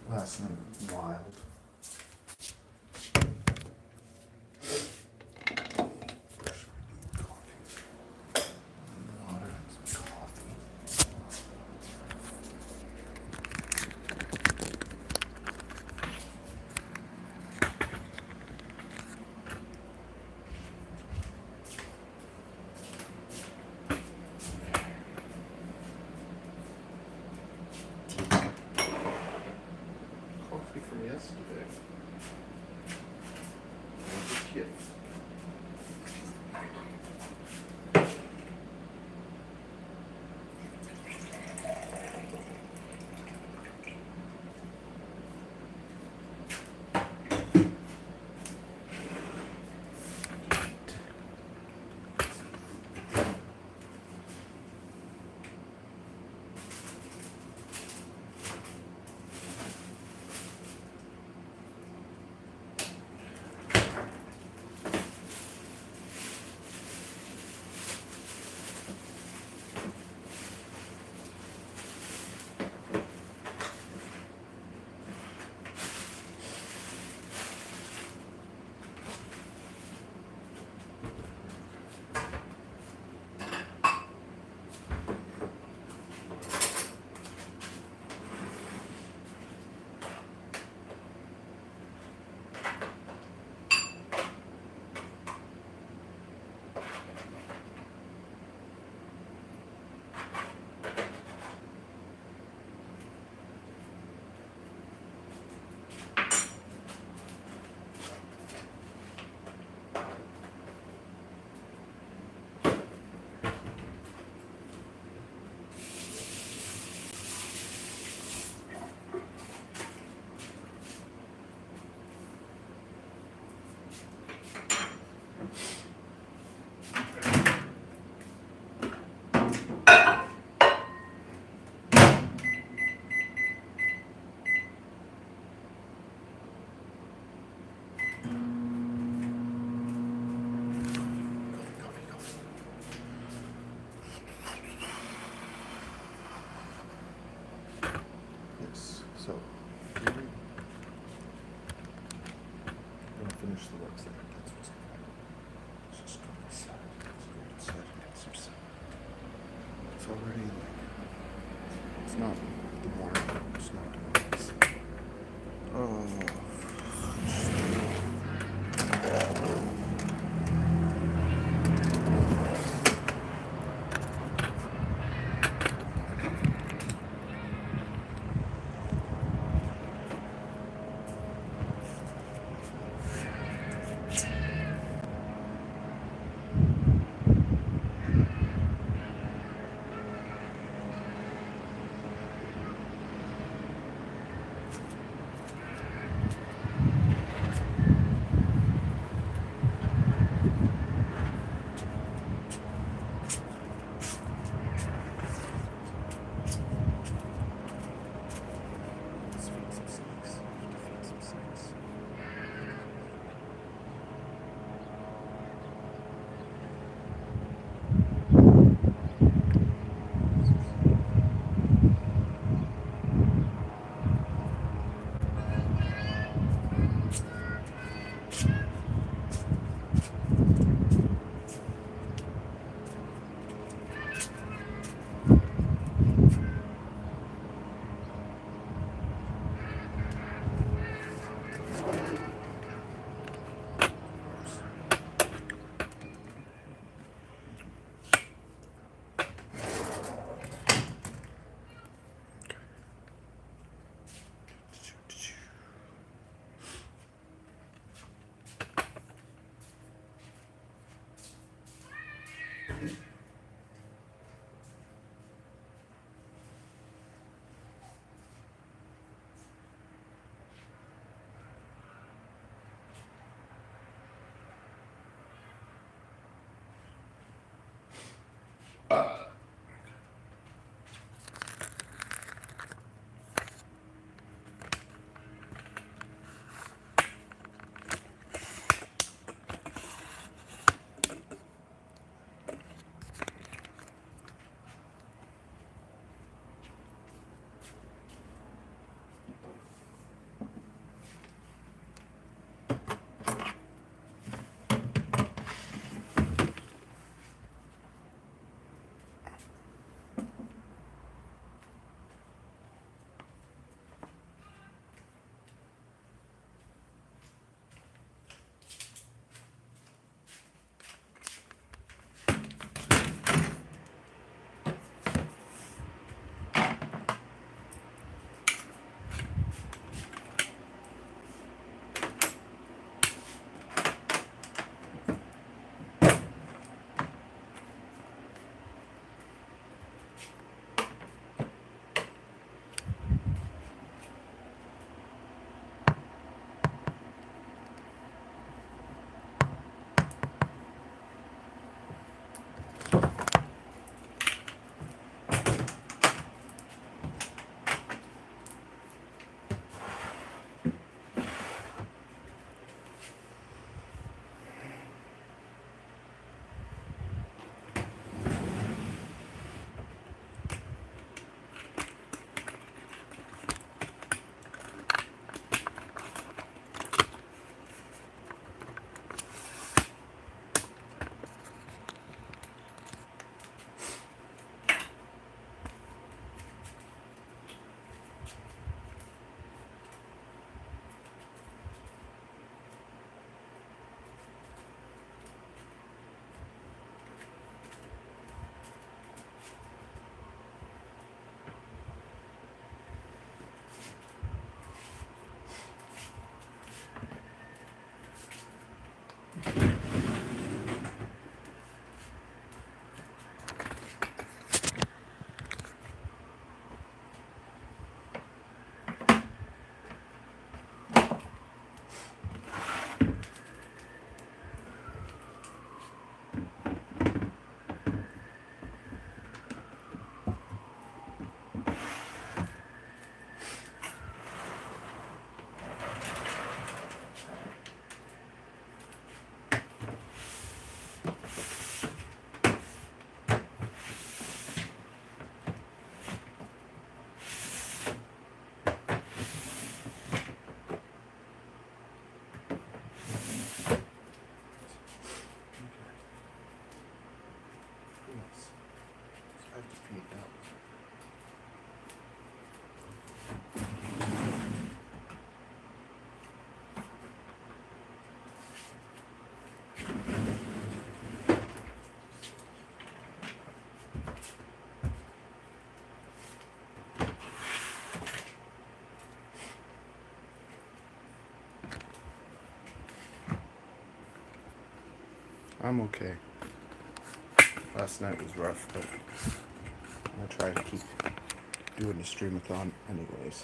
Last night, wild. Water and some coffee. Coffee from yesterday. What a kid. Yes, so I'm gonna finish the work there. That's what's going on. Let's just go inside. Let's go inside and get some sun. It's already like, it's not the morning, it's not the morning. Oh. I'm okay. Last night was rough, but I'm gonna try to keep doing the Stream-A-Thon anyways.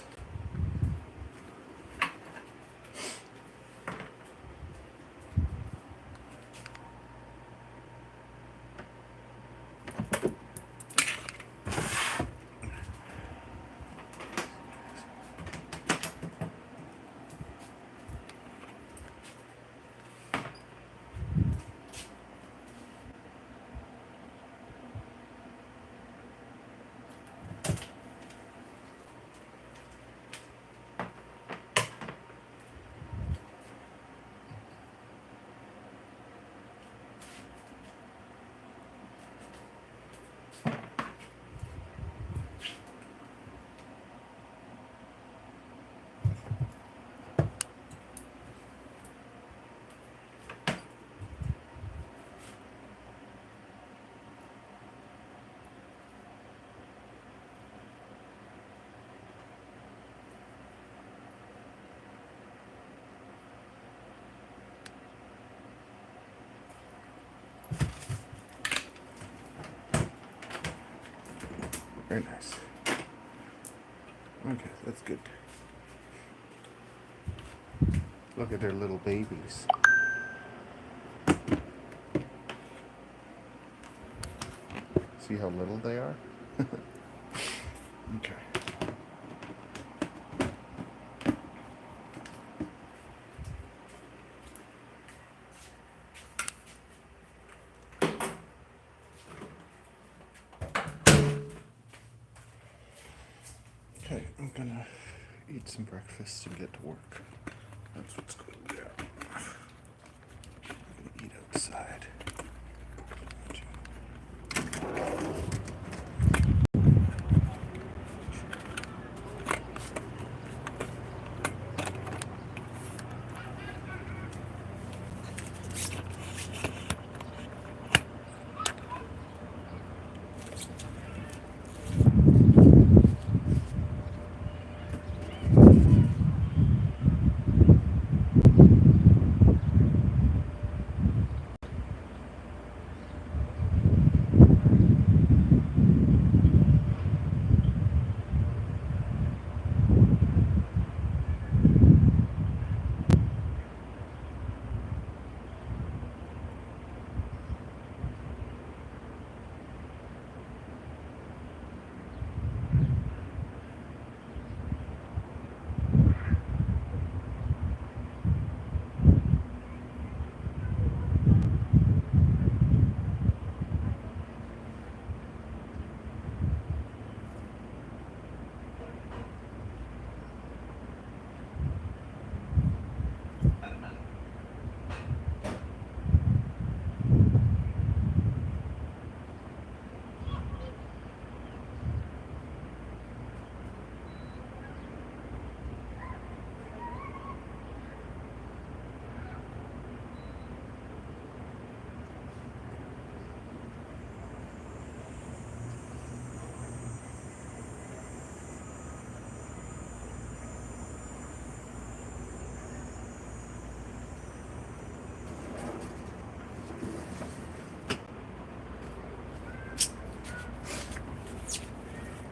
Very nice. Okay, that's good. Look at their little babies. See how little they are? Okay. Okay, I'm gonna eat some breakfast and get to work. That's what's good. Yeah. I'm gonna eat outside.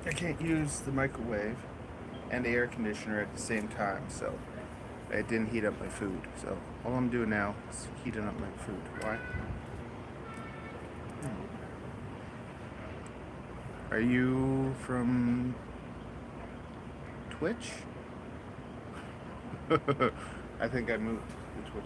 I can't use the microwave and the air conditioner at the same time, so it didn't heat up my food. So all I'm doing now is heating up my food. Why? Are you from Twitch? I think I moved to Twitch.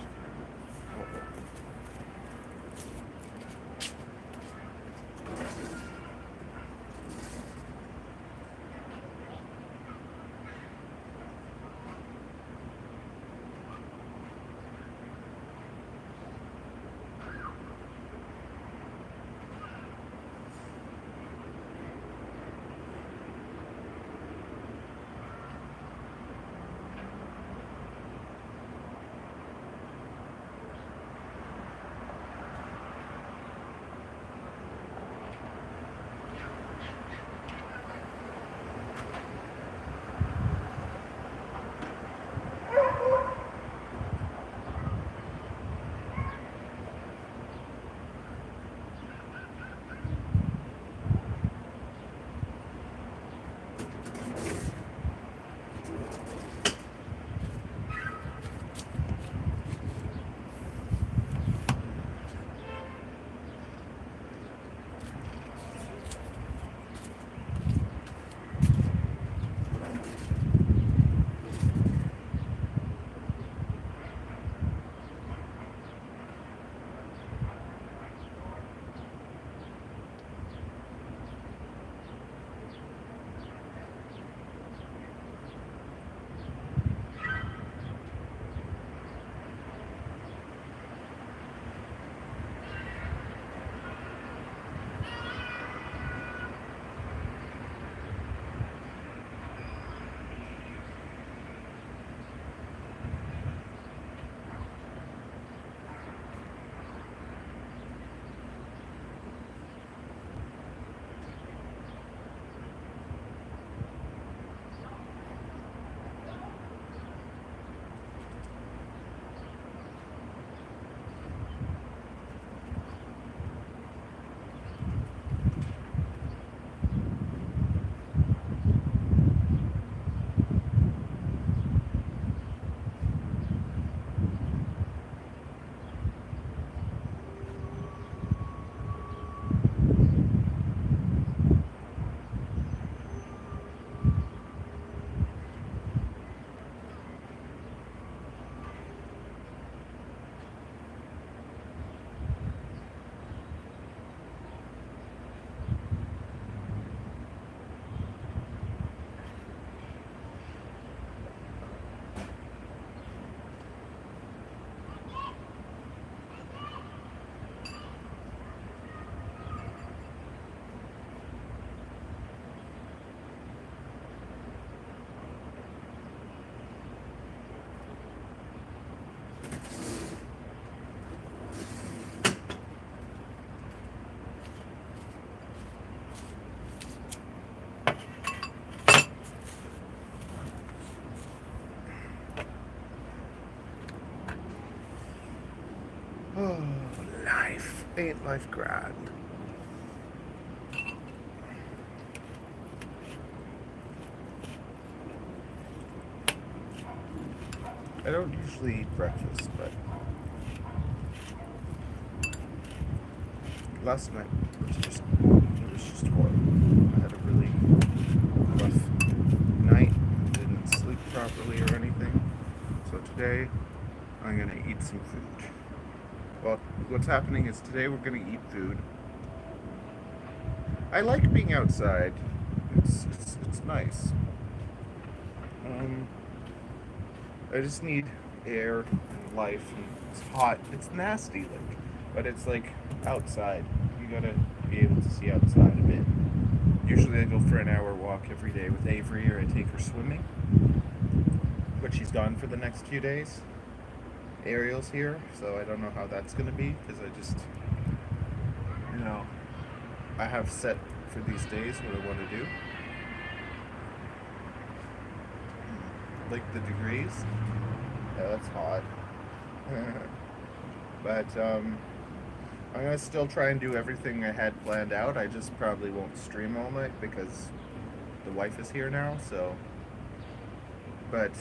Ain't life grand? I don't usually eat breakfast, but last night it was just horrible. I had a really rough night, didn't sleep properly or anything. So today I'm gonna eat some food. Well, what's happening is today we're gonna eat food. I like being outside. It's nice. I just need air and life, and it's hot. It's nasty, like, but it's like outside. You gotta be able to see outside a bit. Usually I go for an hour walk every day with Avery, or I take her swimming. But she's gone for the next few days. Ariel's here, so I don't know how that's gonna be, because I just, I have set for these days what I want to do. Like the degrees. Yeah, that's hot. But I'm gonna still try and do everything I had planned out. I just probably won't stream all night because the wife is here now, so. But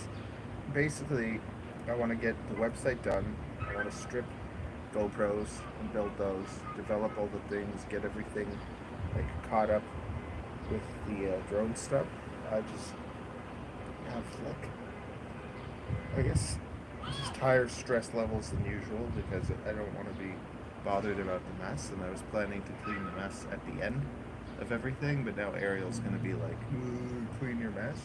basically, I want to get the website done. I want to strip GoPros and build those, develop all the things, get everything like caught up with the drone stuff. I just have I guess just higher stress levels than usual because I don't want to be bothered about the mess, and I was planning to clean the mess at the end of everything, but now Ariel's going to be like, clean your mess.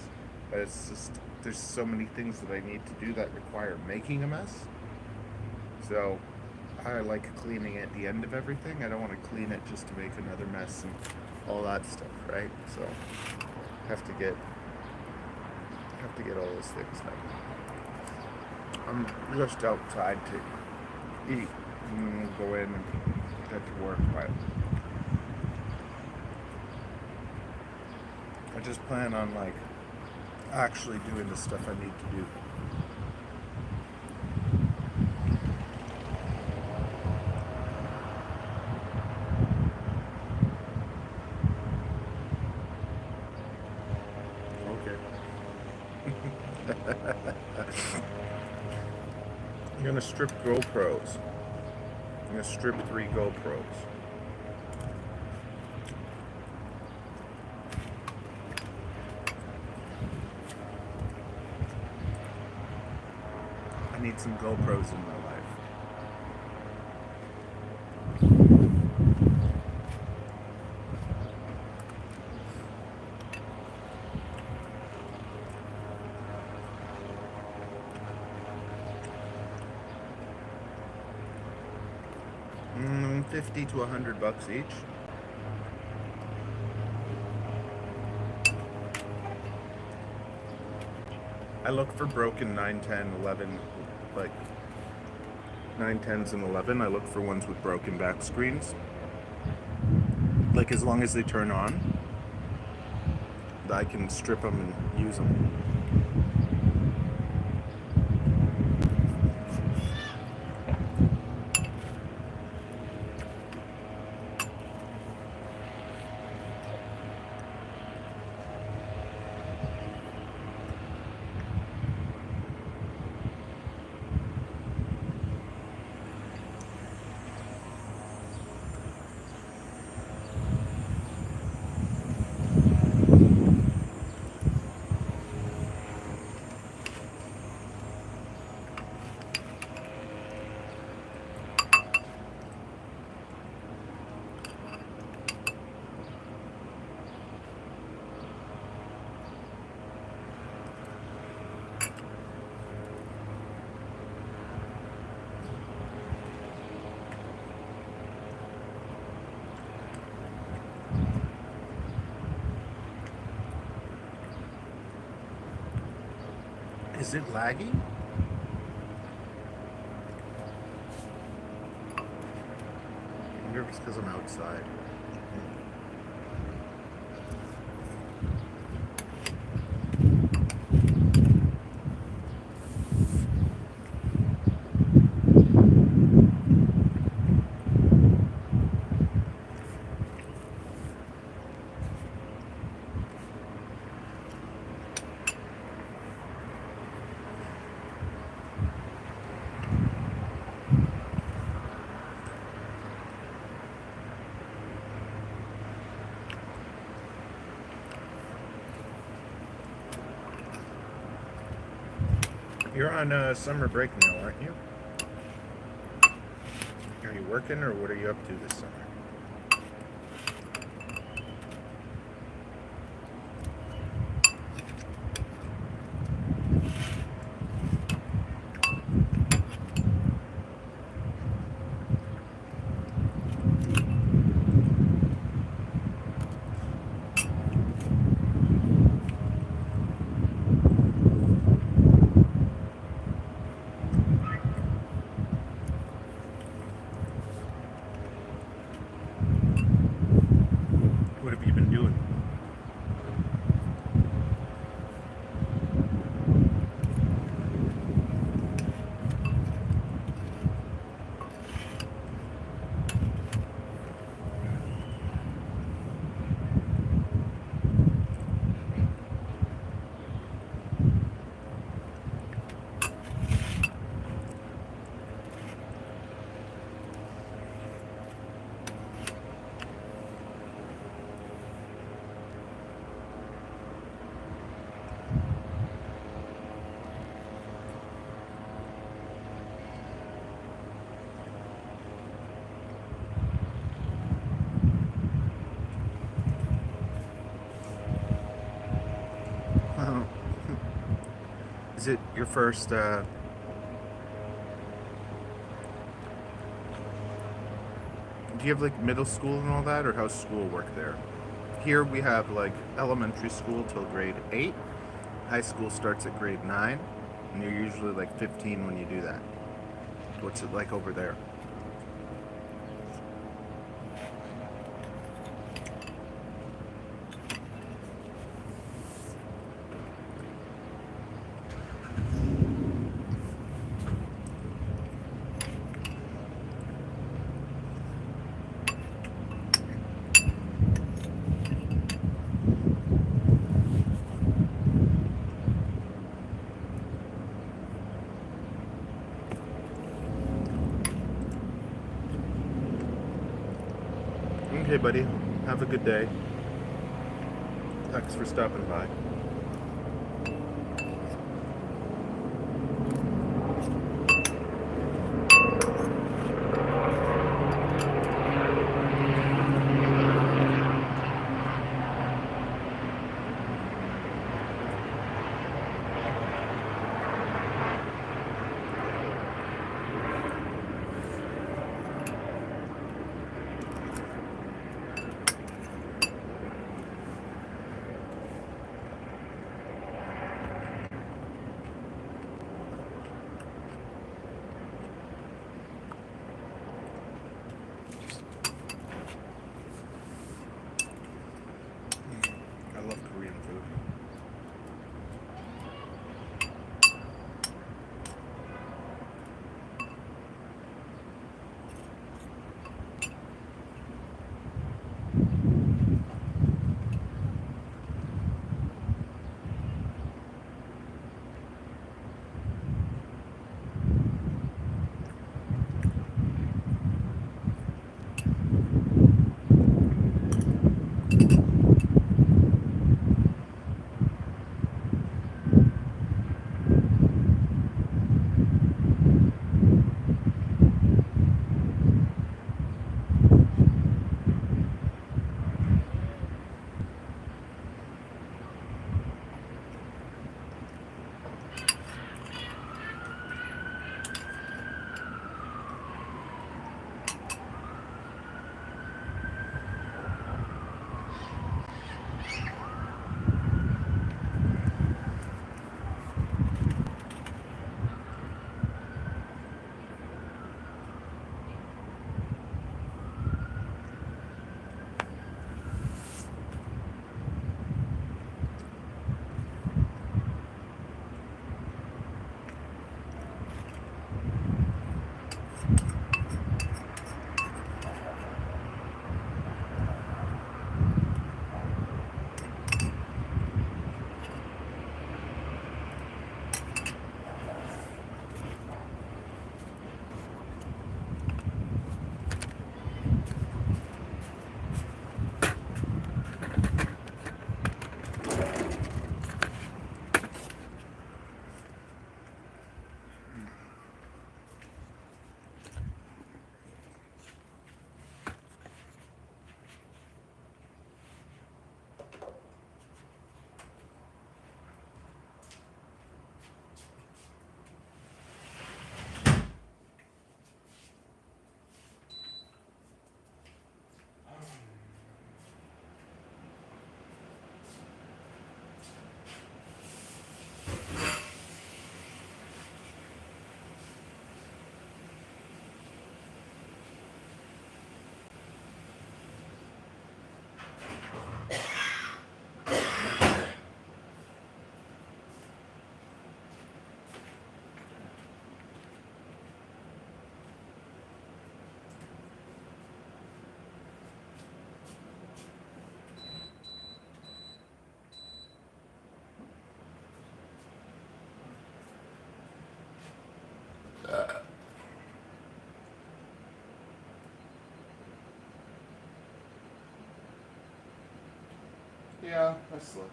But it's just, there's so many things that I need to do that require making a mess. So I like cleaning at the end of everything. I don't want to clean it just to make another mess and all that stuff, right? So I have to get all those things done. I'm just outside to eat and then we'll go in and get to work, but I just plan on like actually doing the stuff I need to do. I'm gonna strip GoPros. I'm gonna strip 3 GoPros. I need some GoPros in my life. $50 to $100 each. I look for broken 9, 10, 11, like 9, 10s and 11. I look for ones with broken back screens. Like as long as they turn on, I can strip them and use them. Is it lagging? I wonder if it's because I'm outside. You're on summer break now, aren't you? Are you working, or what are you up to this summer? What have you been doing? Is it your first, do you have like middle school and all that, or how's school work there? Here we have like elementary school till grade 8, high school starts at grade 9, and you're usually like 15 when you do that. What's it like over there? Okay, buddy. Have a good day. Thanks for stopping by. Yeah, I slept.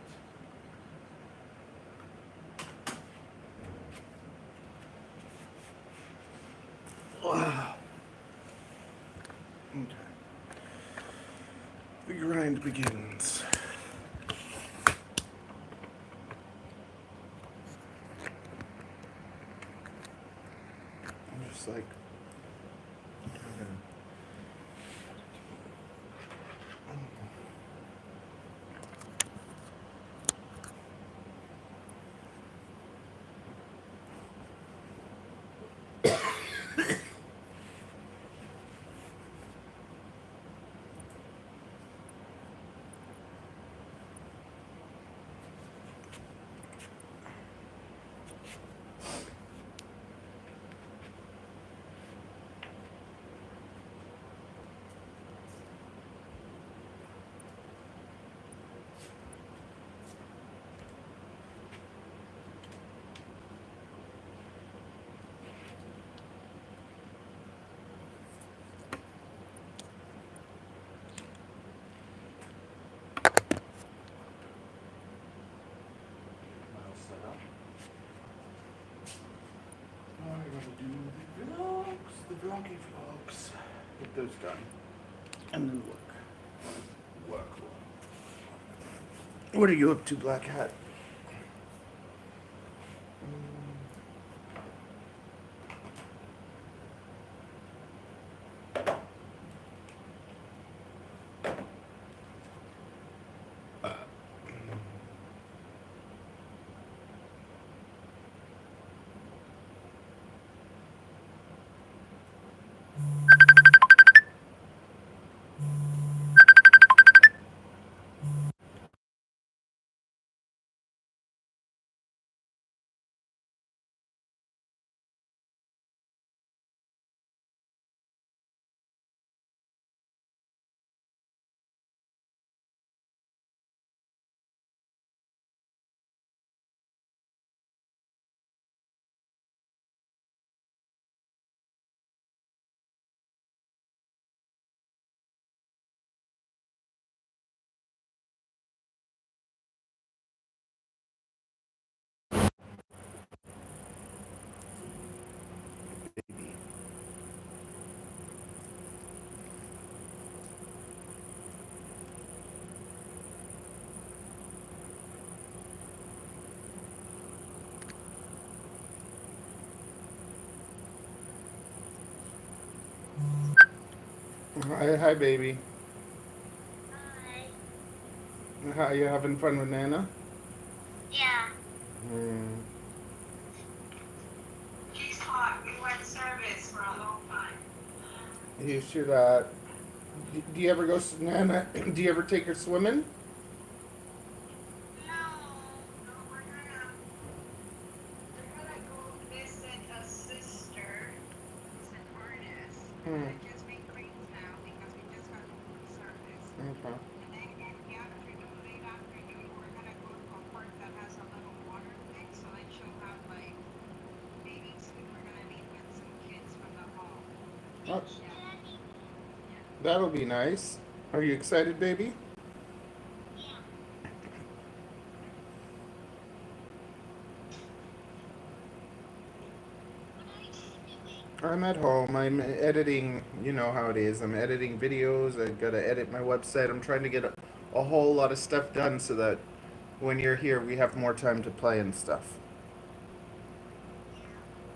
Okay. The grind begins. I'm just like, I'm gonna do the vlogs, the vloggy vlogs. Get those done. And then work. Work. What are you up to, Black Hat? Hi, baby. Hi. How you having fun with Nana? Yeah. Mm. She's hot. We went service for a long time. You should. Do you ever go, Nana? Do you ever take her swimming? No. No, we're gonna go visit a sister who's an artist. We're Hmm. gonna just make creams now because we just got home from service. Okay. And then in the afternoon, late afternoon, we're gonna go to a park that has a little water thing, so then she'll have like babies. We're gonna meet with some kids from the hall. Oh, Yeah. Yeah. that'll be nice. Are you excited, baby? Yeah. What are you doing? I'm at home. I'm editing. You know how it is. I'm editing videos. I gotta edit my website. I'm trying to get a whole lot of stuff done so that when you're here, we have more time to play and stuff. Yeah.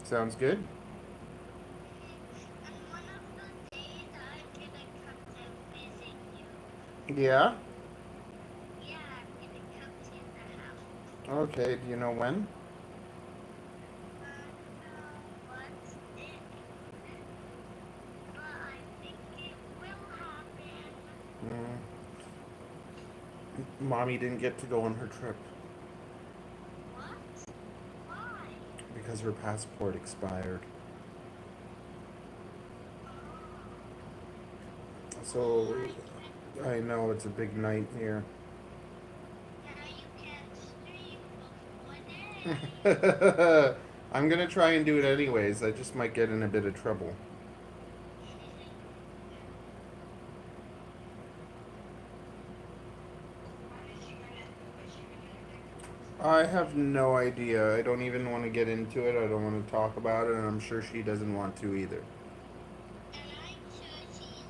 Sounds good? And one of the days I'm gonna come to visit you. Yeah? Yeah, I'm gonna come to the house. Okay. Do you know when? I don't know what's it, but I think it will happen. Mm. Mommy didn't get to go on her trip What? Why? because her passport expired. Oh, oh, So I know it's a big night here. now you can stream for 4 days. I'm gonna try and do it anyways. I just might get in a bit of trouble. What is she gonna I have no idea. I don't even want to get into it. I don't want to talk about it, and I'm sure she doesn't want to either. And I'm sure she's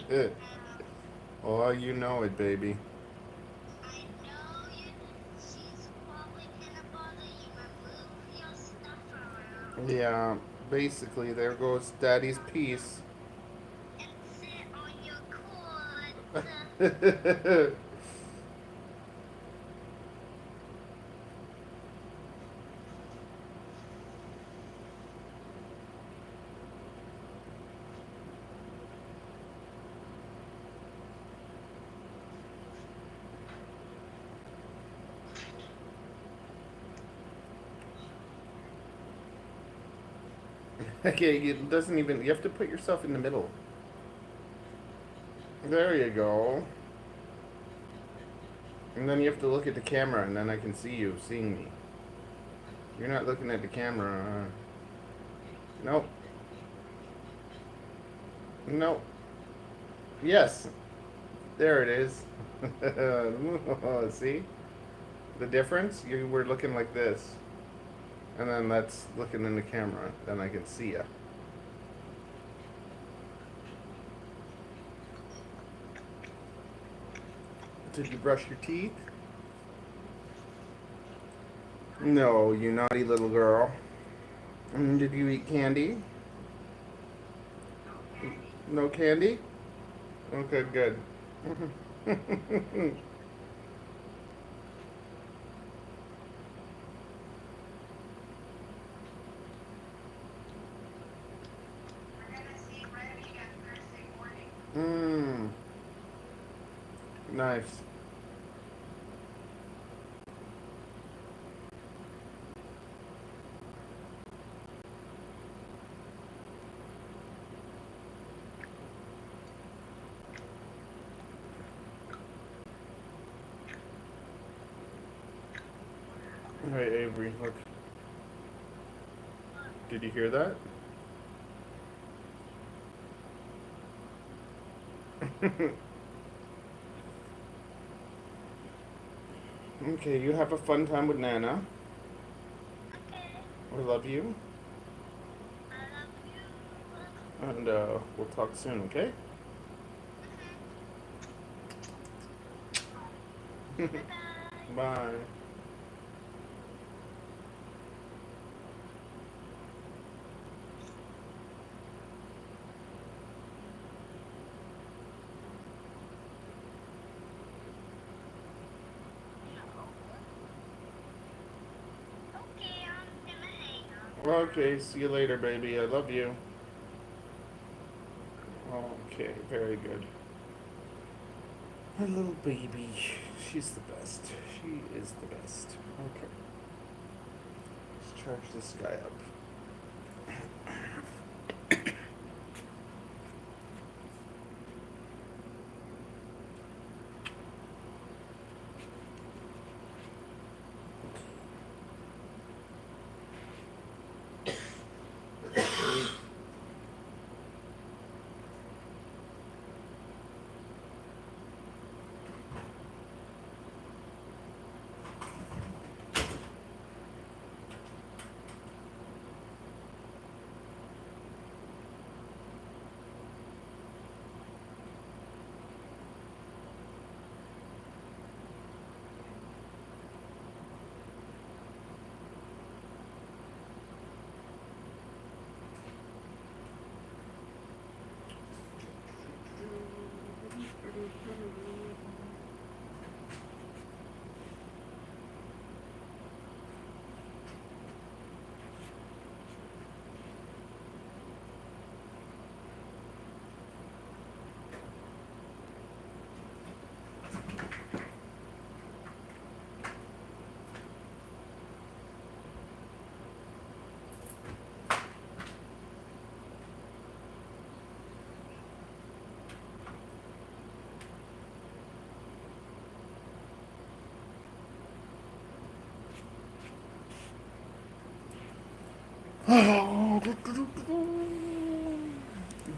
grumpy. Oh, you know it, baby. I know you. She's probably gonna bother you and move your stuff around Yeah, basically, there goes Daddy's piece. and sit on your cords. Okay, it doesn't even. You have to put yourself in the middle. There you go. And then you have to look at the camera, and then I can see you seeing me. You're not looking at the camera. Nope. Nope. Yes. There it is. See? The difference? You were looking like this. And then that's looking in the camera. Then I can see ya. Did you brush your teeth? No, you naughty little girl. Did you eat candy? No candy? Okay, good. We're gonna see Reggie on Thursday morning. Mmm. Nice. Hey, Avery, look. Did you hear that? Okay, you have a fun time with Nana. Okay. I love you. I love you. And we'll talk soon, okay? Bye-bye. Bye. Okay, I'm gonna hang up. Okay, see you later, baby. I love you. Okay, very good. My little baby. She's the best. She is the best. Okay. Let's charge this guy up.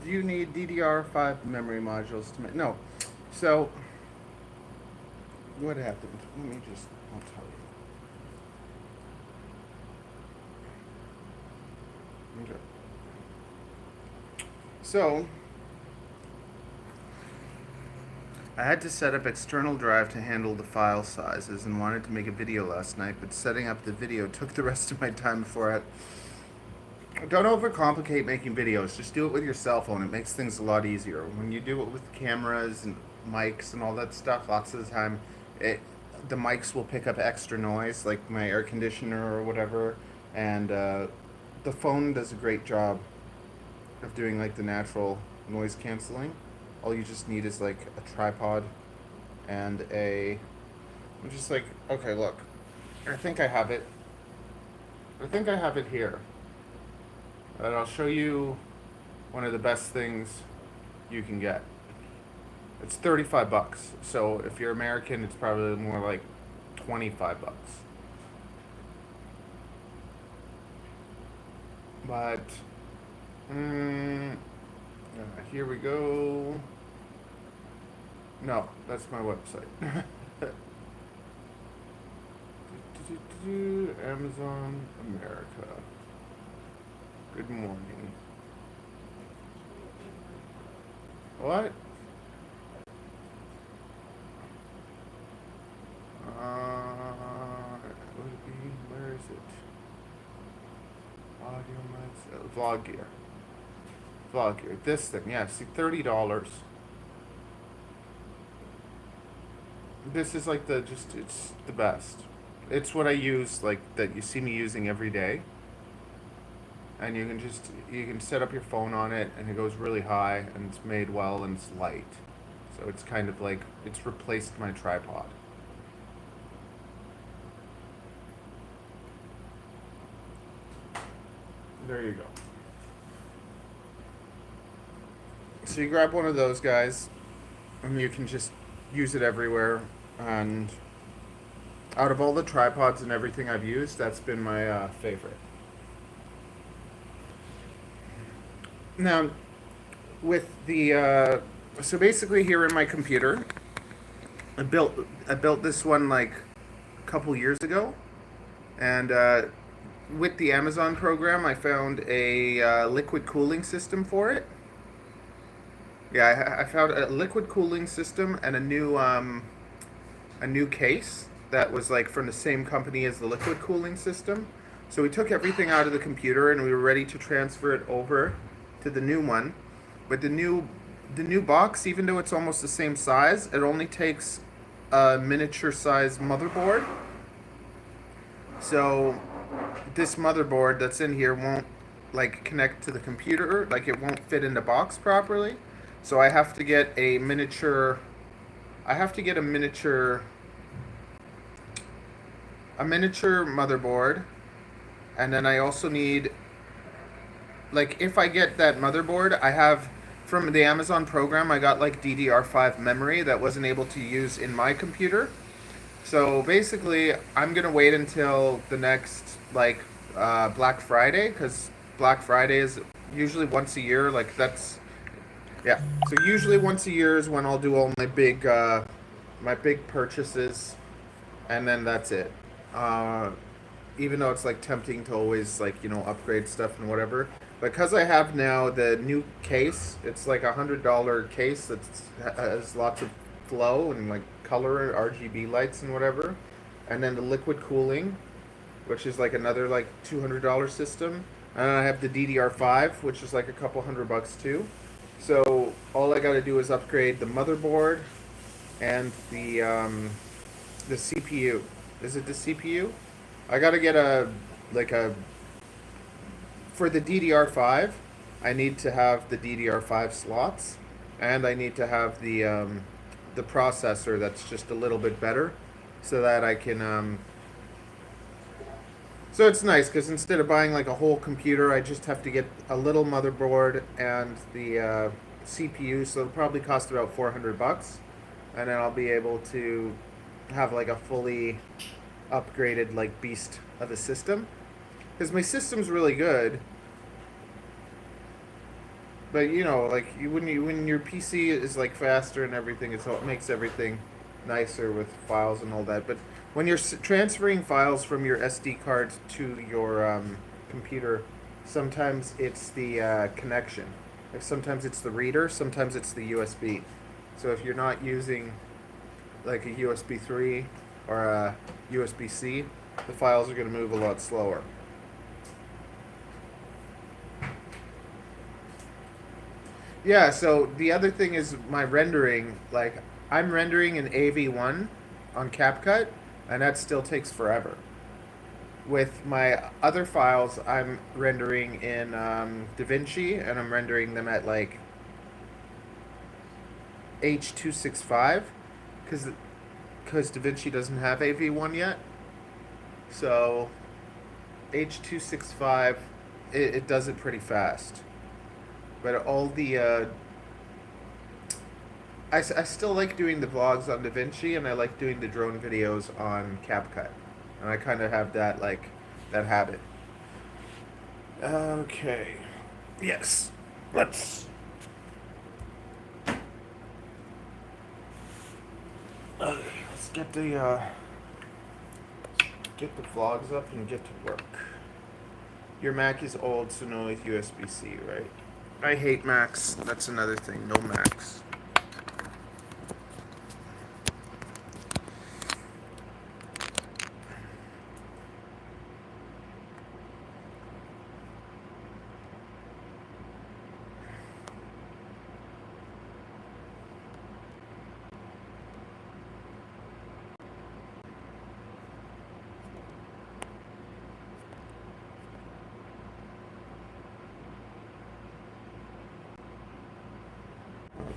Do you need DDR5 memory modules to make? No. So, what happened? Let me just, I'll tell you. Okay. So, I had to set up external drive to handle the file sizes and wanted to make a video last night, but setting up the video took the rest of my time before I... Don't overcomplicate making videos. Just do it with your cell phone. It makes things a lot easier. When you do it with cameras and mics and all that stuff, lots of the time, the mics will pick up extra noise, like my air conditioner or whatever, and the phone does a great job of doing like the natural noise canceling. All you just need is like a tripod and I'm just like, okay, look, I think I have it. I think I have it here. And I'll show you one of the best things you can get. It's 35 bucks. So if you're American, it's probably more like 25 bucks. But here we go. No, that's my website. Amazon America. Good morning. What? Would it be? Where is it? Audio mics. Vlog gear. Vlog gear. This thing, yeah. See, $30. This is like it's the best. It's what I use, like, that you see me using every day. And you can set up your phone on it, and it goes really high, and it's made well, and it's light. So it's kind of like, it's replaced my tripod. There you go. So you grab one of those guys, and you can just use it everywhere. And out of all the tripods and everything I've used, that's been my favorite. Now, with the so basically here in my computer, I built this one like a couple years ago, and with the Amazon program, I found a liquid cooling system for it. Yeah, I found a liquid cooling system and a new case that was like from the same company as the liquid cooling system. So we took everything out of the computer and we were ready to transfer it over to the new one. But the new box, even though it's almost the same size, it only takes a miniature size motherboard. So this motherboard that's in here won't like connect to the computer, like it won't fit in the box properly. So I have to get a miniature motherboard, and then I also need, like, if I get that motherboard, I have from the Amazon program, I got like DDR5 memory that wasn't able to use in my computer. So basically, I'm gonna wait until the next like Black Friday, because Black Friday is usually once a year. Like that's, yeah. So usually once a year is when I'll do all my big purchases, and then that's it. Even though it's like tempting to always like upgrade stuff and whatever, because I have now the new case. It's like $100 case that has lots of flow and like color RGB lights and whatever, and then the liquid cooling, which is like another like $200 system, and I have the DDR5, which is like a couple $100 too. So all I got to do is upgrade the motherboard and the CPU. Is it the CPU? I got to get for the DDR5, I need to have the DDR5 slots, and I need to have the processor that's just a little bit better, so that I can so it's nice because instead of buying like a whole computer, I just have to get a little motherboard and the CPU. So it'll probably cost about $400, and then I'll be able to have like a fully upgraded like beast of a system, because my system's really good. But like when your PC is like faster and everything, it makes everything nicer with files and all that. But when you're transferring files from your SD card to your computer, sometimes it's the connection. Like sometimes it's the reader, sometimes it's the USB. So if you're not using like a USB 3 or a USB C, the files are going to move a lot slower. Yeah, so the other thing is my rendering. Like, I'm rendering in AV1 on CapCut, and that still takes forever. With my other files, I'm rendering in DaVinci, and I'm rendering them at like H.265, because DaVinci doesn't have AV1 yet. So H.265, it does it pretty fast. But all the I still like doing the vlogs on DaVinci, and I like doing the drone videos on CapCut, and I kind of have that that habit. Okay, yes, let's get the vlogs up and get to work. Your Mac is old, so no USB-C, right? I hate Macs. That's another thing. No Macs.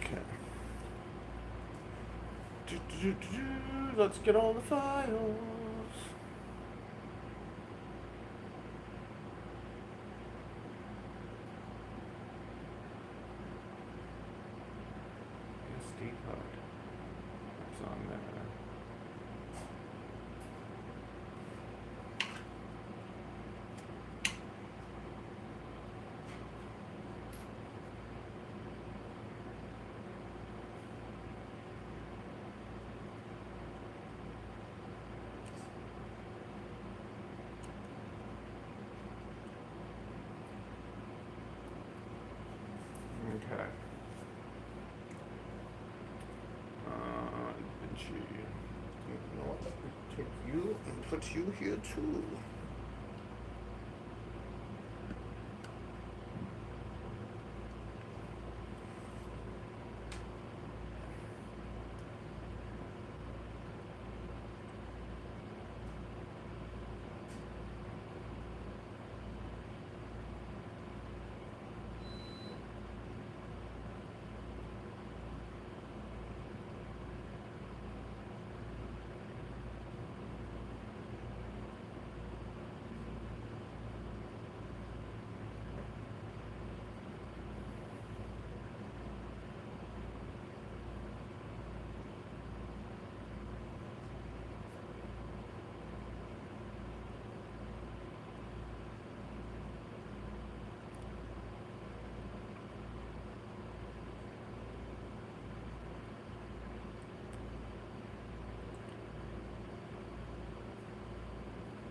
Okay. Let's get all the files. SD card. It's on there. Okay. You know what? Take you and put you here too.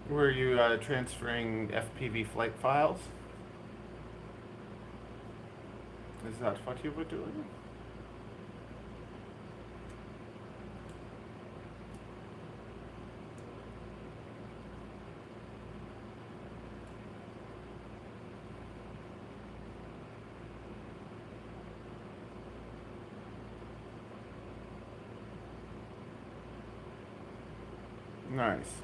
Were you transferring FPV flight files? Is that what you were doing? Nice.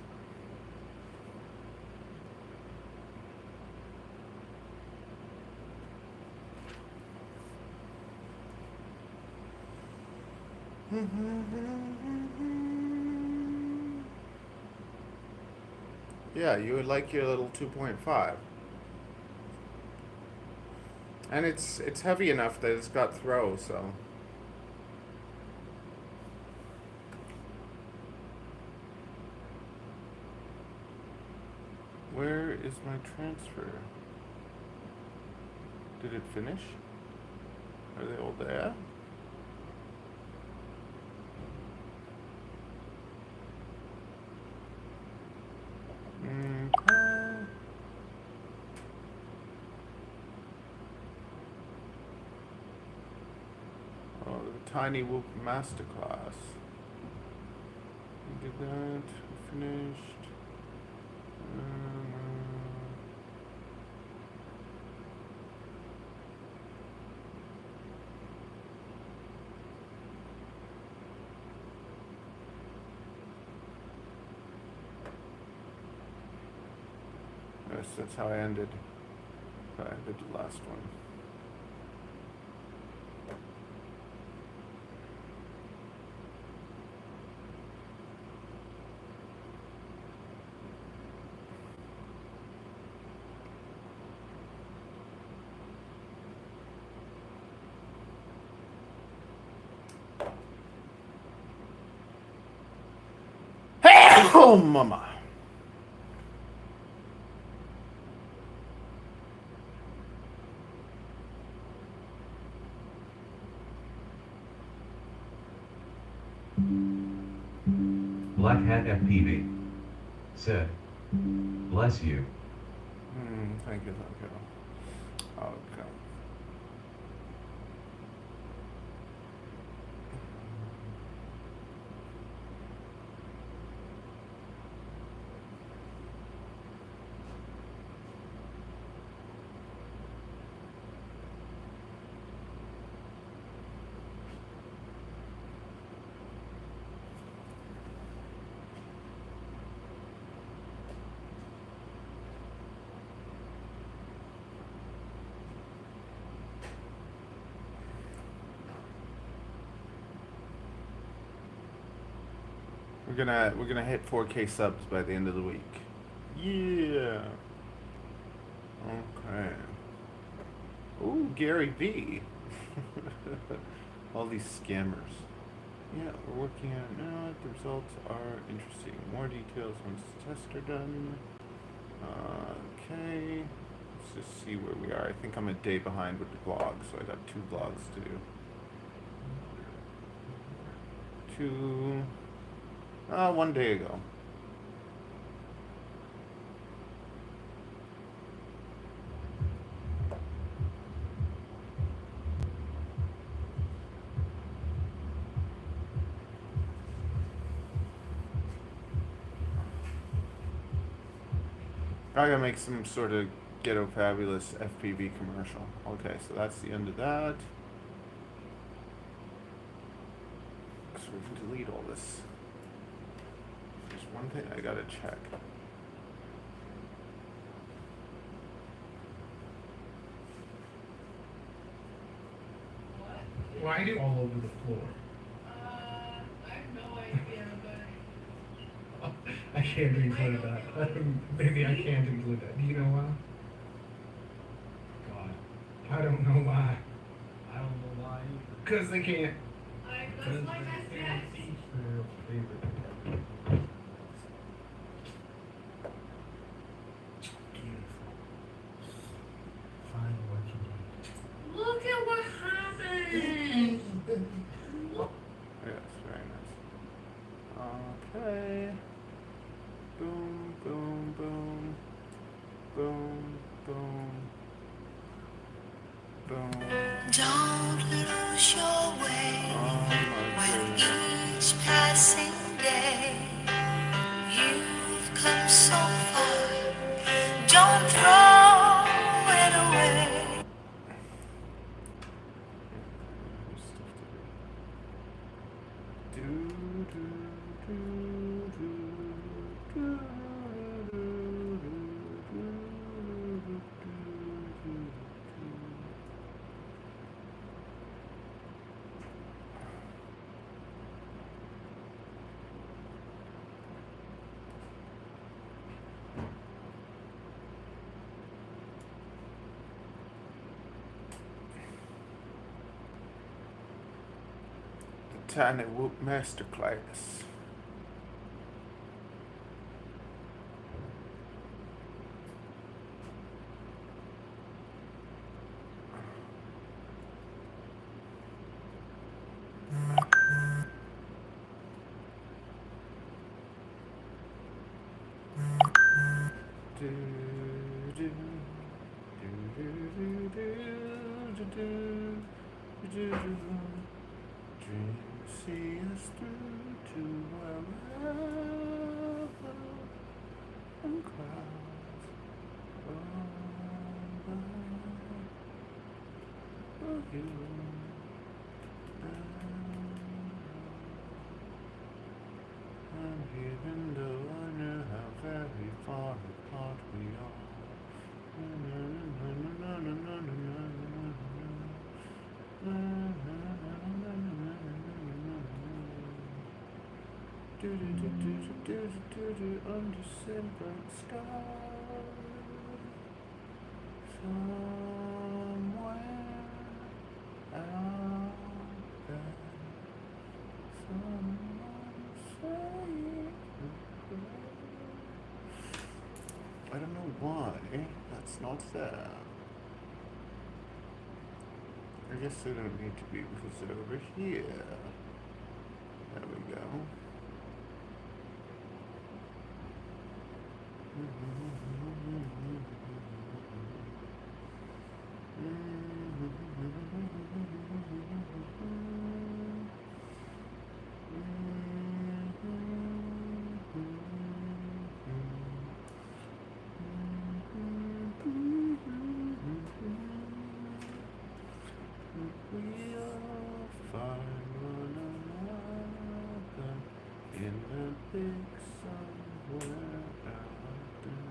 Yeah, you would like your little 2.5. And it's heavy enough that it's got throw, so. Where is my transfer? Did it finish? Are they all there? Tiny Whoop Masterclass. We did that. We finished. Yes, that's how I ended. I did the last one. Oh, mama. Black Hat FPV said, "Bless you." Thank you, thank you. Okay. We're gonna hit 4K subs by the end of the week. Yeah. Okay. Ooh, Gary V. All these scammers. Yeah, we're working on it now. The results are interesting. More details once the tests are done. Okay. Let's just see where we are. I think I'm a day behind with the vlog, so I got 2 vlogs to do. 1 day ago. I gotta make some sort of ghetto fabulous FPV commercial. Okay, so that's the end of that. So we can delete all this. There's one thing I gotta check. Why do all over the floor? I have no idea, but I can't include that. Maybe I can't include that. Do you know why? God, I don't know why. I don't know why either. Cause they can't. That's my best guess. Their favorite. Beautiful. Find what you need. Look at what happened. Yes, very nice. Okay. Boom, boom, boom. Boom, boom. Boom. Don't lose your way Oh my with goodness. each passing day. You've come so far. Don't throw it away. There's stuff to do. The Tiny Whoop Masterclass. dream see us through to wherever and clouds roll by for you. And even though I know how very far apart we are. On December sky, somewhere out there, someone saying, I don't know why that's not there. I guess they don't need to be because they're over here. There we go. We'll find one another in the big somewhere out there.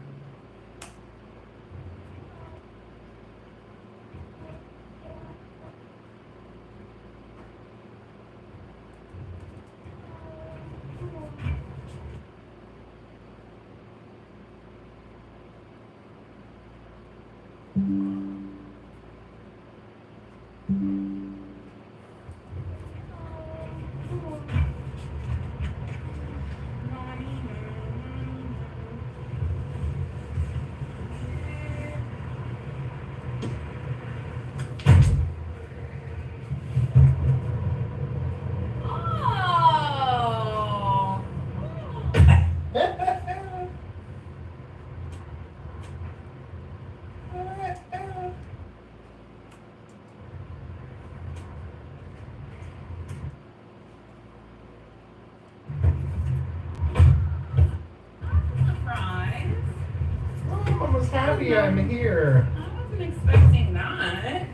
I'm almost happy I'm here. I wasn't expecting that.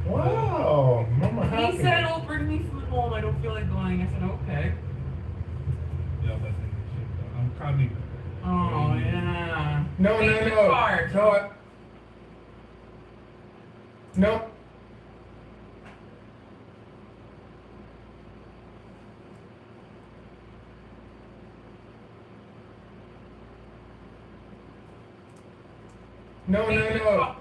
Wow, Mama happy. He said, "Oh, bring me food home. I don't feel like going." I said, "Okay." I'm coming. Oh yeah. No, Leave no, the no. card. No. No. No, no, no.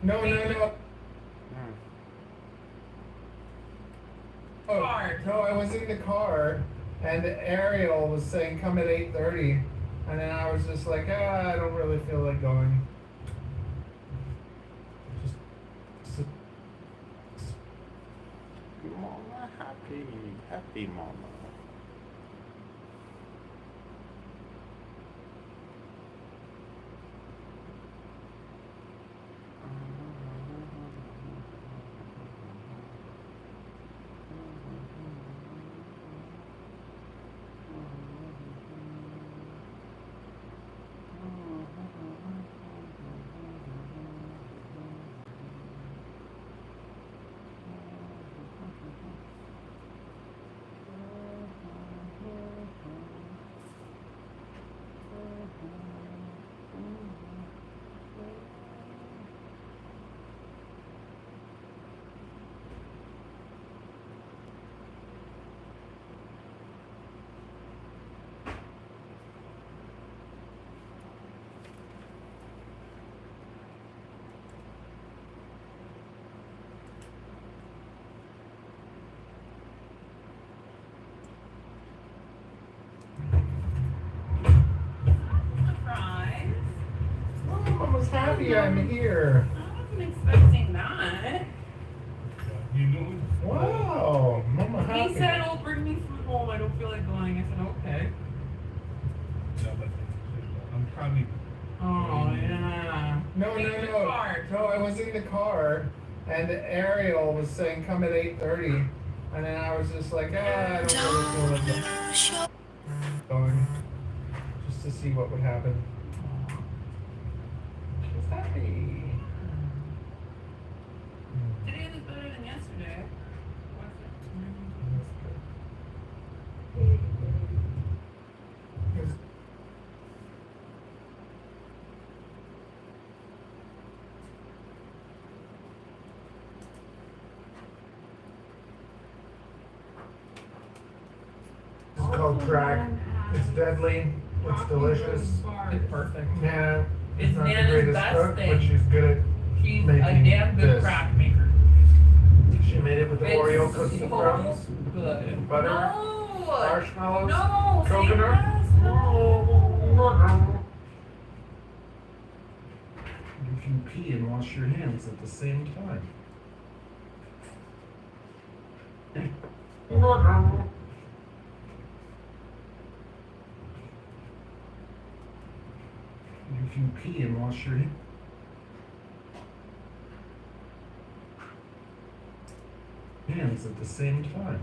No, no, no. Oh, Card. no, I was in the car, and Ariel was saying come at 8:30, and then I was just like, I don't really feel like going. Mama happy, happy mama. Surprise. Oh, I'm almost happy I'm here. I wasn't expecting that. Wow, Mama happy. He said, "Oh, bring me food home. I don't feel like going." I said, "Okay." closing the car, and Ariel was saying come at 8:30, and then I was just like, I don't really feel like going, just to see what would happen. She's happy. Today was better than yesterday. It's called crack. It's deadly. It's delicious. It's perfect. Yeah, It's not the Nana's greatest best cook, thing. but she's good at. She's a Making damn good this. crack maker. She made it with the It's Oreo cookie so crumbs, good. butter, No! marshmallows, No! say coconut. yes, no. If you pee and wash your hands at the same time. If you pee and wash your hands at the same time.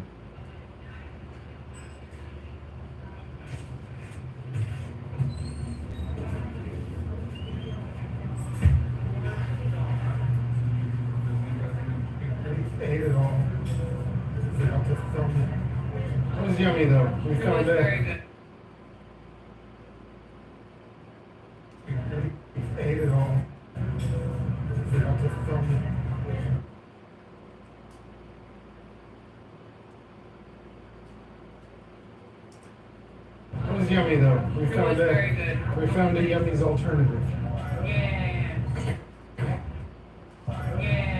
Ate it all. Forgot to film it. It was yummy though. We It found was very it. good. Ate it all. Forgot to film it. It was yummy though. We It was found very it. good. We found a yummy's alternative. Yeah. Yeah.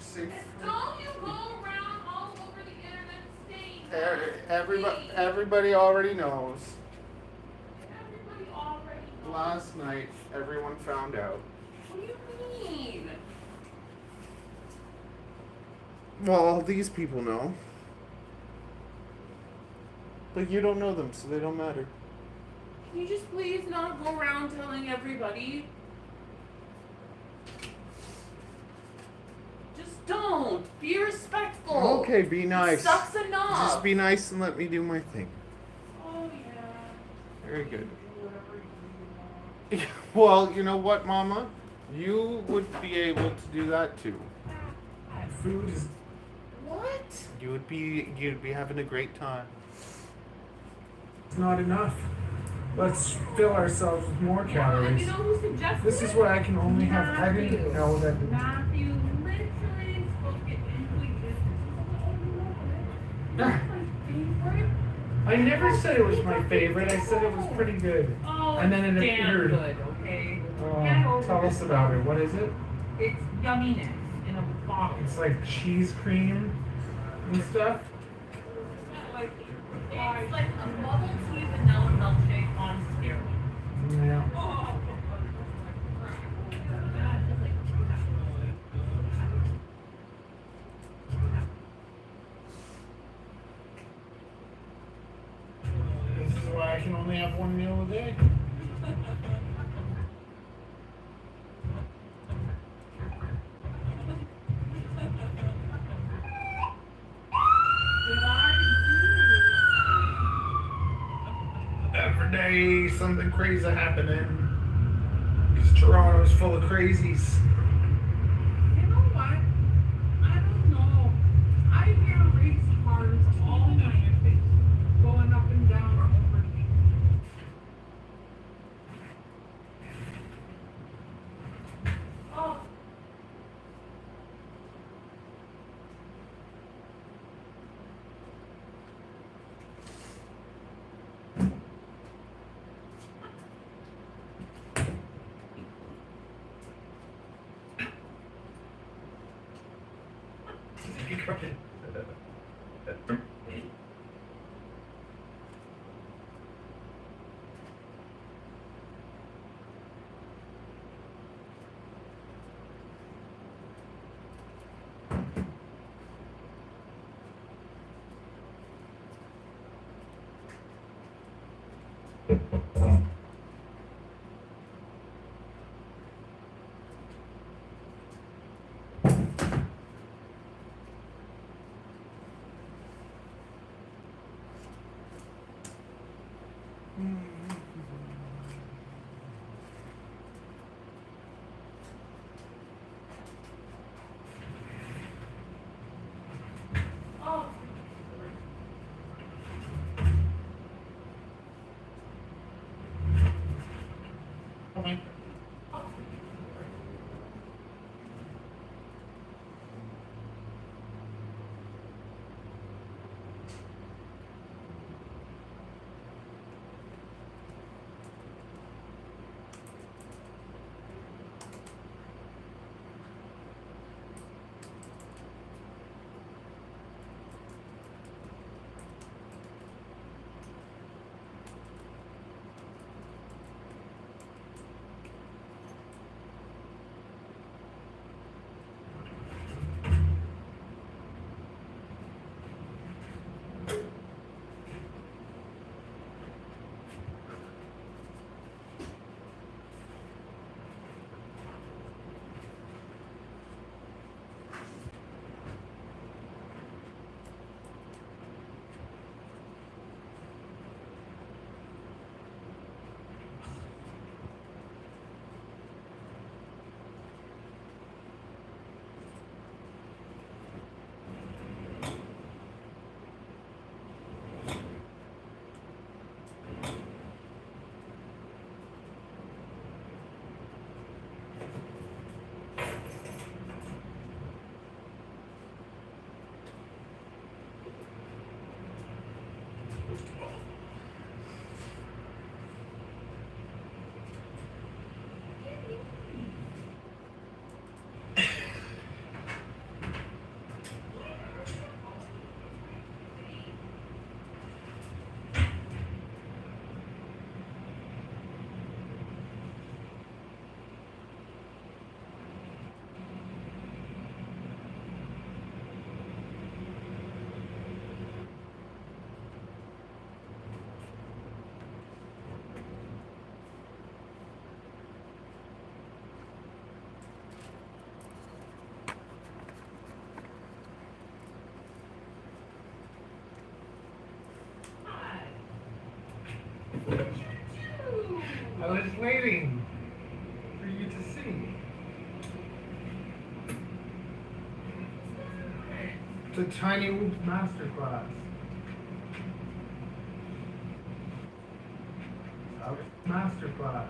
safe. Don't you go around all over the internet saying that. Please. Everybody already knows. Everybody already knows. Last night, everyone found out. What do you mean? Well, these people know. But you don't know them, so they don't matter. Can you just please not go around telling everybody? Just don't. Be respectful. Okay, be nice. It sucks enough. Just be nice and let me do my thing. Oh yeah. Very good. Whatever you want. Well, you know what, Mama? You would be able to do that too. Food is. What? You'd be having a great time. It's not enough. Let's fill ourselves with more You calories. know who suggested This is it? why I can only have. I didn't know that. Matthew literally spoke it into existence. That's my favorite. I never said it was my favorite. I said it was pretty good. Oh, And then it damn appeared. good, okay? Oh, Get over tell us about it. What is it? It's yumminess in a bottle. It's like cheese cream and stuff. It's like a bubble tea vanilla milkshake on steroids. Yeah. Oh. This is why I can only have one meal a day. Every day something crazy happening. Because Toronto's full of crazies. You know what? I don't know. I hear race cars all night going up and down over me. Oh. Oh. I was waiting for you to see. It's a tiny whoop masterclass. Masterclass.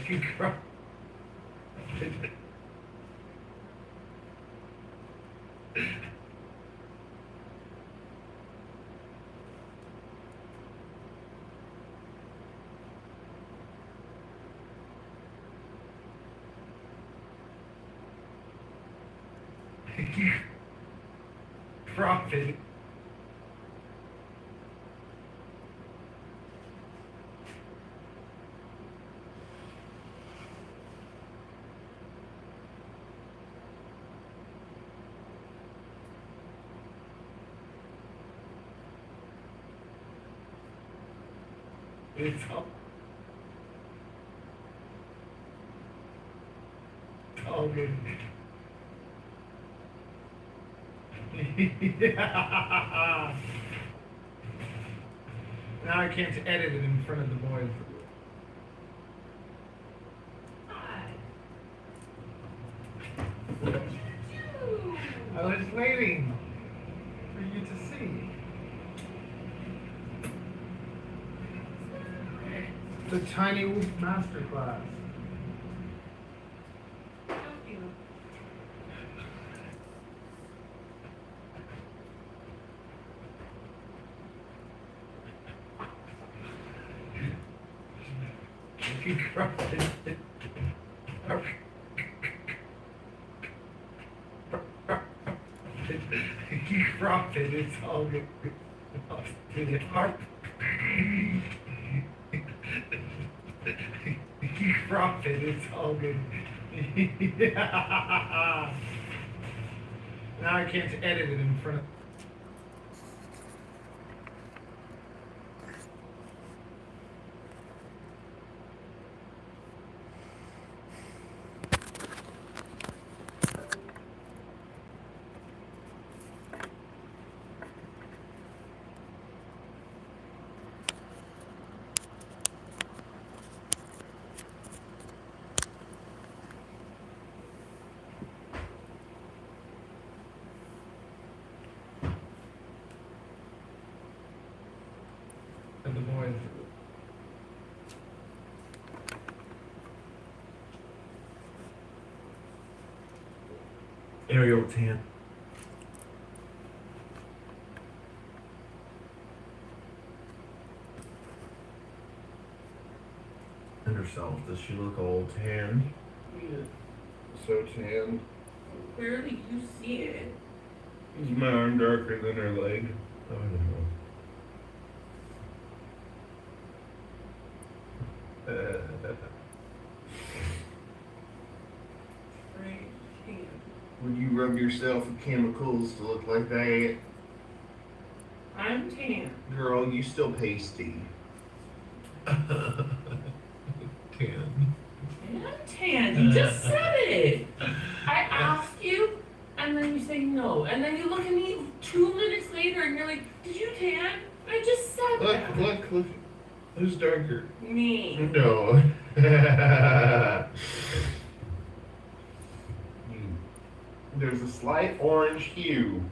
You cry. Profit. It's all good. Yeah. Now I can't edit it in front of the boys. I was waiting for you to see. The tiny whoop masterclass. You cried. You profit, it's all good. You profit, it's all good. Yeah. Now I can't edit it in front of. The boys. Aerial tan. And herself, does she look all tan? So tan. Where do you see it? Is my arm darker than her leg? I don't know. Right hand. Would you rub yourself with chemicals to look like that? I'm tan. Girl, you still pasty. Tan. I'm tan. You just said it. I asked you, and then you say no. And then you look at me 2 minutes later and you're like, did you tan? I just said that. Look. Who's darker? Me. No. There's a slight orange hue.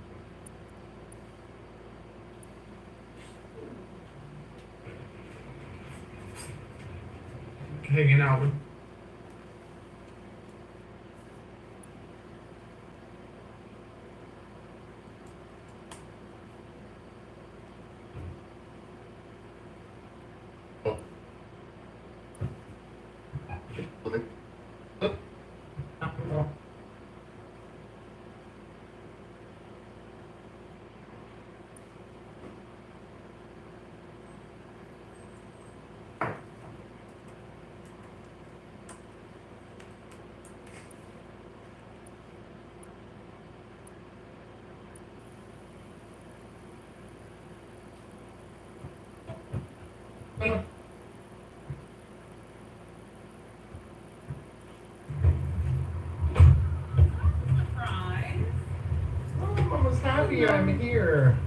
hanging out with. Oh, I'm almost happy I'm here.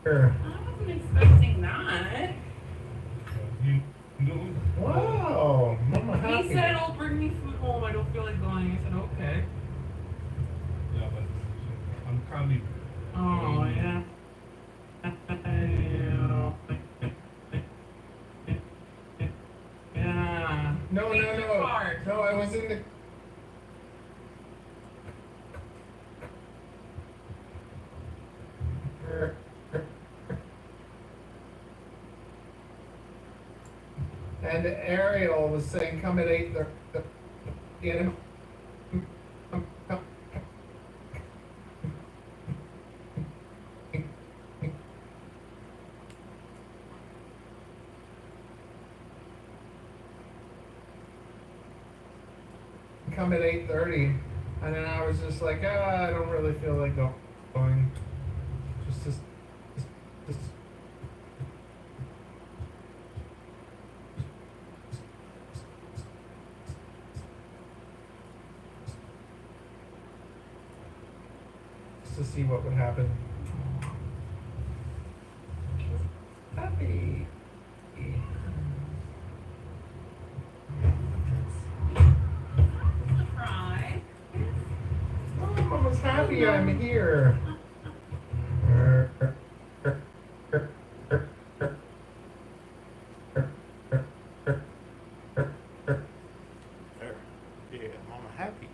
I wasn't expecting that. Wow, Mama He happy. said, "Oh, bring me food home. I don't feel like going." I said, "Okay." Yeah, but I'm coming. Oh yeah. Yeah. No, Leave no, your no. card. No, I was in the. And Ariel was saying, come at 8:30. You know? Come at 8:30, and then I was just like, I don't really feel like going. Just to see what would happen. Happy. Try. Oh, I'm almost happy I'm here. There. Yeah, Mama happy.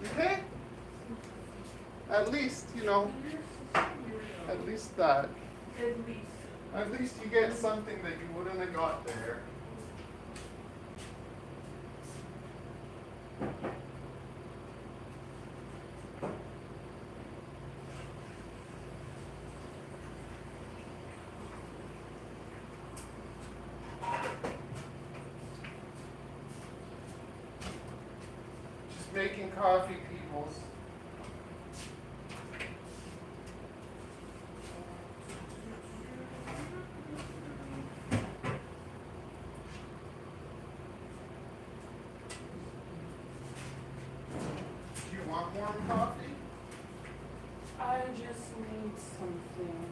Okay. At least, you know, at least that. At least. At least you get something that you wouldn't have got there. Just making coffee, peoples. Do you want warm coffee? I just need something.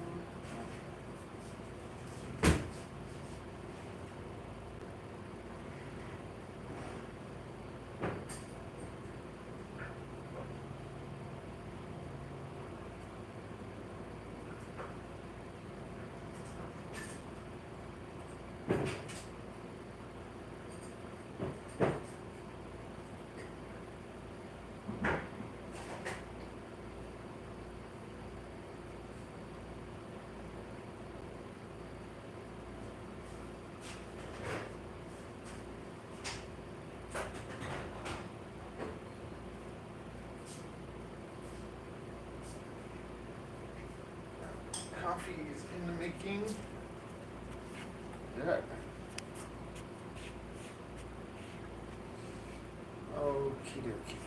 Coffee is in the making. Yeah. Okie dokie.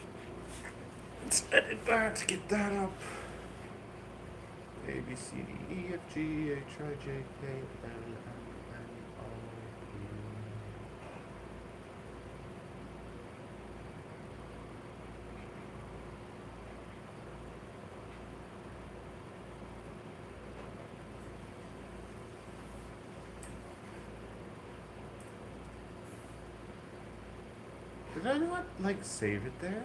Let's edit that, get that up. A, B, C, D, E, F, G, H, I, J, K, L, M, N, O, P. Did I not, like, save it there?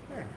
There.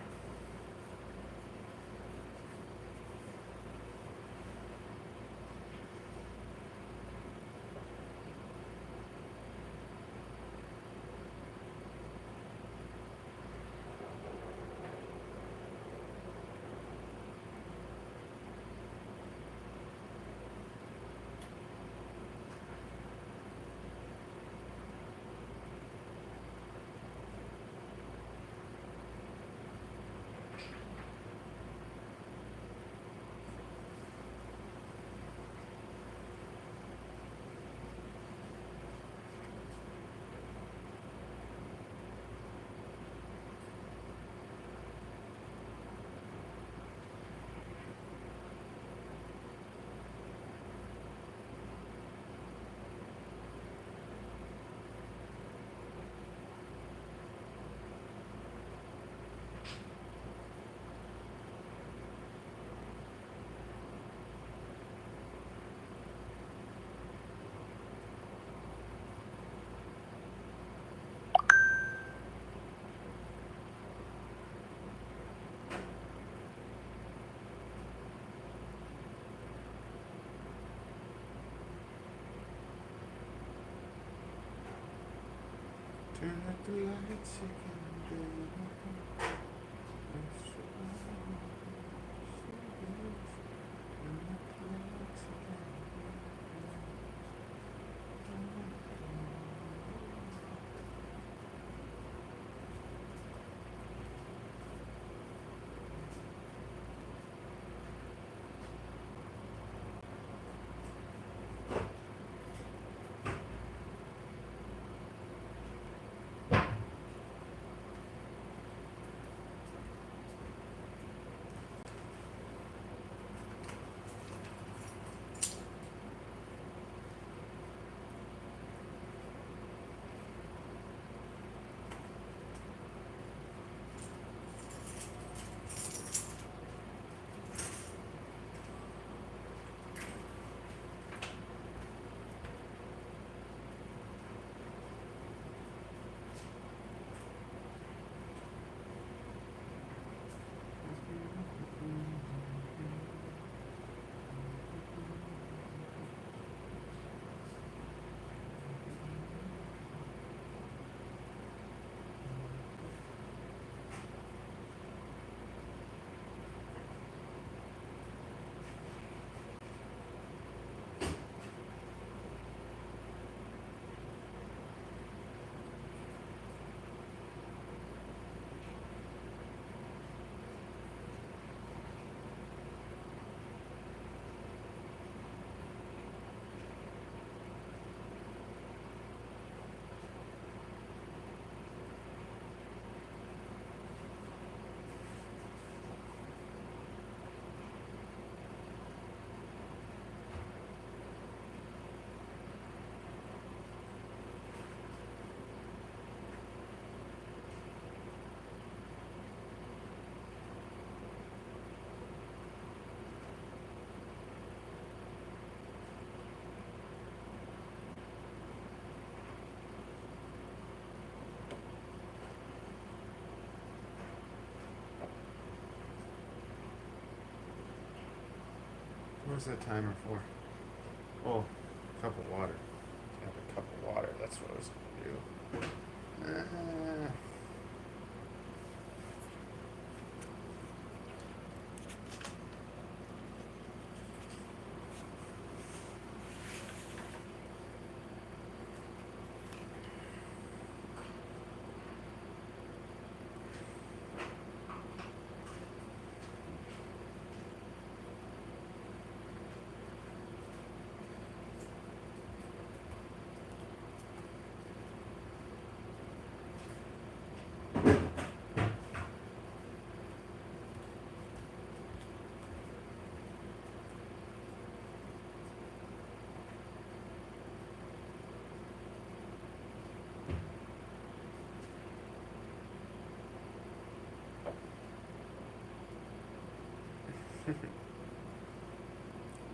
Turn out the lights again, was that timer for? Oh, cup of water. Have a cup of water. That's what I was gonna do.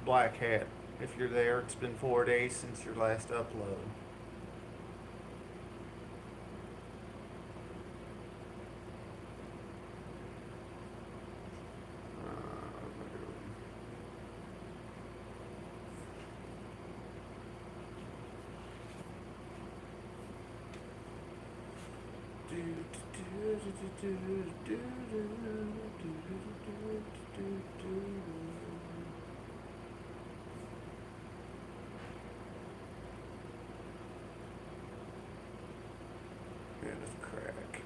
Black Hat, if you're there, it's been 4 days since your last upload. Yeah, it doesn't crack.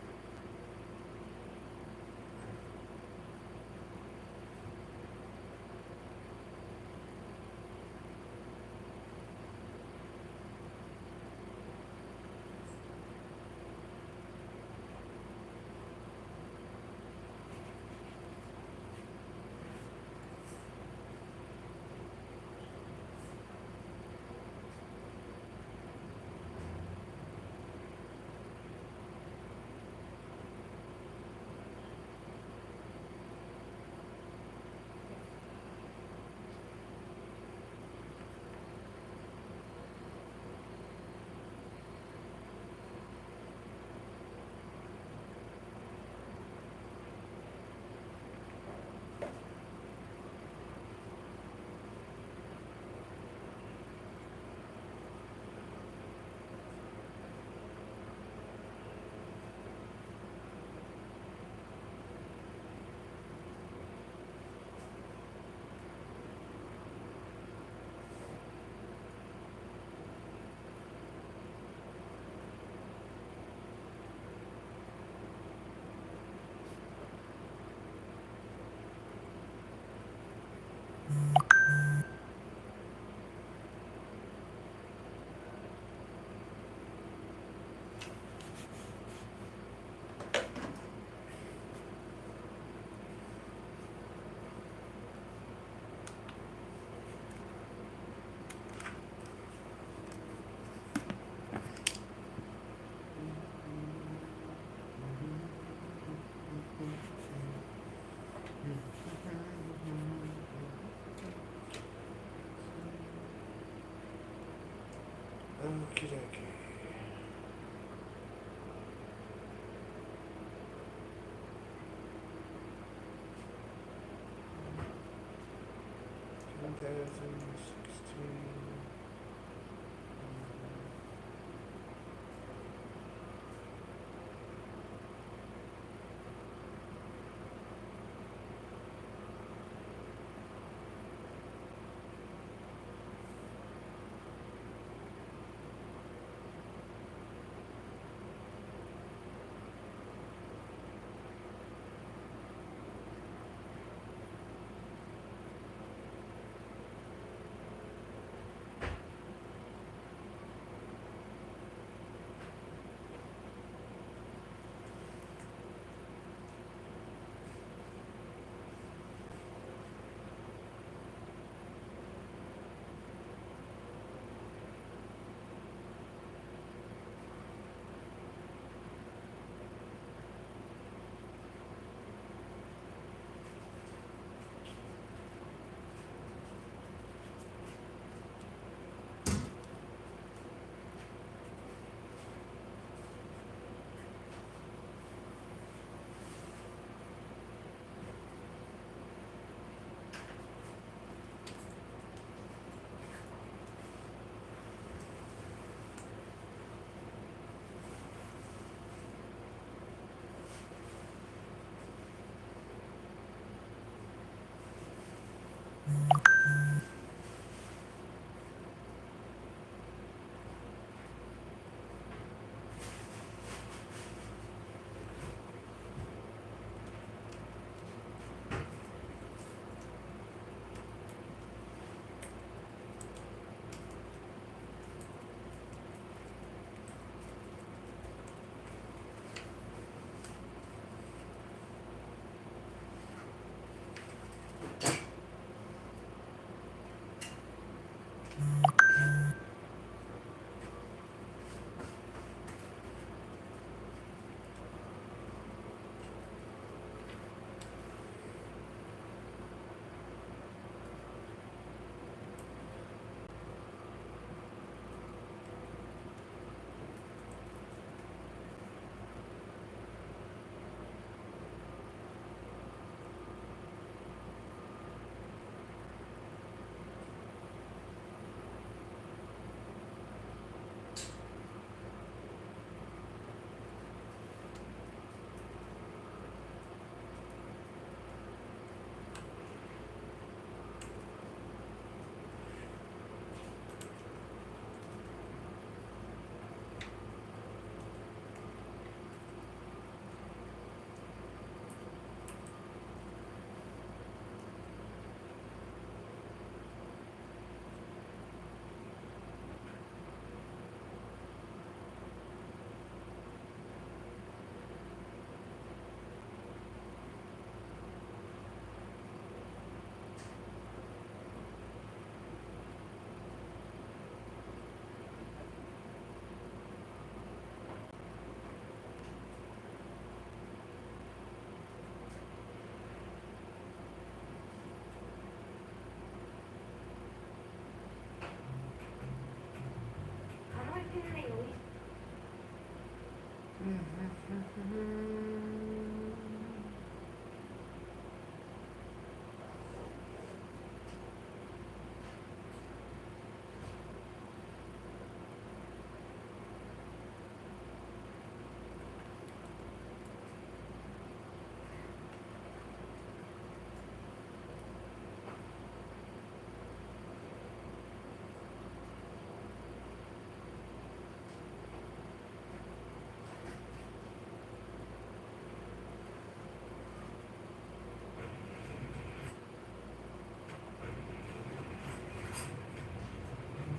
Okie dokie.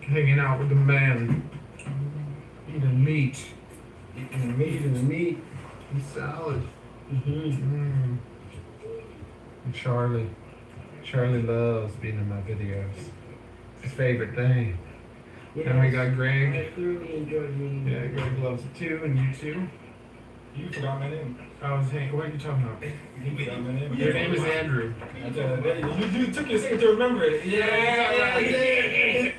Hanging out with the man. Eating meat. Eating meat. And salad. Mm-hmm. And Charlie. Charlie loves being in my videos. It's his favorite thing. And we got Greg. I thoroughly enjoyed meeting you. Yeah, Greg loves it too, and you too. You forgot my name. I was hanging. What are you talking about? You forgot my name. Your name is Andrew. You took your second to remember it. Yeah.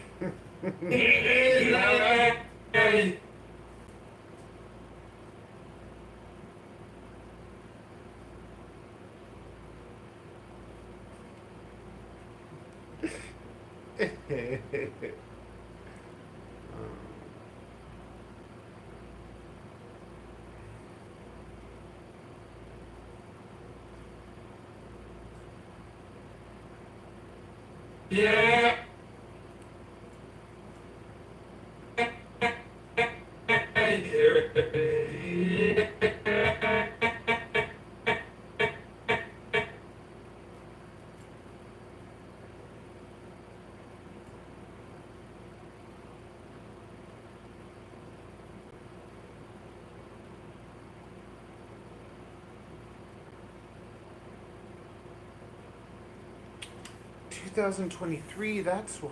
Yeah. 2023, that's why.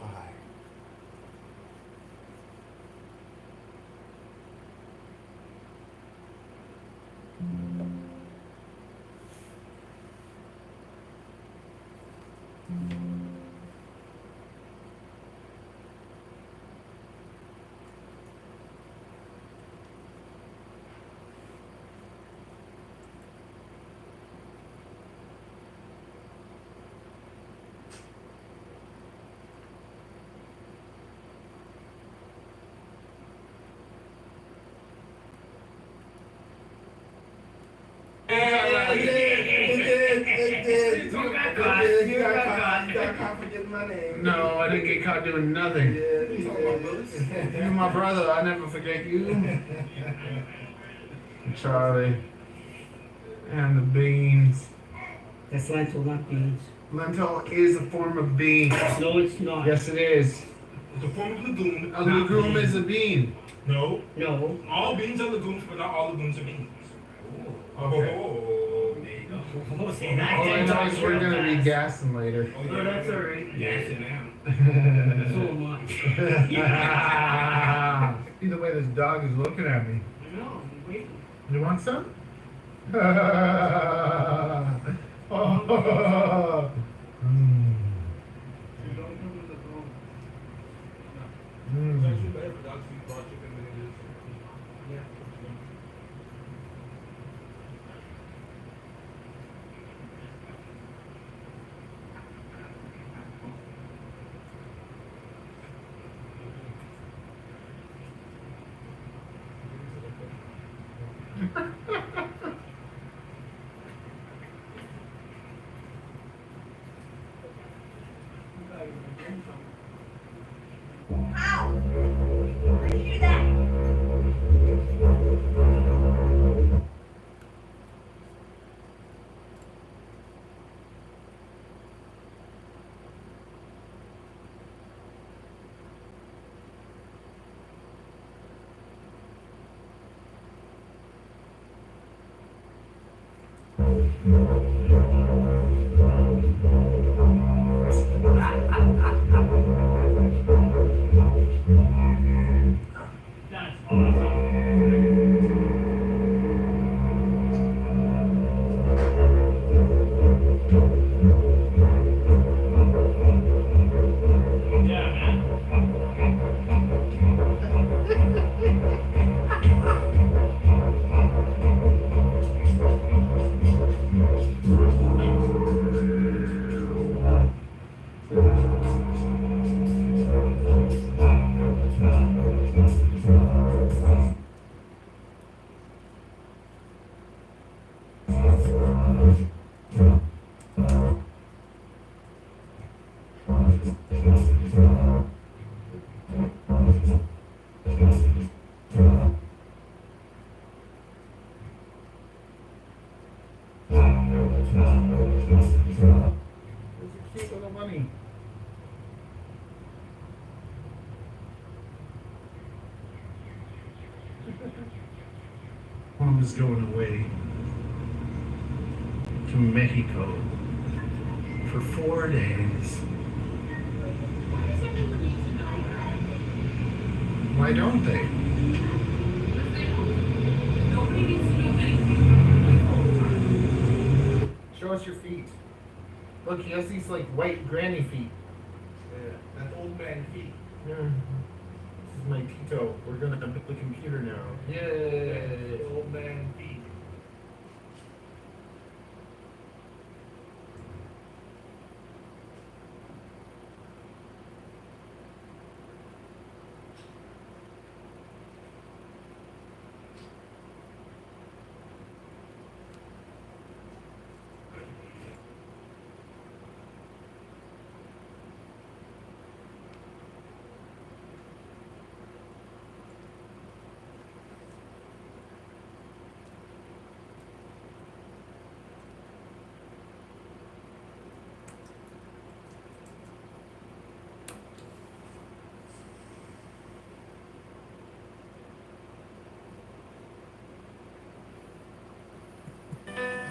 You got caught forgetting my name. No, I didn't get caught doing nothing. You're my brother. I never forget you. Charlie. And the beans. That's lentil, not beans. Lentil is a form of bean. No, it's not. Yes, it is. It's a form of legume. A legume is a bean. No. No. All beans are legumes, but not all legumes are beans. Okay. Oh, there you go. Oh, see, that All I know is we're going to be fast. gassing later. Oh, Oh, that's alright. Yes, I am. So am I. See the way this dog is looking at me. I know, wait. You want some? Oh. It's actually better for dogs to eat raw chicken than it is. Yeah. Ow! Where'd you do that? That's awesome. Yeah, man. It's a cute little bunny. Mom is going away to Mexico for 4 days. Why don't they? Nobody needs to know anything all the time. Show us your feet. Look, he has these like white granny feet. Yeah, that old man feet. Yeah. This is my Tito. We're gonna pick the computer now. Yeah, old man feet.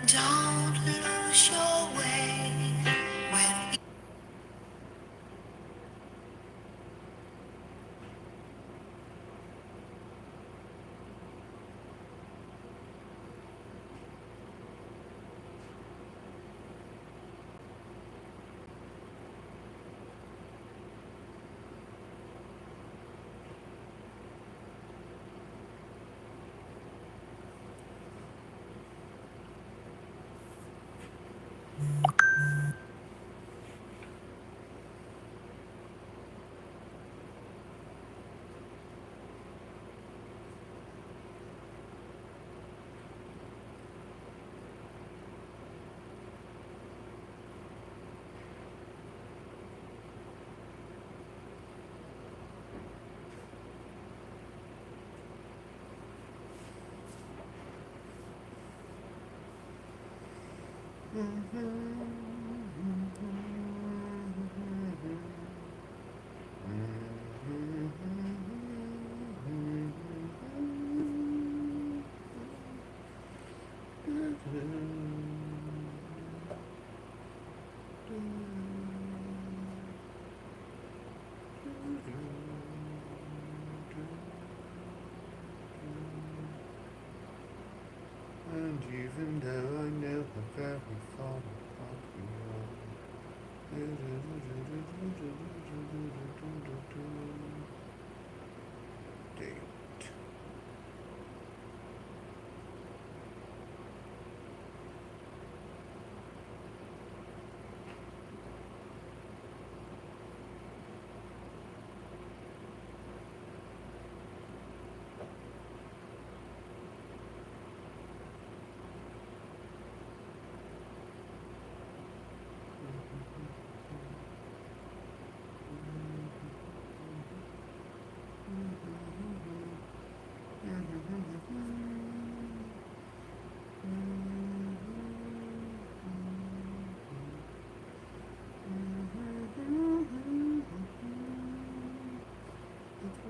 Don't lose your way with And even though I know the very thought of you, date.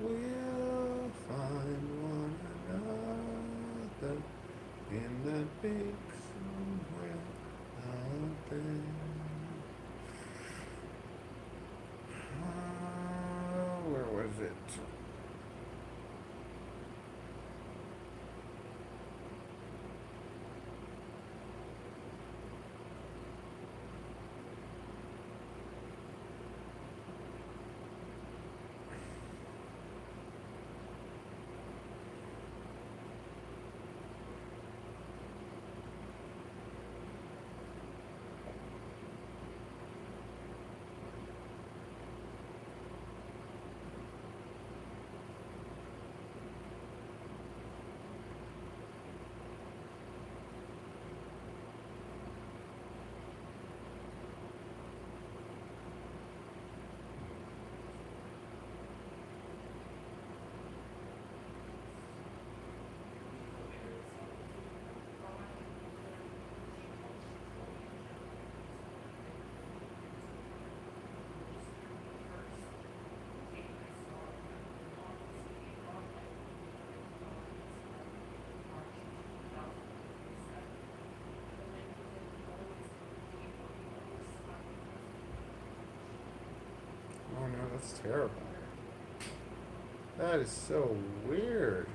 We'll find one another in that big somewhere out there. Where was it? terrible. That is so weird.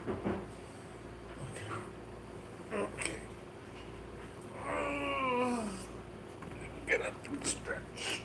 Okay. Get up and stretch.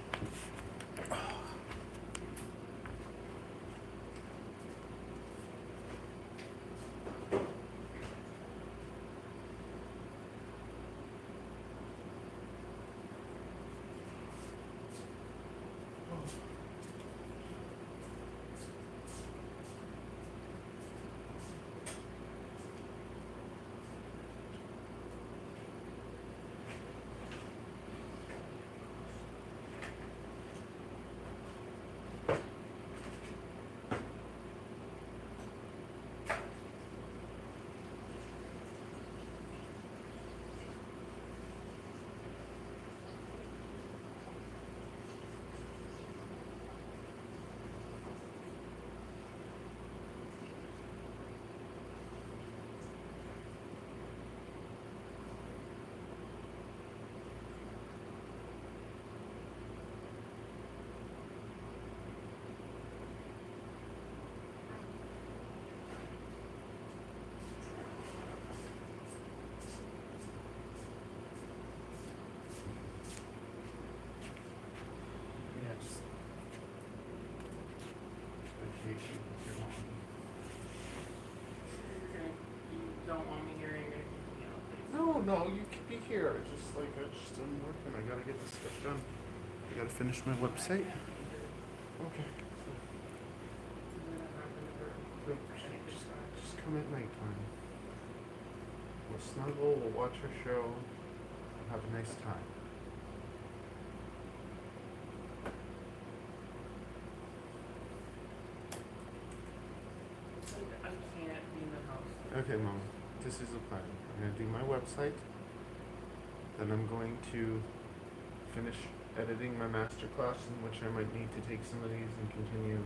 Yes. Vacation. You don't want me here, you're gonna kick me out. No, you can be here. I just am working. I gotta get this stuff done. I gotta finish my website. Okay. Just come at nighttime. We'll snuggle, we'll watch our show, we'll have a nice time. I can't be in the house. Okay, Mom, this is the plan. I'm gonna do my website, then I'm going to finish editing my masterclass, in which I might need to take some of these and continue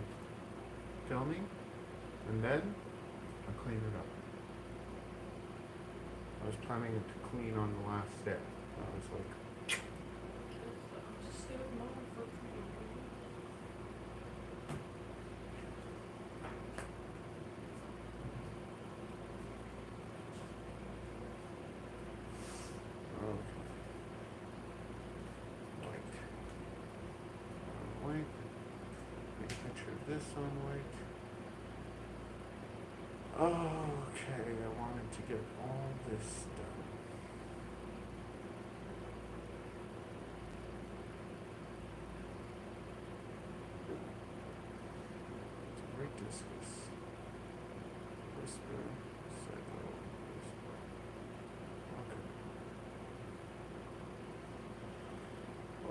filming, and then I'll clean it up. I was planning to clean on the last day. I was like, Just stay with mom for a few days. white. Make a picture of this on white. Okay, I wanted to get all this done. Great discus. Whisper. Cycle. Whisper. Okay.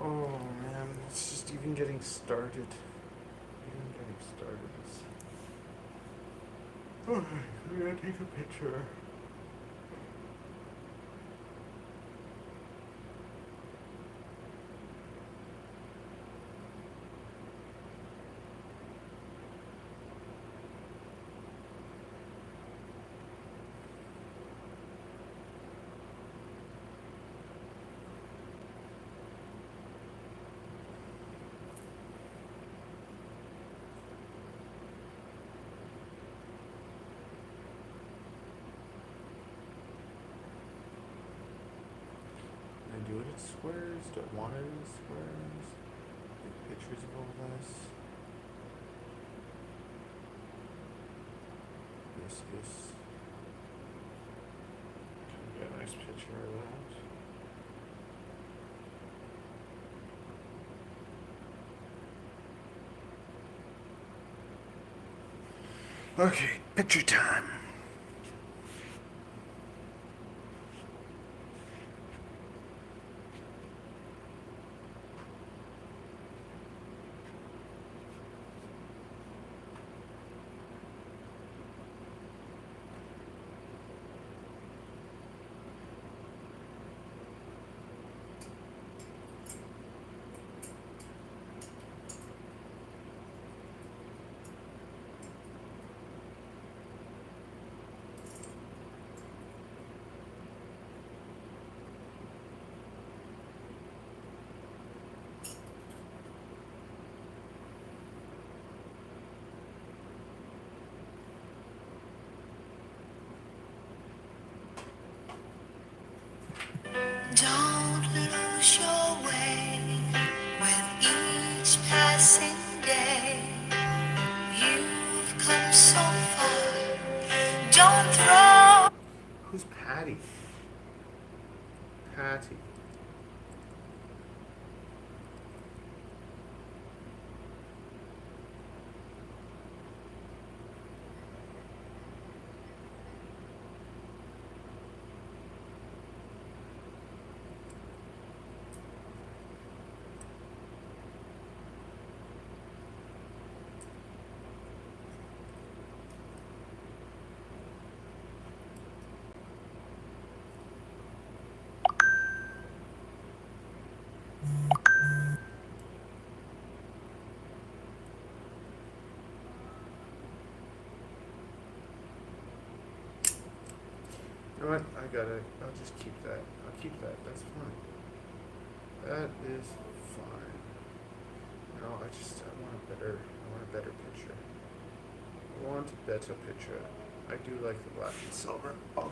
Oh man, it's just even getting started. Okay, I'm gonna take a picture. Do it in squares, don't want it in squares. Take pictures of all this. This. Get a nice picture of that. Okay, picture time. know what? I got it. I'll just keep that. I'll keep that. That's fine. That is fine. No, I want a better picture. I want a better picture. I do like the black and silver. Okay.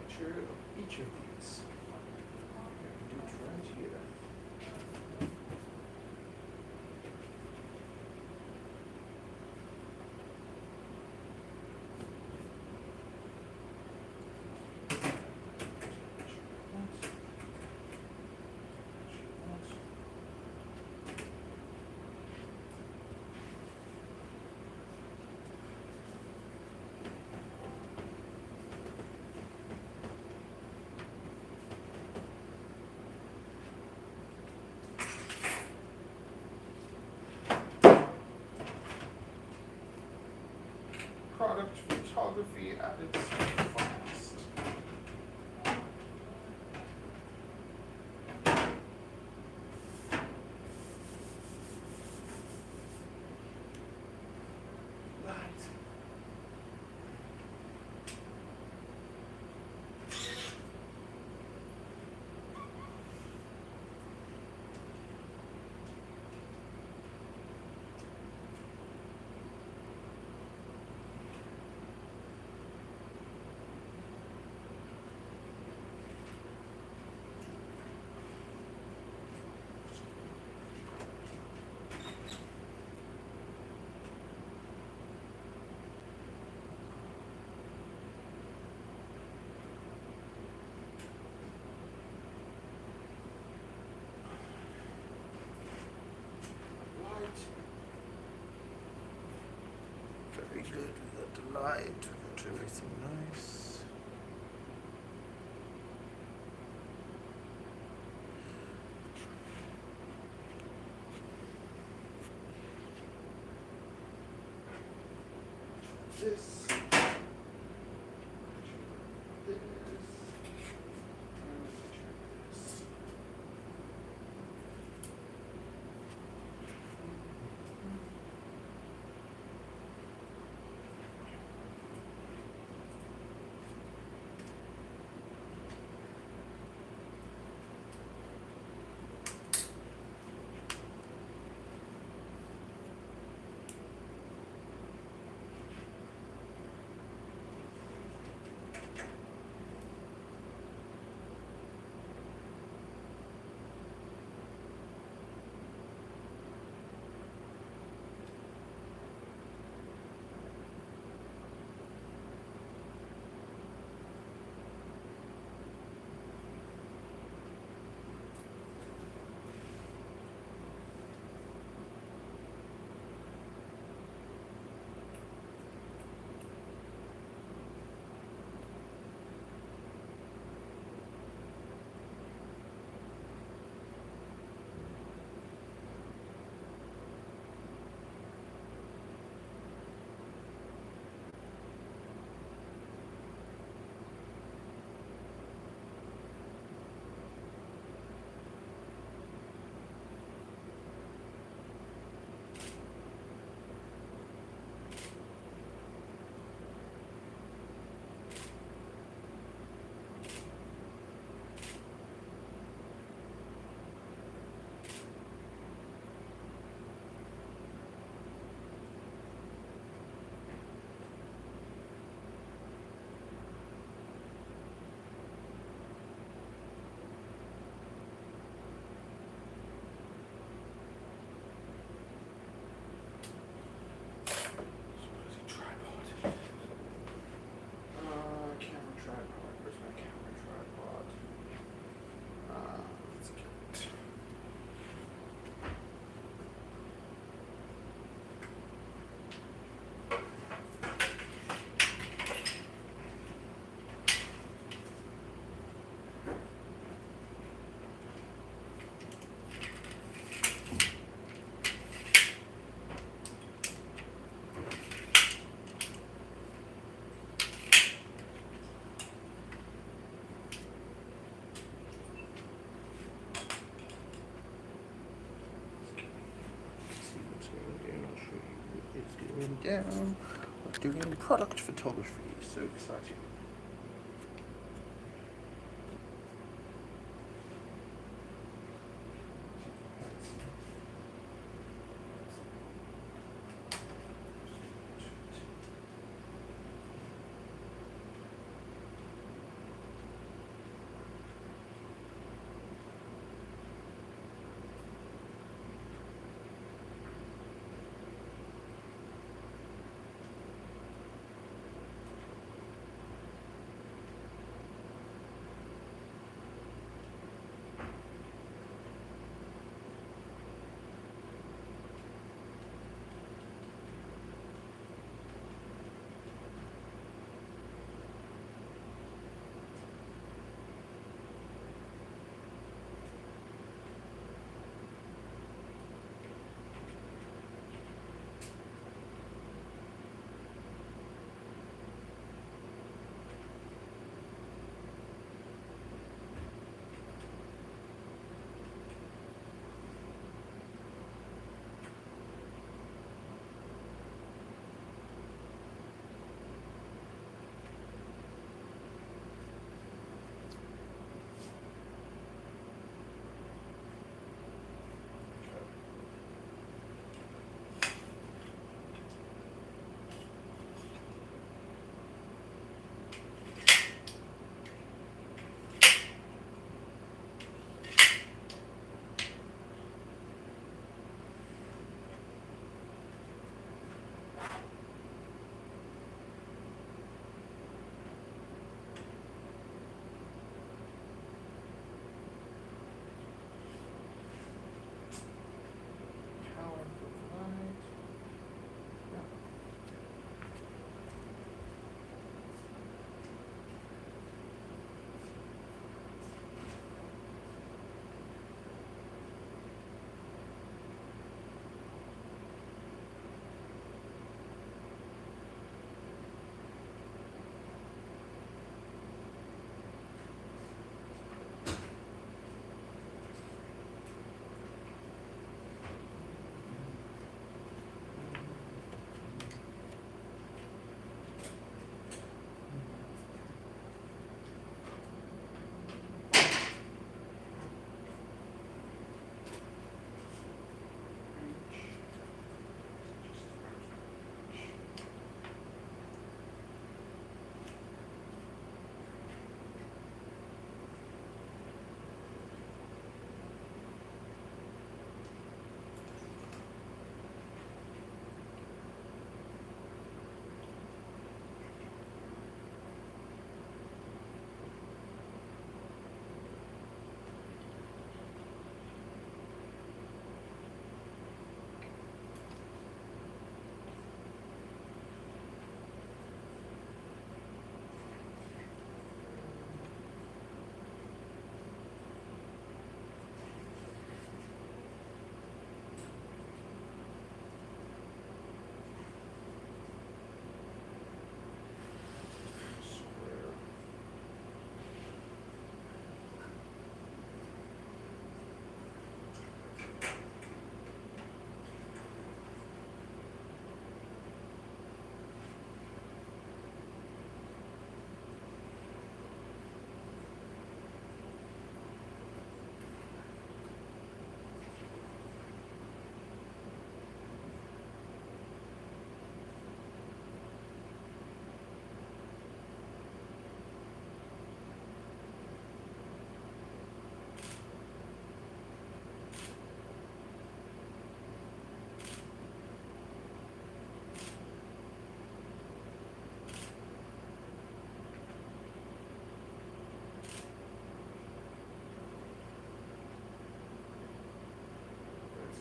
Picture of each of these. Do it right here. Product photography at its finest. Right. Very good. We got the light. We got everything nice. This. again. We're doing product photography. So exciting.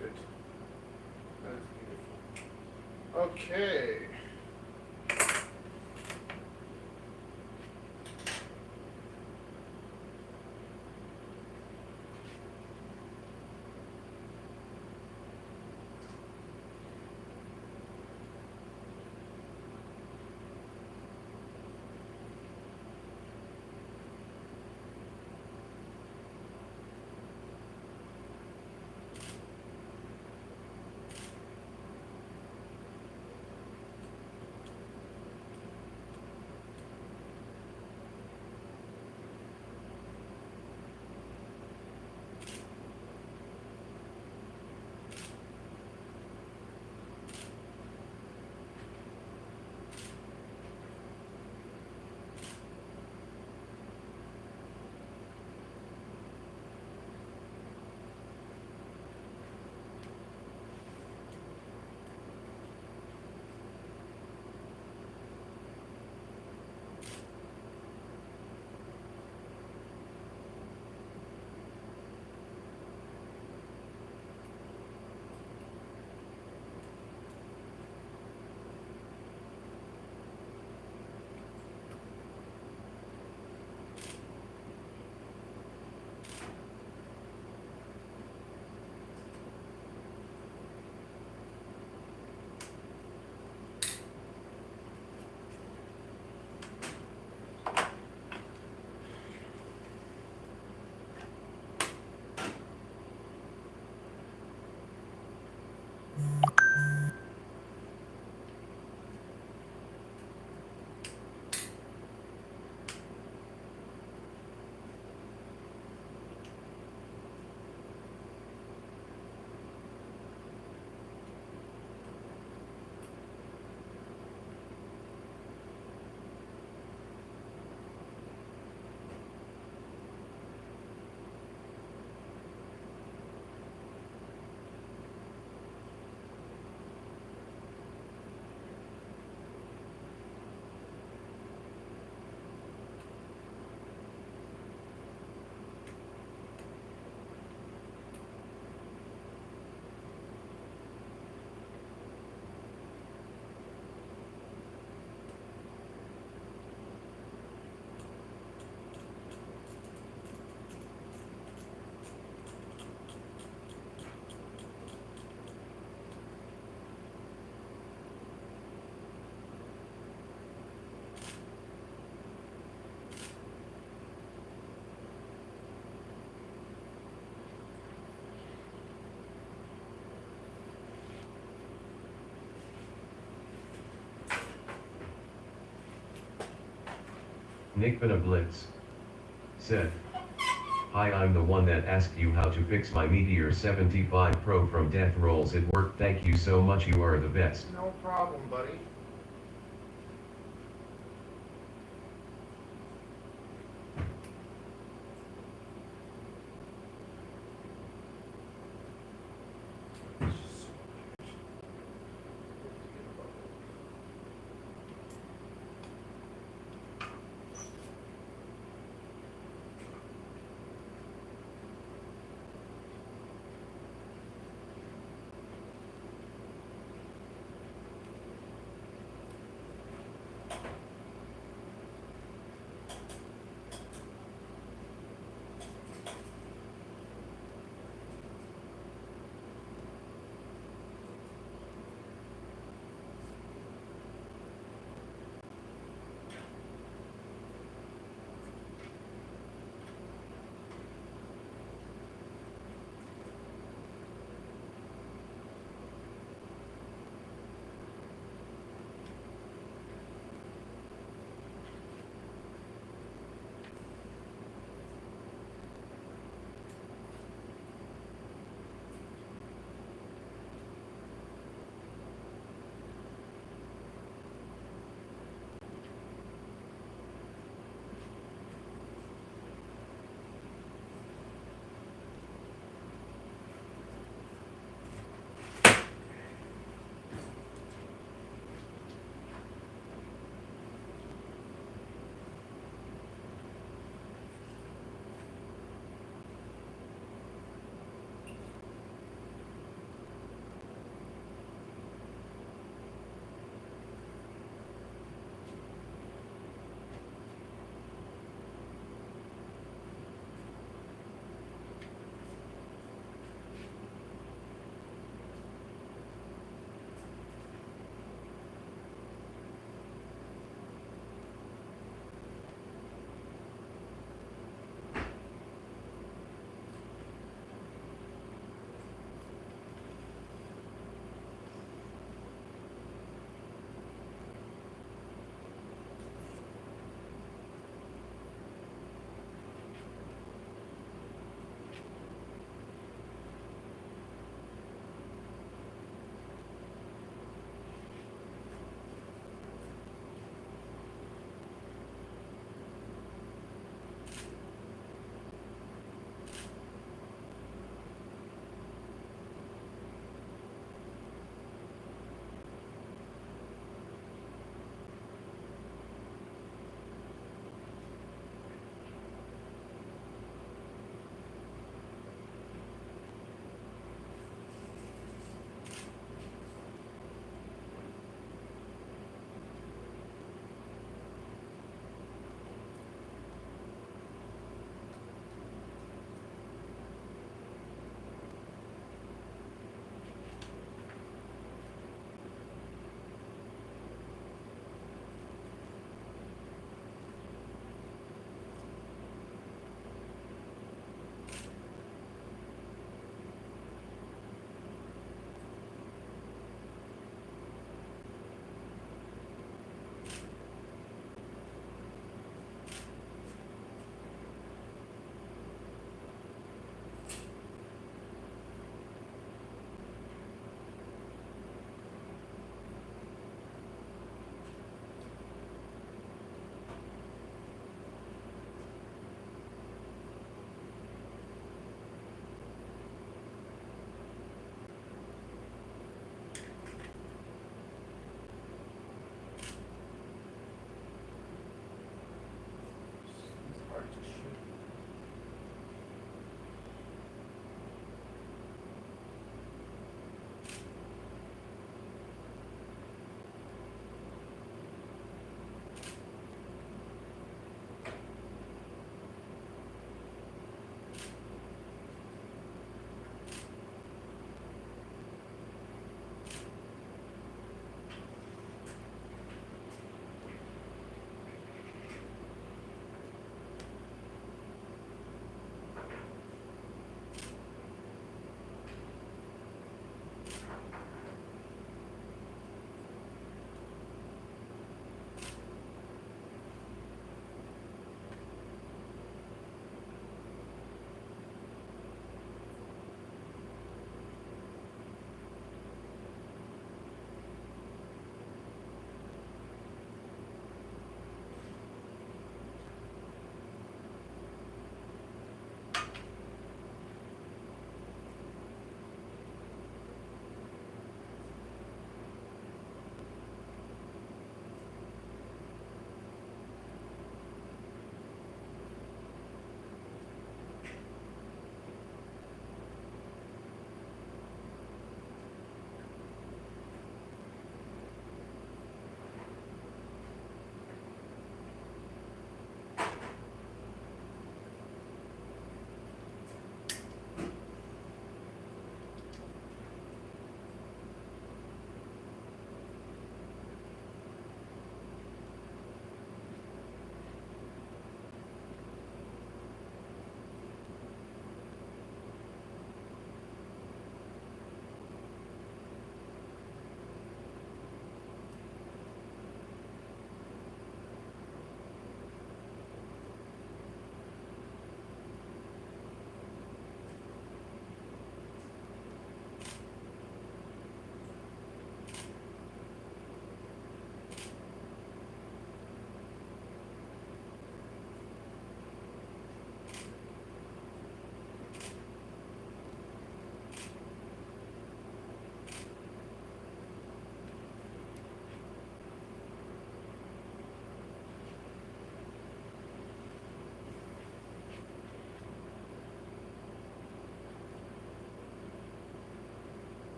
Good. That is beautiful. Okay. Nick Blitz said, "Hi, I'm the one that asked you how to fix my Meteor 75 Pro from Death Rolls. It worked. Thank you so much. You are the best." No problem, buddy.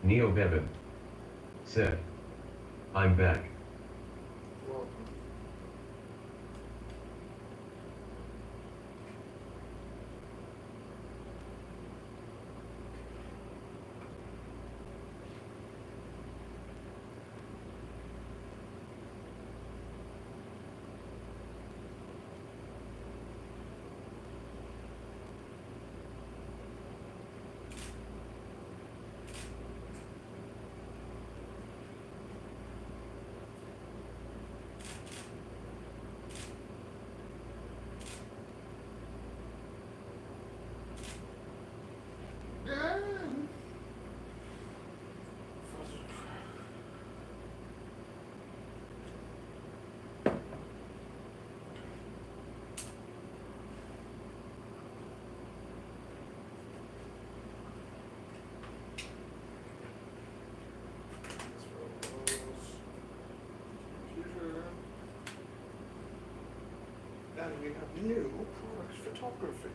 Neo Bevan said, I'm back. Welcome. Computer. And we have new product photography.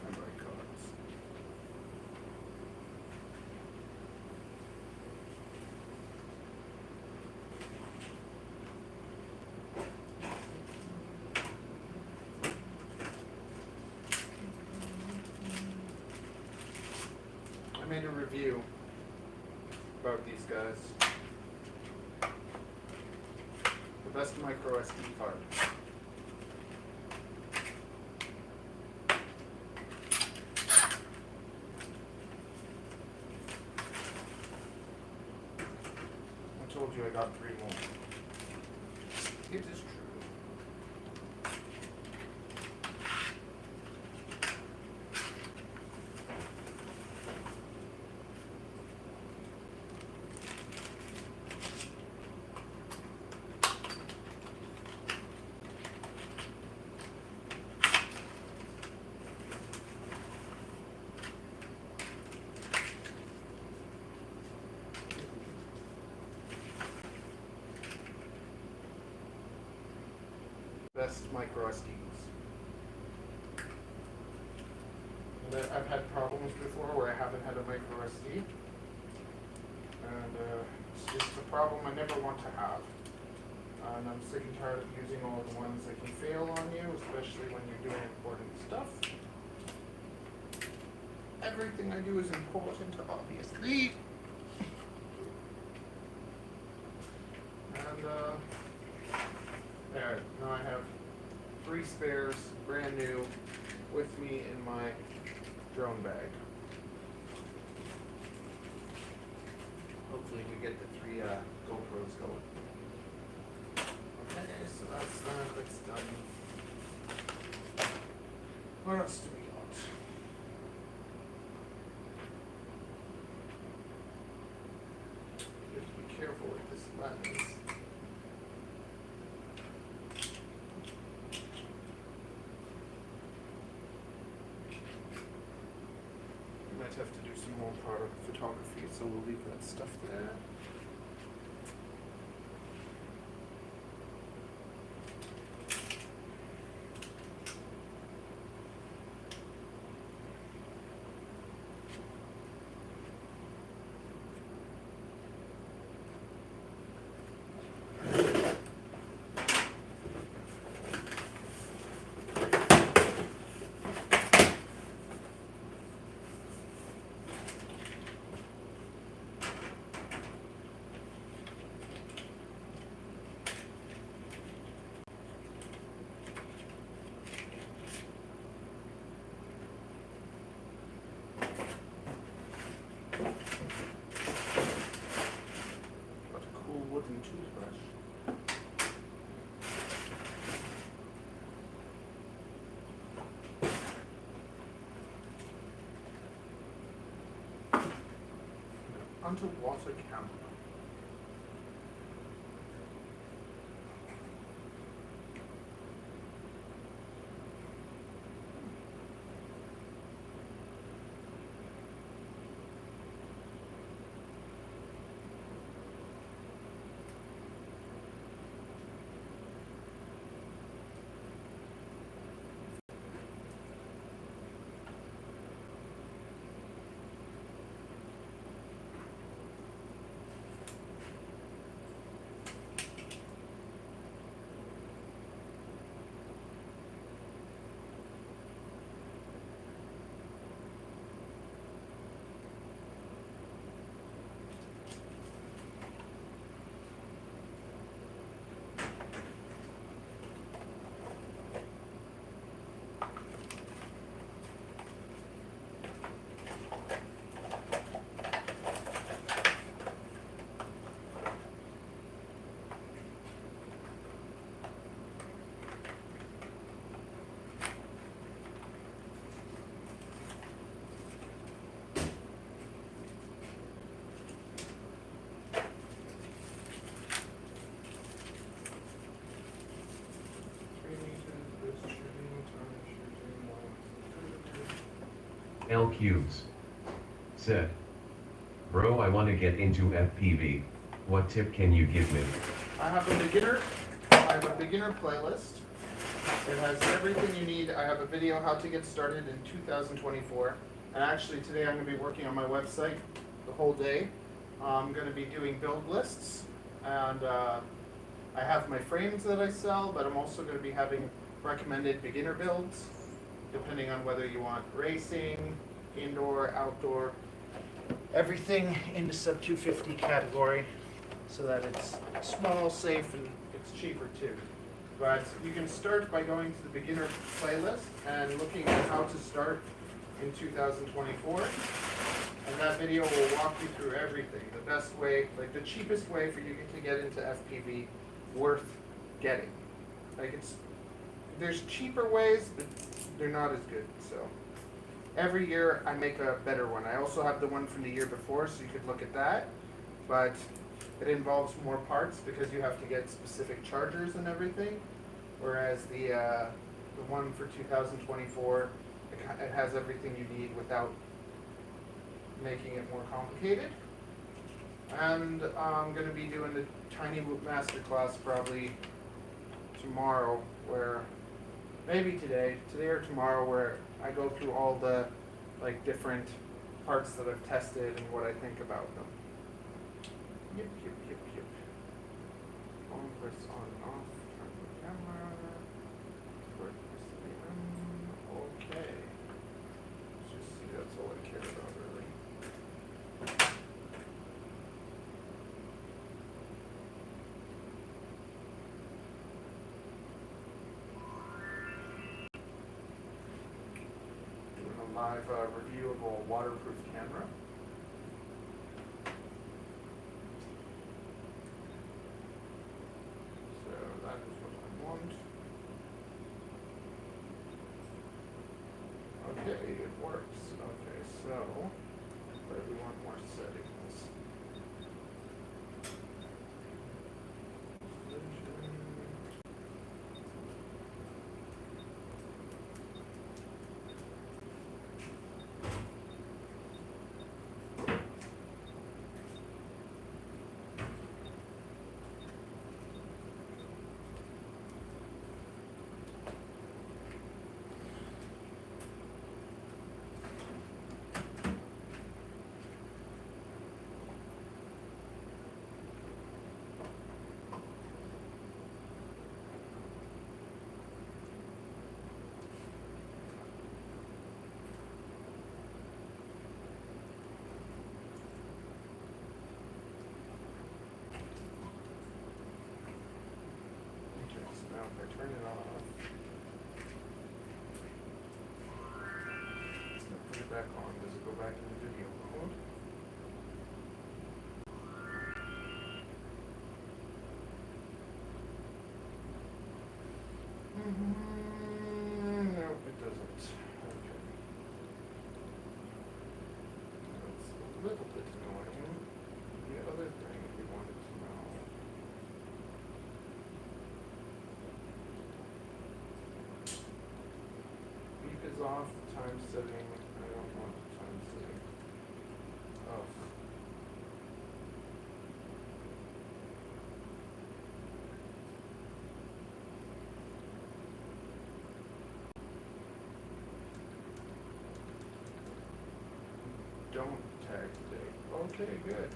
Memory cards. I made a review about these guys. The best micro SD card. I told you I got 3 more. It is true. Best micro SDs. I've had problems before where I haven't had a micro SD, and it's just a problem I never want to have. And I'm sick and tired of using all the ones that can fail on you, especially when you're doing important stuff. Everything I do is important, obviously. And there, now I have 3 spares, brand new, with me in my drone bag. Hopefully we get the 3 GoPros going. Okay, so that's done. What else do we got? careful with this lens. We might have to do some more product photography, so we'll leave that stuff there. Got a cool wooden toothbrush. Underwater camera. L Cubes said, bro, I want to get into FPV. What tip can you give me? I have a beginner playlist. It has everything you need. I have a video how to get started in 2024. And actually today I'm going to be working on my website the whole day. I'm going to be doing build lists, and I have my frames that I sell, but I'm also going to be having recommended beginner builds, depending on whether you want racing, indoor, outdoor, everything in the sub 250 category, so that it's small, safe, and it's cheaper too. But you can start by going to the beginner playlist and looking at how to start in 2024. And that video will walk you through everything. The best way, like the cheapest way for you to get into FPV, worth getting. Like there's cheaper ways, but they're not as good. So every year I make a better one. I also have the one from the year before, so you could look at that. But it involves more parts because you have to get specific chargers and everything. Whereas the one for 2024, it has everything you need without making it more complicated. And I'm going to be doing the Tiny Whoop Masterclass probably tomorrow, where maybe today or tomorrow, where I go through all the like different parts that I've tested and what I think about them. Yep. On, press on and off, turn the camera. Press the okay. Let's just see, that's all I care about really. Doing a live review of a waterproof camera. So that is what I want. Okay, it works. Okay, so, but we want more settings. back on? Does it go back into video mode? No, it doesn't. Okay. That's a little bit annoying. The other thing we wanted to know. Beep is off, time setting. I don't want the time setting. Oh. Don't tag the date. Okay, good.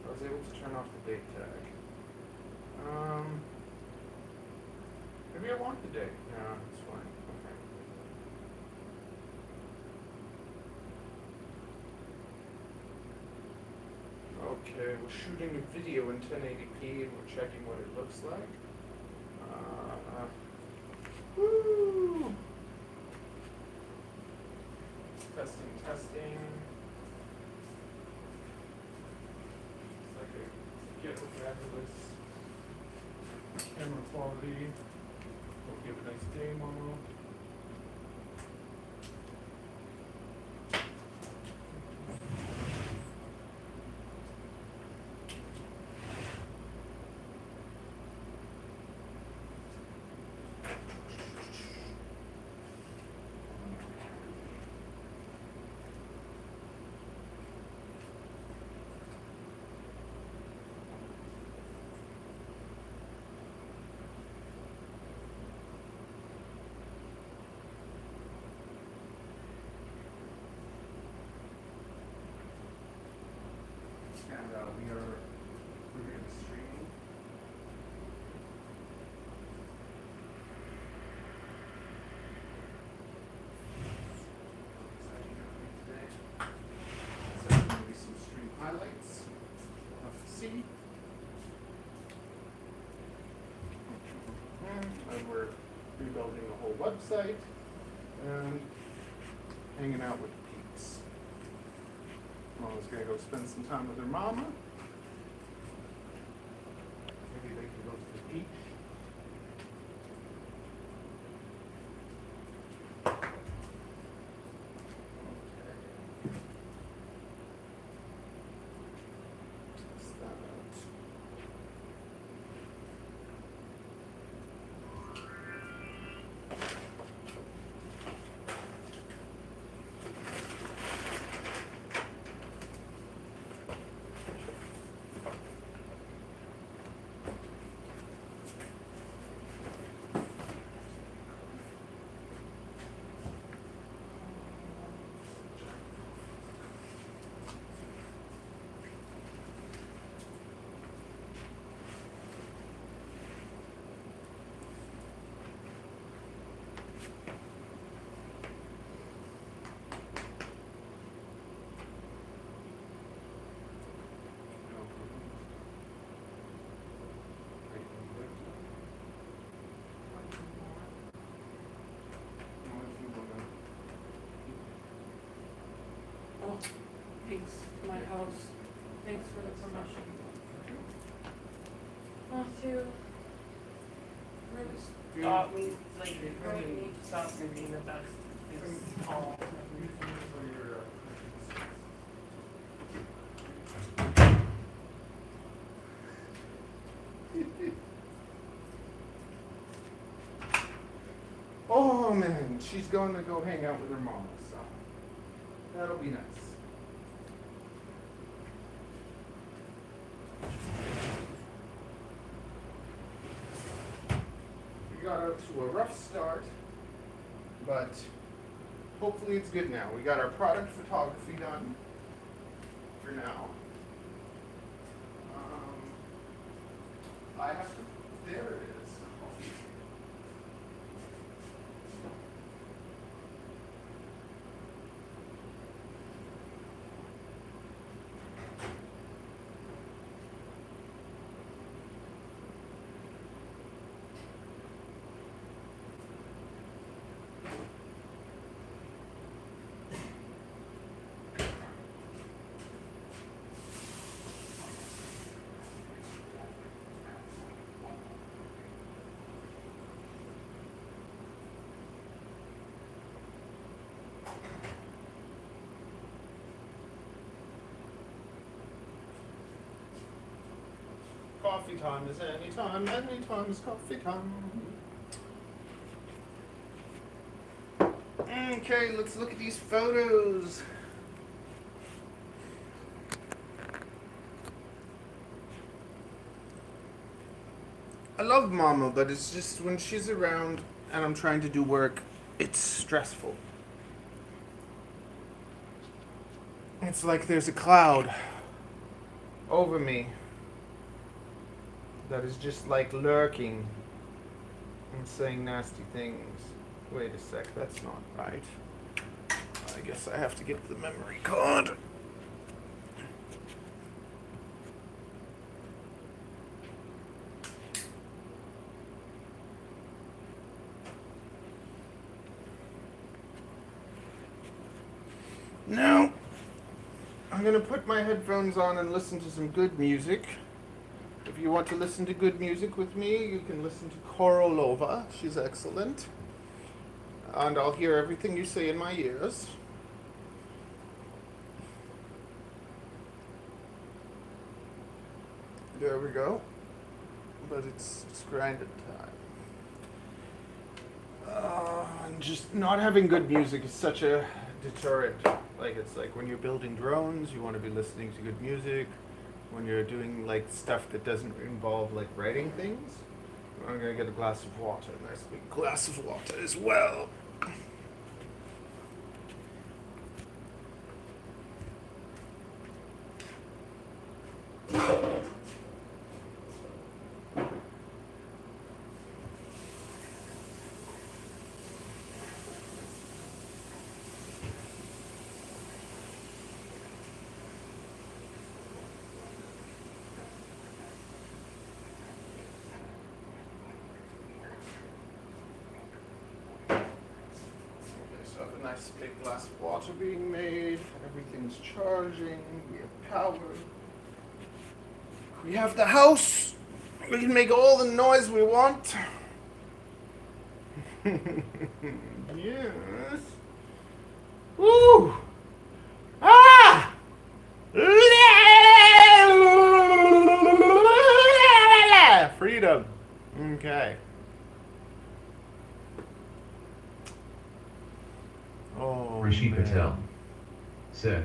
I was able to turn off the date tag. Maybe I want the date. No, it's fine. Okay. Okay, we're shooting a video in 1080p and we're checking what it looks like. Woo! Testing, testing. It's like a ghetto fabulous camera quality. We'll give a nice demo. And we're going to stream. So there will be some stream highlights. We'll have to see. And we're rebuilding the whole website and hanging out with the peeps. Mama's gonna go spend some time with her mama. Maybe they can go to the beach. Okay. Test that out. Oh, thanks, my house. Thanks for the promotion. Matthew really taught me, like, really taught me being the best. It's all. Oh man, she's going to go hang out with her mama, so that'll be nice. We got out to a rough start, but hopefully it's good now. We got our product photography done for now. I have to, there it is. coffee time is any time is coffee time. Okay, let's look at these photos. I love Mama, but it's just when she's around and I'm trying to do work, it's stressful. It's like there's a cloud over me that is just like lurking and saying nasty things. Wait a sec, that's not right. I guess I have to get the memory card. Now, I'm going to put my headphones on and listen to some good music. If you want to listen to good music with me, you can listen to Korolova. She's excellent. And I'll hear everything you say in my ears. There we go. But it's grinded time. And just not having good music is such a deterrent. Like, it's like when you're building drones, you want to be listening to good music. When you're doing like stuff that doesn't involve like writing things, I'm gonna get a glass of water, a nice big glass of water as well. Nice big glass of water being made. Everything's charging. We have power. We have the house. We can make all the noise we want. Yes. Woo! Ah! Freedom. Okay. Oh, Rishi man. Patel said,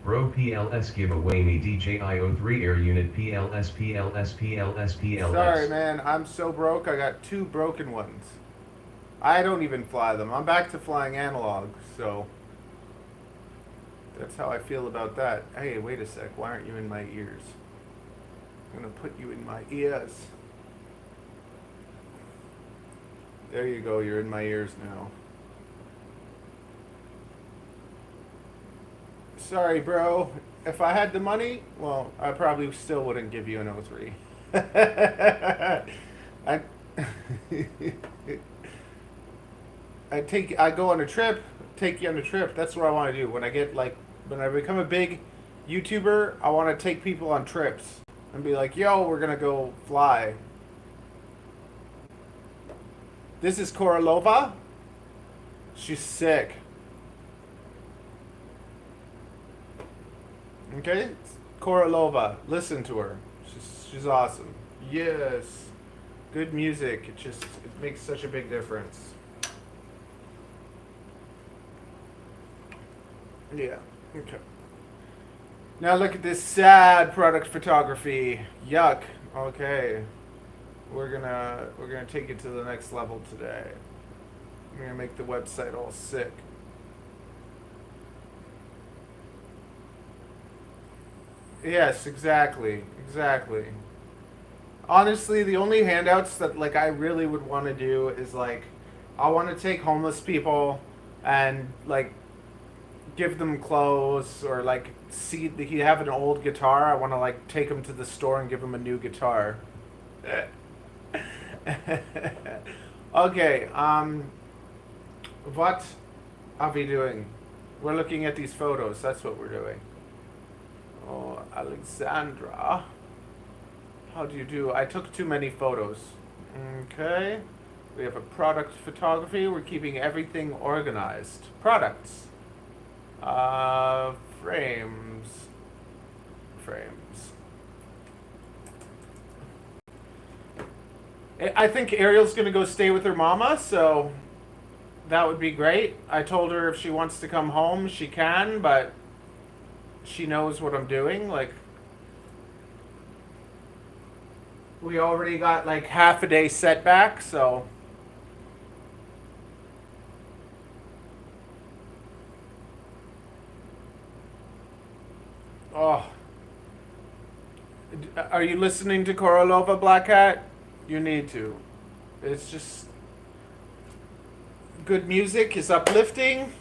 "Bro, PLS giveaway me DJI-O3 Air Unit PLS. Sorry, man. I'm so broke. I got 2 broken ones. I don't even fly them. I'm back to flying analog, so that's how I feel about that. Hey, wait a sec. Why aren't you in my ears? I'm going to put you in my ears. There you go. You're in my ears now. Sorry, bro. If I had the money, well, I probably still wouldn't give you an O3. I go on a trip, take you on a trip. That's what I want to do. When I become a big YouTuber, I want to take people on trips and be like, yo, we're gonna go fly. This is Korolova. She's sick. Okay, Korolova, listen to her. She's awesome. Yes, good music. It makes such a big difference. Yeah. Okay. Now look at this sad product photography. Yuck. Okay, we're gonna take it to the next level today. We're gonna make the website all sick. Yes, exactly. Honestly, the only handouts that like I really would want to do is like I want to take homeless people and like give them clothes, or like see he have an old guitar. I want to like take him to the store and give him a new guitar. Okay, what are we doing? We're looking at these photos. That's what we're doing. Oh, Alexandra. How do you do? I took too many photos. Okay. We have a product photography. We're keeping everything organized. Products. Frames. I think Ariel's gonna go stay with her mama, so that would be great. I told her if she wants to come home, she can, but she knows what I'm doing. Like, we already got like half a day setback, so. Oh. Are you listening to Korolova, Black Hat? You need to. It's just good music, is uplifting.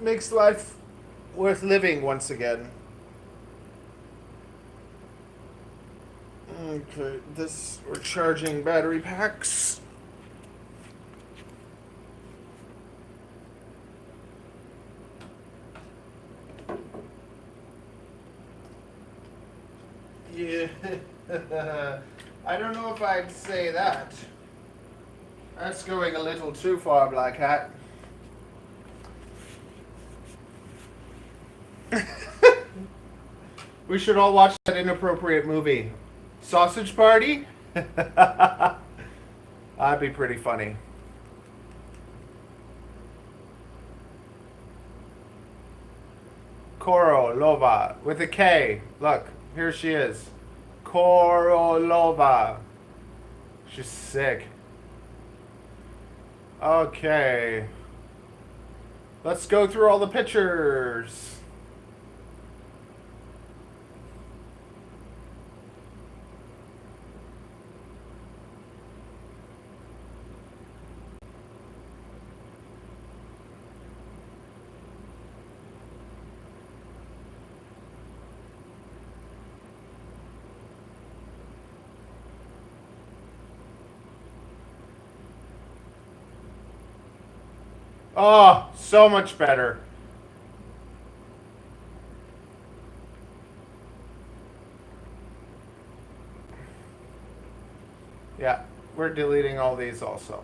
Makes life worth living once again. Okay, we're charging battery packs. Yeah, I don't know if I'd say that. That's going a little too far, Black Hat. We should all watch that inappropriate movie. Sausage Party? That'd be pretty funny. Korolova with a K. Look, here she is. Korolova. She's sick. Okay. Let's go through all the pictures. Oh, so much better. Yeah, we're deleting all these also.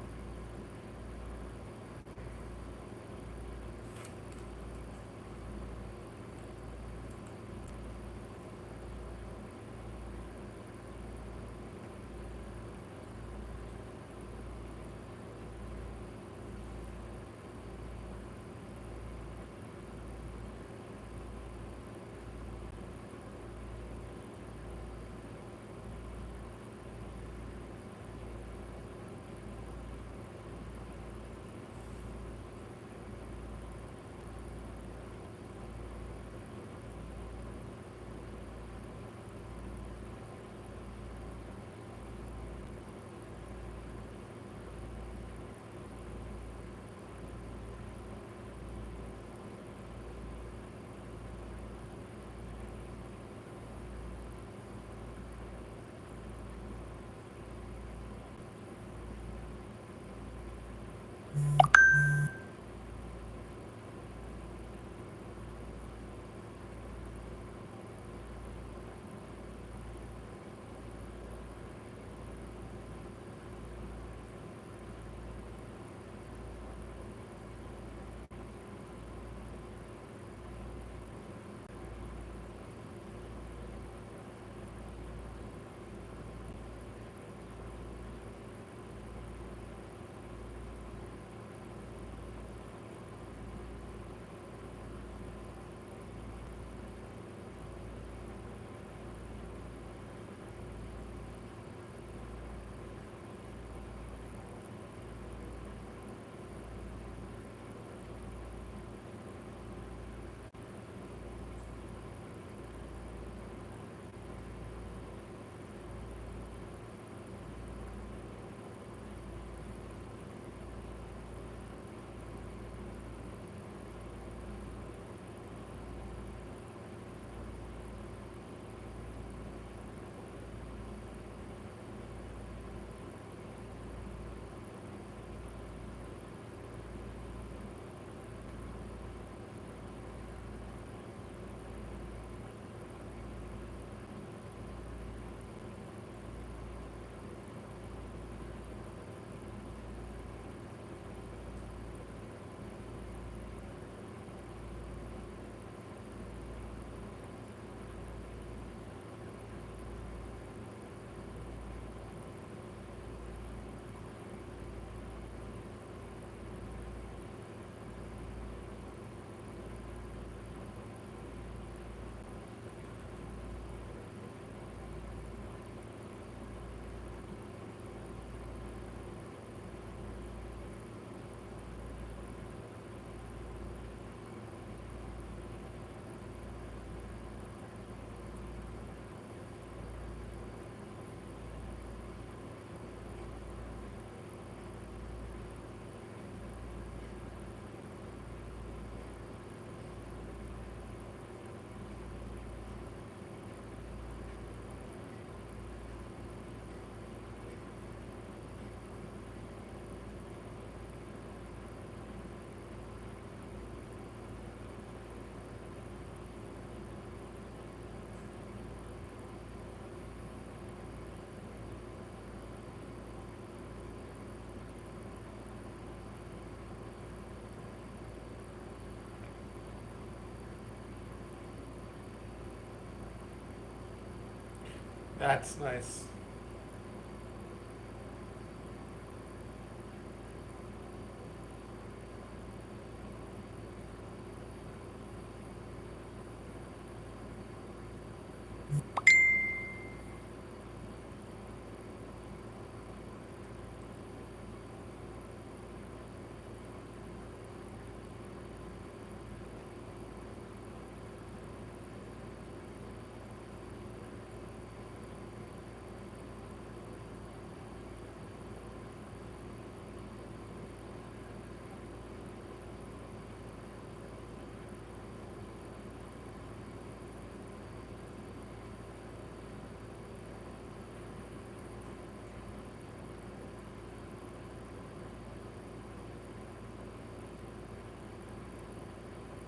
That's nice.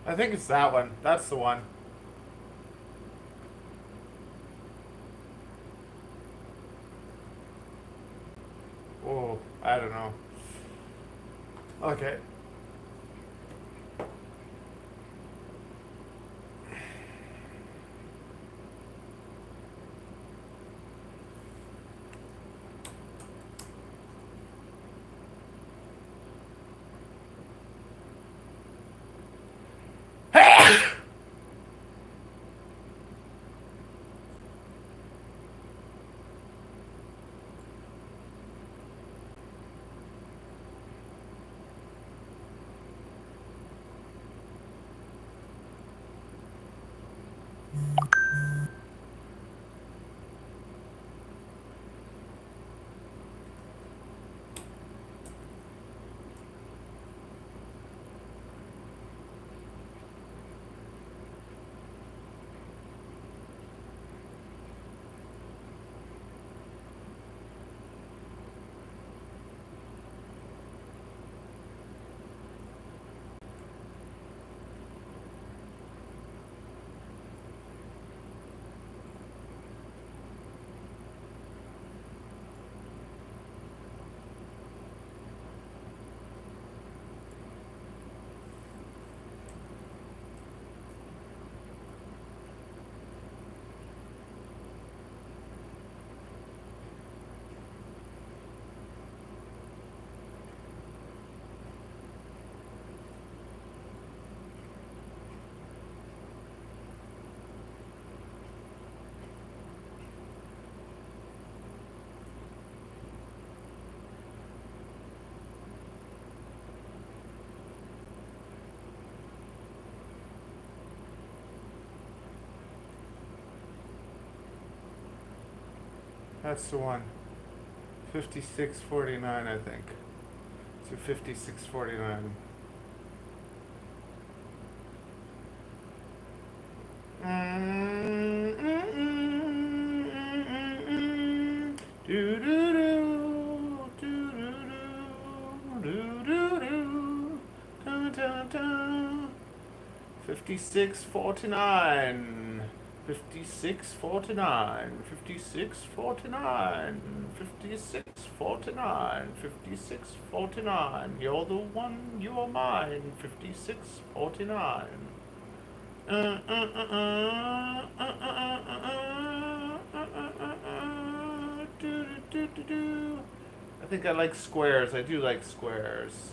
I think it's that one. That's the one. Oh, I don't know. Okay. That's the one. 5649, I think. To 5649. Do do do do do do do do do do 5649. 5649, 5649, 5649, 5649. You're the one, you are mine. 5649. I think I like squares. I do like squares.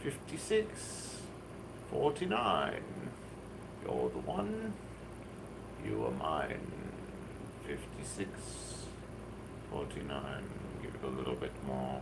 5649. You're the one, you are mine. 5649. Give it a little bit more.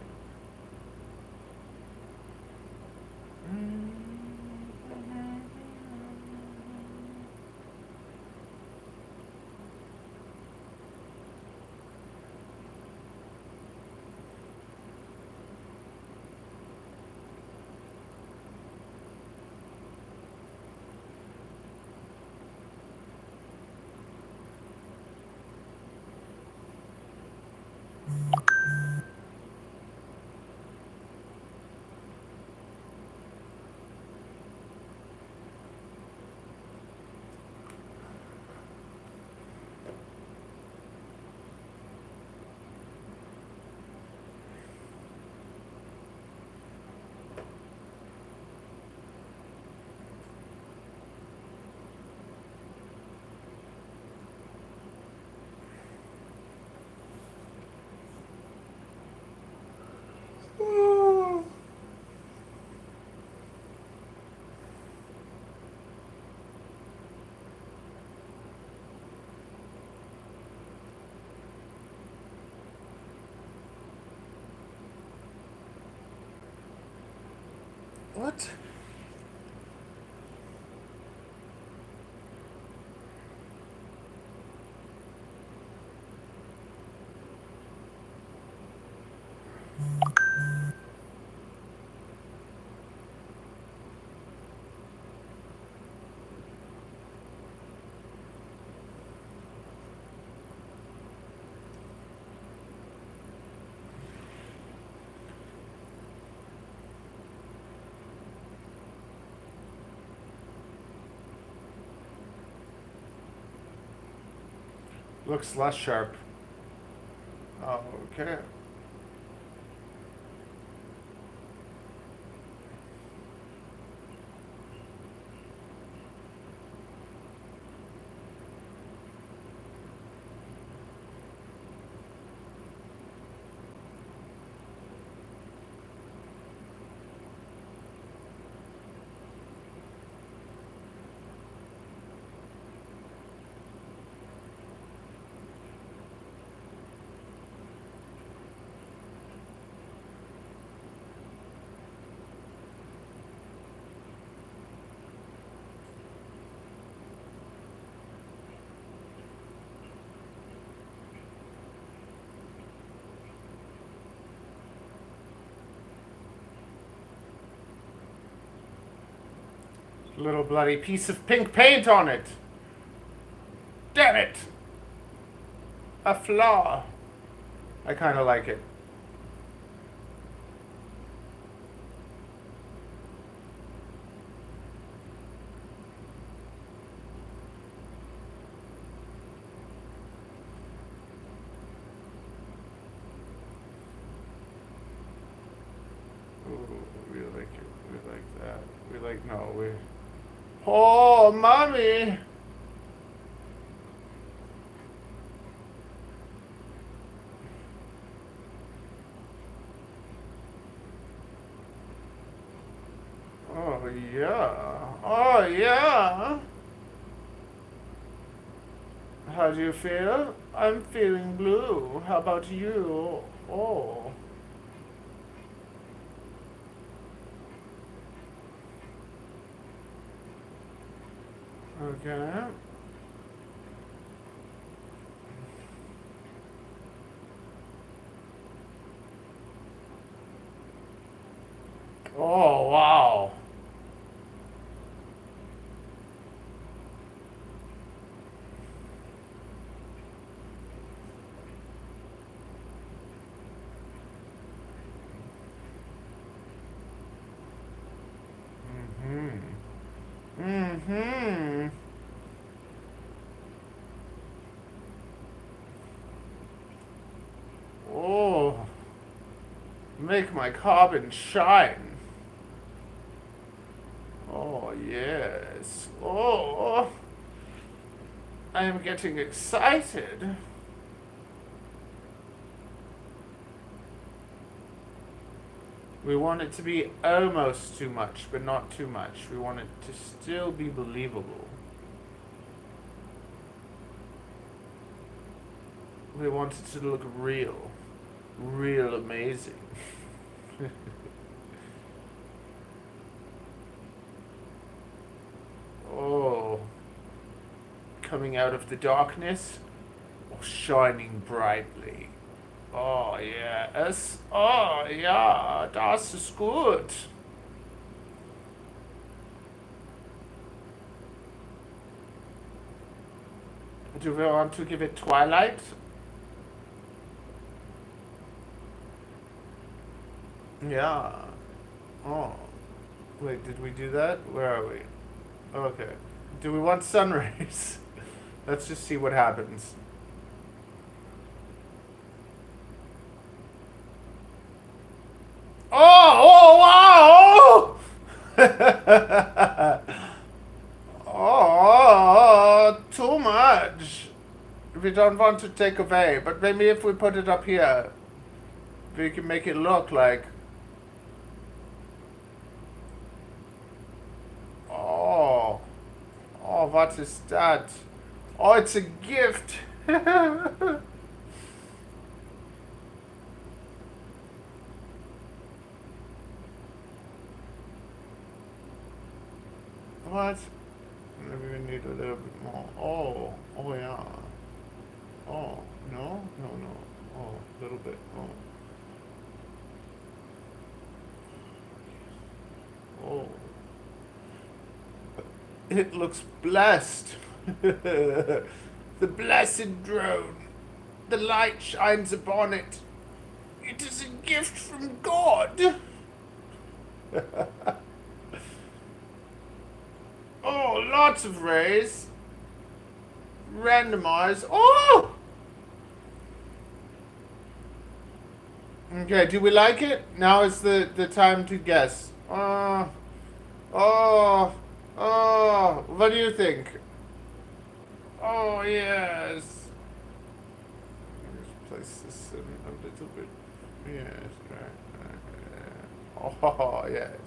What? Looks less sharp. Okay. Little bloody piece of pink paint on it. Damn it! A flaw. I kind of like it. Ooh, we like it. We like that. We like, no, we... Oh, mommy! Oh, yeah. Oh, yeah. How do you feel? I'm feeling blue. How about you? Oh. Okay. Oh, wow. Mm-hmm. Mm-hmm. Oh. Make my carbon shine. Oh, yes. Oh. I am getting excited. We want it to be almost too much, but not too much. We want it to still be believable. We want it to look real. Real amazing. Oh. Coming out of the darkness, or shining brightly. Oh, yes. Oh, ja, das ist gut. Do we want to give it twilight? Yeah. Oh. Wait, did we do that? Where are we? Okay. Do we want sun rays? Let's just see what happens. Oh, wow! Oh, too much. We don't want to take away, but maybe if we put it up here, we can make it look like... Oh. Oh, what is that? Oh, it's a gift. what? Maybe we need a little bit more. Oh yeah. Oh, no. Oh, a little bit. Oh. It looks blessed. The blessed drone. The light shines upon it. It is a gift from God. Oh, lots of rays. Randomize. Oh! Okay, do we like it? Now is the time to guess. What do you think? Oh, yes. Let's place this in a little bit. Yes, right. Oh, yes.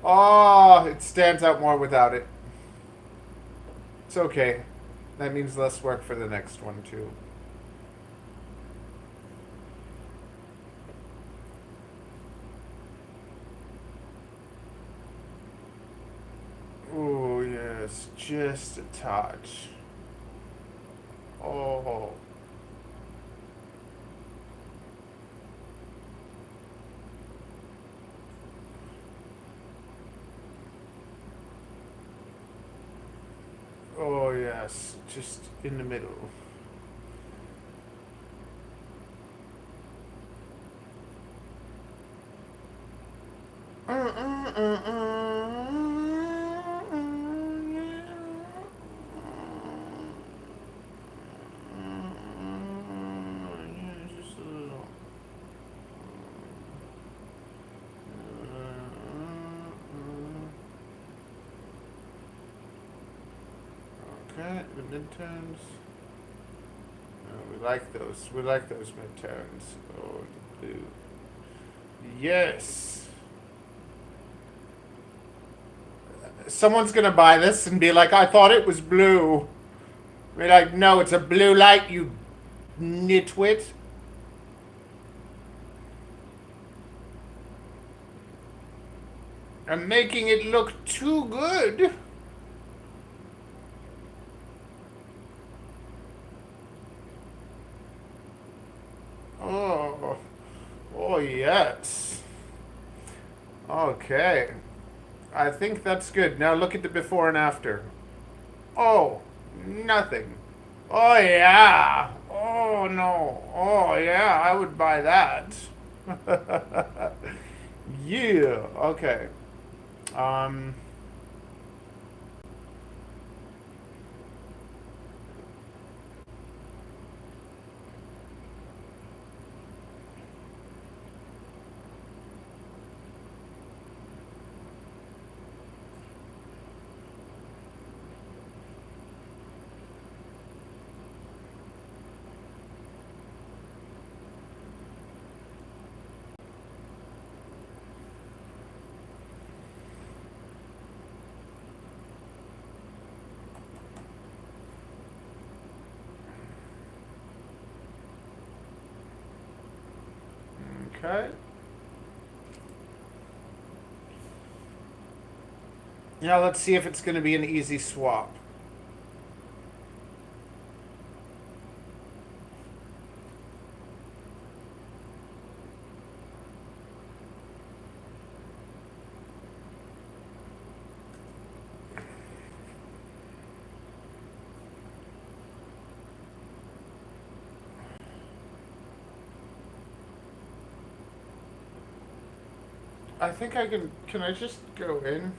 Oh, it stands out more without it. It's okay. That means less work for the next one, too. Oh, yes. Just a touch. Oh. Oh, yes. Just in the middle. Okay, the midterms. We like those. We like those midterms. Oh, the blue. Yes. Someone's gonna buy this and be like, I thought it was blue. Be like, no, it's a blue light, you nitwit. I'm making it look too good. Oh yes. Okay. I think that's good. Now look at the before and after. Oh, nothing. Oh yeah. Oh no. Oh yeah, I would buy that. Yeah. Okay. Okay. Now let's see if it's going to be an easy swap. I think I can I just go in?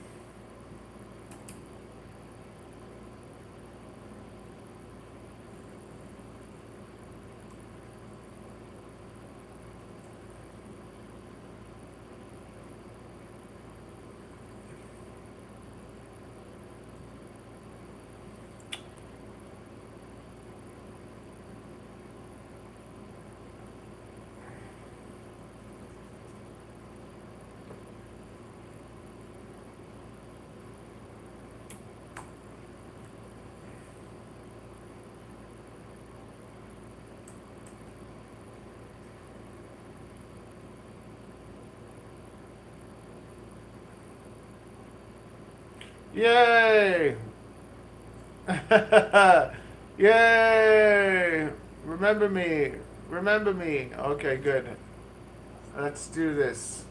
Yay! Yay! Remember me. Remember me. Okay, good. Let's do this.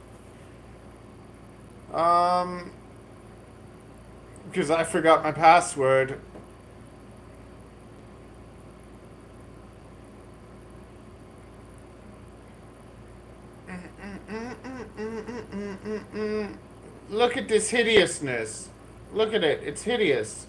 Because I forgot my password. Look at this hideousness. Look at it. It's hideous.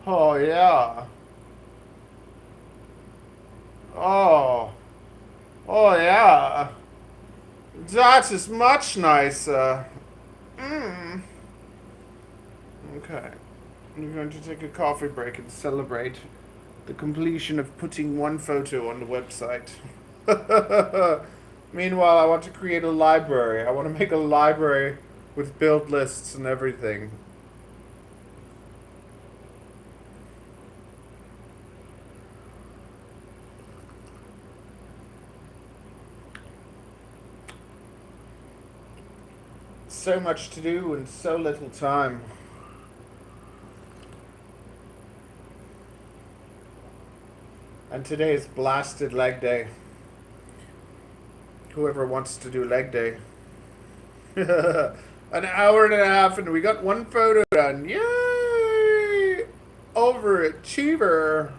Oh, yeah. Oh. Oh, yeah. That is much nicer. Mm. Okay. We're going to take a coffee break and celebrate the completion of putting one photo on the website. Meanwhile, I want to create a library. I want to make a library with build lists and everything. So much to do and so little time. And today is blasted leg day. Whoever wants to do leg day. An hour and a half and we got one photo done. Yay! Overachiever.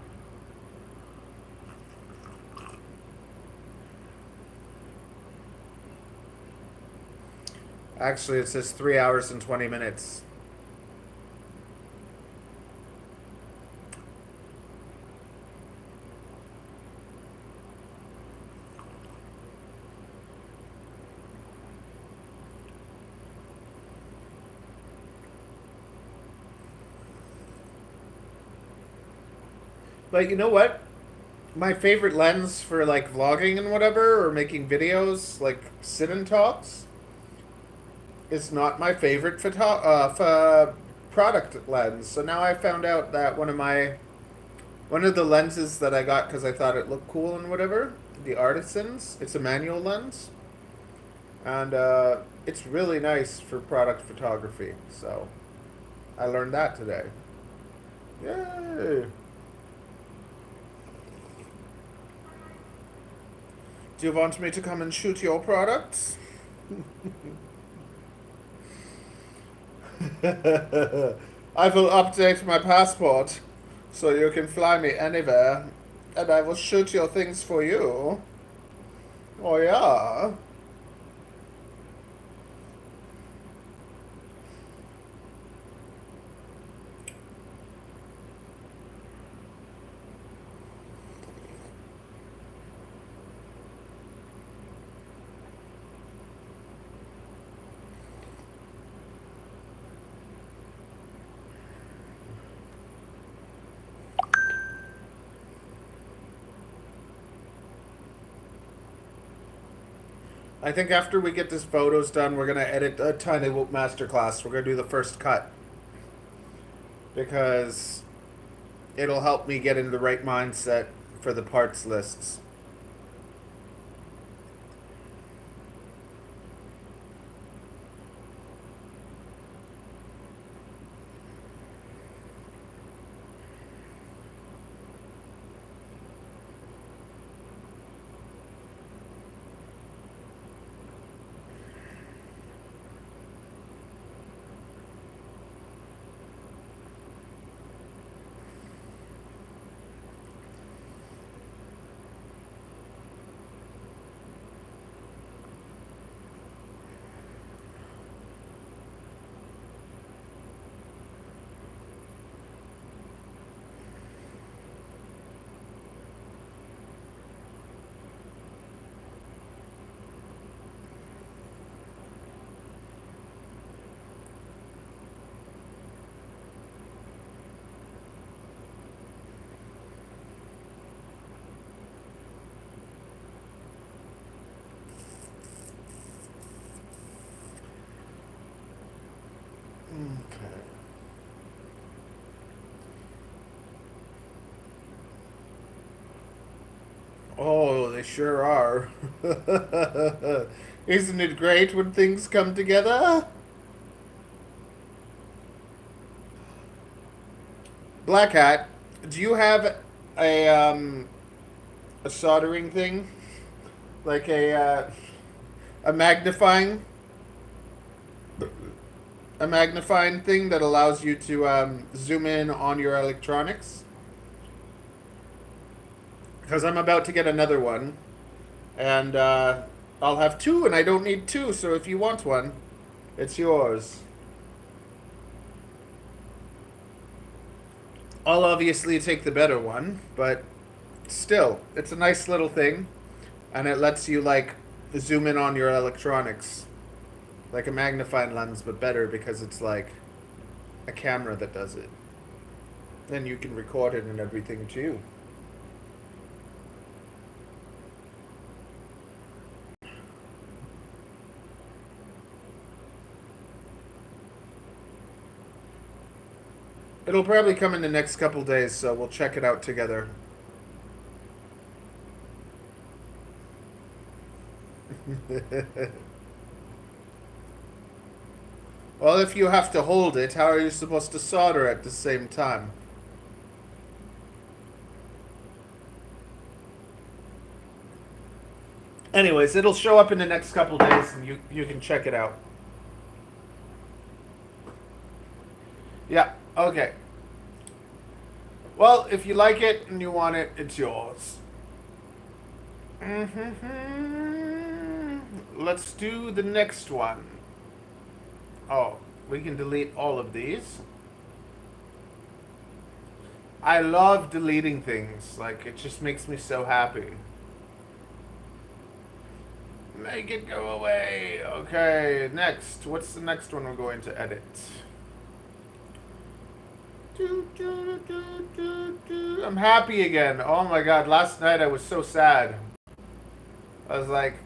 Actually, it says 3 hours and 20 minutes. But you know what? My favorite lens for like vlogging and whatever, or making videos, like sit-in talks, is not my favorite product lens. So now I found out that one of the lenses that I got because I thought it looked cool and whatever, the Artisans, it's a manual lens, and it's really nice for product photography. So I learned that today. Yay! Do you want me to come and shoot your products? I will update my passport so you can fly me anywhere, and I will shoot your things for you. Oh yeah. I think after we get this photos done, we're gonna edit a Tiny Whoop Masterclass. We're gonna do the first cut. Because it'll help me get in the right mindset for the parts lists. Oh, they sure are. Isn't it great when things come together? Black Hat, do you have a soldering thing? Like a magnifying thing that allows you to zoom in on your electronics? Because I'm about to get another one, and I'll have two, and I don't need two. So if you want one, it's yours. I'll obviously take the better one, but still, it's a nice little thing, and it lets you like zoom in on your electronics, like a magnifying lens, but better because it's like a camera that does it. Then you can record it and everything too. It'll probably come in the next couple days, so we'll check it out together. Well, if you have to hold it, how are you supposed to solder at the same time? Anyways, it'll show up in the next couple days, and you can check it out. Yeah, okay. Well, if you like it and you want it, it's yours. Let's do the next one. Oh, we can delete all of these. I love deleting things. Like, it just makes me so happy. Make it go away. Okay, next. What's the next one we're going to edit? I'm happy again. Oh my god, last night I was so sad. I was like...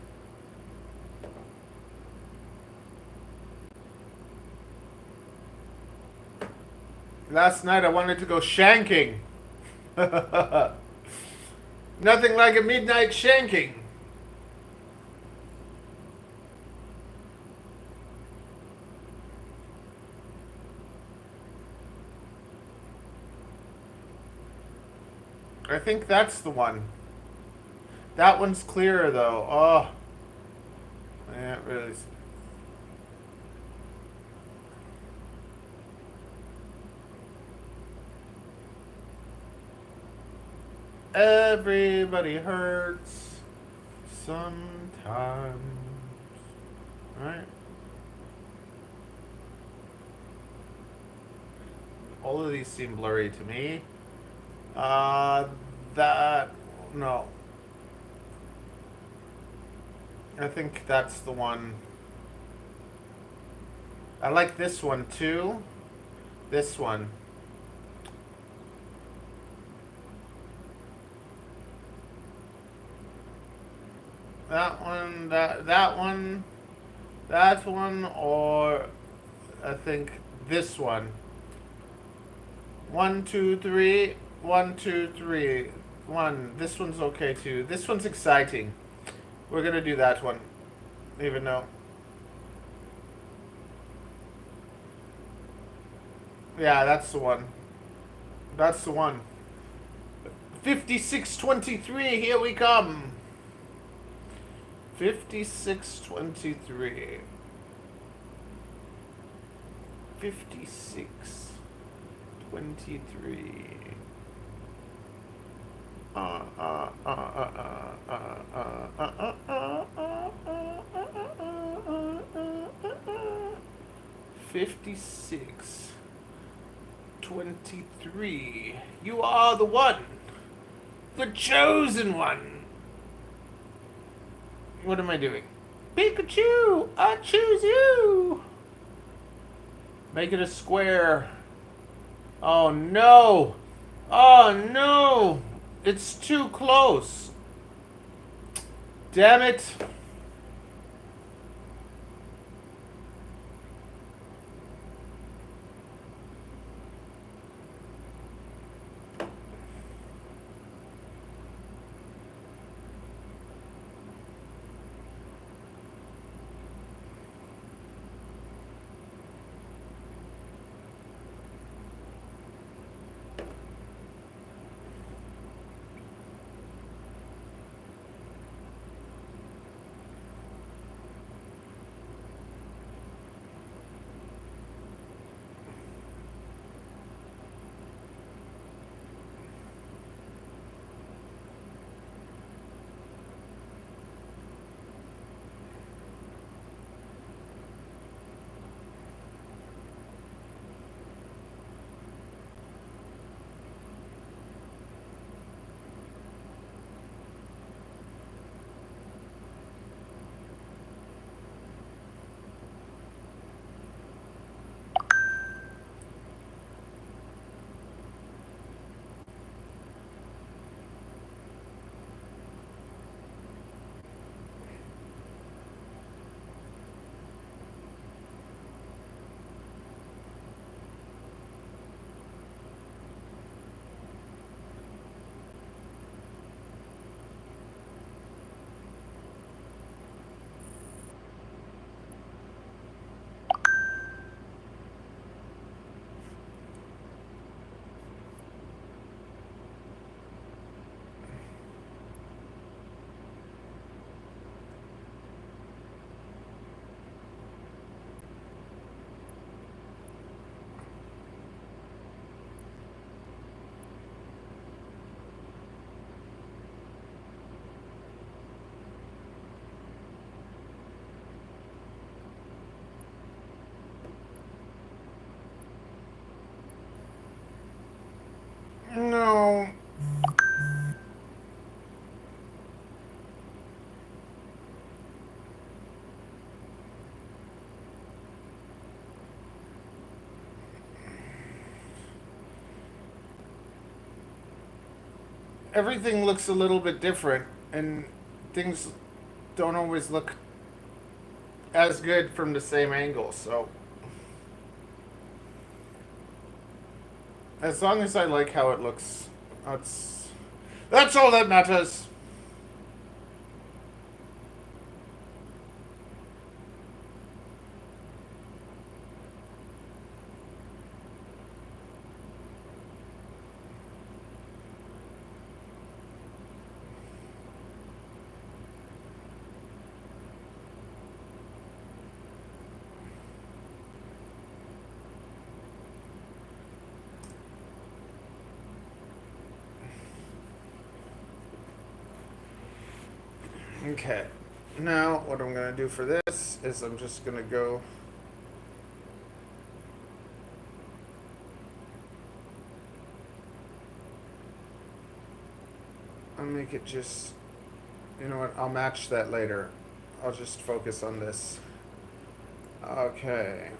Last night I wanted to go shanking. Nothing like a midnight shanking. I think that's the one. That one's clearer though. Oh. I can't really... Everybody hurts sometimes. Right? All of these seem blurry to me. No. I think that's the one. I like this one too. This one. That one, that one, or I think this one. 1, 2, 3, 1, 2, 3, 1. This one's okay too. This one's exciting. We're gonna do that one, even though. Yeah, that's the one. That's the one. 5623, here we come. 5623. 5623. 5623. You are the one. The chosen one. What am I doing? Pikachu, I choose you. Make it a square. Oh no. Oh no. It's too close. Damn it. everything looks a little bit different, and things don't always look as good from the same angle. So as long as I like how it looks, that's all that matters. Okay, now what I'm going to do for this is I'm just going to go I'll make it just, you know what, I'll match that later. I'll just focus on this. Okay.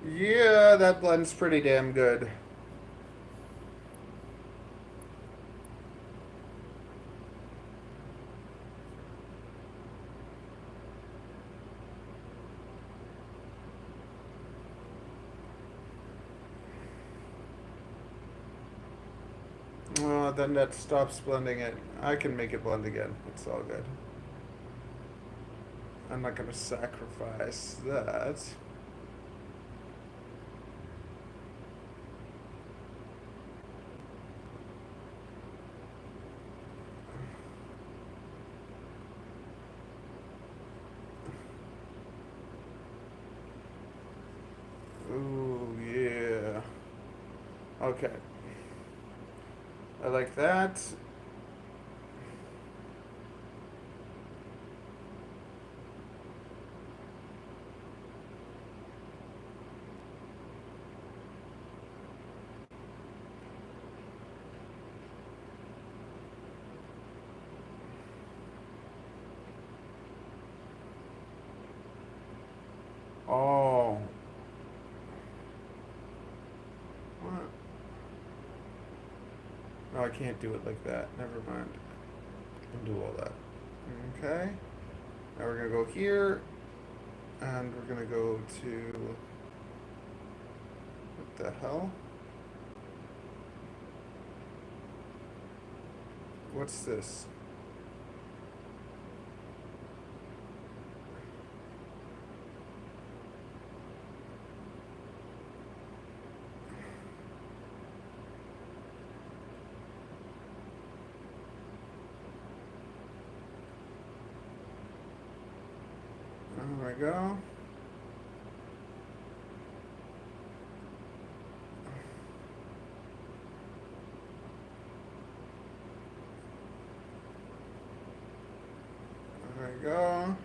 Yeah, that blends pretty damn good. Well, then that stops blending it. I can make it blend again. It's all good. I'm not going to sacrifice that. Ooh, yeah. Okay. I like that. I can't do it like that. Never mind. Undo all that. Okay. Now we're gonna go here, and we're gonna go to, what the hell? What's this? There we go. There we go.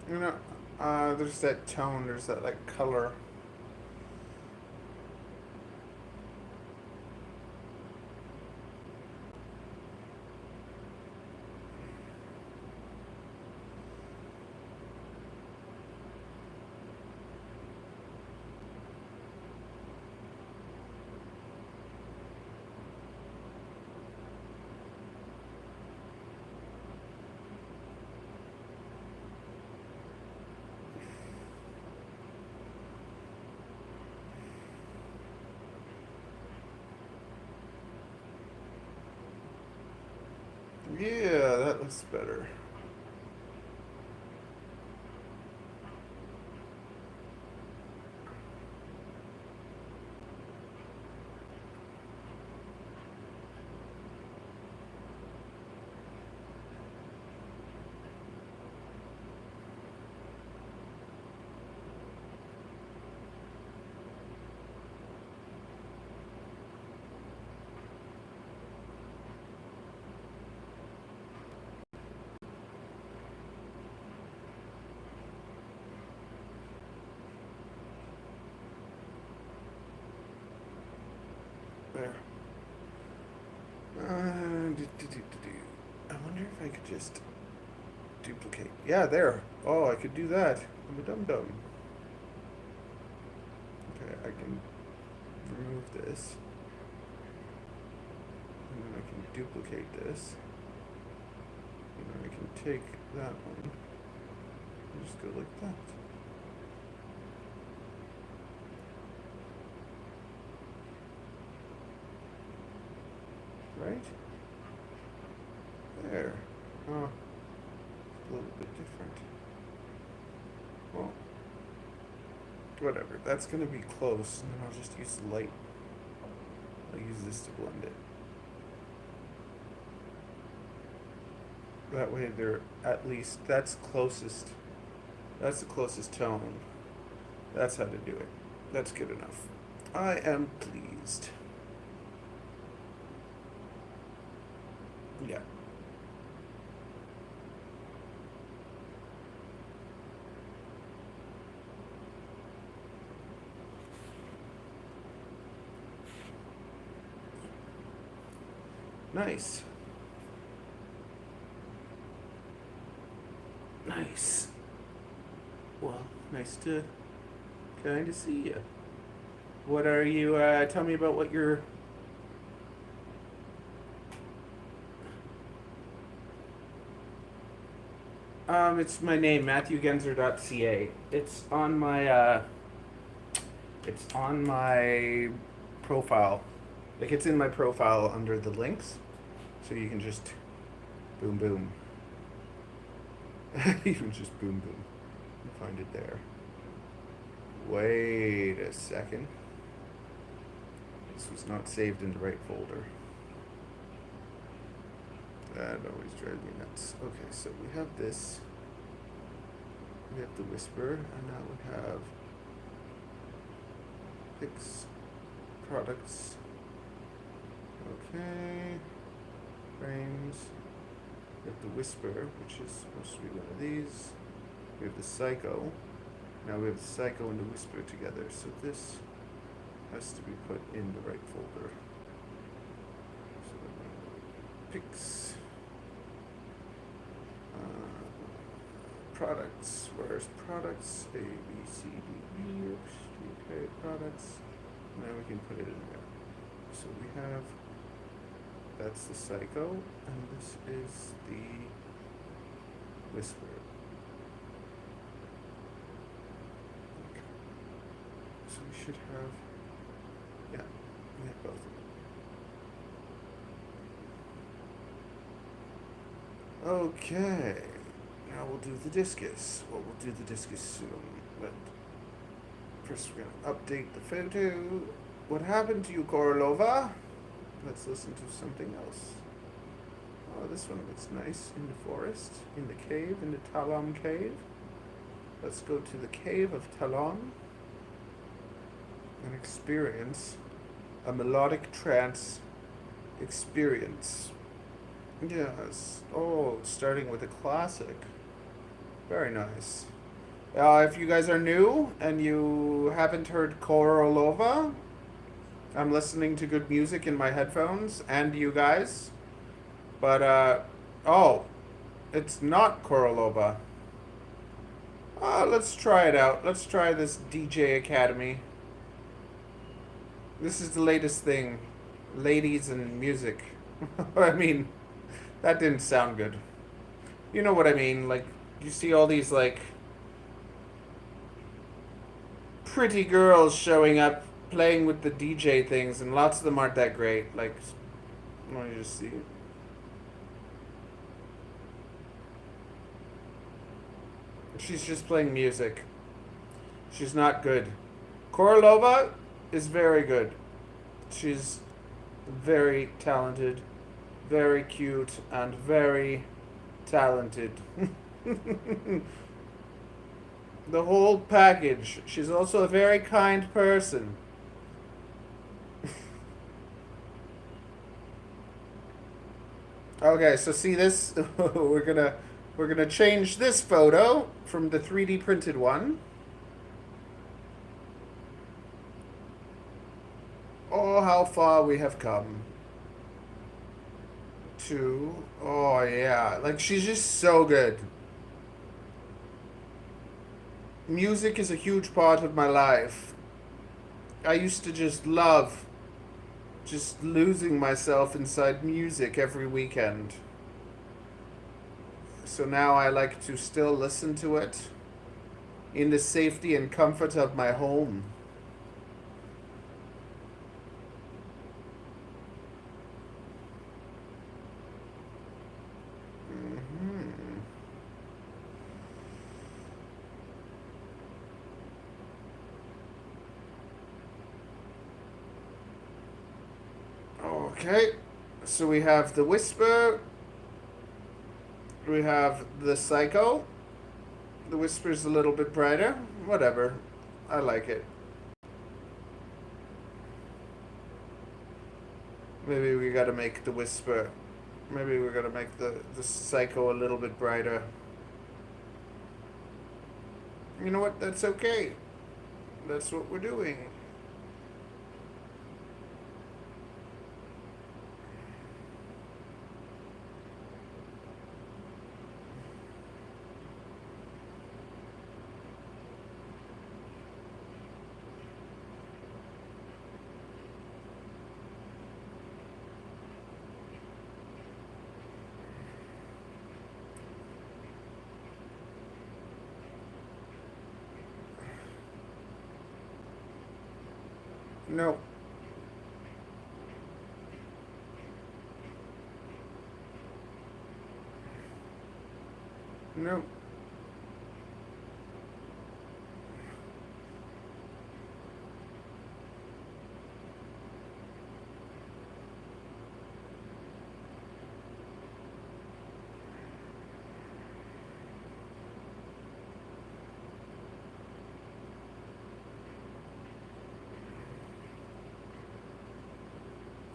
You know, there's that tone, there's that like color. Yeah, that looks better. There. I wonder if I could just duplicate. Yeah, there. Oh, I could do that. I'm a dum-dum. Okay, I can remove this. And then I can duplicate this. And then I can take that one. And just go like that. Right? There. Oh. A little bit different. Well, whatever. That's going to be close, and then I'll just use the light. I'll use this to blend it. That way they're at least, that's closest. That's the closest tone. That's how to do it. That's good enough. I am pleased. Yeah. Nice. Nice. Well, nice to kind of see you. What are you, tell me about what you're... It's my name, MatthewGenzer.ca. It's on my profile. Like, it's in my profile under the links. So you can just boom, boom. You can just boom, boom. You find it there. Wait a second. This was not saved in the right folder. That always drives me nuts. Okay, so we have this. We have the whisper, and now we have Pix products. Okay. Frames. We have the whisper, which is supposed to be one of these. We have the psycho. Now we have the psycho and the whisper together, so this has to be put in the right folder. So Pix. Products. Where's products? A, B, C, D, E. Okay, products. Now we can put it in there. So we have, that's the psycho, and this is the whisper. Okay. So we should have, yeah, we have both of them. Okay. Now we'll do the discus. Well, we'll do the discus soon, but first we're gonna update the photo. What happened to you, Korolova? Let's listen to something else. Oh, this one looks nice. In the forest, in the cave, in the Talon cave. Let's go to the cave of Talon and experience a melodic trance experience. Yes. Oh, starting with a classic. Very nice. If you guys are new and you haven't heard Korolova, I'm listening to good music in my headphones, and you guys. But, oh, it's not Korolova. Let's try it out. Let's try this DJ Academy. This is the latest thing. Ladies and music. I mean, that didn't sound good. You know what I mean? Like, you see all these, like, pretty girls showing up playing with the DJ things, and lots of them aren't that great. Like, let me just see. She's just playing music. She's not good. Korolova is very good. She's very talented, very cute, and very talented. The whole package. She's also a very kind person. Okay, so see this? we're gonna change this photo from the 3D printed one. Oh, how far we have come. To, oh yeah, like she's just so good. Music is a huge part of my life. I used to just love just losing myself inside music every weekend. So now I like to still listen to it in the safety and comfort of my home. Okay, so we have the Whisper, we have the Psycho. The Whisper's a little bit brighter, whatever, I like it. Maybe we gotta make the Whisper, maybe we're gonna make the Psycho a little bit brighter. You know what, that's okay. That's what we're doing. No. No.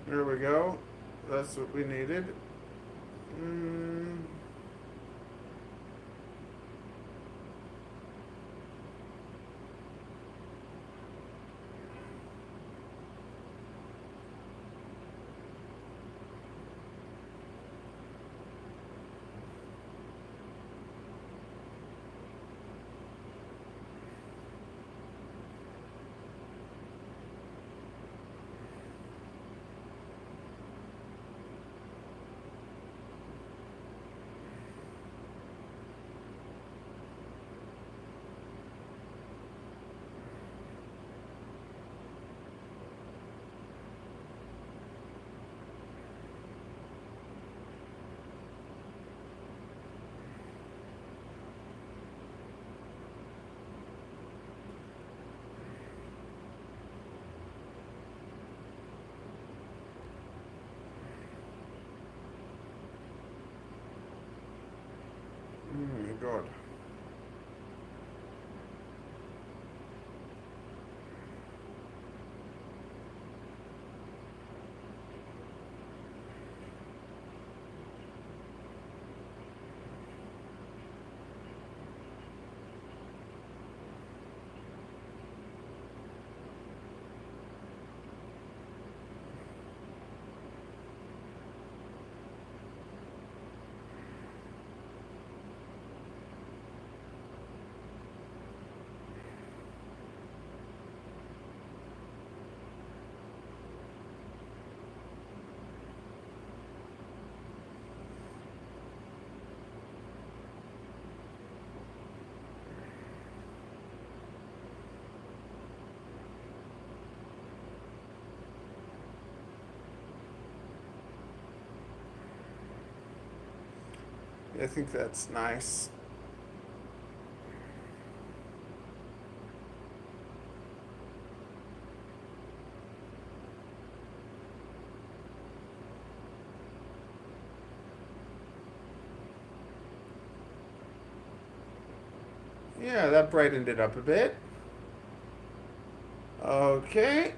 There we go. That's what we needed. Mm. God. I think that's nice. Yeah, that brightened it up a bit. Okay.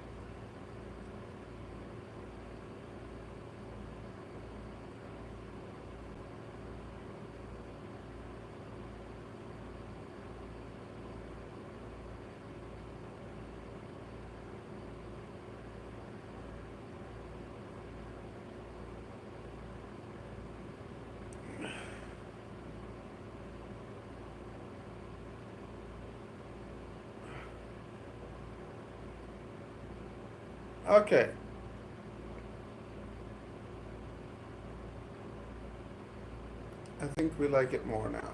Okay. I think we like it more now.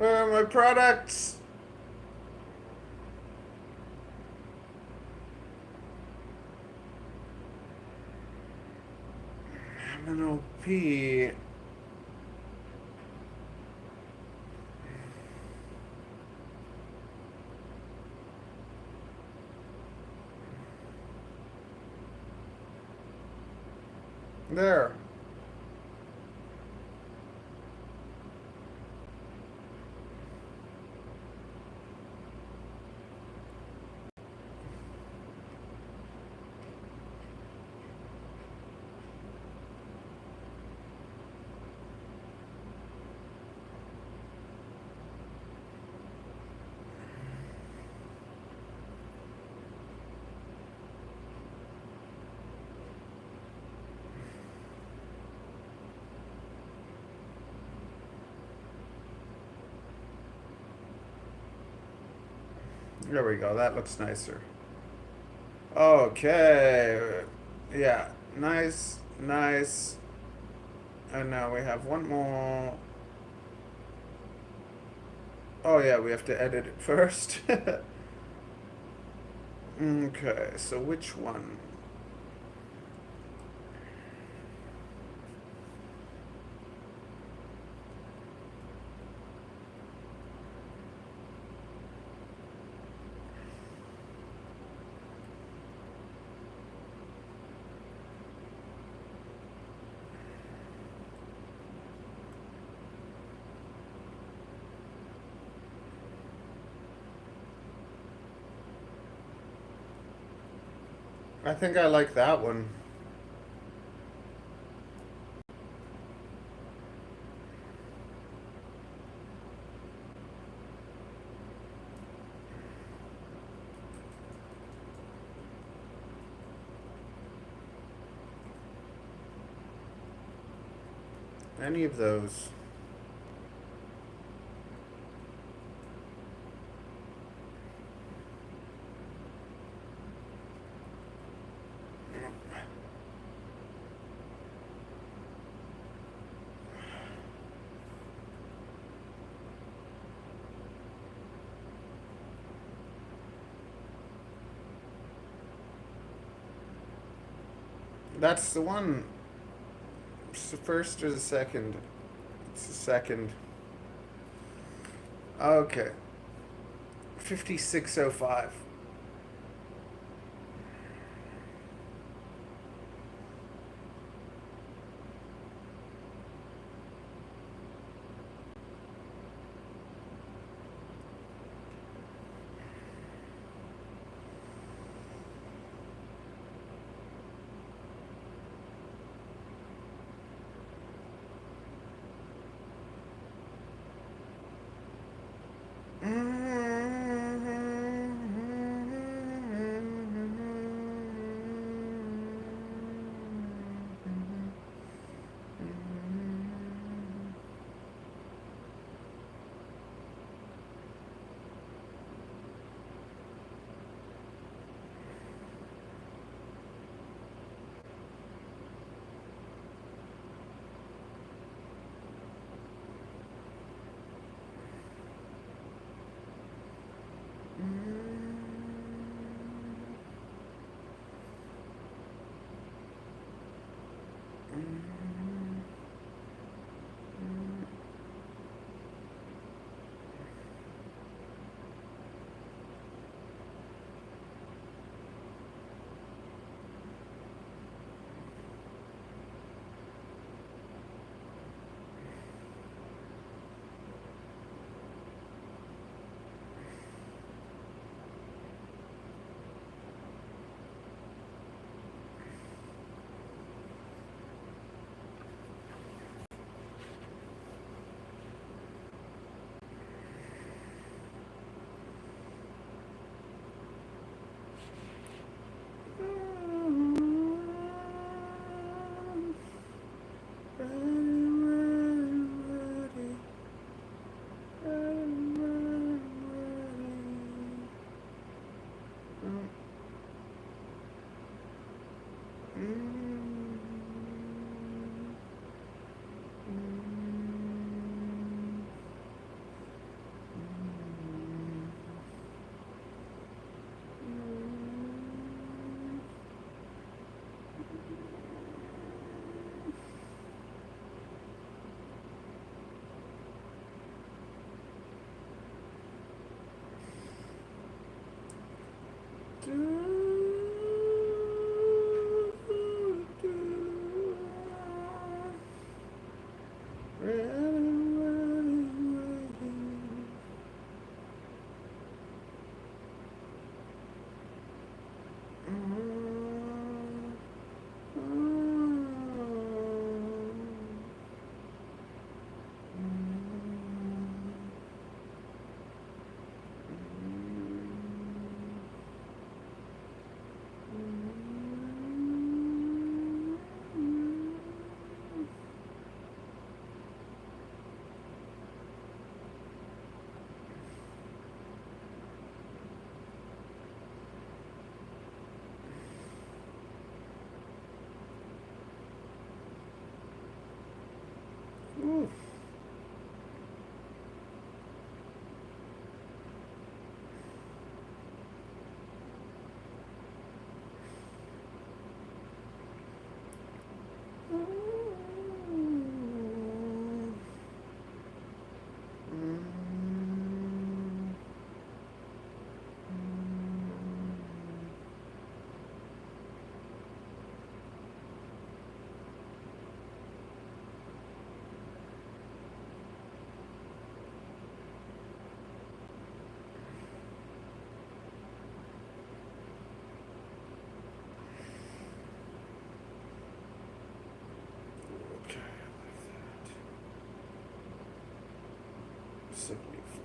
Where are my products? MNOP. There. There we go. That looks nicer. Okay. Yeah. Nice. Nice. And now we have one more. Oh yeah, we have to edit it first. Okay, so which one? I think I like that one. Any of those. That's the one. It's the first or the second? It's the second. Okay. 5605. Ooh. Okay, like that. 75.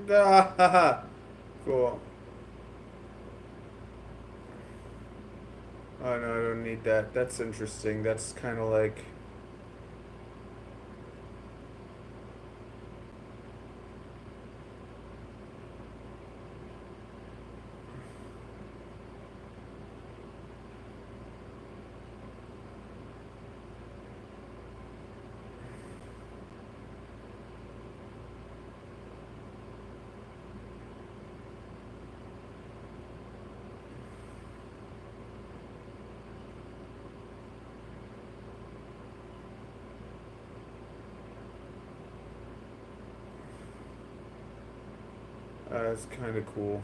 Ah, cool. Oh no, I don't need that. That's interesting. That's kind of like. That's kind of cool.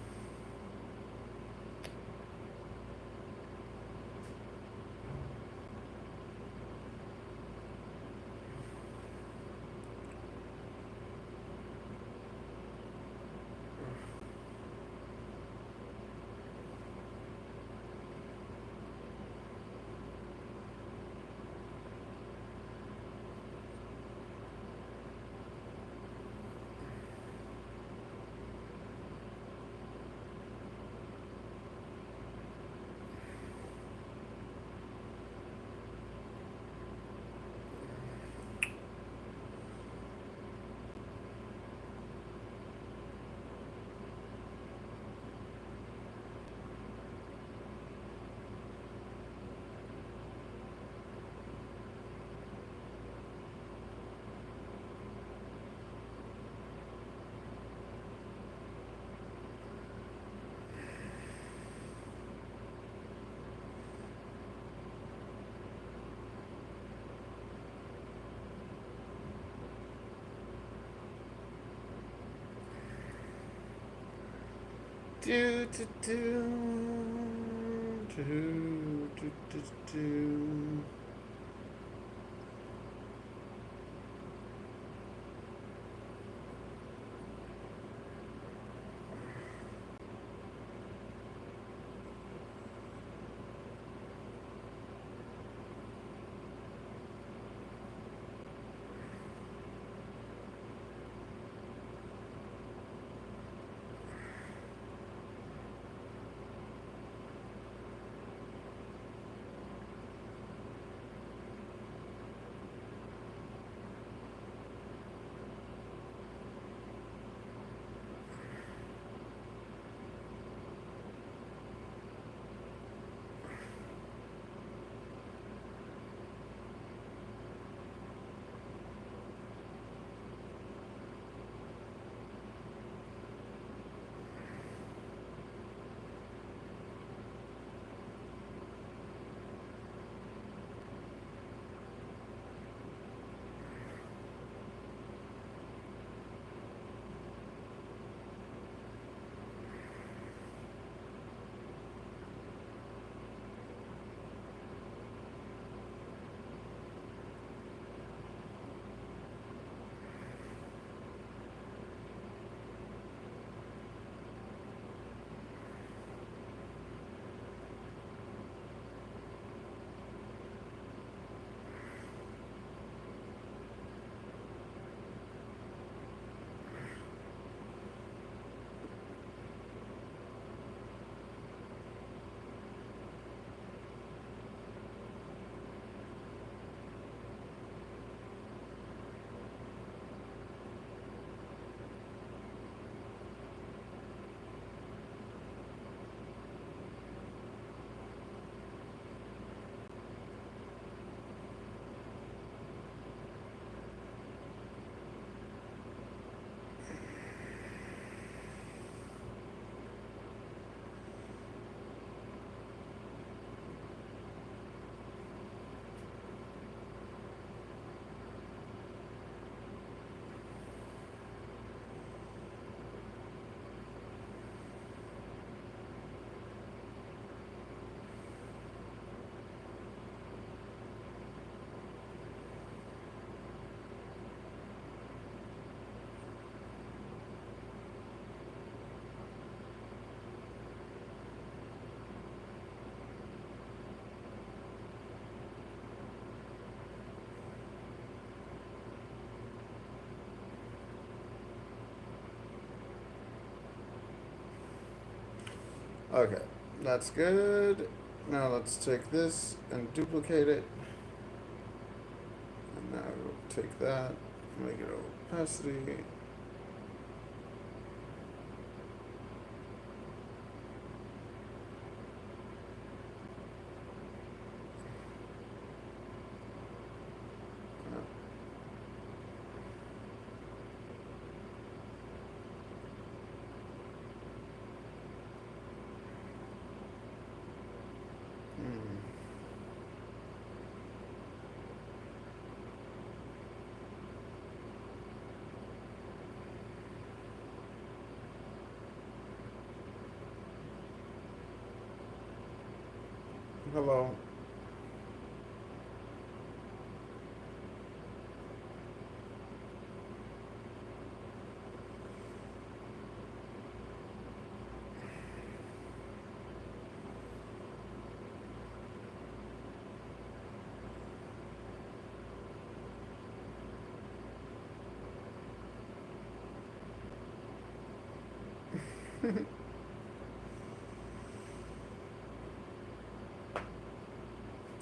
Do do do do do do do. Okay, that's good. Now let's take this and duplicate it. And now we'll take that, make it opacity. Hello.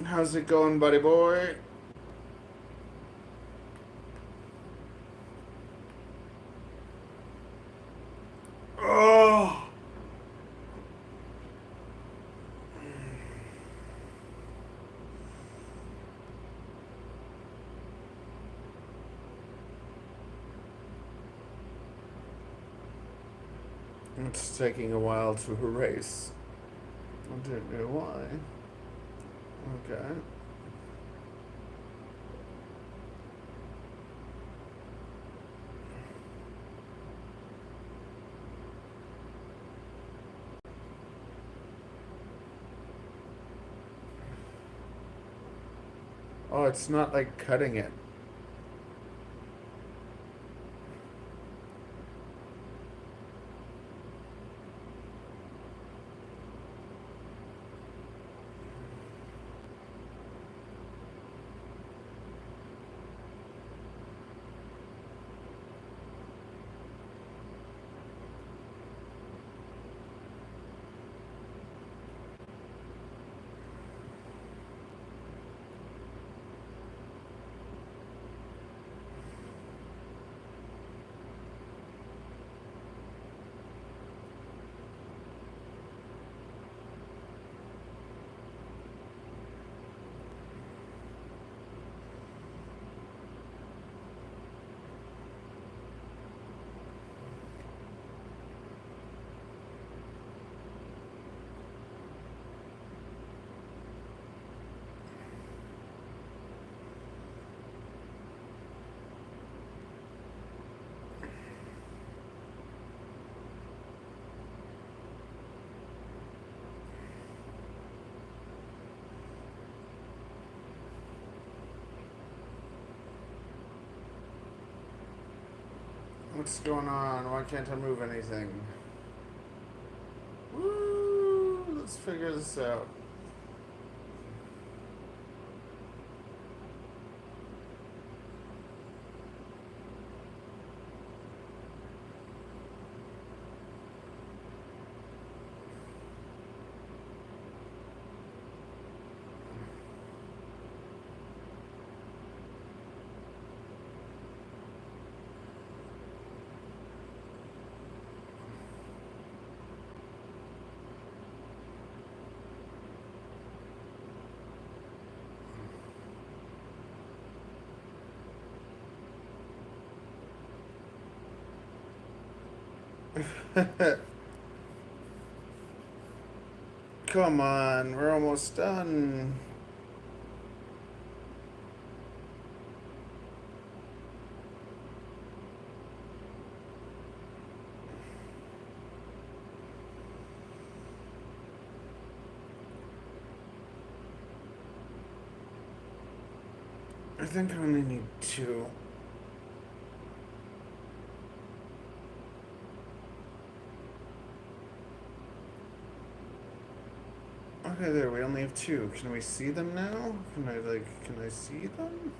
How's it going, buddy boy? Oh! It's taking a while to erase. I don't know why. Okay. Oh, it's not like cutting it. What's going on? Why can't I move anything? Woo! Let's figure this out. Come on, we're almost done. I think I only need 2. Okay, there, we only have 2. Can we see them now? Can I see them?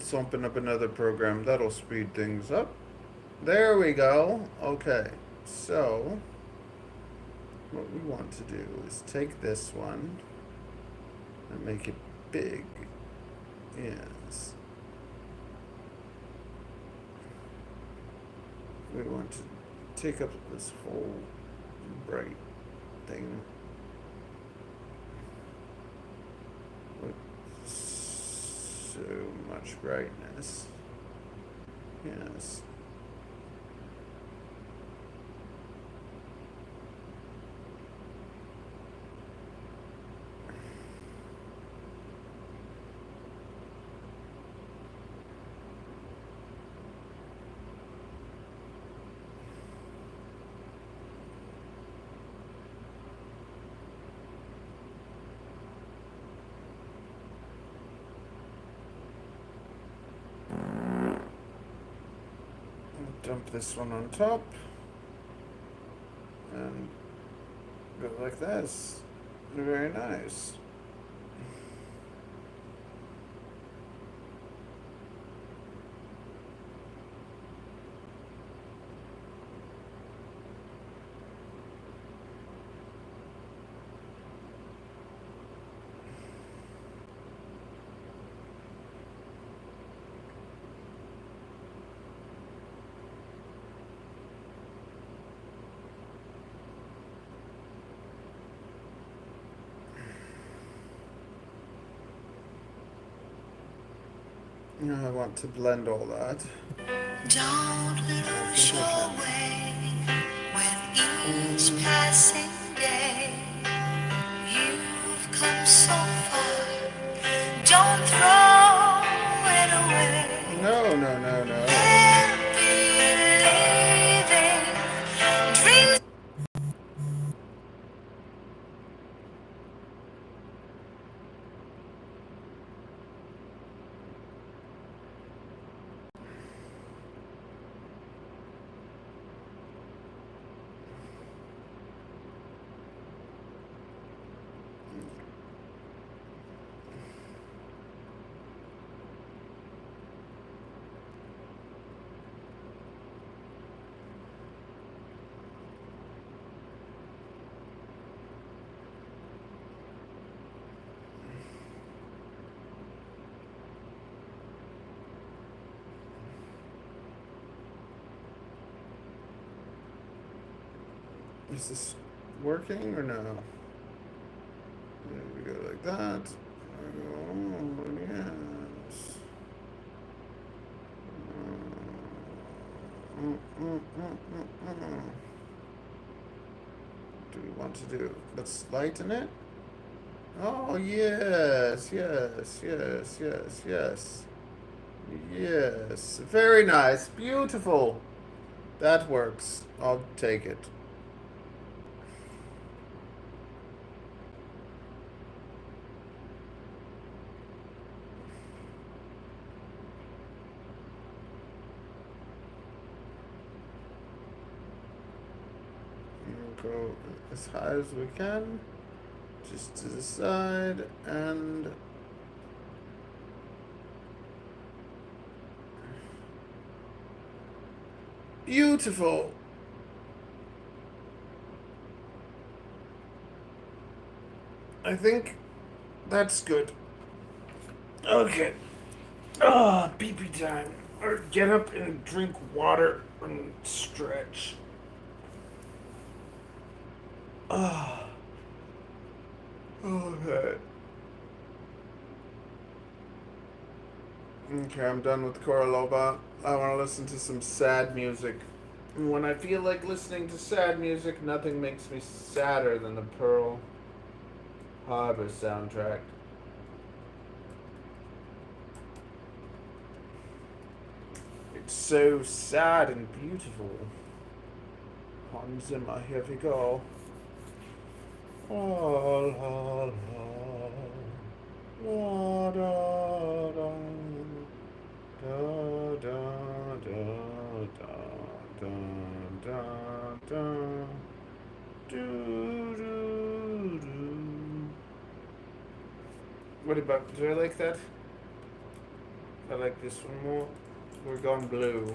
Let's open up another program. That'll speed things up. There we go. Okay. So, what we want to do is take this one and make it big. Yes. We want to take up this whole bright thing with so much brightness. Yes. Dump this one on top and go like this. Very nice. Now I want to blend all that. Don't lose your way with each passing day. You've come so far. Don't throw it away. No, no, no, no. And believing dreams. Is this working or no? There we go like that. There we go. Yes. What do we want to do? Let's lighten it. Oh, yes, yes, yes, yes, yes. Yes. Very nice. Beautiful. That works. I'll take it. Go as high as we can, just to the side, and beautiful. I think that's good. Okay. Pee-pee time. Or get up and drink water and stretch. Okay. Okay, I'm done with Korolova. I want to listen to some sad music. And when I feel like listening to sad music, nothing makes me sadder than the Pearl Harbor soundtrack. It's so sad and beautiful. Hans Zimmer, here we go. Oh, la, la, la, da, da, da, da, da, da, da, do, do, do. What about, do I like that? I like this one more. We're gone blue.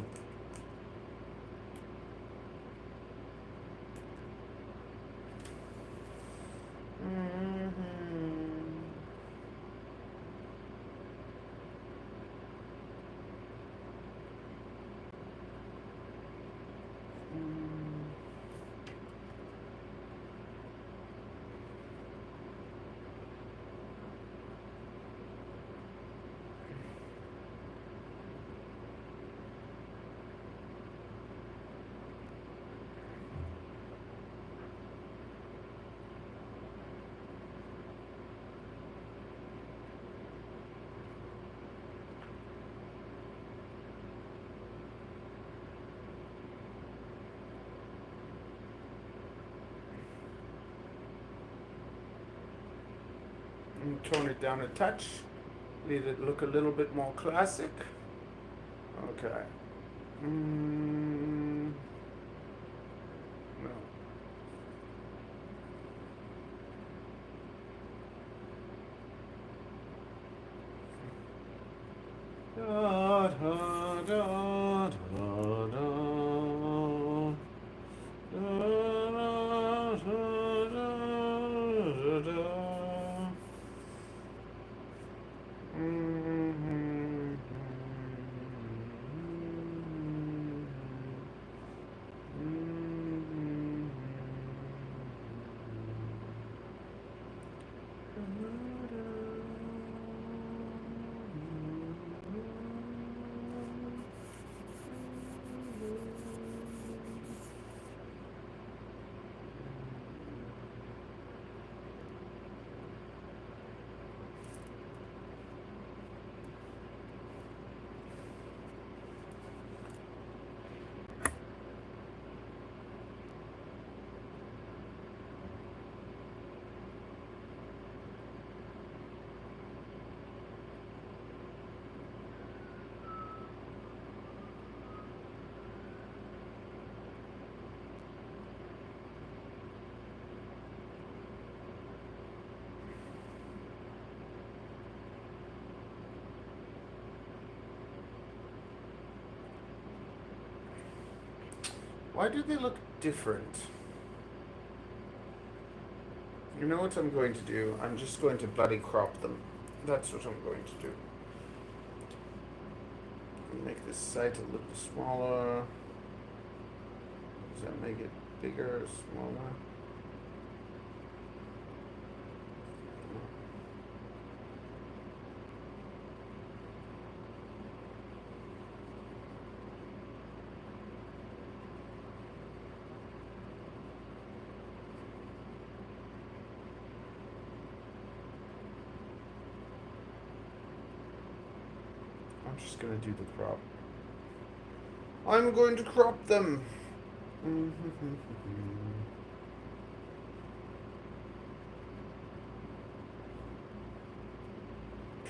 Tone it down a touch. Let it look a little bit more classic. Okay. No. Da, da, da, da, da. Da, da, da, da, da. Why do they look different? You know what I'm going to do? I'm just going to bloody crop them. That's what I'm going to do. Make this site a little smaller. Does that make it bigger or smaller? I'm just gonna do the crop. I'm going to crop them.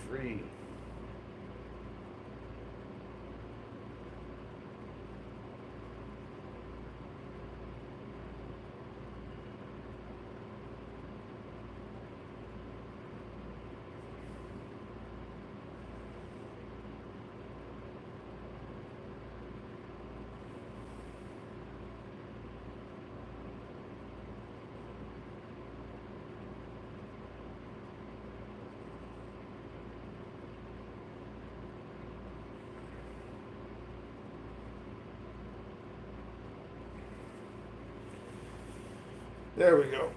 Free. There we go.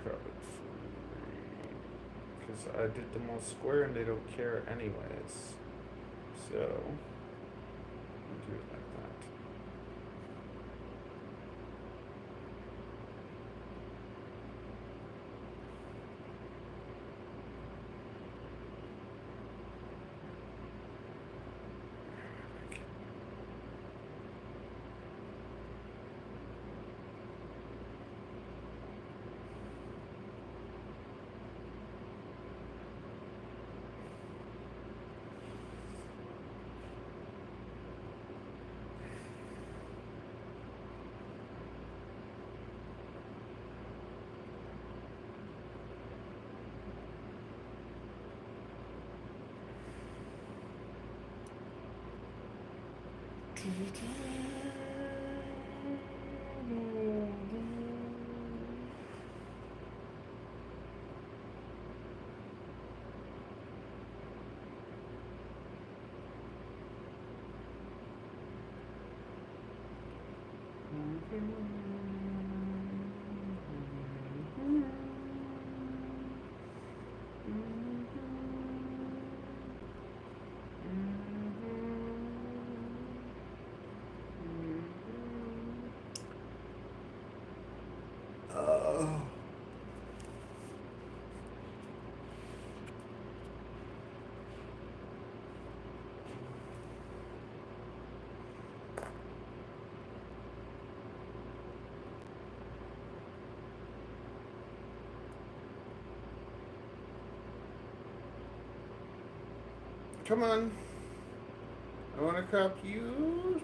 crop it free. Because I did them all square and they don't care anyways. So, we'll do it like that. Oh. Come on. I want to crop you.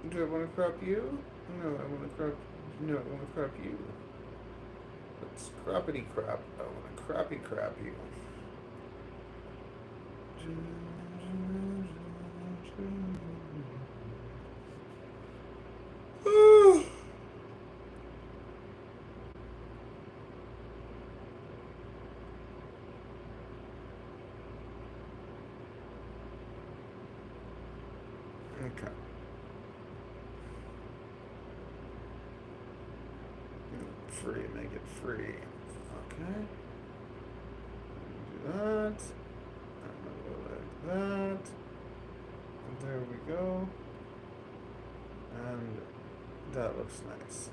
Do I want to crop you? No, I want to crop. No, I want to crop you. Let's croppity crop. I want to crappy crop you. Okay. Free, make it free. Okay. Do that. And then go like that. And there we go. And that looks nice.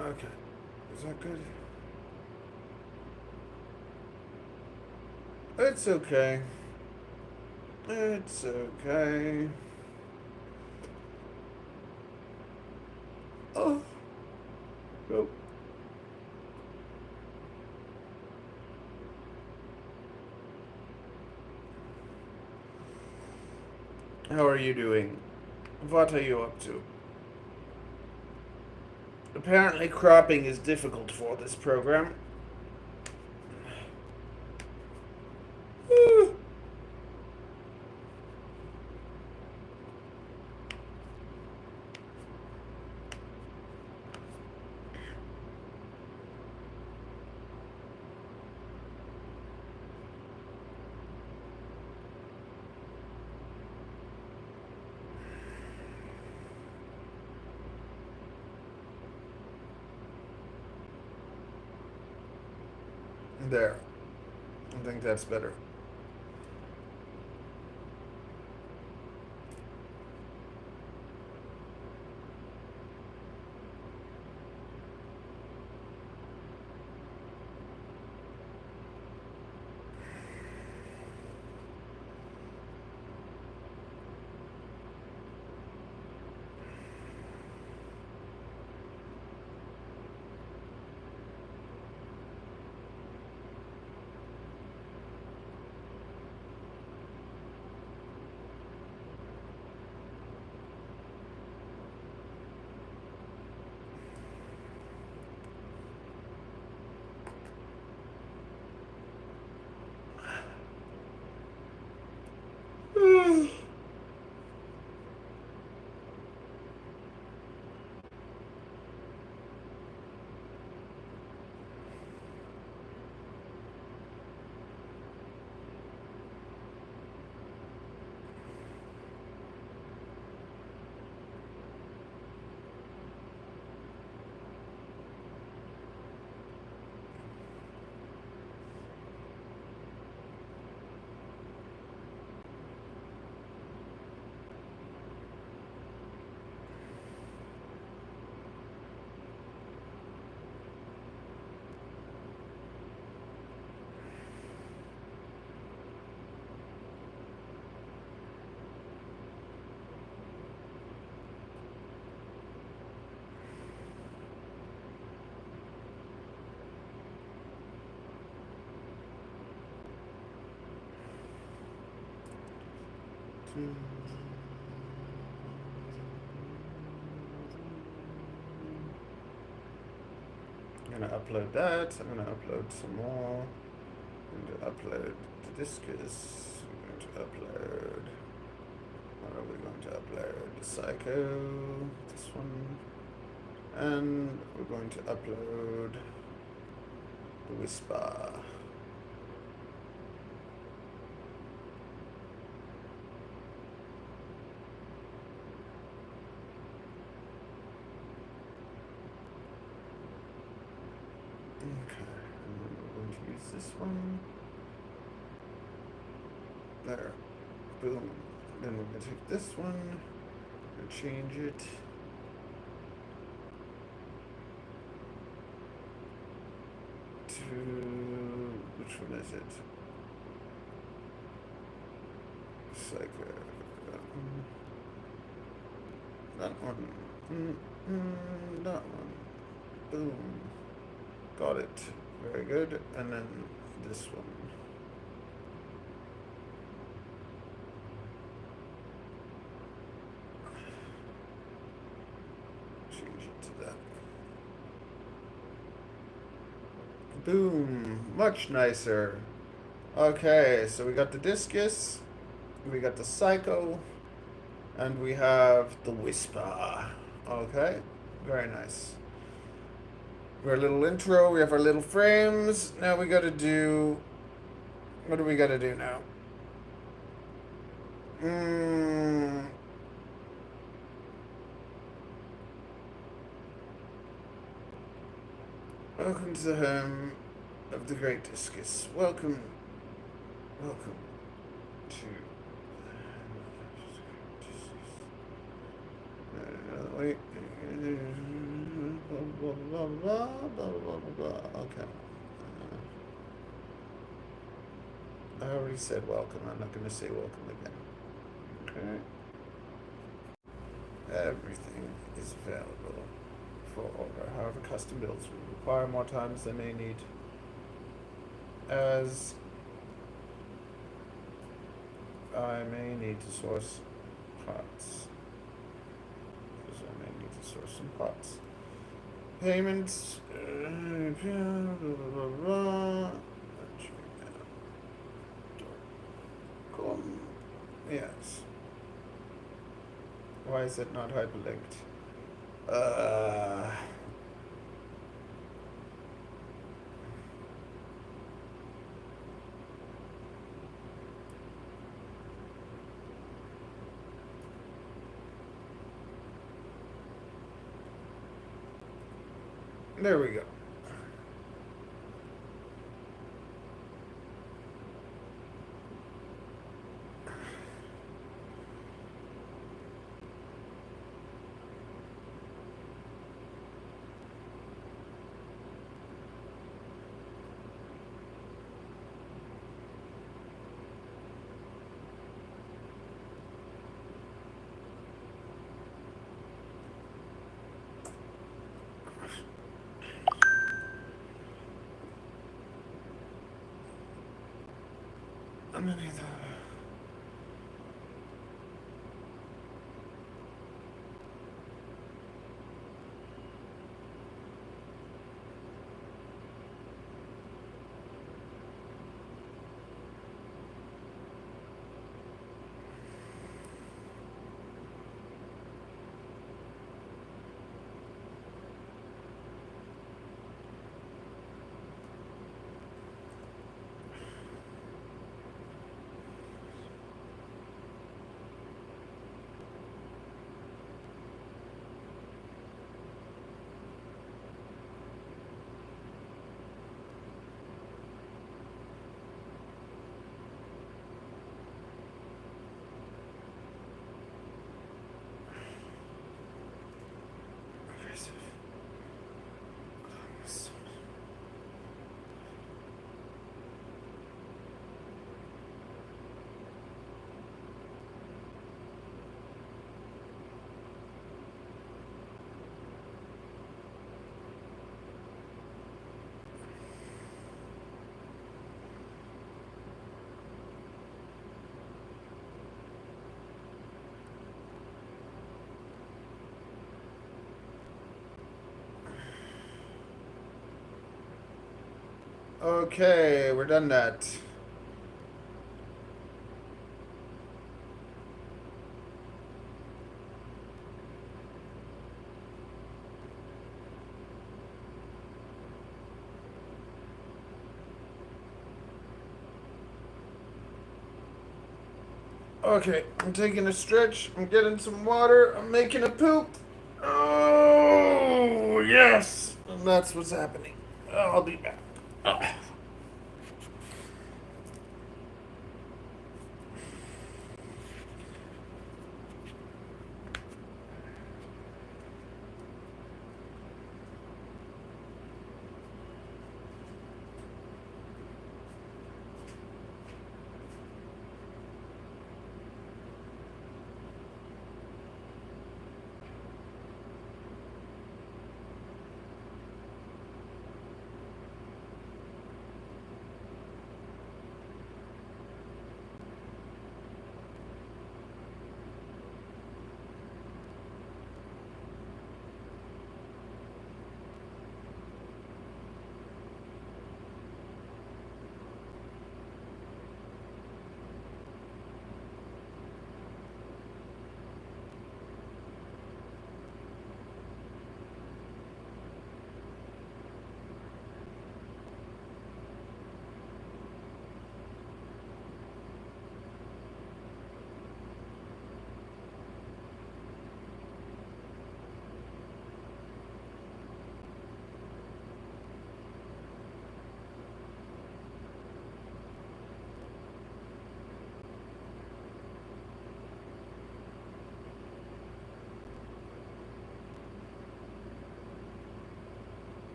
Okay. Is that good? It's okay. It's okay. Oh. Oh. How are you doing? What are you up to? Apparently cropping is difficult for this program. There. I think that's better. I'm gonna upload that. I'm gonna upload some more. I'm going to upload the discus. I'm going to upload. What are we going to upload? The Psycho. This one. And we're going to upload the Whisper. Okay, and then we're going to use this one. There. Boom. Then we're going to take this one and change it. To which one is it? Psycho. That one. That one. Boom. Got it. Very good. And then this one. Change it to that. Boom. Much nicer. Okay, so we got the discus, we got the Psycho, and we have the Whisper. Okay, very nice. Our little intro, we have our little frames. Now we gotta do, what do we gotta do now? Welcome to the home of the Great Discus. Welcome to wait. Blah, blah, blah, blah, blah, blah. Okay. I already said welcome. I'm not going to say welcome again. Okay. Everything is available for order. However, custom builds will require more time than they need. As I may need to source parts. Because I may need to source some parts. Payments. Blah, blah, blah. Yes. Why is it not hyperlinked? There we go. Underneath that. Okay, we're done that. Okay, I'm taking a stretch. I'm getting some water. I'm making a poop. Oh, yes. And that's what's happening. I'll be back.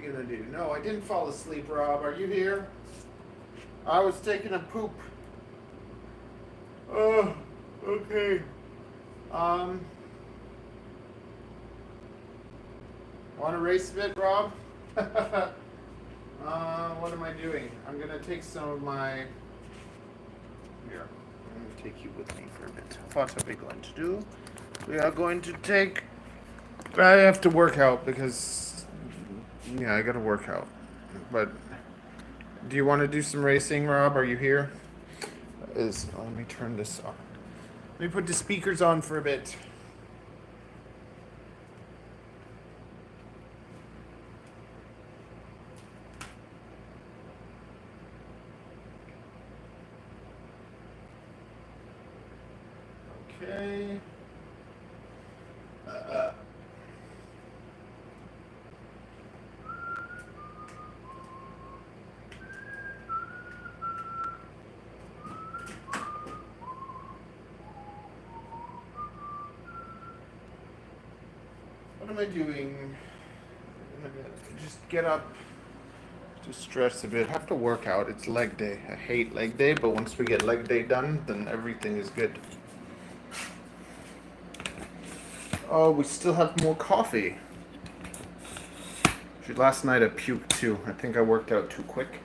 you gonna do? No, I didn't fall asleep, Rob. Are you here? I was taking a poop. Oh, okay. Want to race a bit, Rob? What am I doing? I'm gonna take some of my. Here, I'm gonna take you with me for a bit. What are we going to do? We are going to take. I have to work out because. Yeah, I gotta work out. But. Do you want to do some racing, Rob? Are you here? Let me turn this on. Let me put the speakers on for a bit. Okay. What am I doing? I'm gonna just get up to stress a bit. Have to work out. It's leg day. I hate leg day, but once we get leg day done, then everything is good. Oh, we still have more coffee. Last night I puked too. I think I worked out too quick.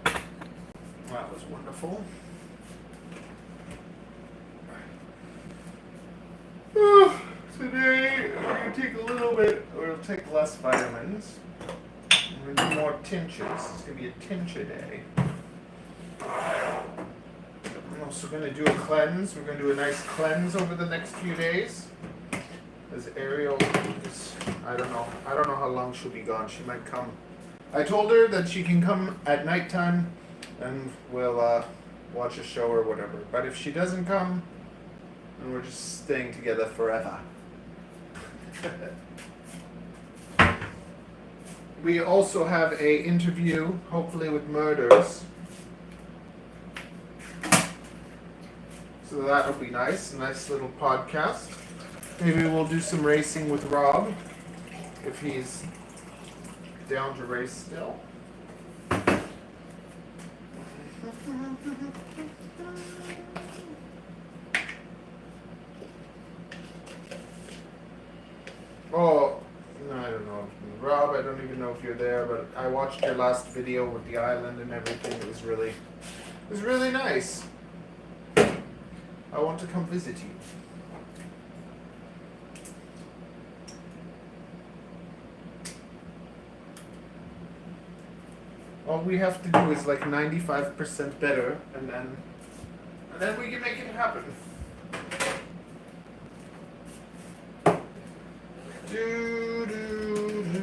That was wonderful. Today I'm going to take a little bit, or it'll take less vitamins. I'm going to do more tinctures. It's going to be a tincture day. I'm also going to do a cleanse. We're going to do a nice cleanse over the next few days. As Ariel is, I don't know how long she'll be gone. She might come. I told her that she can come at nighttime and we'll watch a show or whatever. But if she doesn't come, then we're just staying together forever. We also have a interview, hopefully with Murders. So that'll be nice. A nice little podcast. Maybe we'll do some racing with Rob, if he's down to race still. Oh, no, I don't know. Rob, I don't even know if you're there, but I watched your last video with the island and everything. It was really nice. I want to come visit you. All we have to do is like 95% better, and then we can make it happen. Do, do, do.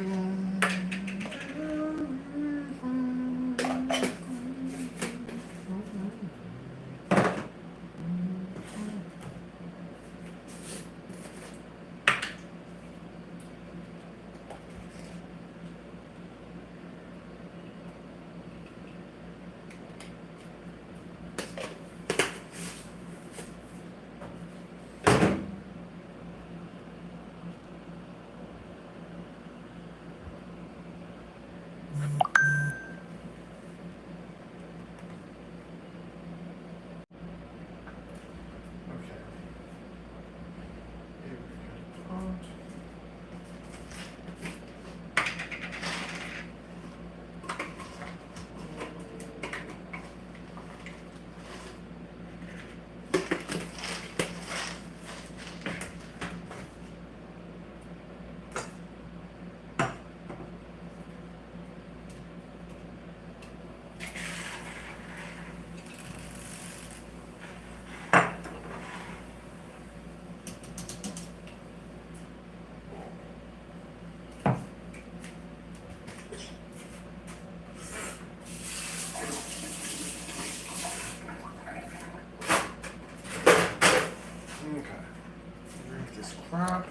Crap.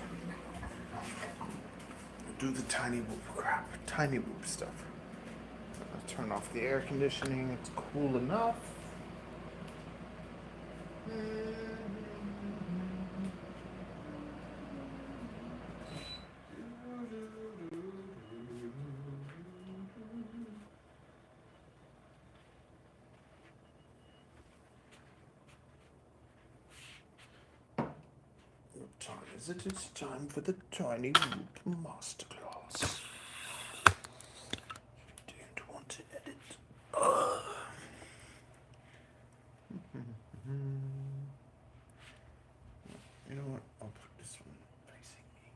Do the tiny boop stuff. I'll turn off the air conditioning. It's cool enough. is it? It's time for the Tiny Whoop Masterclass. Don't want to edit. You know what? I'll put this one facing me.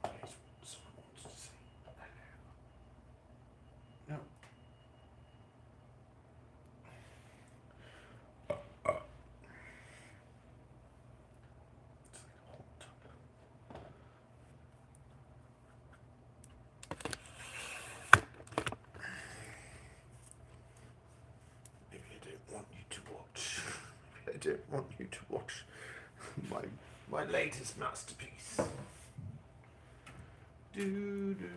In case someone wants to see. No. It's like a hot tub. Maybe I don't want you to watch. Maybe I don't want you to watch my latest masterpiece. Do do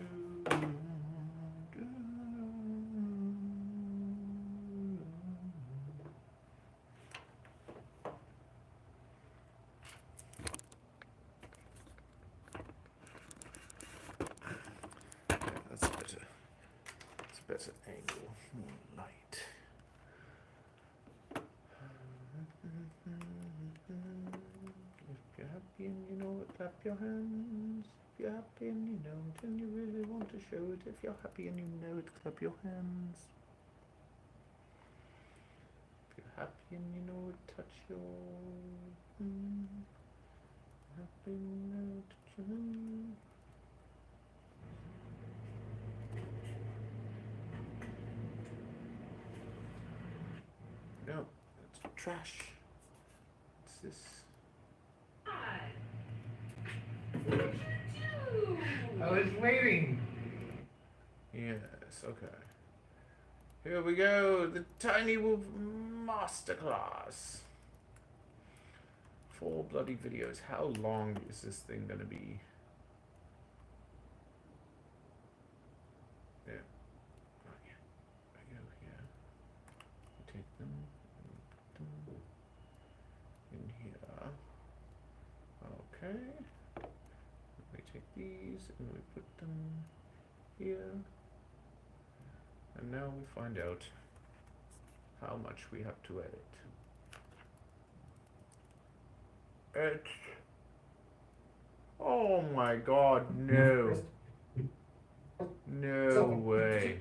do do. Yeah, that's better. It's a better angle, more light. If you're happy and you know it, clap your hands. If you're happy and you know it and you really want to show it, if you're happy and you know it, clap your hands. If you're happy and you know it, touch your happy and you know it, touch your hand. No, that's trash. What's this? Hi. What did you do? I was waiting. Yes, okay. Here we go, the Tiny Whoop Masterclass. 4 bloody videos. How long is this thing gonna be? There. Oh, yeah. I go here. Take them and put them in here. Okay. We take these and we put them here. And now we find out how much we have to edit. Oh my god, no. No way.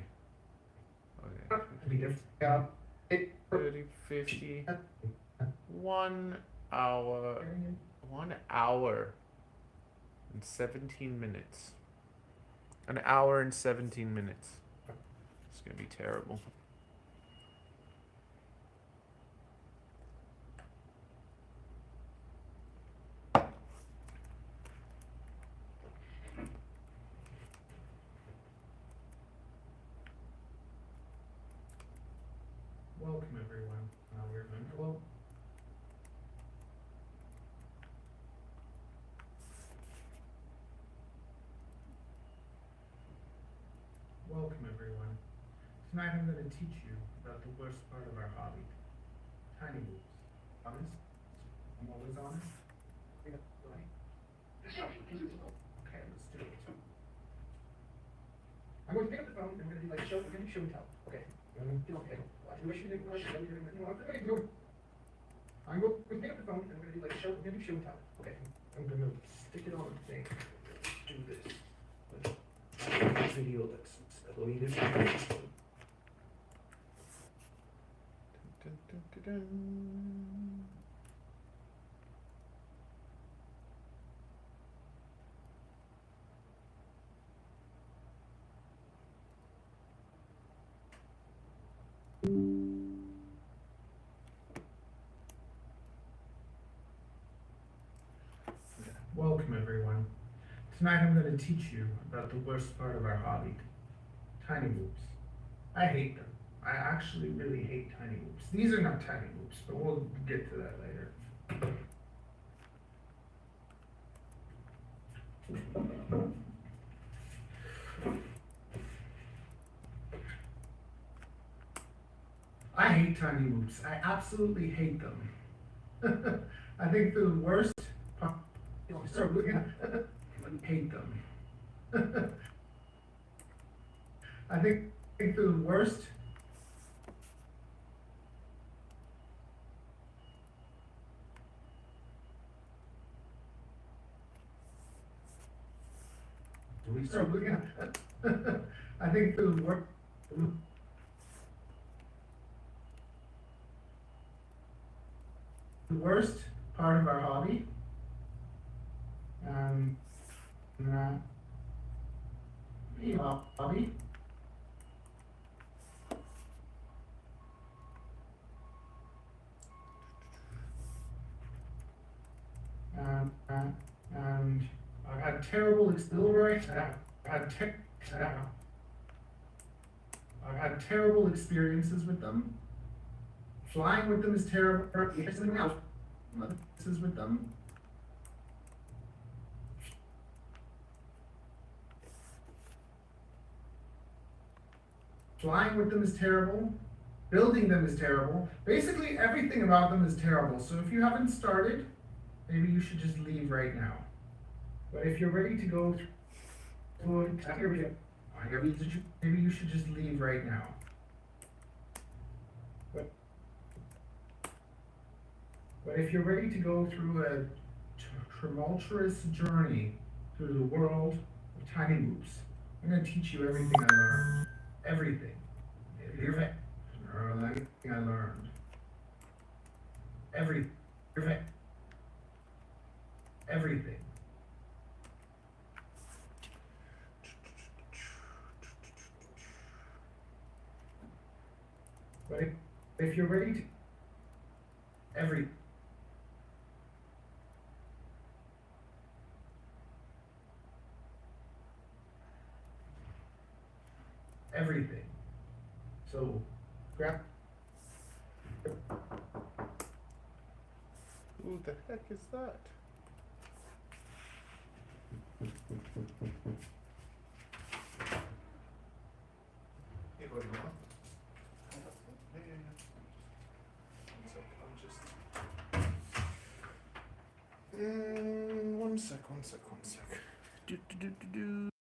Okay. 30, 50. 1 hour. 1 hour and 17 minutes. An hour and 17 minutes. It's gonna be terrible. Welcome everyone. We're hello. Welcome everyone. Tonight I'm going to teach you about the worst part of our hobby. Tiny whoops. Honest? I'm always honest. Yeah, right. Okay, let's do it. I'm going to pick up the phone and we're going to do like show and tell. Okay. Okay. I'm going to pick up the phone and we're going to do like show and tell. Okay. I'm going to stick it on the thing. Do this. Video that's deleted. Dun, dun, dun, dun. Welcome everyone. Tonight I'm going to teach you about the worst part of our hobby. Tiny whoops. I hate them. I actually really hate tiny whoops. These are not tiny whoops, but we'll get to that later. I hate tiny whoops. I absolutely hate them. I think they're the worst part. Start looking at hate them. I think they're the worst. struggling. I think the worst part of our hobby, um, uh, hobby, and I've had terrible experience. I've had terrible experiences with them. Flying with them is terrible. Everything else is with them. Flying with them is terrible. Building them is terrible. Basically, everything about them is terrible. So if you haven't started, maybe you should just leave right now. But if you're ready to go through, maybe you should just leave right now. But if you're ready to go through a tumultuous journey through the world of tiny loops, I'm going to teach you everything I learned. Everything. Everything I learned. Everything. But if you're ready to everything. So grab. Who the heck is that? Hey, what do you want? One sec. Do.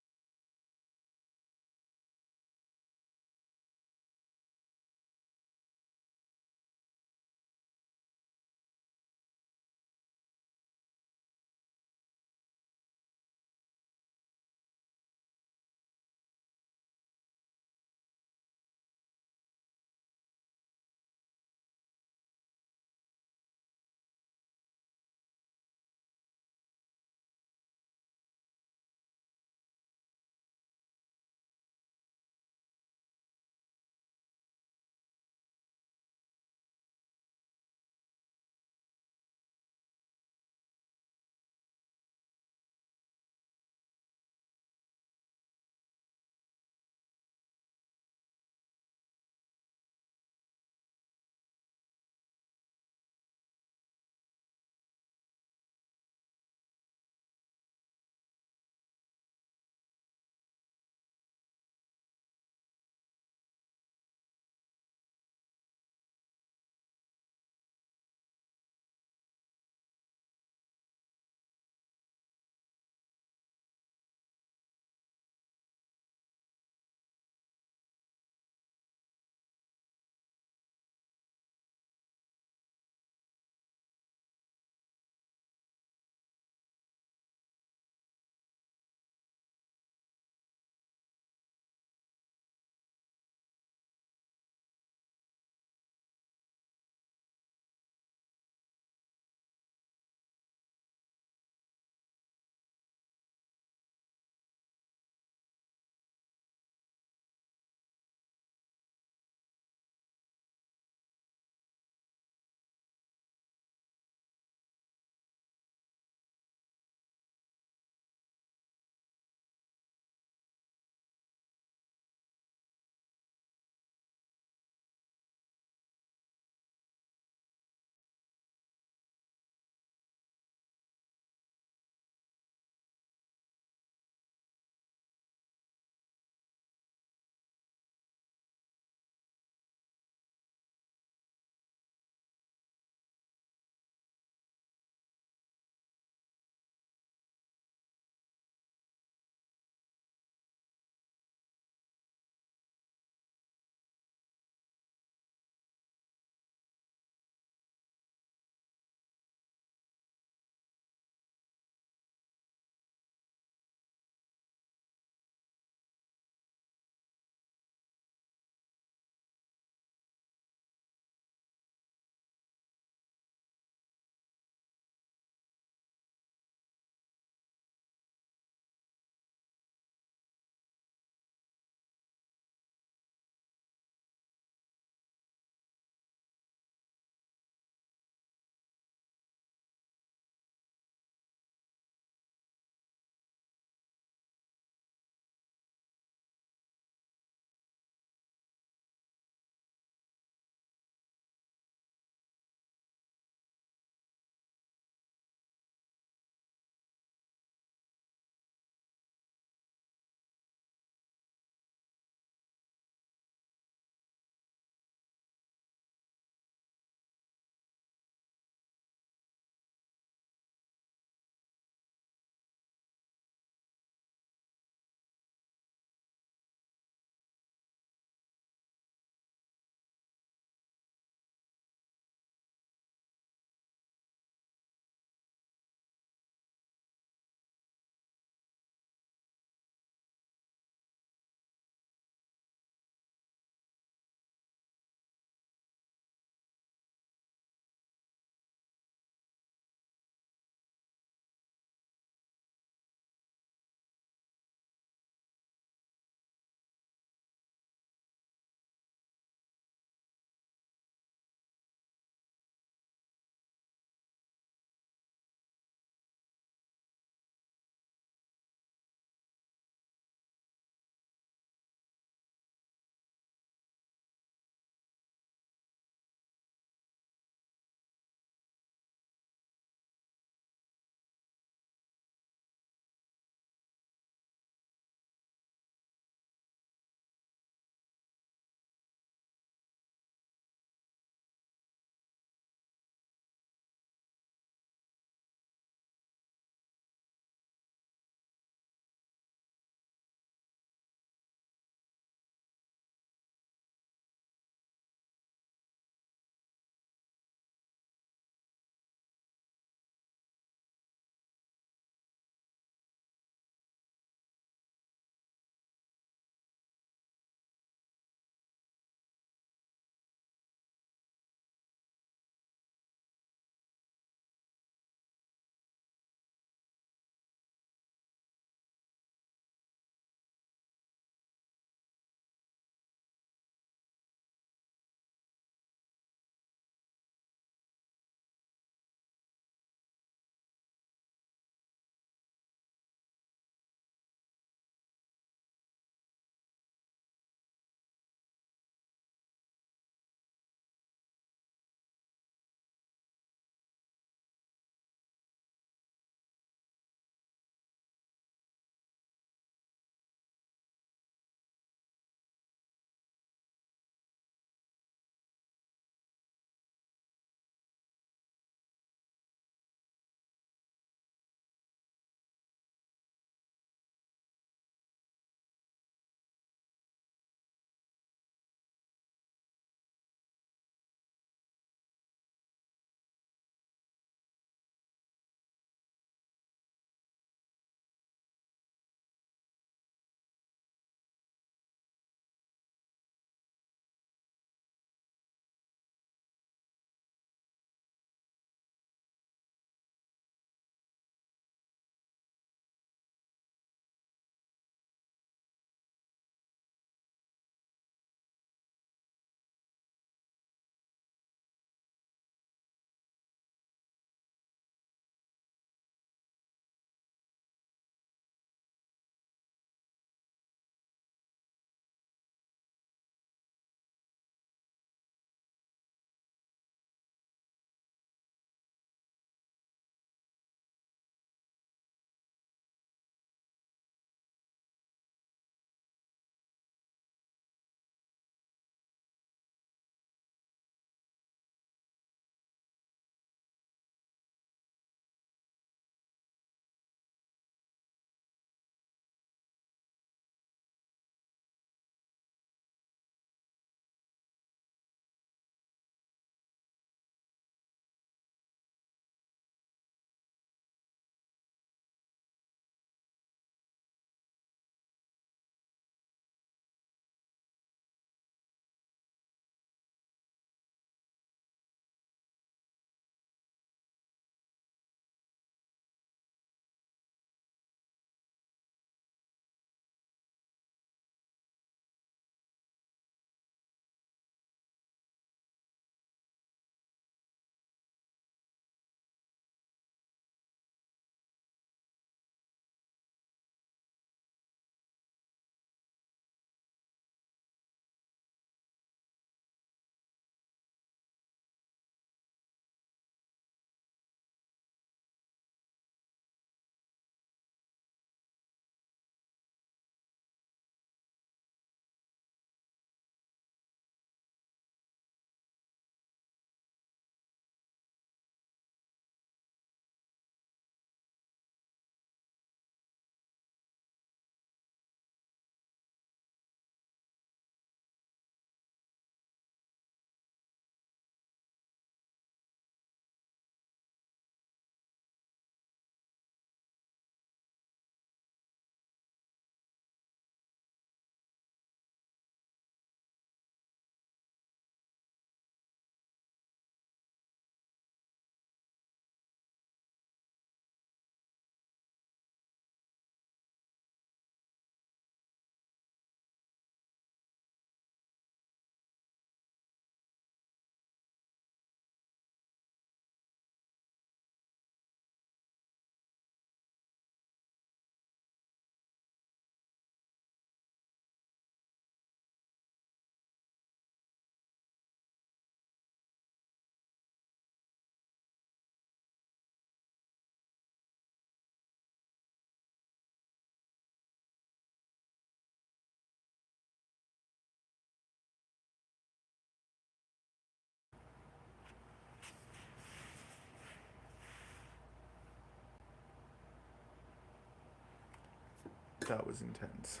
That was intense.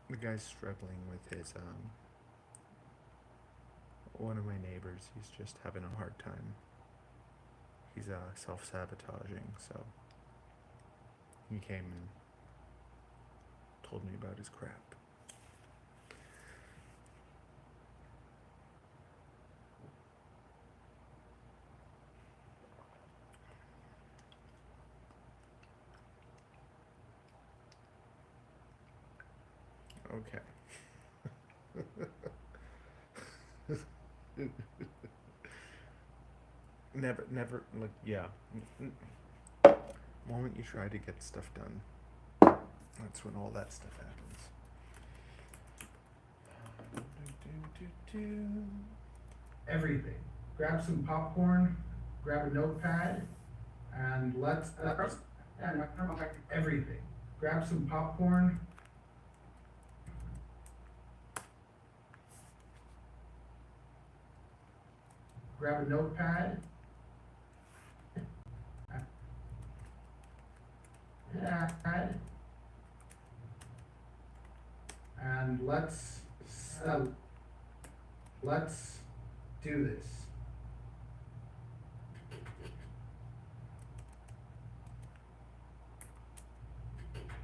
The guy's struggling with his one of my neighbors, he's just having a hard time. He's self-sabotaging, so he came and told me about his crap. Okay. Never, like, yeah. Moment you try to get stuff done, that's when all that stuff happens. Everything. Grab some popcorn, grab a notepad, and let's, everything. Grab some popcorn. Grab a notepad. And let's do this.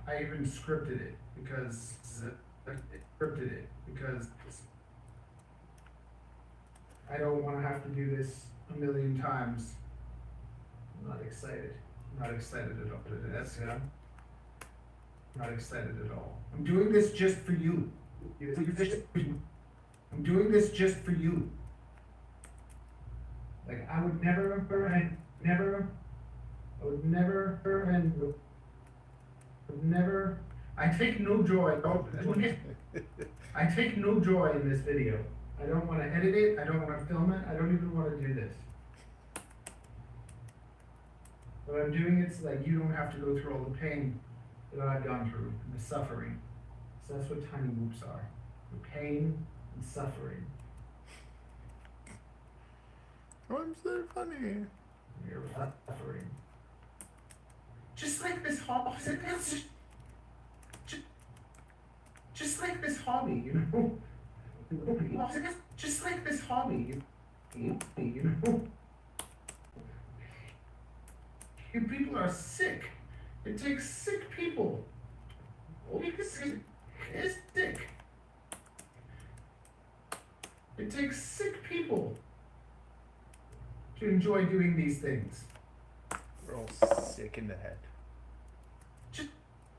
I even scripted it because I don't want to have to do this a million times. I'm not excited. I'm not excited at all. That's it. I'm not excited at all. I'm doing this just for you. I'm doing this just for you. Like, I would never, I take no joy. I take no joy in this video. I don't want to edit it. I don't want to film it. I don't even want to do this. But I'm doing it so that you don't have to go through all the pain that I've gone through and the suffering. So that's what tiny whoops are. The pain and suffering. Oh, I'm so funny. You're suffering. Just like this hobby. Just like this hobby, you know? Just like this hobby, you know? You people are sick. It takes sick people. It's sick. It takes sick people to enjoy doing these things. We're all sick in the head.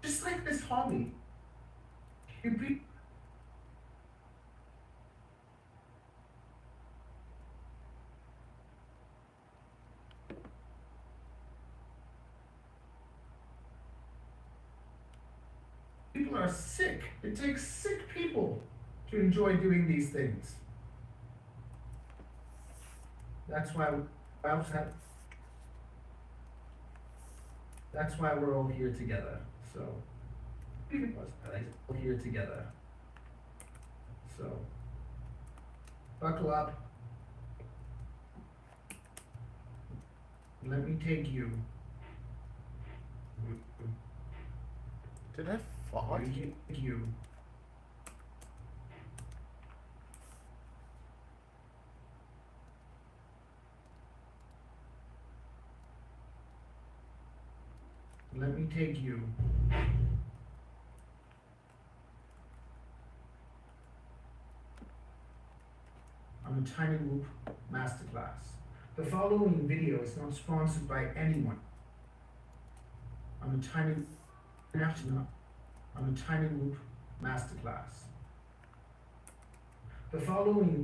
Just like this hobby. You people. People are sick. It takes sick people to enjoy doing these things. That's why we're all here together. So all here together. So buckle up. Let me take you. Did I fall? You. Let me take you. On a Tiny Whoop Masterclass. The following video is not sponsored by anyone. On a Tiny Whoop Masterclass. The following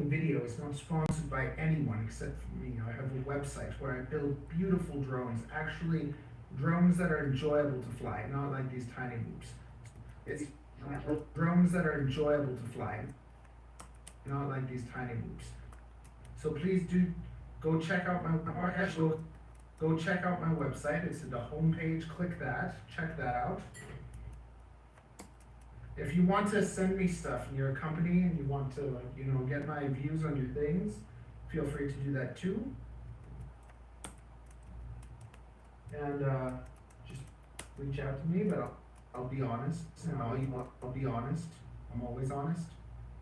video is not sponsored by anyone except for me. I have a website where I build beautiful drones, actually drones that are enjoyable to fly, not like these tiny whoops. It's drones that are enjoyable to fly, not like these tiny whoops. So please do go check out my Go check out my website. It's at the homepage. Click that. Check that out. if you want to send me stuff and you're a company and you want to, like, you know, get my views on your things, feel free to do that too. And just reach out to me, but I'll be honest. And I'll be honest. I'm always honest.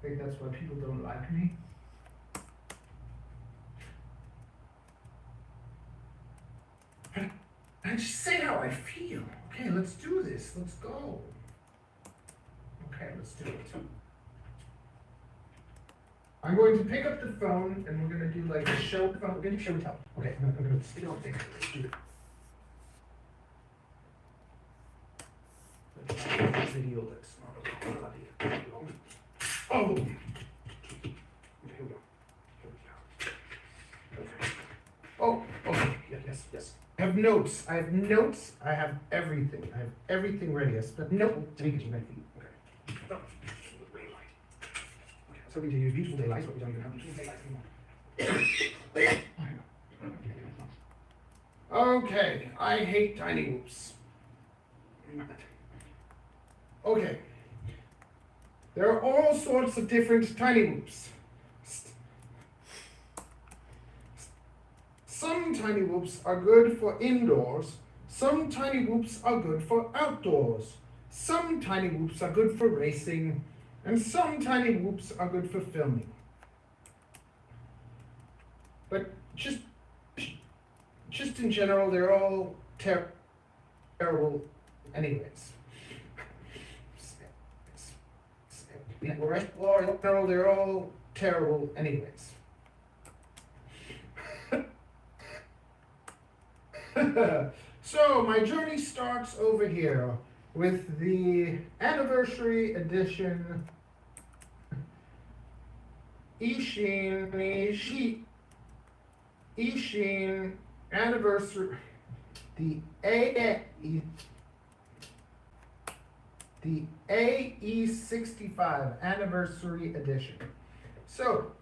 I think that's why people don't like me. I just say how I feel. Okay, let's do this. Let's go. Okay, let's do it. I'm going to pick up the phone and we're going to do like a show. We're going to do show and tell. Okay, I'm going to stick it on thing. Let's do it. Video that's not bloody. Oh! Okay, here we go. Okay. Oh, okay. Yes. I have notes. I have everything. I have everything ready. I spent note to make it ready. Okay. Oh, really light. Okay, so we need to use beautiful daylight, but we don't even have beautiful daylight anymore. Okay, I hate tiny whoops. Okay. There are all sorts of different tiny whoops. Some tiny whoops are good for indoors. Some tiny whoops are good for outdoors. Some tiny whoops are good for racing. And some tiny whoops are good for filming. But just in general, they're all terrible anyways. No, they're all terrible anyways. So my journey starts over here with the anniversary edition Ishin anniversary, the AE65 anniversary edition. So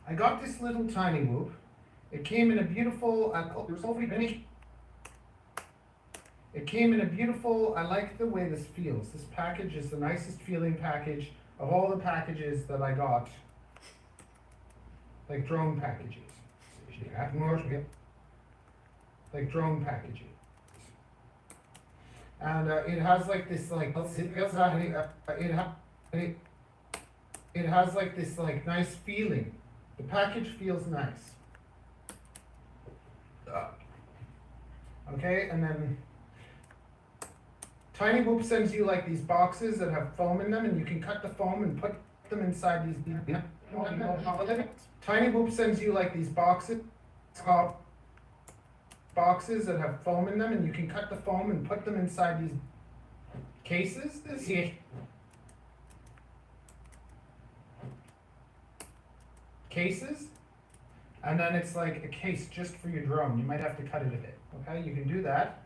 I got this little tiny whoop. It came in a beautiful, I like the way this feels. This package is the nicest feeling package of all the packages that I got. Like drone packages. Like drone packages. And it has like this like, it has like this like nice feeling. The package feels nice. Okay, and then Tiny Whoop sends you like these boxes that have foam in them, and you can cut the foam and put them inside these. Tiny Whoop sends you like these boxes that have foam in them, and you can cut the foam and put them inside these cases. Cases, and then it's like a case just for your drone. You might have to cut it a bit. Okay, you can do that.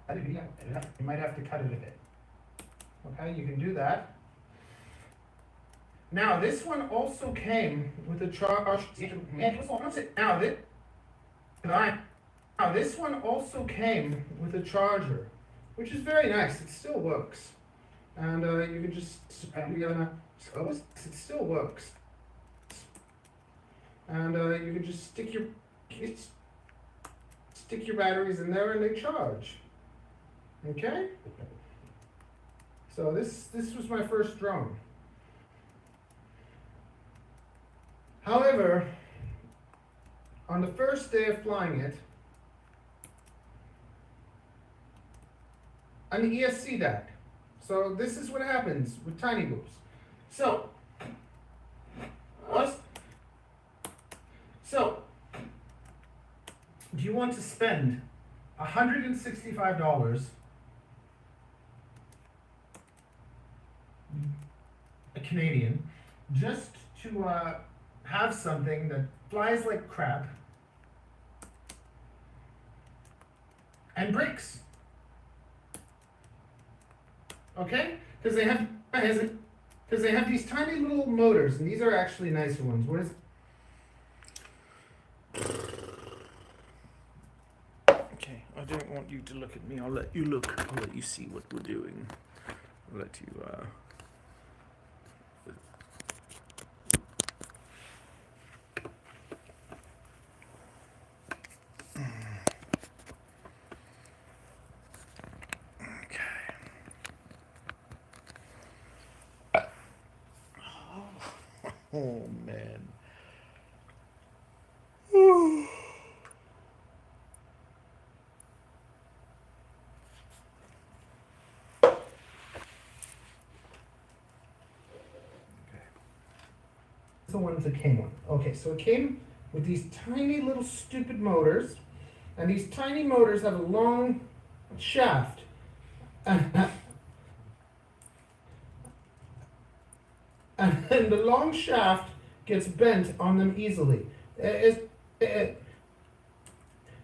You might have to cut it a bit. Okay, you can do that. Now this one also came with a charge. Now this one also came with a charger, which is very nice. It still works. And you can just, it still works. And you can just stick your batteries in there and they charge. Okay? So this was my first drone. However, on the first day of flying it, an ESC died. So this is what happens with tiny whoops. So do you want to spend $165 Canadian just to have something that flies like crap and breaks? Okay? Because they have these tiny little motors, and these are actually nicer ones. What is don't want you to look at me. I'll let you look. I'll let you see what we're doing. I'll let you, oh, man. The ones that came with. Okay, so it came with these tiny little stupid motors, and these tiny motors have a long shaft. And the long shaft gets bent on them easily. As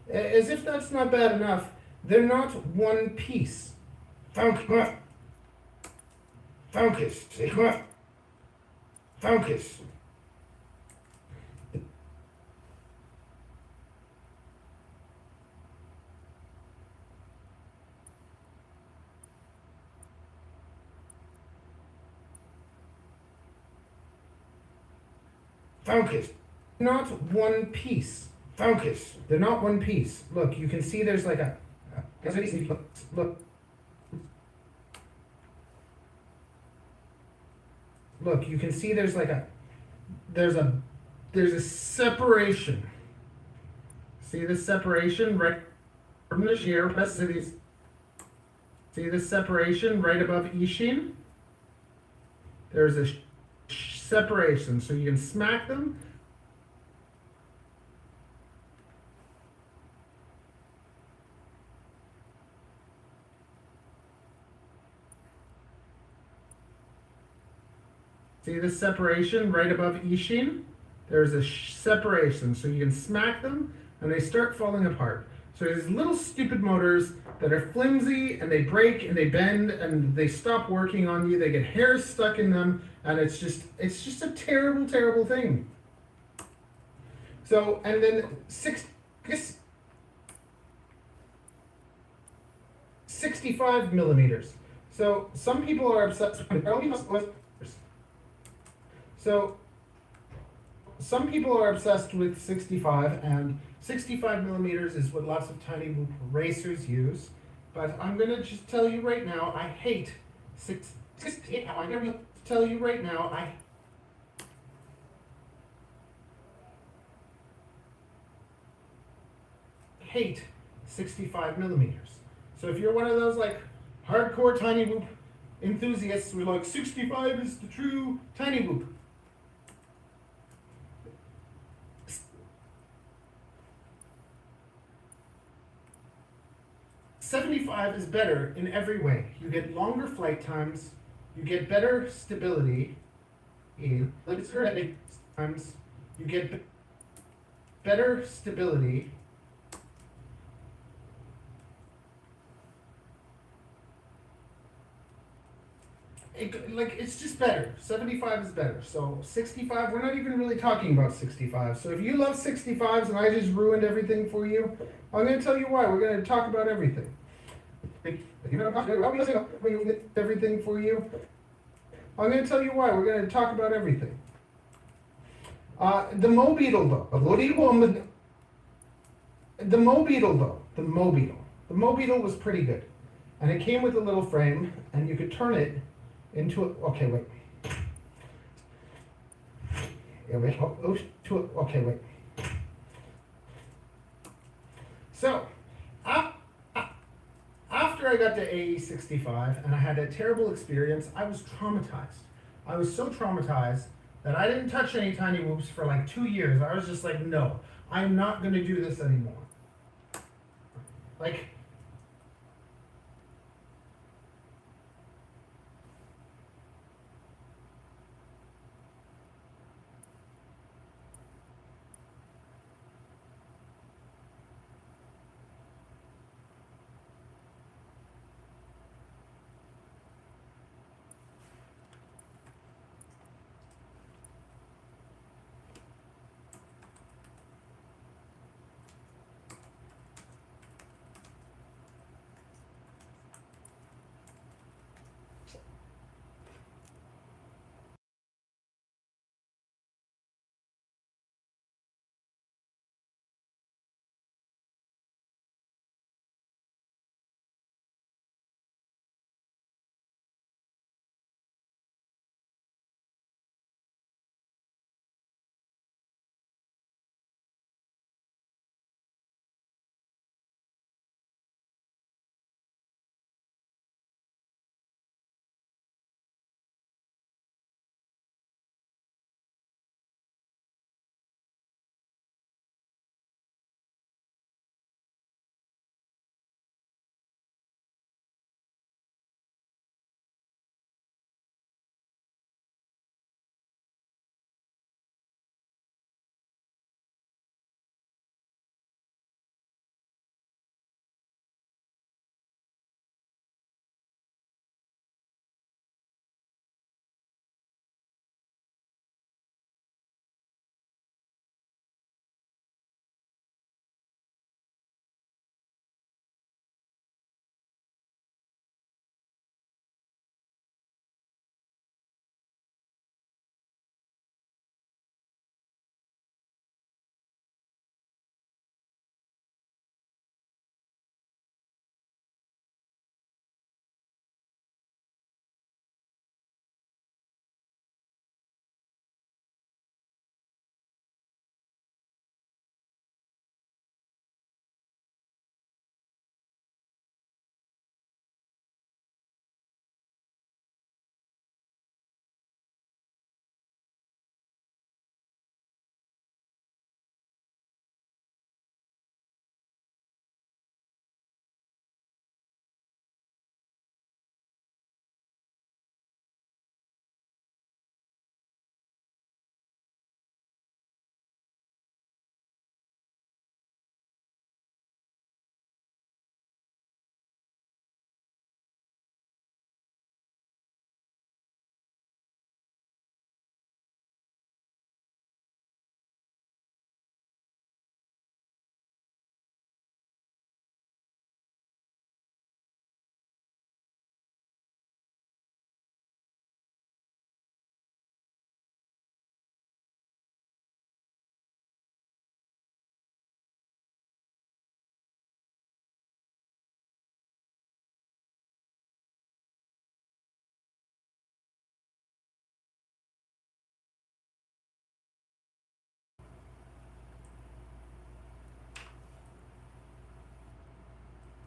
if that's not bad enough, they're not one piece. Focus. Focus. Focus. Not one piece. Focus. They're not one piece. Look, you can see there's like a. Look. Look, you can see there's like a. There's a separation. See the separation right from the shear. See the separation right above Ishin? There's a separation, so you can smack them. See the separation right above Ishin? There's a separation, so you can smack them and they start falling apart. So there's little stupid motors that are flimsy and they break and they bend and they stop working on you. They get hairs stuck in them and it's just a terrible, terrible thing. So, and then 65 millimeters. So some people are obsessed with So some people are obsessed with 65, and 65 millimeters is what lots of tiny loop racers use. But I'm gonna just tell you right now, I hate I'm gonna tell you right now, I hate 65 millimeters. So if you're one of those like hardcore tiny loop enthusiasts who are like 65 is the true tiny loop. 75 is better in every way. You get longer flight times, you get better stability, you get better stability. It's just better. 75 is better. So 65, we're not even really talking about 65. So if you love 65s and I just ruined everything for you, I'm going to tell you why. We're going to talk about everything. Everything for you. I'm going to tell you why. We're going to talk about everything. The Mo Beetle though. The Mo Beetle though. The Mo Beetle. The Mo Beetle was pretty good. And it came with a little frame and you could turn it into a, okay, wait. Okay, wait. So, after I got to AE65 and I had a terrible experience, I was traumatized. I was so traumatized that I didn't touch any tiny whoops for like 2 years. I was just like, no, I'm not going to do this anymore. Like,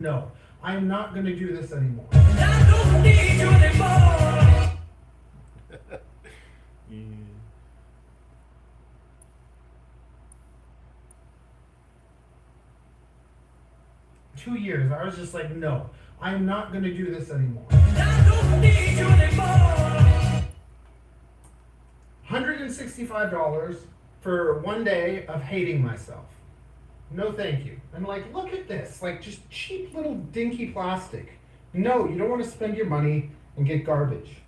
no, I'm not gonna do this anymore. Yeah. 2 years, I was just like, no, I'm not gonna do this anymore. $165 for 1 day of hating myself. No thank you. I'm like, look at this, like just cheap little dinky plastic. No, you don't want to spend your money and get garbage.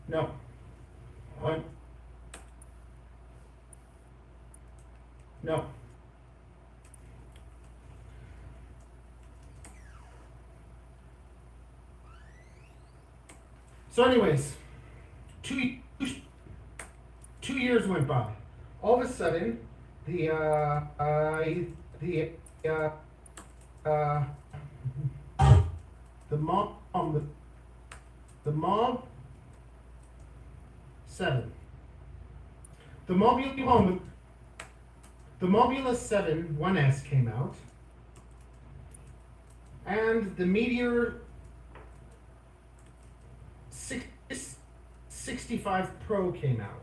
No. No. So anyways, two years went by. All of a sudden, the mob 7. The Mobula 7 1S came out, and the Meteor 65 Pro came out.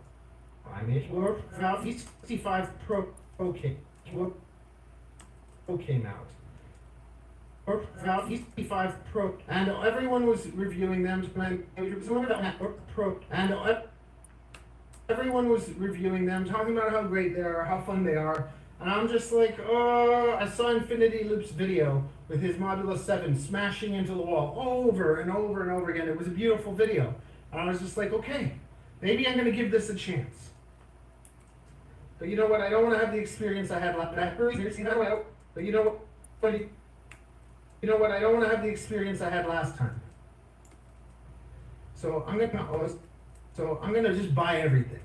I mean, now 65 Pro came out. Now 65 Pro, and everyone was reviewing them. Everyone was reviewing them, talking about how great they are, how fun they are, and I'm just like, oh, I saw Infinity Loop's video with his Mobula 7 smashing into the wall over and over and over again. It was a beautiful video, and I was just like, okay, maybe I'm gonna give this a chance. But you know what? I don't want to have the experience I had last time. But you know what? You know what? I don't want to have the experience I had last time. So I'm gonna just buy everything.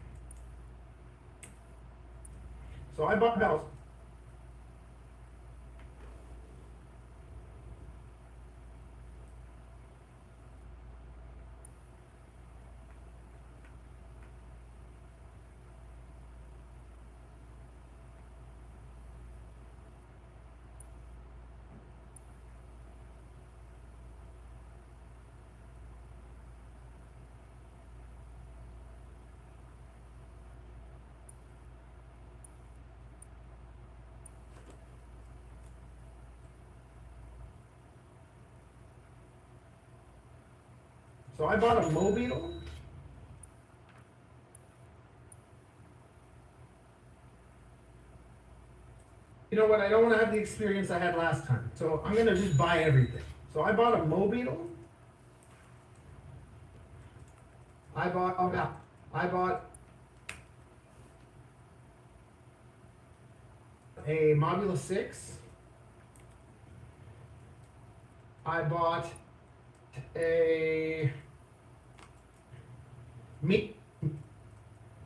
So I bought bells. So I bought a mobile. You know what? I don't want to have the experience I had last time. So I'm gonna just buy everything. So I bought a mobile. I bought a Mobula 6. I bought a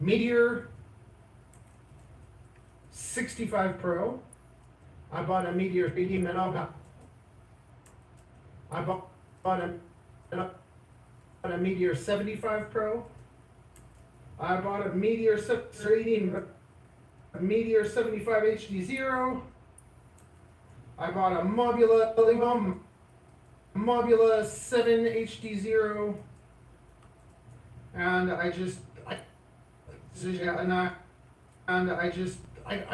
Meteor 65 Pro. I bought a Meteor 80 Minnow. I bought a Meteor 75 Pro. I bought a Meteor 75 HD0. I bought a Mobula 7 HD0, and I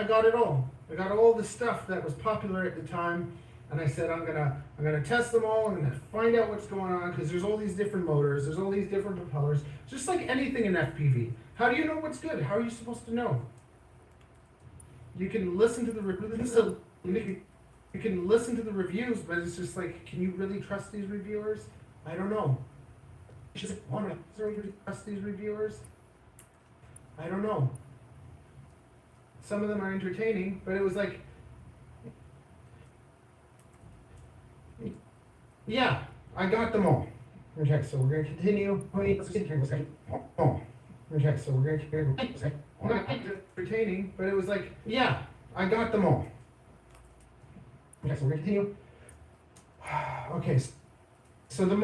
got it all. I got all the stuff that was popular at the time, and I said I'm gonna test them all. I'm gonna find out what's going on, because there's all these different motors, there's all these different propellers, just like anything in FPV. How do you know what's good? How are you supposed to know? You can listen to the reviews, but it's just like, can you really trust these reviewers? I don't know. Trust these reviewers? I don't know. Some of them are entertaining, but it was like, yeah, I got them all. Okay, so we're gonna continue. Okay, so we're gonna continue. Entertaining, but it was like, yeah, I got them all. Okay, so we're gonna continue. Okay, so the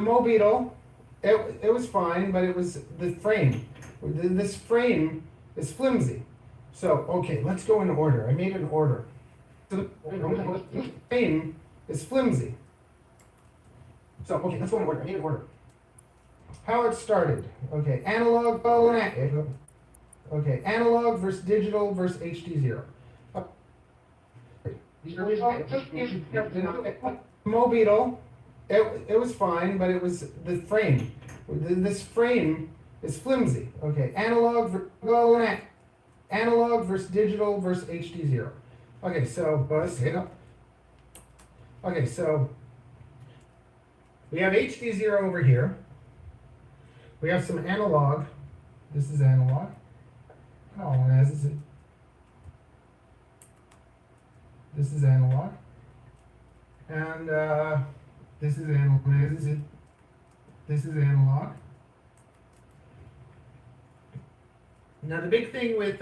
Mobile, it was fine, but it was the frame. This frame is flimsy. So, okay, let's go in order. I made an order. frame is flimsy. So, okay, let's go in order. I need an order. How it started. Okay, analog, okay, analog versus digital versus HD0. Mobeetle, it was fine, but it was the frame. This frame is flimsy. Okay, analog versus digital versus HD0. Okay, so okay, so we have HD0 over here. We have some analog. This is analog. Oh, and this is analog. And this is analog. This is analog. Now the big thing with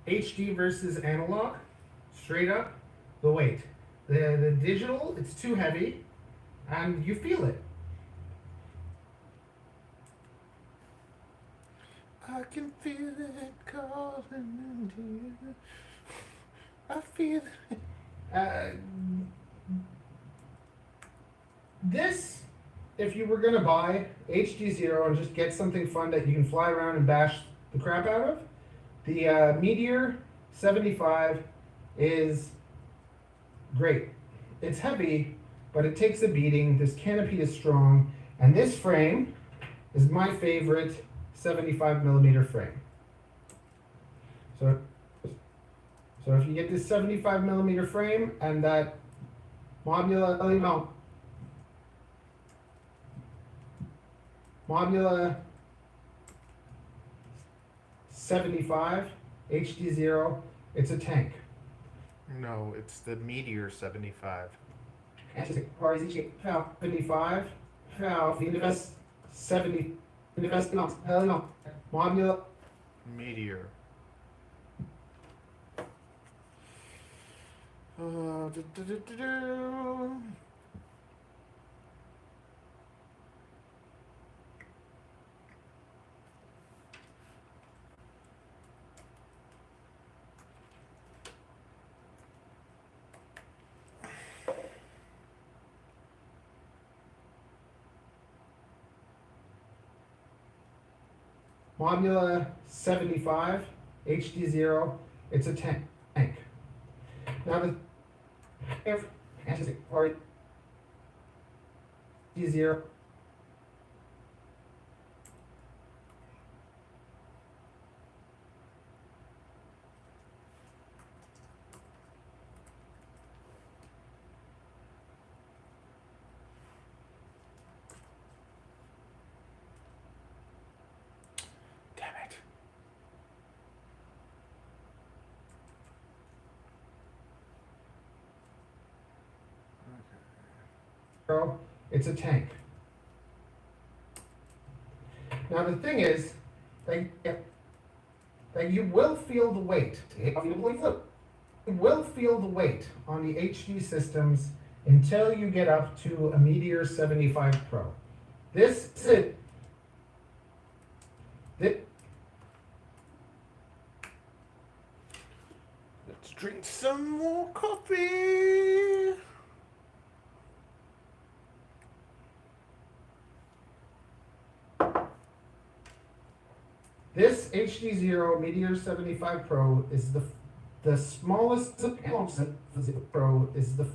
HD versus analog, straight up, the weight. The digital, it's too heavy, and you feel it. I can feel it calling into you. I feel it. This, if you were gonna buy HD0 and just get something fun that you can fly around and bash the crap out of, the Meteor 75 is great. It's heavy, but it takes a beating. This canopy is strong, and this frame is my favorite 75mm frame. So if you get this 75mm frame and that Mobula 75 HD0, it's a tank. No, it's the Meteor 75. 75, invest 70, invest no, hell no, Mobula. Meteor. Mobula 75 HD0, it's a tank. Now the HD0. Damn it. It's a tank. Now the thing is, that you will feel the weight. You will feel the weight on the HD systems until you get up to a Meteor 75 Pro. This is it. Let's drink some more coffee. This HD0 Meteor 75 Pro is the smallest Pro is the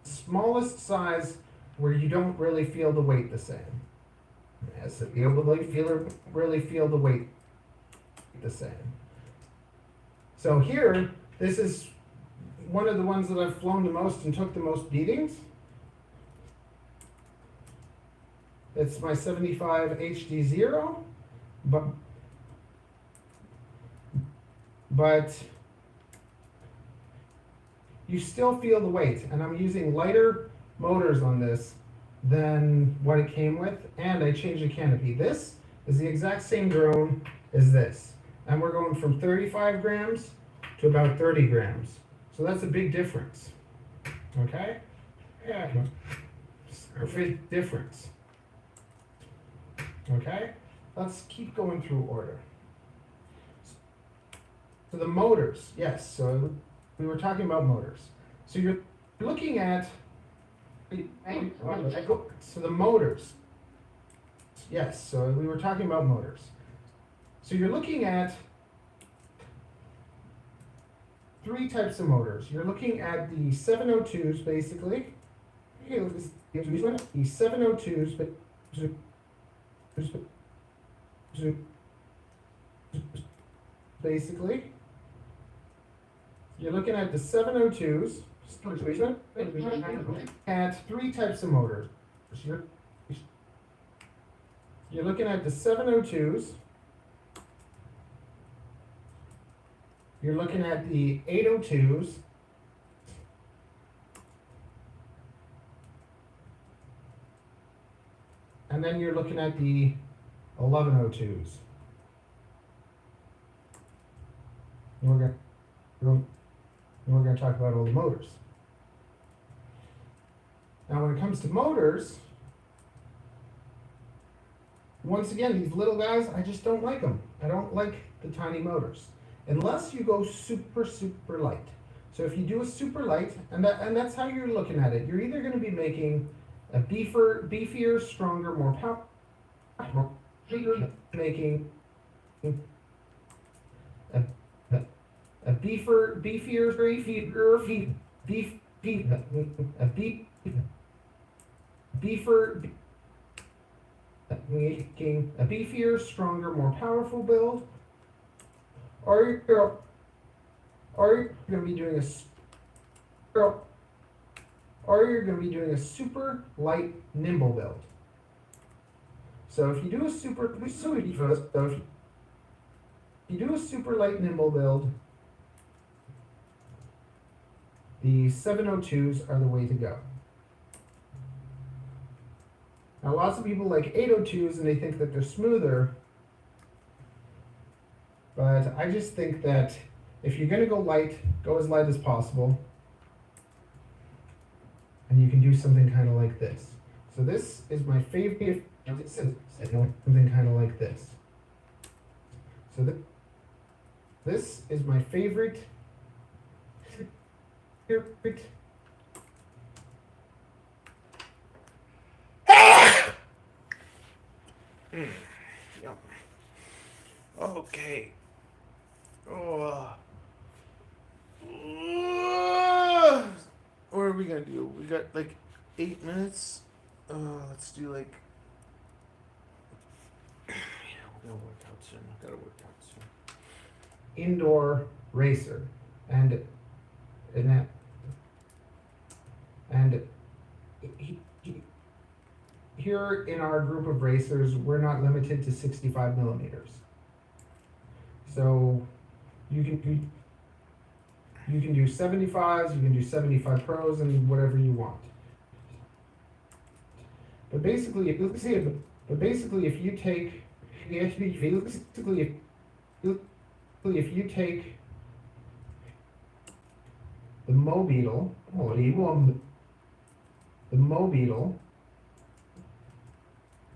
smallest size where you don't really feel the weight the same. Yes, you really feel the weight the same. So here, this is one of the ones that I've flown the most and took the most beatings. It's my 75 HD0, but you still feel the weight, and I'm using lighter motors on this than what it came with, and I changed the canopy. This is the exact same drone as this, and we're going from 35 grams to about 30 grams. So that's a big difference, okay? Yeah, a big difference. Okay, let's keep going through order. So the motors, yes. So we were talking about motors. So you're looking at. So the motors, yes. So we were talking about motors. So you're looking at three types of motors. You're looking at the 702s basically. The 702s, basically. You're looking at the 702s. At three types of motors. You're looking at the 702s. You're looking at the 802s. And then you're looking at the 1102s. And we're going to talk about all the motors. Now when it comes to motors, once again, these little guys, I just don't like them. I don't like the tiny motors. Unless you go super, super light. So if you do a super light, and that's how you're looking at it, you're either going to be making a beefier, stronger, more powerful, making a beefier, making a beefier, stronger, more powerful build, or you're going to be doing a super light, nimble build. So if you do a super light, nimble build, the 702s are the way to go. Now lots of people like 802s and they think that they're smoother, but I just think that if you're going to go light, go as light as possible. And you can do something kind of like this. So this is my favorite, something kind of like this. So this is my favorite. Okay. What are we gonna do? We got like 8 minutes. Let's do like. Yeah, we're gonna work out soon. I gotta work out soon. Indoor racer, and here in our group of racers, we're not limited to 65 millimeters. So you can do 75s, you can do 75 pros, and whatever you want. But basically, if you take the Mobeetle,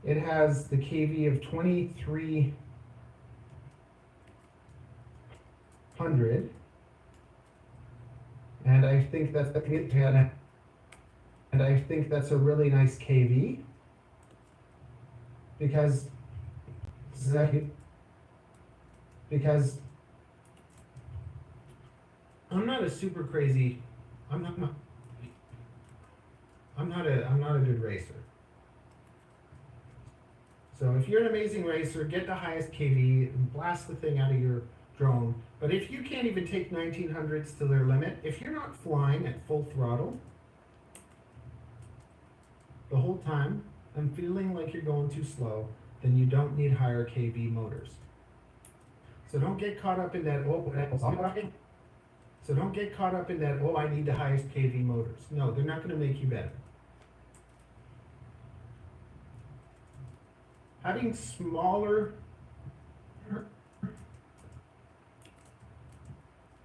it has the KV of 2300, and I think that's a really nice KV because I'm not a super crazy. I'm not a good racer. So if you're an amazing racer, get the highest KV and blast the thing out of your drone. But if you can't even take 1900s to their limit, if you're not flying at full throttle the whole time and feeling like you're going too slow, then you don't need higher KV motors. So don't get caught up in that, I need the highest KV motors. No, they're not going to make you better. Having smaller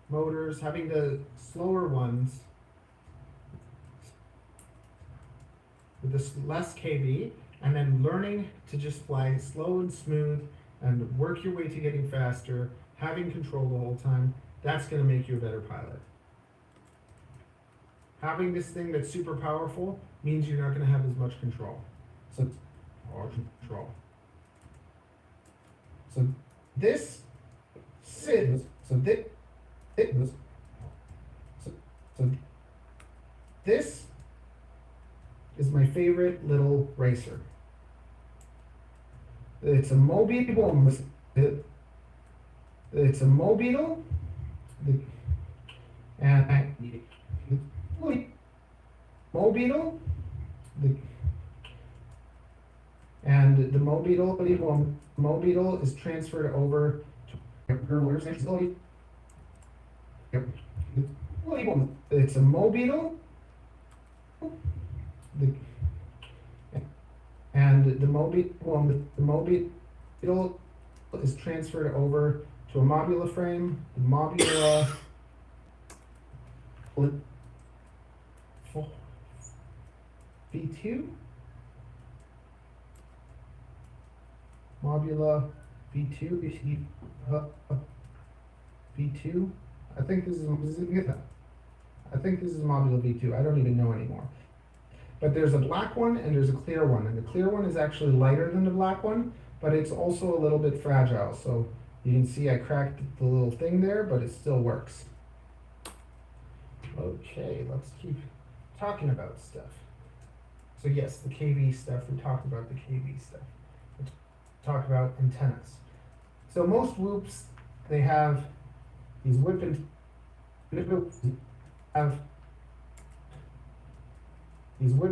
motors, having the slower ones with the less KV, and then learning to just fly slow and smooth and work your way to getting faster having control the whole time, that's going to make you a better pilot. Having this thing that's super powerful means you're not going to have as much control. So, or control. So this sits. So this. So this is my favorite little racer. It's a mobile. It's a mobile, and mobile, and the mobile is transferred over to it's a mobile, and the mobile is transferred over to a mobula frame. The mobula V2, mobula V2 V2. I think this is I think this is mobula V2. I don't even know anymore. But there's a black one and there's a clear one, and the clear one is actually lighter than the black one, but it's also a little bit fragile. So you can see I cracked the little thing there, but it still works. Okay, let's keep talking about stuff. So yes, the KV stuff, we talked about the KV stuff. Let's talk about antennas. So most whoops, they have these whip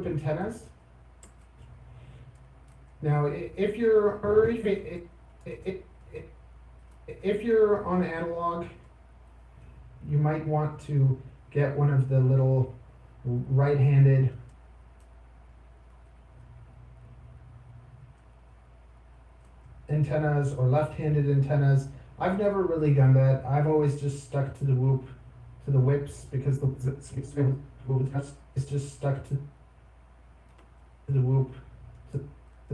antennas. Now, if you're on analog, you might want to get one of the little right-handed antennas or left-handed antennas. I've never really done that. I've always just stuck to the whips, because it's just stuck to the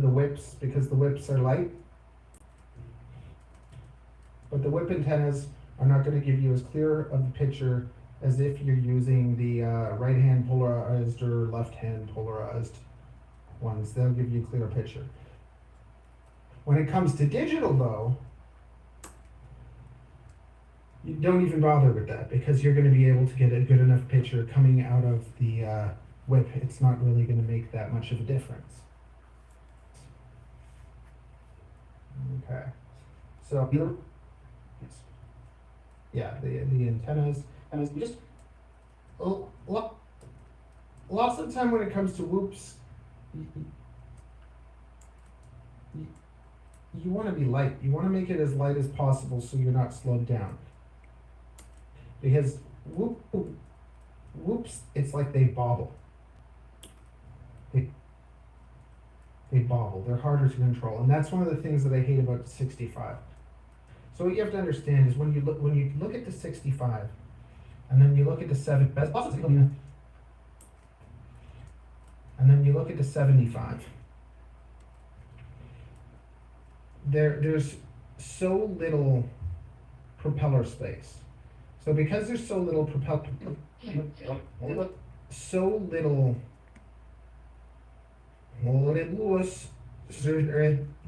whips because the whips are light. But the whip antennas are not going to give you as clear of a picture as if you're using the right-hand polarized or left-hand polarized ones. They'll give you a clearer picture. When it comes to digital, though, you don't even bother with that, because you're going to be able to get a good enough picture coming out of the whip. It's not really going to make that much of a difference. Okay, so yeah, the antennas, and it's just lots of the time when it comes to whoops, you want to be light. You want to make it as light as possible so you're not slowed down. Because whoops, it's like they bobble. They bobble. They're harder to control, and that's one of the things that I hate about the 65. So what you have to understand is when you look at the 65, and then you look at the 7, and then you look at the 75. There's so little propeller space. So because there's so little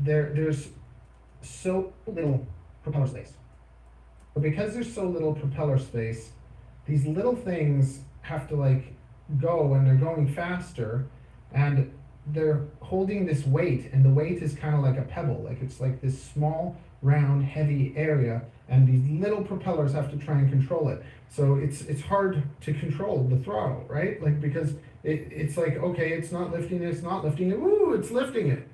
there's so little propeller space. But because there's so little propeller space, these little things have to like go, and they're going faster, and they're holding this weight, and the weight is kind of like a pebble. Like it's like this small, round, heavy area, and these little propellers have to try and control it. So it's hard to control the throttle, right? Like, because it's like, okay, it's not lifting it, ooh, it's lifting it.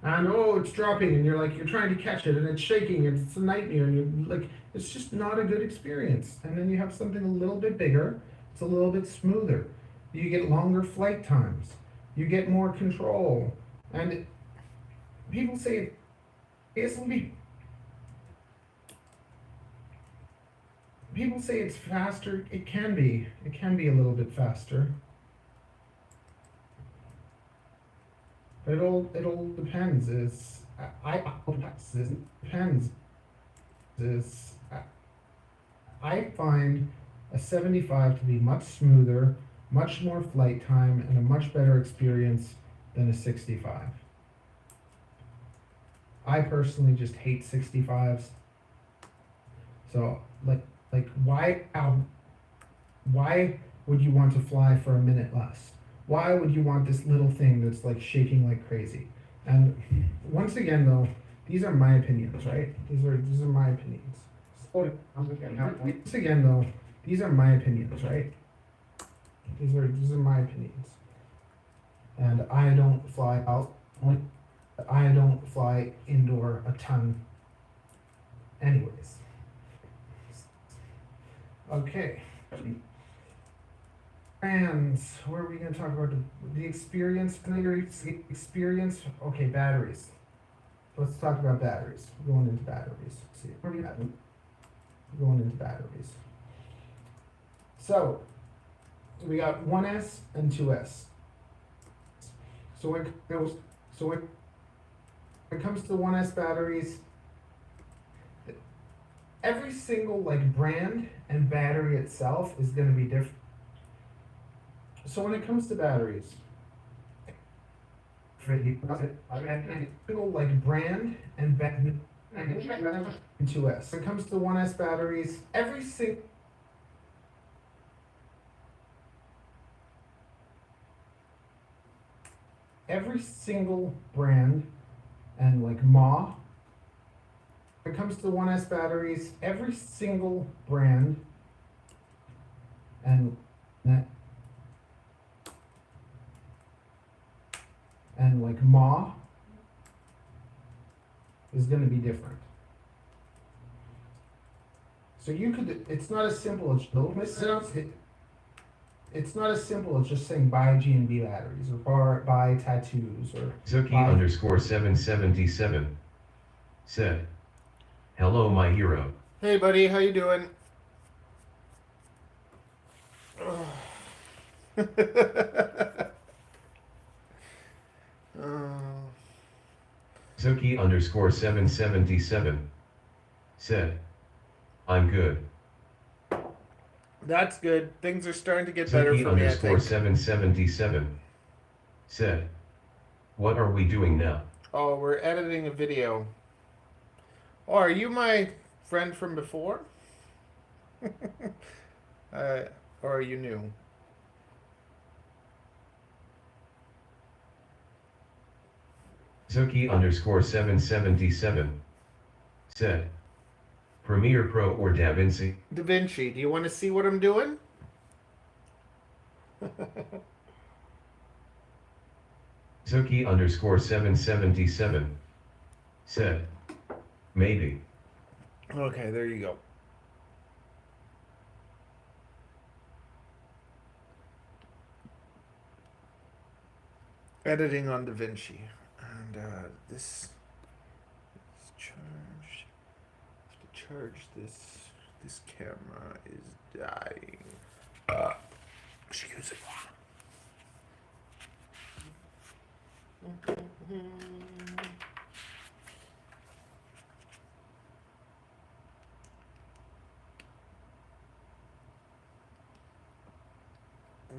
And oh, it's dropping, and you're trying to catch it, and it's shaking, and it's a nightmare, and you're like, it's just not a good experience. And then you have something a little bit bigger, it's a little bit smoother. You get longer flight times, you get more control, and people say people say it's faster. It can be a little bit faster. But it all depends. I find a 75 to be much smoother, much more flight time, and a much better experience than a 65. I personally just hate 65s. So like why would you want to fly for a minute less? Why would you want this little thing that's like shaking like crazy? And once again though, these are my opinions, right? These are my opinions. Once again though, these are my opinions, right? These are my opinions. And I don't fly out. I don't fly indoor a ton. Anyways. Okay. Brands. Where are we going to talk about the experience? Experience. Okay, batteries. Let's talk about batteries. We're going into batteries. Let's see. Where are we at? We're going into batteries. So, we got 1S and 2S. So when it comes to 1S batteries, every single like brand and battery itself is going to be different. So when it comes to batteries, single like brand and 2S. When it comes to 1S batteries, every single brand and like Ma. When it comes to 1S batteries, every single brand and like Ma is going to be different. So you could, it's not as simple as it's not as simple as just saying buy G&B batteries or buy tattoos or Zuki_777 said, "Hello, my hero." Hey, buddy, how you doing? Zuki_777 said, "I'm good." That's good. Things are starting to get better for me, I think. Zuki_777 said, "What are we doing now?" Oh, we're editing a video. Oh, are you my friend from before? Or are you new? Zuki_777 said, "Premiere Pro or DaVinci?" DaVinci, do you want to see what I'm doing? Zuki_777 said, "Maybe." Okay, there you go. Editing on DaVinci. And this is charged. I have to charge this. This camera is dying. Excuse me.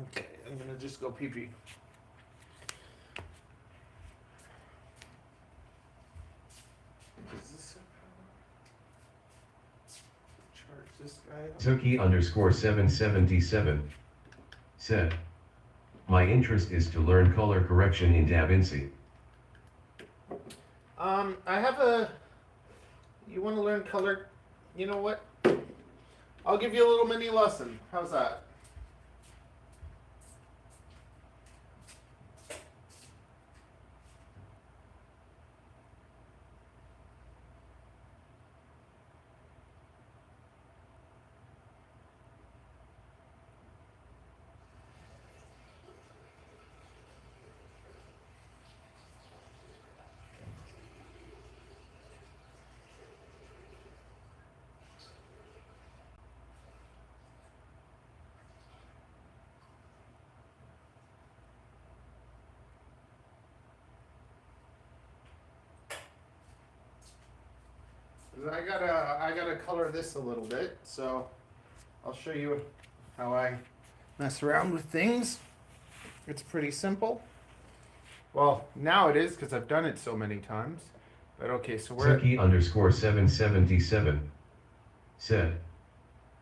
Okay, I'm gonna just go pee pee. Does this charge this guy up? Zuki_777 said, "My interest is to learn color correction in DaVinci." I have a. You want to learn color? You know what? I'll give you a little mini lesson. How's that? I gotta color this a little bit, so I'll show you how I mess around with things. It's pretty simple. Well, now it is because I've done it so many times. But okay, so we're Suki_777 said,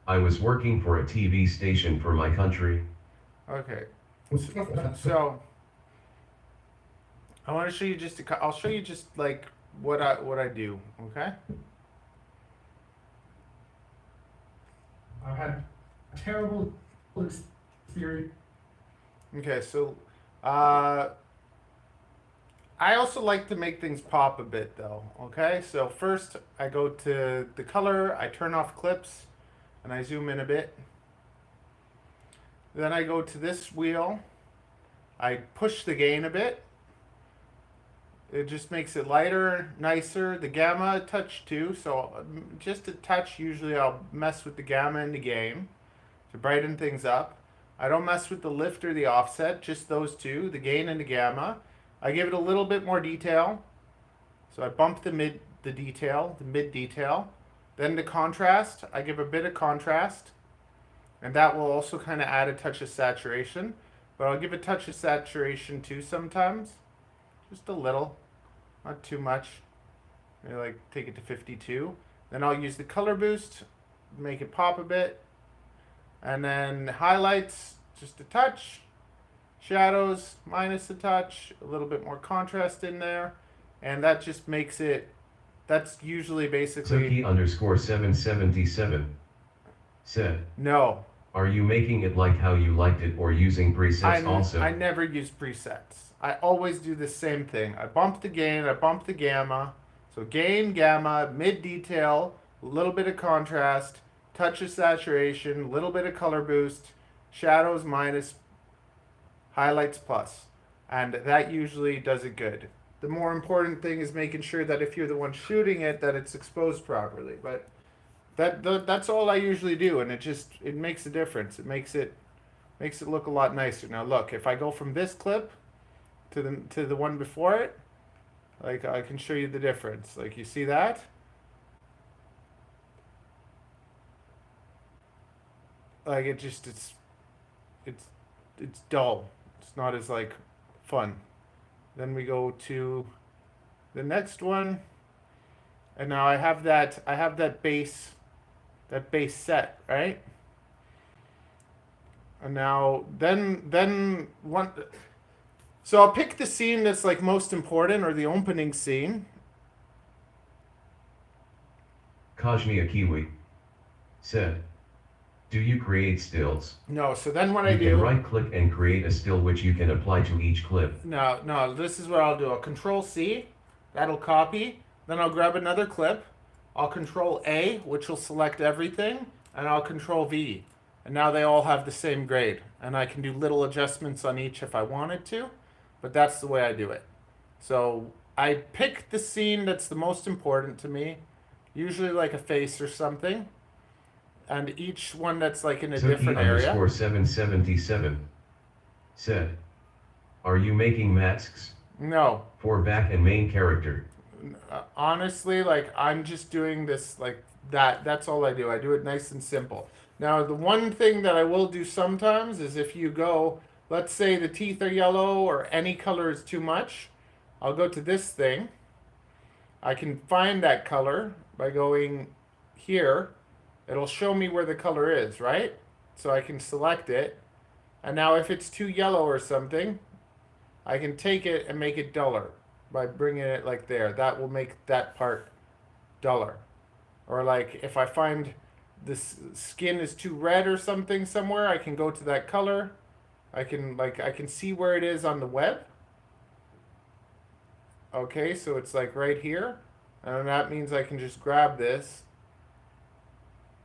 I was working for a TV station for my country. okay. So I want to show you just I'll show you just like what I do, okay? I've had a terrible experience. Okay, so I also like to make things pop a bit though, okay? So first I go to the color, I turn off clips, and I zoom in a bit. Then I go to this wheel, I push the gain a bit. It just makes it lighter, nicer. The gamma a touch too, so just a touch. Usually I'll mess with the gamma and the gain to brighten things up. I don't mess with the lift or the offset, just those two, the gain and the gamma. I give it a little bit more detail. So I bump the mid detail. Then the contrast, I give a bit of contrast. And that will also kind of add a touch of saturation. But I'll give a touch of saturation too sometimes. Just a little, not too much. Maybe like take it to 52. Then I'll use the color boost, make it pop a bit. And then highlights, just a touch. Shadows, minus a touch. A little bit more contrast in there. And that just makes it, that's usually basically... Suki_777 said, No. are you making it like how you liked it or using presets also? I never use presets. I always do the same thing. I bump the gain, I bump the gamma. So gain, gamma, mid detail, a little bit of contrast, touch of saturation, a little bit of color boost, shadows minus, highlights plus. And that usually does it good. The more important thing is making sure that if you're the one shooting it, that it's exposed properly. But that's all I usually do, and it makes a difference. It makes it look a lot nicer. Now look, if I go from this clip to the one before it, like I can show you the difference. Like you see that? Like it's dull. It's not as like fun. Then we go to the next one, and now I have that base set, right? And now then one, so I'll pick the scene that's like most important, or the opening scene. Kajmia Kiwi said, do you create stills? No, so then what You I can do, right click and create a still which you can apply to each clip. no, this is what I'll do. I'll Control C, that'll copy. Then I'll grab another clip. I'll Control A, which will select everything, and I'll Control V. And now they all have the same grade. And I can do little adjustments on each if I wanted to, but that's the way I do it. So I pick the scene that's the most important to me, usually like a face or something, and each one that's like in a different area. Suki_777 said, are you making masks No. for back and main character? Honestly, like I'm just doing this like that. That's all I do. I do it nice and simple. Now, the one thing that I will do sometimes is if you go, let's say the teeth are yellow or any color is too much, I'll go to this thing. I can find that color by going here. It'll show me where the color is, right? So I can select it. And now if it's too yellow or something, I can take it and make it duller by bringing it like there. That will make that part duller. Or like if I find this skin is too red or something somewhere, I can go to that color. I can see where it is on the web. Okay, so it's like right here. And that means I can just grab this.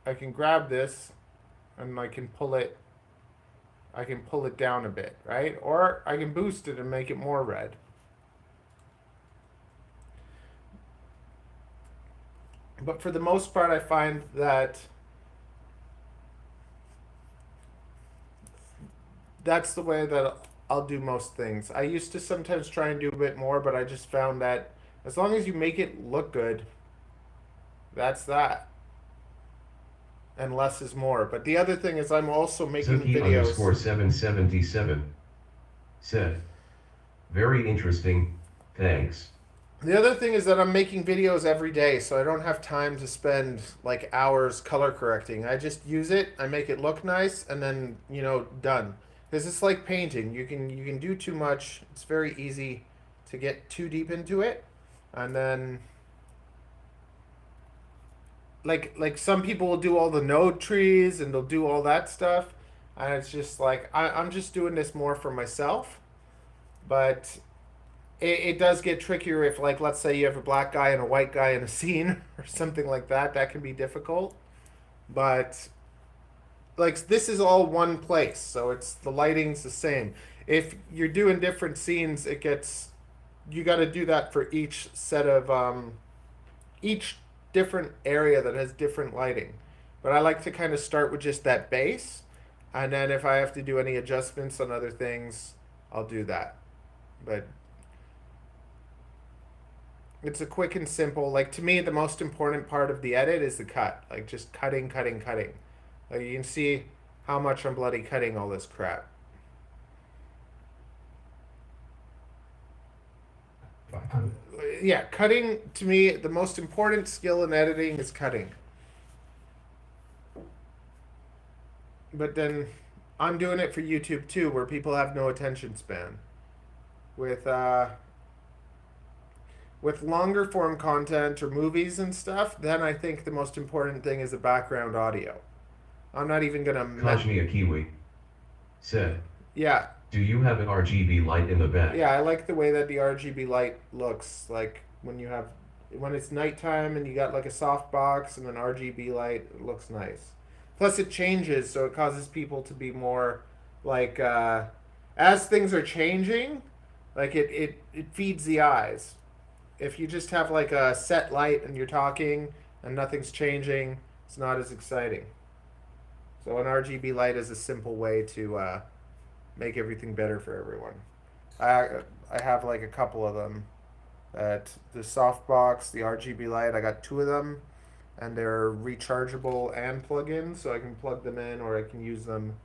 I can grab this and I can pull it down a bit, right? Or I can boost it and make it more red. But for the most part, I find that that's the way that I'll do most things. I used to sometimes try and do a bit more, but I just found that as long as you make it look good, that's that. and less is more. But the other thing is I'm also making Zuki videos. underscore 777 said, very interesting, thanks. The other thing is that I'm making videos every day, so I don't have time to spend like hours color correcting. I just use it, I make it look nice, and then, you know, done. Because it's like painting. You can do too much. It's very easy to get too deep into it, and then like some people will do all the node trees and they'll do all that stuff, and it's just like I'm just doing this more for myself, but it does get trickier if, like, let's say you have a black guy and a white guy in a scene or something like that. That can be difficult, but like this is all one place, so it's the lighting's the same. If you're doing different scenes, it gets, you got to do that for each set of each different area that has different lighting. But I like to kind of start with just that base, and then if I have to do any adjustments on other things, I'll do that. But it's a quick and simple, like, to me the most important part of the edit is the cut, like just cutting. Like you can see how much I'm bloody cutting all this crap. Yeah, cutting, to me, the most important skill in editing is cutting. But then I'm doing it for YouTube too, where people have no attention span. With longer form content or movies and stuff, then I think the most important thing is the background audio. I'm not even gonna. Kashmir Kiwi said, Yeah. do you have an RGB light in the back? Yeah, I like the way that the RGB light looks. Like when it's nighttime and you got like a soft box and an RGB light, it looks nice. Plus it changes, so it causes people to be more like, as things are changing, like it feeds the eyes. If you just have like a set light and you're talking and nothing's changing, it's not as exciting. So an RGB light is a simple way to make everything better for everyone. I have like a couple of them. At the softbox, the RGB light, I got 2 of them, and they're rechargeable and plug-in, so I can plug them in or I can use them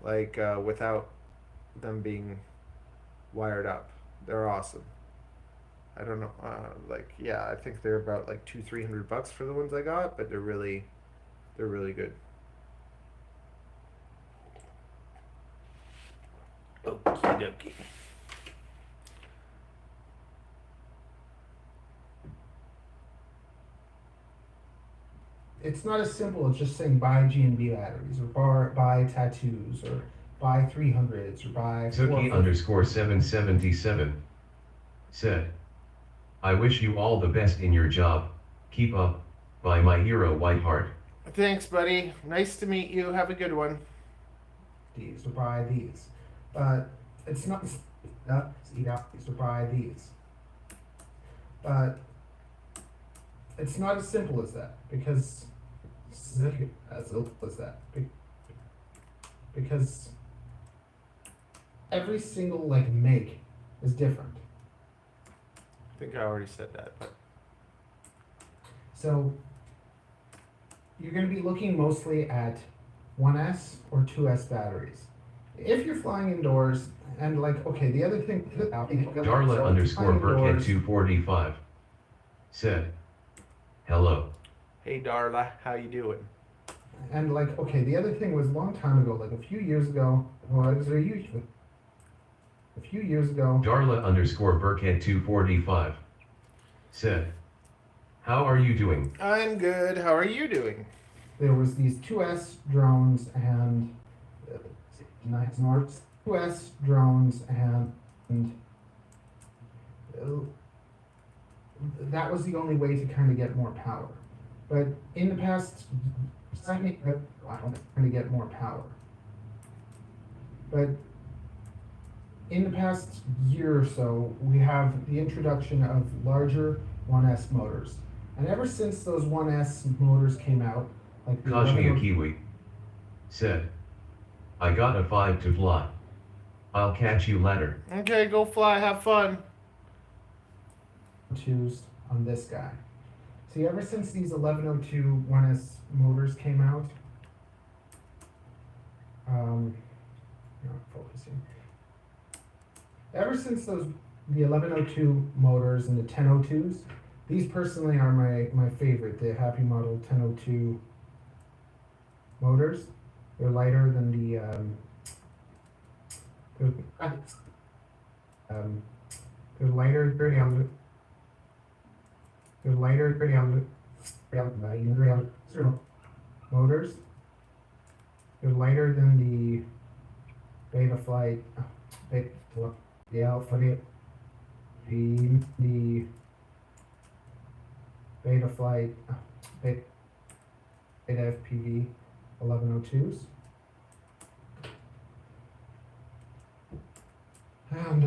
like without them being wired up. They're awesome. I don't know, like, yeah, I think they're about like $200-300 for the ones I got, but they're really good. Okie dokie. It's not as simple as just saying buy G&B batteries or buy tattoos or buy 300s or buy Zuki 450s. underscore 777 said, I wish you all the best in your job. Keep up, by my hero Whiteheart. Thanks, buddy. Nice to meet you. Have a good one. These or buy these. It's not eat out these or buy these. It's not as simple as that because because every single like make is different. I think I already said that, but So you're going to be looking mostly at 1S or 2S batteries. If you're flying indoors, and like, okay, the other thing. Darla underscore Burkhead 245 said, hello. hey Darla, how you doing? And like, okay, the other thing was a long time ago, like a few years ago, Darla underscore Burkhead 245 said, how are you doing? I'm good. How are you doing? there was these 2S drones and 2S drones and that was the only way to kind of get more power. But in the past, I don't kind of get more power. But in the past year or so, we have the introduction of larger 1S motors. And ever since those 1S motors came out, like the Kashmir Kiwi said, I got a 5 to fly. I'll catch you later. Okay, go fly, have fun. 1102s on this guy. See, ever since these 1102 1S motors came out, not focusing. Ever since the 1102 motors and the 1002s, these personally are my favorite. The Happy Model 1002 motors. They're lighter than the they're lighter motors. They're lighter than the Betaflight, the Alpha, the Betaflight, Beta FPV 1102s. And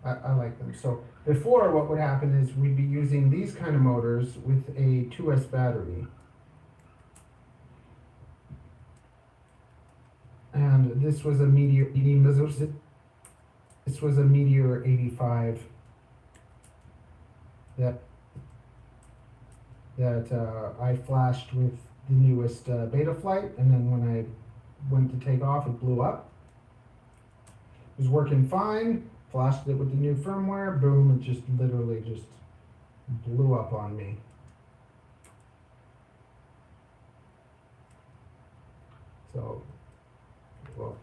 I like them. So before, what would happen is we'd be using these kind of motors with a 2S battery. And this was a Meteor 85 that I flashed with the newest Betaflight, and then when I went to take off, it blew up. It was working fine. Flashed it with the new firmware. Boom! It just literally just blew up on me. So, well.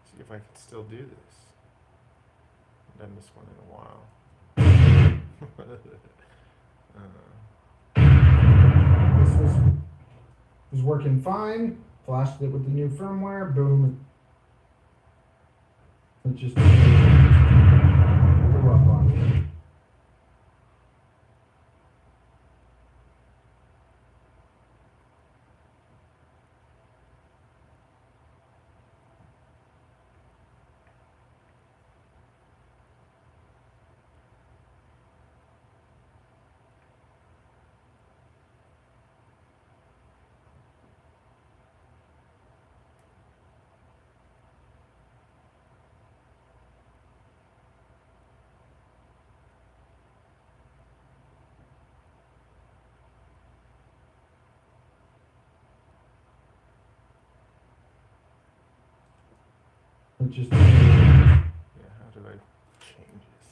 See if I can still do this. I've done this one in a while. This was working fine. Flashed it with the new firmware. Boom! It just blew up on me. It just Yeah, how do I change this?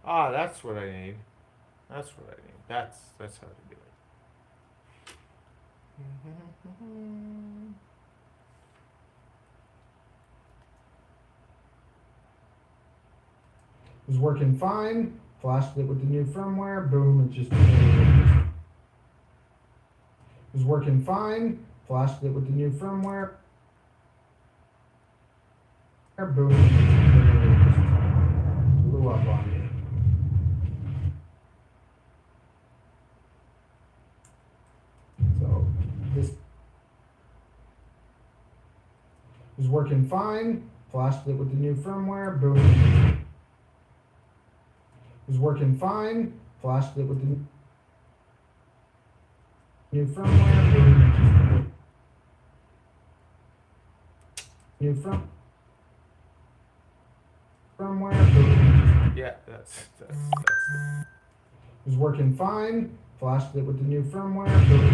Ah, that's what I need. That's what I need. That's how to do it. was working fine. Flashed it with the new firmware. Boom! It just was working fine. Flashed it with the new firmware. Boom! It just blew up on me. So this was working fine. Flashed it with the new firmware. Boom! Was working fine. Flashed it with the new firmware. Boom! It just new firmware. Yeah, that's. It was working fine. Flashed it with the new firmware. Boom,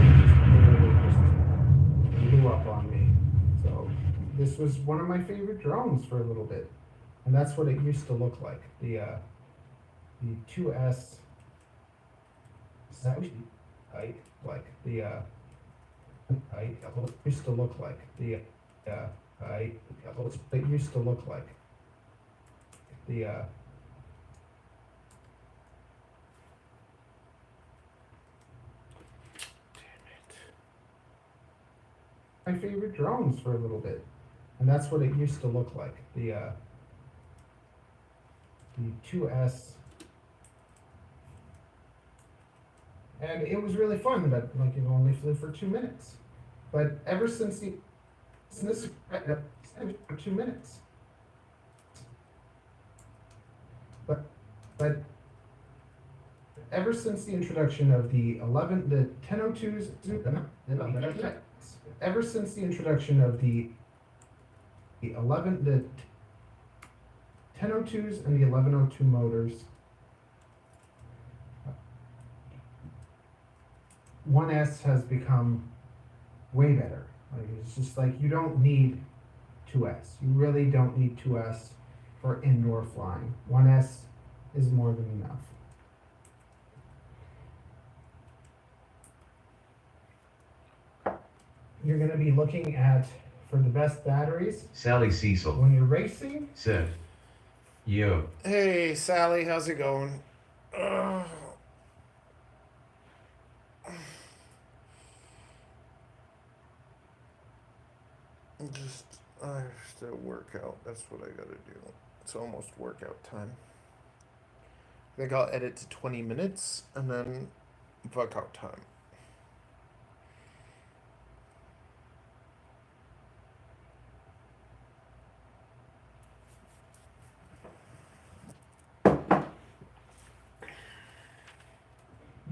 just blew up on me. So this was one of my favorite drones for a little bit, and that's what it used to look like. The 2S. That height, like the height used to look like the height. It used to look like the. My favorite drones for a little bit, and that's what it used to look like. The 2S, and it was really fun, but like it only flew for 2 minutes. But ever since this for 2 minutes, but ever since the introduction of the 1002s, ever since the introduction of the 1002s and the 1102 motors, 1S has become way better. Like, it's just like you don't need 2S. You really don't need 2S for indoor flying. 1S is more than enough. You're going to be looking at, for the best batteries, Sally Cecil when you're racing. said, Yo, Hey, Sally, how's it going? I have to work out. That's what I gotta do. It's almost workout time. I think I'll edit to 20 minutes and then workout time.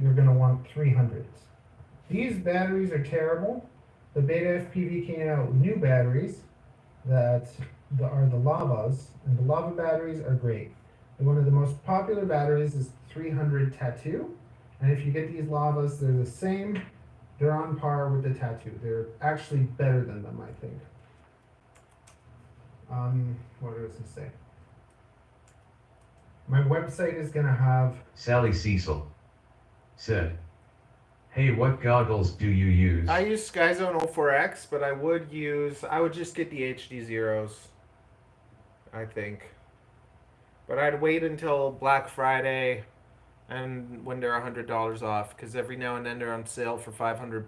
You're going to want 300s. These batteries are terrible. The Beta FPV came out with new batteries that are the lavas, and the lava batteries are great. And one of the most popular batteries is 300 Tattoo, and if you get these lavas, they're the same. They're on par with the Tattoo. They're actually better than them, I think. What does it say? My website is going to have... Sally Cecil said, hey, what goggles do you use? I use SkyZone 04X, but I would just get the HD Zeros, I think. But I'd wait until Black Friday and when they're $100 off, because every now and then they're on sale for $500.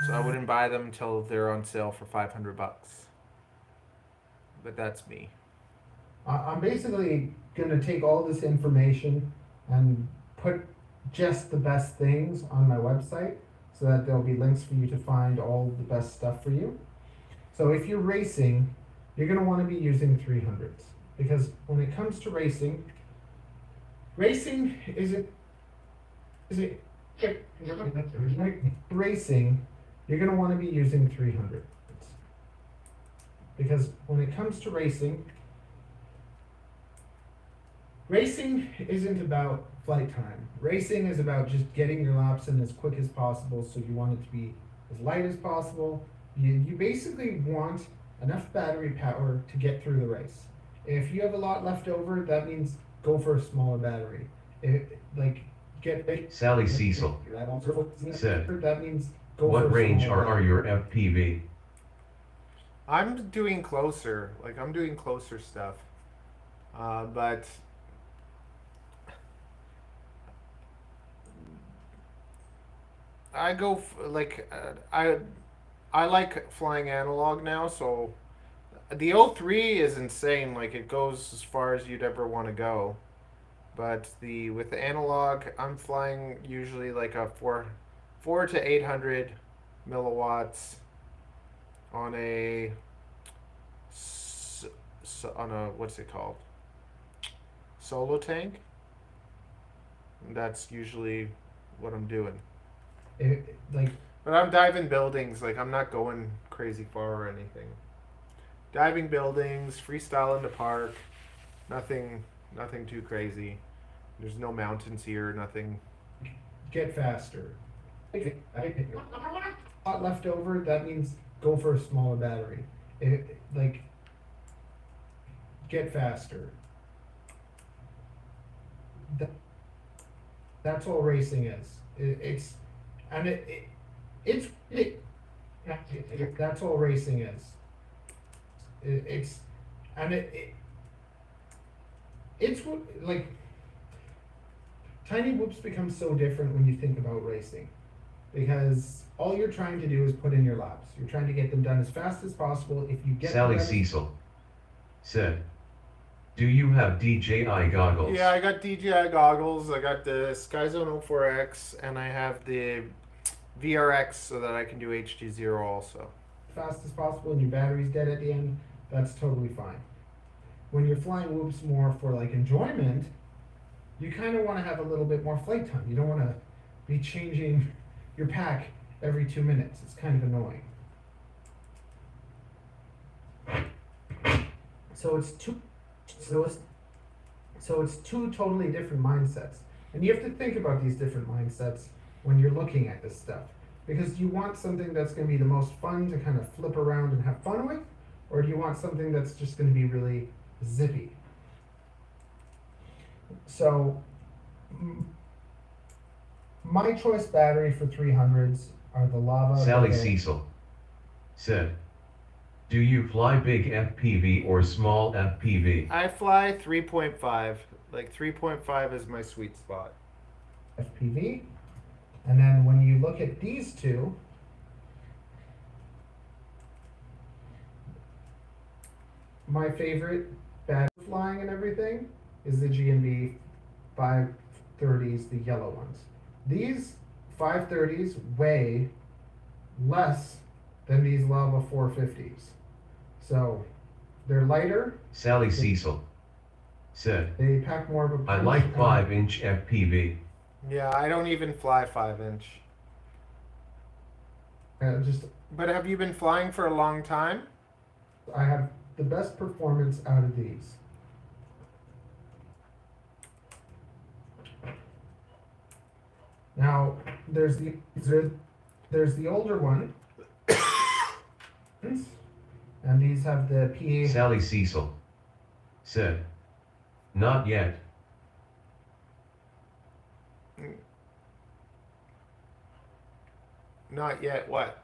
So I wouldn't buy them until they're on sale for $500. But that's me. I'm basically going to take all this information and put just the best things on my website so that there'll be links for you to find all the best stuff for you. So if you're racing, you're going to want to be using 300s, because when it comes to racing racing, you're going to want to be using 300s, because when it comes to racing isn't about flight time. Racing is about just getting your laps in as quick as possible, so you want it to be as light as possible. You basically want enough battery power to get through the race. If you have a lot left over, that means go for a smaller battery. Sally Cecil said, that means go what for a range smaller are your FPV? I'm doing closer. Like, I'm doing closer stuff. But I go I like flying analog now, so the 03 is insane. Like, it goes as far as you'd ever want to go. But with the analog, I'm flying usually like a 4 to 800 milliwatts on a what's it called? Solo tank. And that's usually what I'm doing. But I'm diving buildings. Like, I'm not going crazy far or anything. Diving buildings, freestyle in the park, nothing Nothing too crazy. There's no mountains here, nothing. Get faster. Lot left over, that means go for a smaller battery. Get faster. That's all racing is. That's all racing is. It's like tiny whoops become so different when you think about racing, because all you're trying to do is put in your laps. You're trying to get them done as fast as possible. If you get Sally them done, Cecil said, "Do you have DJI goggles?" Yeah, I got DJI goggles. I got the Skyzone 04X, and I have the VRX so that I can do HD0 also. fast as possible and your battery's dead at the end, that's totally fine. When you're flying whoops more for like enjoyment, you kind of want to have a little bit more flight time. You don't want to be changing your pack every 2 minutes. It's kind of annoying. So it's two totally different mindsets. And you have to think about these different mindsets when you're looking at this stuff. Because do you want something that's going to be the most fun to kind of flip around and have fun with? Or do you want something that's just going to be really zippy? So my choice battery for 300s are the Lava. Sally Cecil said, "Do you fly big FPV or small FPV?" I fly 3.5. Like 3.5 is my sweet spot. FPV. And then when you look at these two, my favorite battery flying and everything is the G&B 530s, the yellow ones. These 530s weigh less than these Lava 450s. So they're lighter. Sally Cecil said, They pack more of a punch. "I like 5-inch FPV." Yeah, I don't even fly 5-inch. But have you been flying for a long time? I have the best performance out of these. Now, there's the older one, and these have the PA. Sally Cecil said, "Not yet." Not yet, what?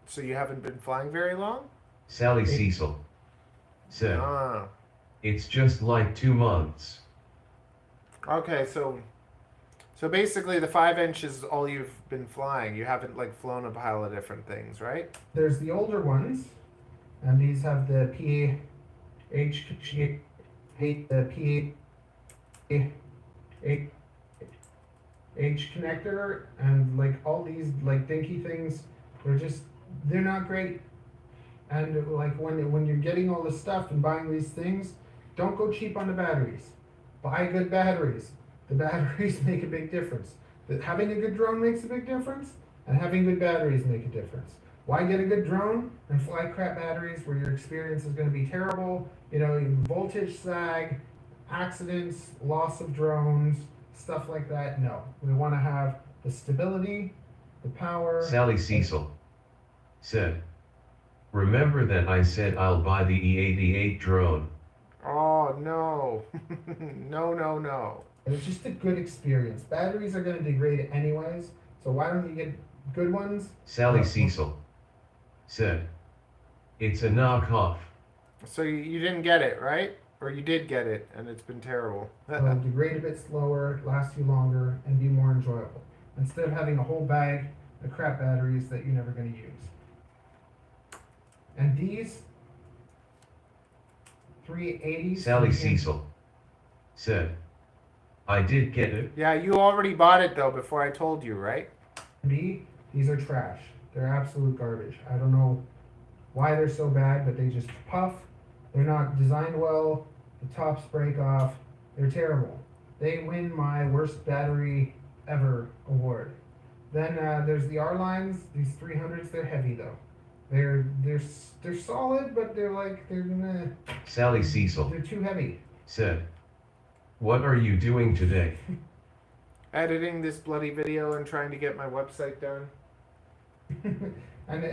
So you haven't been flying very long? Sally Cecil said, Ah. "It's just like 2 months." Okay, so basically the 5-inch is all you've been flying. You haven't like flown a pile of different things, right? There's the older ones, and these have the H connector, and like all these like dinky things, they're not great. And like when you're getting all this stuff and buying these things, don't go cheap on the batteries. Buy good batteries. The batteries make a big difference. Having a good drone makes a big difference, and having good batteries make a difference. Why get a good drone and fly crap batteries where your experience is going to be terrible? You know, voltage sag, accidents, loss of drones, stuff like that. No, we want to have the stability, the power. Sally Cecil said, "Remember that I said I'll buy the E88 drone?" Oh no. No. It's just a good experience. Batteries are going to degrade anyways, so why don't you get good ones? Sally Cecil said, "It's a knockoff." So you didn't get it, right? Or you did get it and it's been terrible. It'll degrade a bit slower, last you longer, and be more enjoyable. Instead of having a whole bag of crap batteries that you're never going to use. And these 380s. Sally Cecil said, "I did get it." Yeah, you already bought it though before I told you, right? These are trash. They're absolute garbage. I don't know why they're so bad, but they just puff. They're not designed well. The tops break off. They're terrible. They win my worst battery ever award. Then there's the R lines. These 300s, they're heavy though. they're solid, but Sally Cecil they're too heavy. said, "What are you doing today?" Editing this bloody video and trying to get my website done. And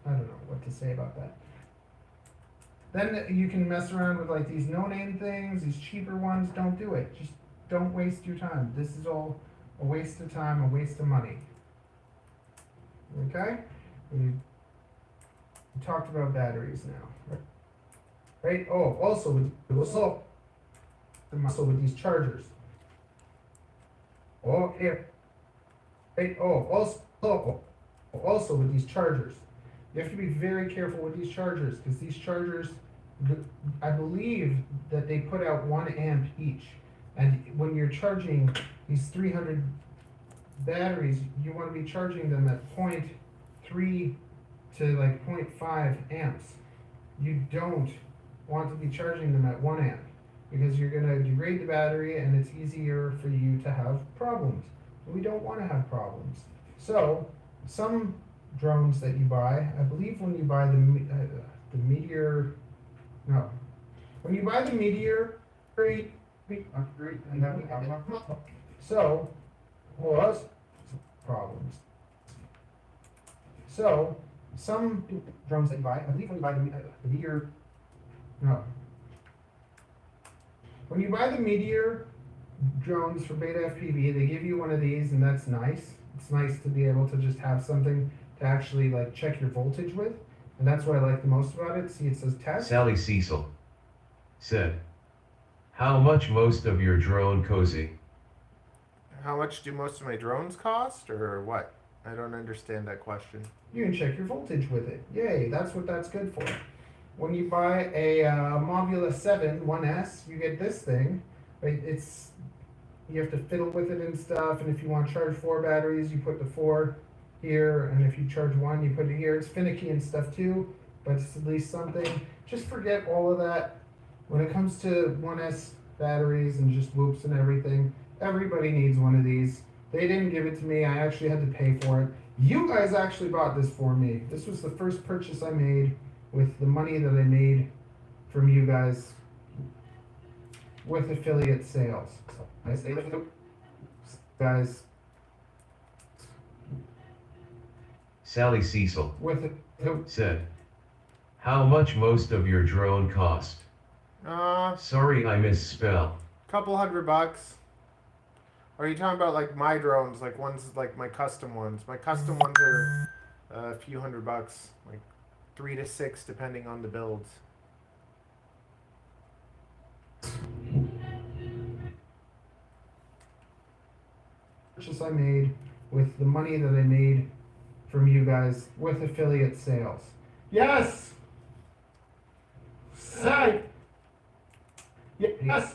I don't know what to say about that. Then you can mess around with like these no-name things, these cheaper ones. Don't do it. Just don't waste your time. This is all a waste of time, a waste of money. Okay? We talked about batteries now, right? Oh, also with these chargers. Oh, here. Right? Oh, also with these chargers. You have to be very careful with these chargers because these chargers, I believe that they put out 1 amp each. And when you're charging these 300 batteries, you want to be charging them at 0.3 to like 0.5 amps. You don't want to be charging them at 1 amp because you're going to degrade the battery and it's easier for you to have problems. We don't want to have problems. So some drones that you buy, I believe when you buy the Meteor, no, when you buy the Meteor, so, was problems. So, some drones that you buy, I believe when you buy the Meteor, no. When you buy the Meteor drones for beta FPV, they give you one of these and that's nice. It's nice to be able to just have something to actually like check your voltage with. And that's what I like the most about it. See, it says test. Sally Cecil said, "How much most of your drone cozy?" How much do most of my drones cost, or what? I don't understand that question. You can check your voltage with it. Yay, that's what that's good for. When you buy a Mobula 7 1S, you get this thing. Right? You have to fiddle with it and stuff, and if you want to charge 4 batteries, you put the 4 here, and if you charge 1, you put it here. It's finicky and stuff too, but it's at least something. Just forget all of that. When it comes to 1S batteries and just whoops and everything, everybody needs one of these. They didn't give it to me. I actually had to pay for it. You guys actually bought this for me. This was the first purchase I made with the money that I made from you guys with affiliate sales. I say, guys, Sally Cecil with said, "How much most of your drone cost?" Sorry, I misspell. Couple $100. Or are you talking about like my drones, like ones like my custom ones? My custom ones are a few $100, like 3 to 6 depending on the builds. Purchase I made with the money that I made from you guys with affiliate sales. Yes! Say! Yes!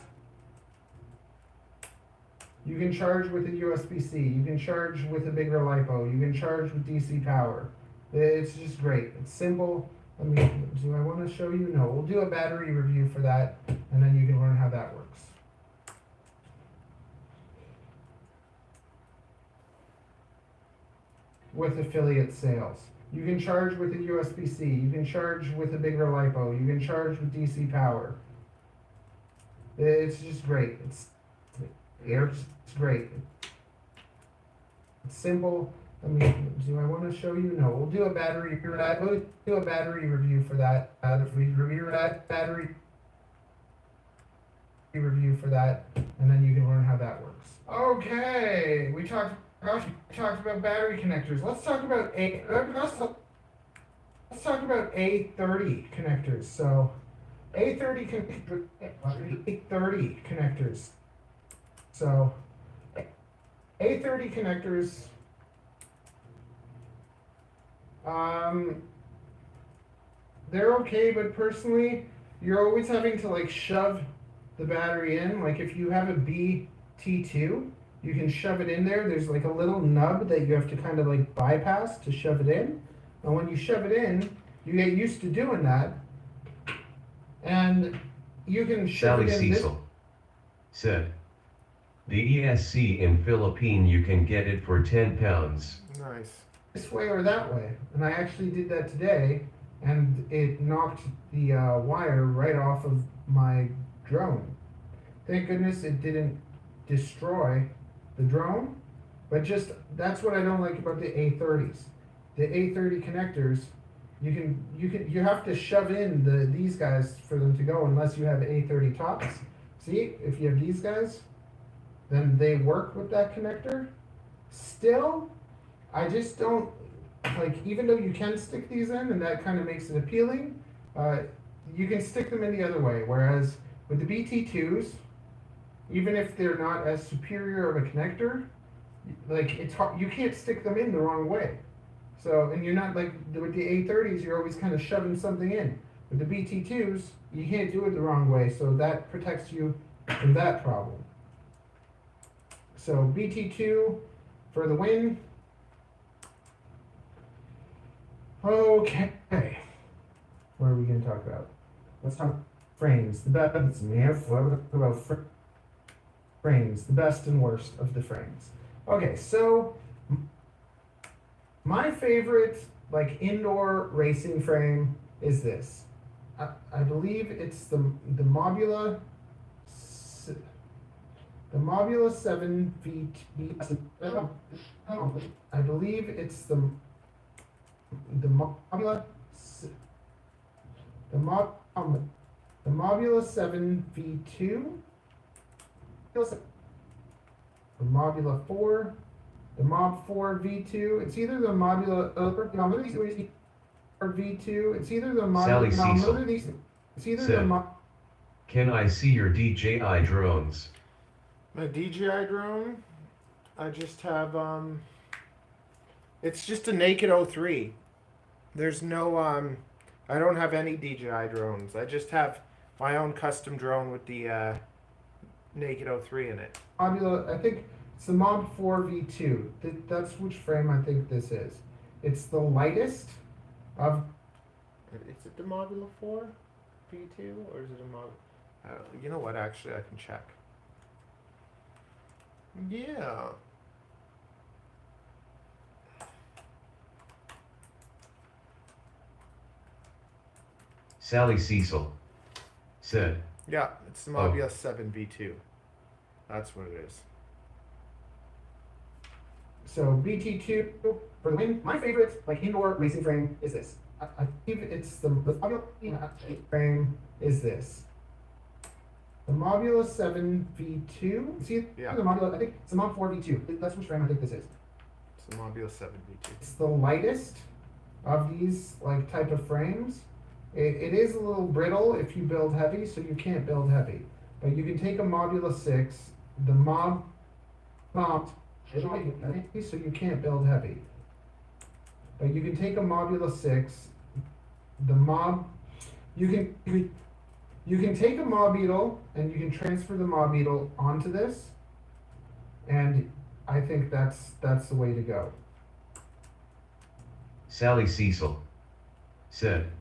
You can charge with a USB-C. You can charge with a bigger LiPo. You can charge with DC power. It's just great. It's simple. I mean, do I want to show you? No. We'll do a battery review for that, and then you can learn how that works. With affiliate sales. You can charge with a USB-C. You can charge with a bigger LiPo. You can charge with DC power. It's just great. It's great. It's simple. I mean, do I want to show you? No. We'll do a battery for that. We'll do a battery review for that. Review that battery review for that, and then you can learn how that works. Okay, we talked about battery connectors. Let's talk about A30 connectors. So A30 connectors. So A30 connectors. They're okay, but personally, you're always having to like shove the battery in. Like if you have a BT2, you can shove it in there. There's like a little nub that you have to kind of like bypass to shove it in. And when you shove it in, you get used to doing that. And you can shove Sally it in Cecil said, "The ESC in Philippine, you can get it for £10. Nice. this way or that way. And I actually did that today, and it knocked the wire right off of my drone. Thank goodness it didn't destroy the drone, but just that's what I don't like about the A30s. The A30 connectors, you have to shove in these guys for them to go unless you have A30 tops. See, if you have these guys, then they work with that connector. Still, I just don't like, even though you can stick these in and that kind of makes it appealing, you can stick them in the other way. Whereas with the BT2s, even if they're not as superior of a connector, like it's hard, you can't stick them in the wrong way. So, and you're not like with the A30s, you're always kind of shoving something in. With the BT2s, you can't do it the wrong way, so that protects you from that problem. So BT2 for the win. Okay. What are we going to talk about? Let's talk frames. The best about frames. The best and worst of the frames. Okay, so my favorite like indoor racing frame is this. I believe it's the Mobula 7 VT. I believe it's the Mobula the Mobula 7 V2, the Mobula 4, the Mob 4 V2. It's either the Mobula or V2. It's either the Mobula. Sally Cecil It's either said, the Mob. Can I see your DJI drones? My DJI drone, I just have it's just a naked 03. There's no I don't have any DJI drones. I just have my own custom drone with the naked 03 in it. Mobula, I think it's the Mob 4 V2. That's which frame I think this is. It's the lightest of. Is it the Mobula 4 V2 or is it a Mob? You know what? Actually, I can check. Yeah. Sally Cecil said, Yeah, it's the Mobula 7 V2. That's what it is. So BT2 for the win. My favorite like indoor racing frame is this. I believe it's the Mobula frame is this. The Mobula 7 V2. See, Yeah. the Mobula. I think it's the Mob 4 V2. That's which frame I think this is. It's the Mobula 7 V2. It's the lightest of these like type of frames. It is a little brittle if you build heavy, so you can't build heavy. But you can take a Mobula 6, the Mob, so you can't build heavy. But you can take a Mobula 6, the Mob, you can take a Mob Beetle and you can transfer the Mob Beetle onto this, and I think that's the way to go. Sally Cecil said,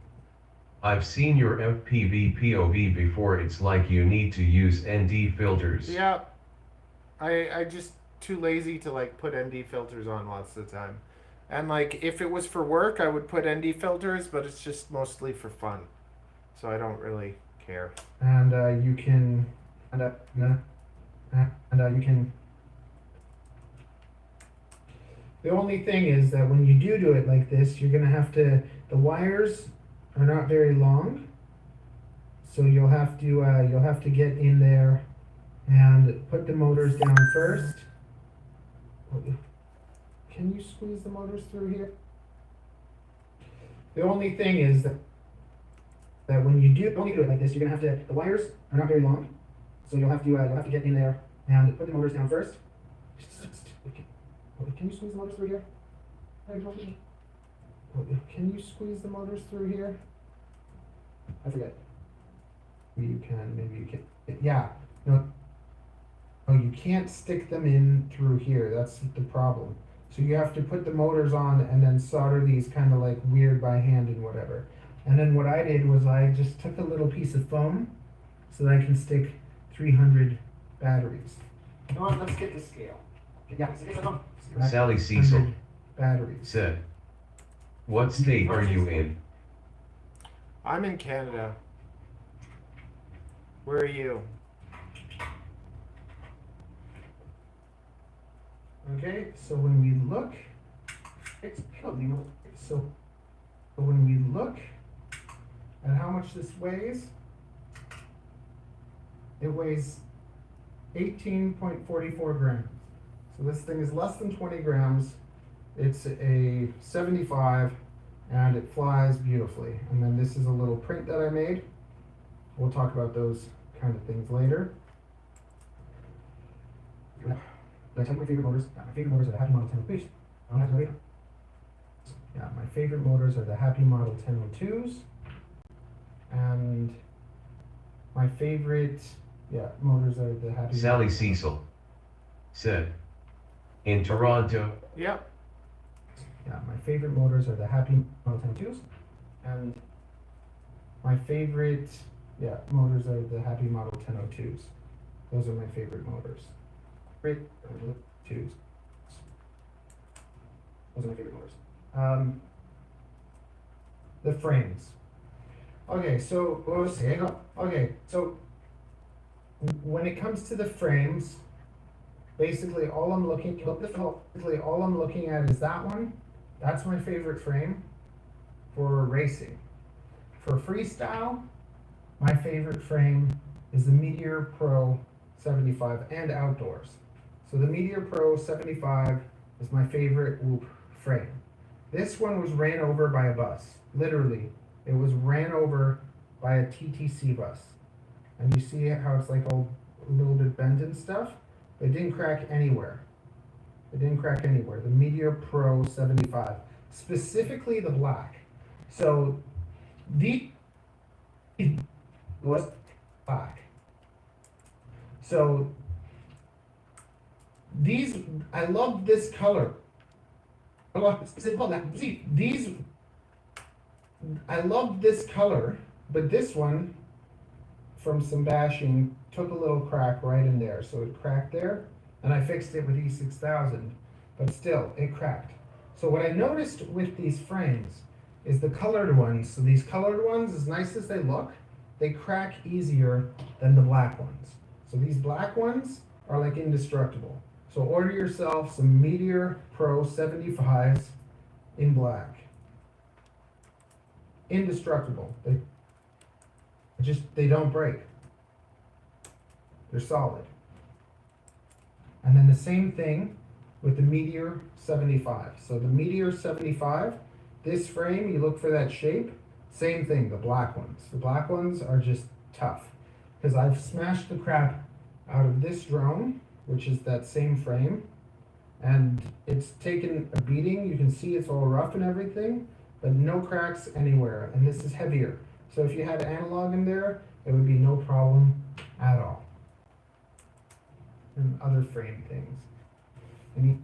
I've seen your FPV POV before. It's like you need to use ND filters. Yeah. I just too lazy to like put ND filters on lots of the time. And like if it was for work, I would put ND filters, but it's just mostly for fun. So I don't really care. And you can, you can. The only thing is that when you do it like this, you're gonna have to. The wires are not very long, so you'll have to get in there and put the motors down first. Can you squeeze the motors through here? The only thing is that when you do it like this, you're gonna have to. The wires are not very long, so you'll have to get in there and put the motors down first. Can you squeeze the motors through here? Can you squeeze the motors through here? I forget. Maybe you can, maybe you can. Yeah. No. Oh, you can't stick them in through here. That's the problem. So you have to put the motors on and then solder these kind of like weird by hand and whatever. And then what I did was I just took a little piece of foam so that I can stick 300 batteries. You know what? Let's get to scale. Yeah. Sally Cecil batteries. Said. What state are you in? I'm in Canada. Where are you? Okay, so when we look, so when we look at how much this weighs, it weighs 18.44 grams. So this thing is less than 20 grams. It's a 75 and it flies beautifully. And then this is a little print that I made. We'll talk about those kind of things later. Did I tell you my favorite motors? Yeah, my favorite motors are the Happy Model 1002s. I don't have to wait. Yeah, my favorite motors are the Happy Model 1002s. And my favorite, motors are the Happy Sally Model. Cecil. Said. In Toronto. Yep. Yeah, my favorite motors are the Happy Model 1002s. And my favorite, motors are the Happy Model 1002s. Those are my favorite motors. Great. Twos. Those are my favorite motors. The frames. Okay, so what was I saying? Okay, so when it comes to the frames, basically all I'm looking at is that one. That's my favorite frame for racing. For freestyle, my favorite frame is the Meteor Pro 75 and outdoors. So the Meteor Pro 75 is my favorite whoop frame. This one was ran over by a bus. Literally, it was ran over by a TTC bus. And you see how it's like all a little bit bent and stuff? It didn't crack anywhere. It didn't crack anywhere. The Meteor Pro 75. Specifically the black. So the was black. So these, I love this color. I love this color, but this one, from some bashing, took a little crack right in there. So it cracked there, and I fixed it with E6000, but still, it cracked. So what I noticed with these frames is the colored ones. So these colored ones, as nice as they look, they crack easier than the black ones. So these black ones are like indestructible. So order yourself some Meteor Pro 75s in black. Indestructible. They don't break. They're solid. And then the same thing with the Meteor 75. So the Meteor 75, this frame, you look for that shape, same thing, the black ones. The black ones are just tough. Because I've smashed the crap out of this drone, which is that same frame, and it's taken a beating. You can see it's all rough and everything, but no cracks anywhere, and this is heavier. So if you had analog in there, it would be no problem at all. And other frame things. Any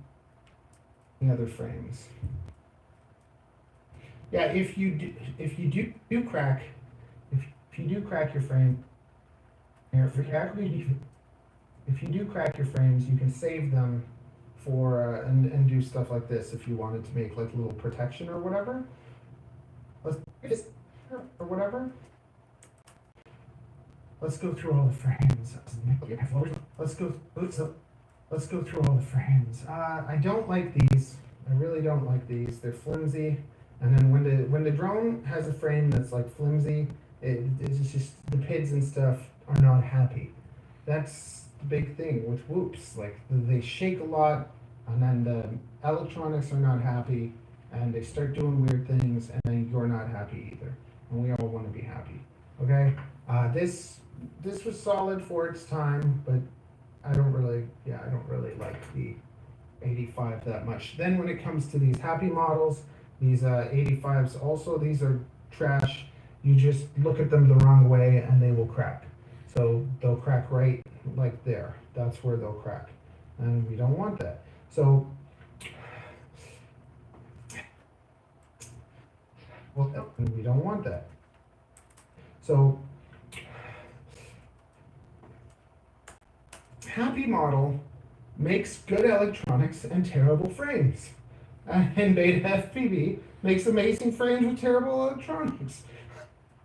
other frames? Yeah, if you do crack your frame, if you do crack your frames, you can save them for and do stuff like this if you wanted to make like a little protection or whatever. Let's go through all the frames. Let's go through all the frames. I don't like these. I really don't like these. They're flimsy. And then when the drone has a frame that's like flimsy, it's just the PIDs and stuff are not happy. That's the big thing with whoops. Like they shake a lot, and then the electronics are not happy, and they start doing weird things, and then you're not happy either. And we all want to be happy. Okay. This was solid for its time, but I don't really like the 85 that much. Then when it comes to these happy models, these 85s also, these are trash. You just look at them the wrong way and they will crack. So they'll crack right like there. That's where they'll crack. And we don't want that. So, we don't want that. So, happy model makes good electronics and terrible frames. and beta FPV makes amazing frames with terrible electronics.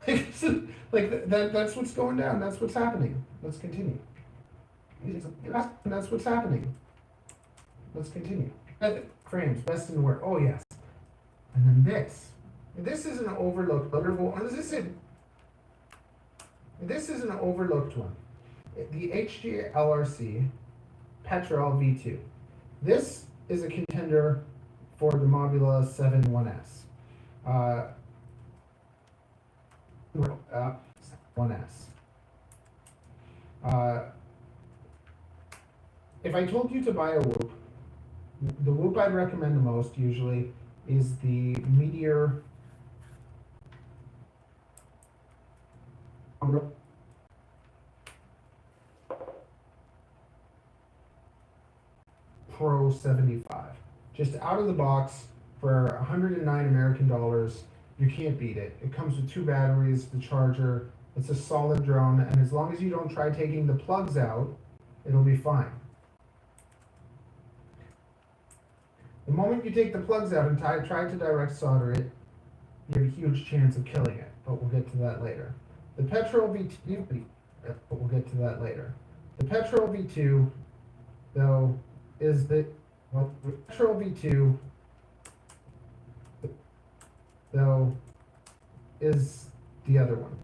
That's what's going down. That's what's happening. Let's continue. That's what's happening. Let's continue. Frames, best in the world. Oh yes. And then this. This is an overlooked, this is an overlooked one. The HG LRC Petrel V2. This is a contender for the Mobula 7-1S. 1S. If I told you to buy a whoop, the whoop I'd recommend the most usually is the Meteor Pro 75. Just out of the box for 109 American dollars, you can't beat it. It comes with 2 batteries, the charger, it's a solid drone, and as long as you don't try taking the plugs out, it'll be fine. The moment you take the plugs out and try to direct solder it, you have a huge chance of killing it, but we'll get to that later. The Petrel V2, but we'll get to that later. The Petrel V2, though, is the Petrel V2, though, is the other one.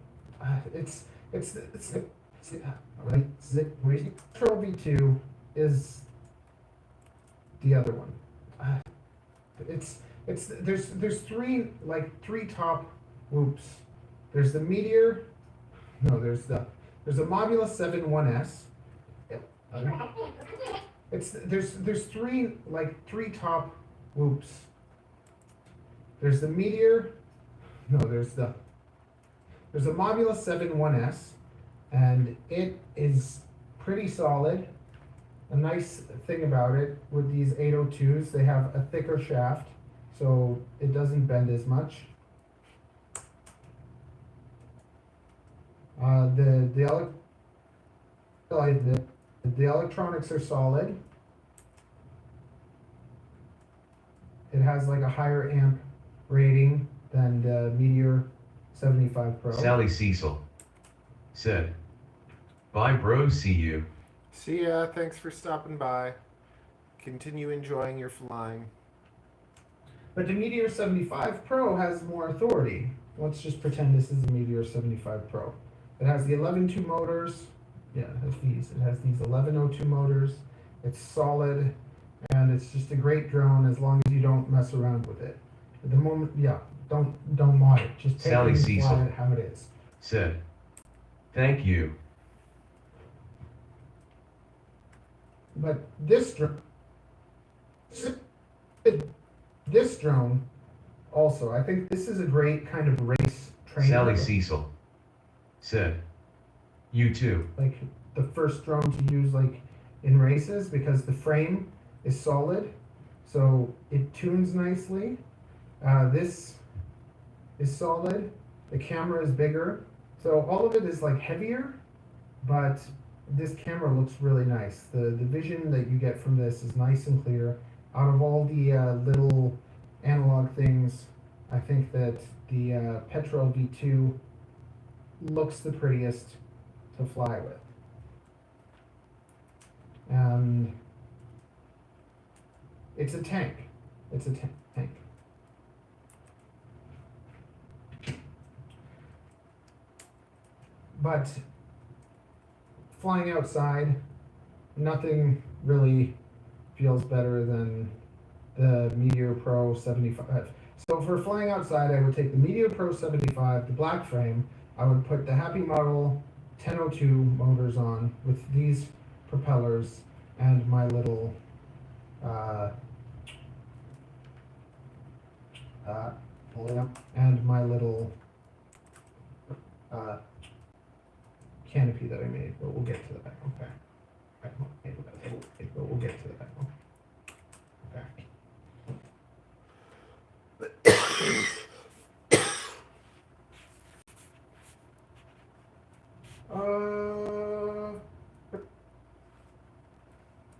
Petrel V2 is the other one. There's three top whoops. There's the Meteor. No, there's the Mobula 7-1S. There's three top whoops. There's the Meteor. No, there's the Mobula 7-1S, and it is pretty solid. A nice thing about it with these 802s, they have a thicker shaft, so it doesn't bend as much. The electronics are solid. It has like a higher amp rating than the Meteor 75 Pro. Sally Cecil said, "Bye bro, see you." See ya, thanks for stopping by. Continue enjoying your flying. But the Meteor 75 Pro has more authority. Let's just pretend this is the Meteor 75 Pro. It has the 11.2 motors. Yeah, it has these 1102 motors. It's solid, and it's just a great drone as long as you don't mess around with it. At the moment, yeah, don't mod it. Just take Sally it and Cecil fly it how it is. said, "Thank you." But this drone also, I think this is a great kind of race training. Sally drone. Cecil said, "You too." Like the first drone to use like in races because the frame is solid, so it tunes nicely. This is solid. The camera is bigger, so all of it is like heavier, but this camera looks really nice. The vision that you get from this is nice and clear. Out of all the little analog things, I think that the Petrel V2 looks the prettiest to fly with. And it's a tank. It's a tank. But flying outside, nothing really feels better than the Meteor Pro 75. So for flying outside, I would take the Meteor Pro 75, the black frame. I would put the Happy Model 1002 motors on with these propellers and my little canopy that I made, but we'll get to that. Okay. But we'll get to that. Okay.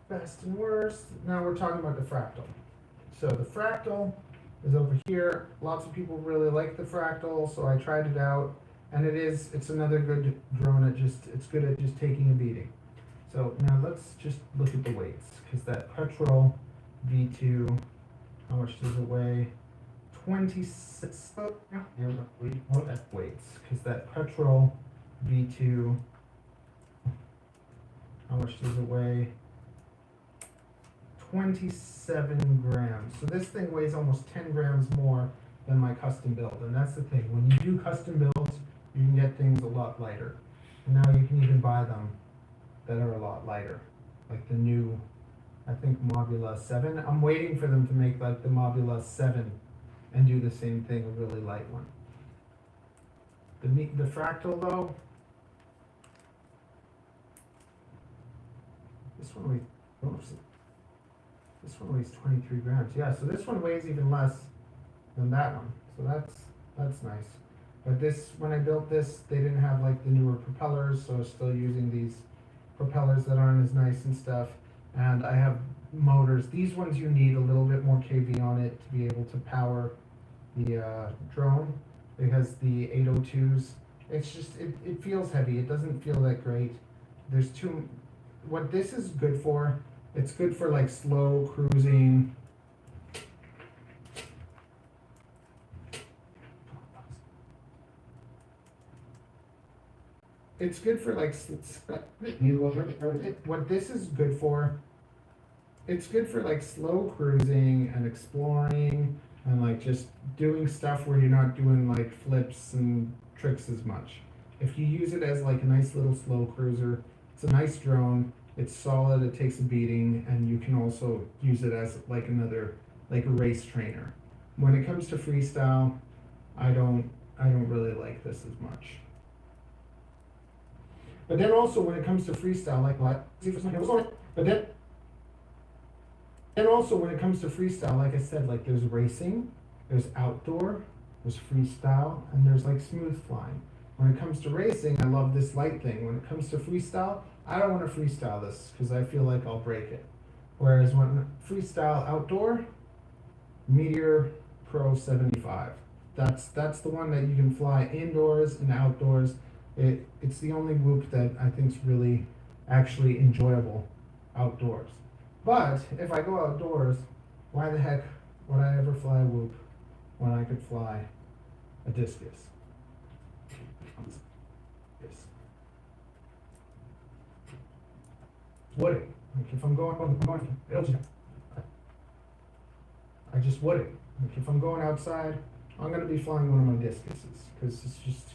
Best and worst. Now we're talking about the fractal. So the fractal is over here. Lots of people really like the fractal, so I tried it out, and it's another good drone it's good at just taking a beating. So now let's just look at the weights, because that petrol V2, how much does it weigh? 26, weights, because that petrol V2, how much does it weigh? 27 grams. So this thing weighs almost 10 grams more than my custom build. And that's the thing. When you do custom builds, you can get things a lot lighter. And now you can even buy them that are a lot lighter. Like the new, I think, Mobula 7. I'm waiting for them to make like the Mobula 7 and do the same thing, a really light one. The fractal though, this one weighs 23 grams. Yeah, so this one weighs even less than that one. So that's nice. But this, when I built this, they didn't have like the newer propellers, so I was still using these propellers that aren't as nice and stuff. And I have motors. These ones you need a little bit more kV on it to be able to power the drone, because the 802s, it's just, it feels heavy. It doesn't feel that great. There's too, what this is good for, it's good for like slow cruising. It's good for like, what this is good for, it's good for like slow cruising and exploring and like just doing stuff where you're not doing like flips and tricks as much. If you use it as like a nice little slow cruiser, it's a nice drone, it's solid, it takes a beating, and you can also use it as like another, like a race trainer. When it comes to freestyle, I don't really like this as much. But then also when it comes to freestyle, like what? But then also when it comes to freestyle, like I said, like there's racing, there's outdoor, there's freestyle, and there's like smooth flying. When it comes to racing, I love this light thing. When it comes to freestyle, I don't want to freestyle this because I feel like I'll break it. Whereas when freestyle outdoor, Meteor Pro 75. That's the one that you can fly indoors and outdoors. It's the only whoop that I think is really actually enjoyable outdoors. But if I go outdoors, why the heck would I ever fly a whoop when I could fly a discus? Wouldn't. Like if I'm going, I just wouldn't. Like if I'm going outside, I'm gonna be flying one of my discuses because it's just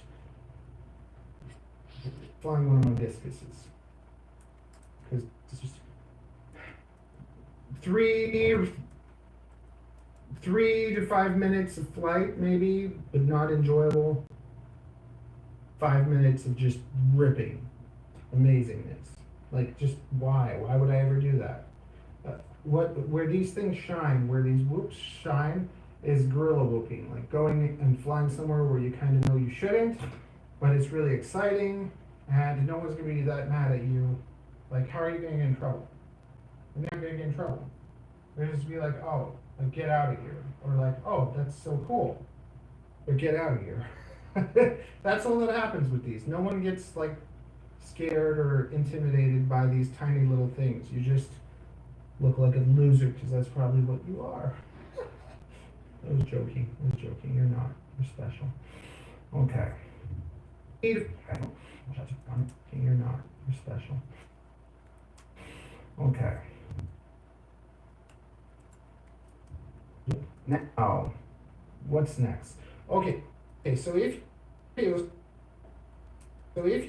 flying one of my discuses because it's just three to 5 minutes of flight maybe, but not enjoyable. 5 minutes of just ripping amazingness. Like, just why? Why would I ever do that? Where these things shine, where these whoops shine, is guerrilla whooping. Like going and flying somewhere where you kind of know you shouldn't, but it's really exciting, and no one's gonna be that mad at you. Like, how are you gonna get in trouble? You're not gonna get in trouble. They're just be like, oh, like get out of here, or like, oh, that's so cool, but get out of here. That's all that happens with these. No one gets like scared or intimidated by these tiny little things. You just look like a loser because that's probably what you are. I was joking. You're not. You're special. Okay. You're not. You're special. Okay. Now, what's next? Okay. So if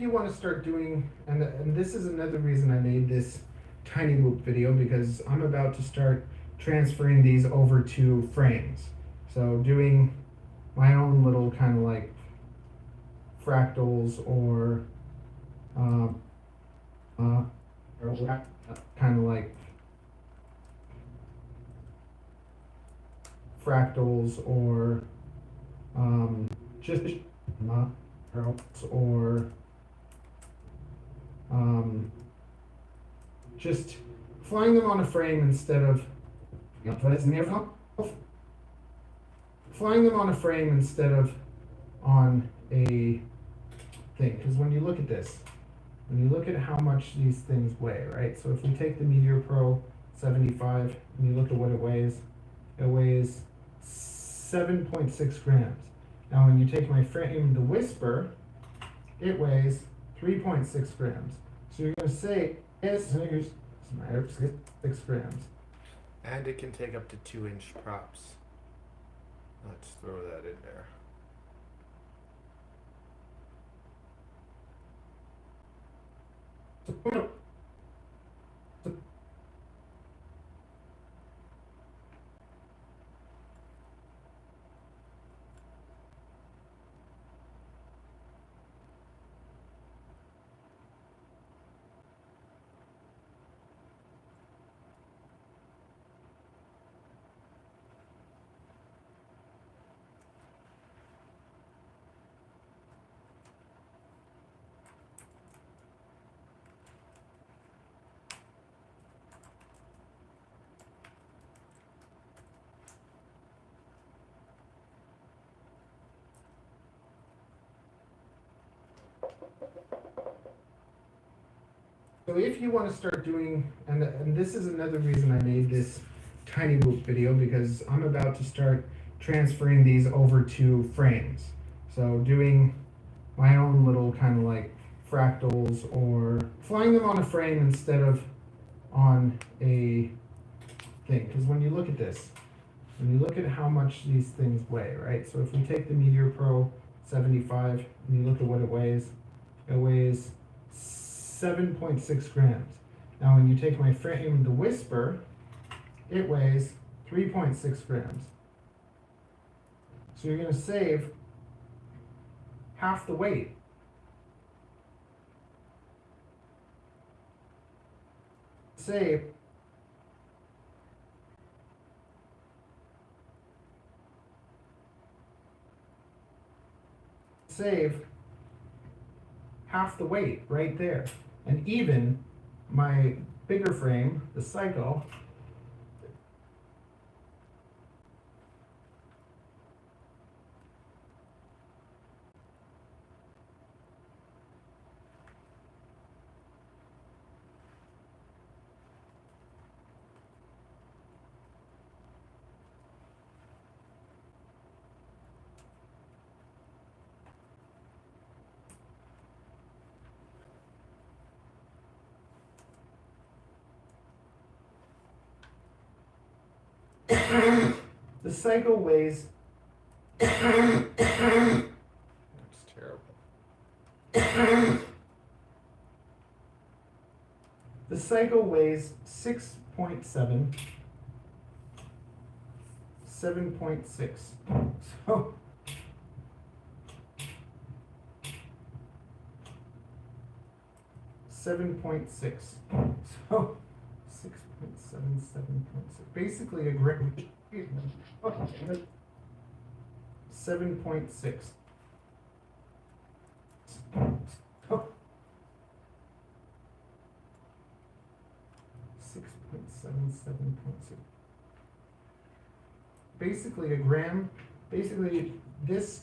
you want to start doing, and this is another reason I made this tiny whoop video, because I'm about to start transferring these over to frames. So doing my own little kind of like fractals or kind of like fractals or just flying them on a frame instead of flying them on a frame instead of on a thing. Because when you look at this, when you look at how much these things weigh, right? So if we take the Meteor Pro 75 and you look at what it weighs 7.6 grams. Now when you take my frame, the Whisper, it weighs 3.6 grams. So you're going to say, yes, 6 grams. And it can take up to 2-inch props. Let's throw that in there. So if you want to start doing, and this is another reason I made this tiny whoop video, because I'm about to start transferring these over to frames. So doing my own little kind of like fractals, or flying them on a frame instead of on a thing. Because when you look at this, when you look at how much these things weigh, right? So if we take the Meteor Pro 75 and you look at what it weighs 7.6 grams. Now when you take my frame, the Whisper, it weighs 3.6 grams. So you're going to save half the weight. Save half the weight right there. And even my bigger frame, the Cycle, the Cycle weighs that's terrible. The Cycle weighs 7.6. So 7.6. So 6.7, 7.6. Basically a gram. 7.6. Oh. 6.7, 7.6. Basically a gram. Basically this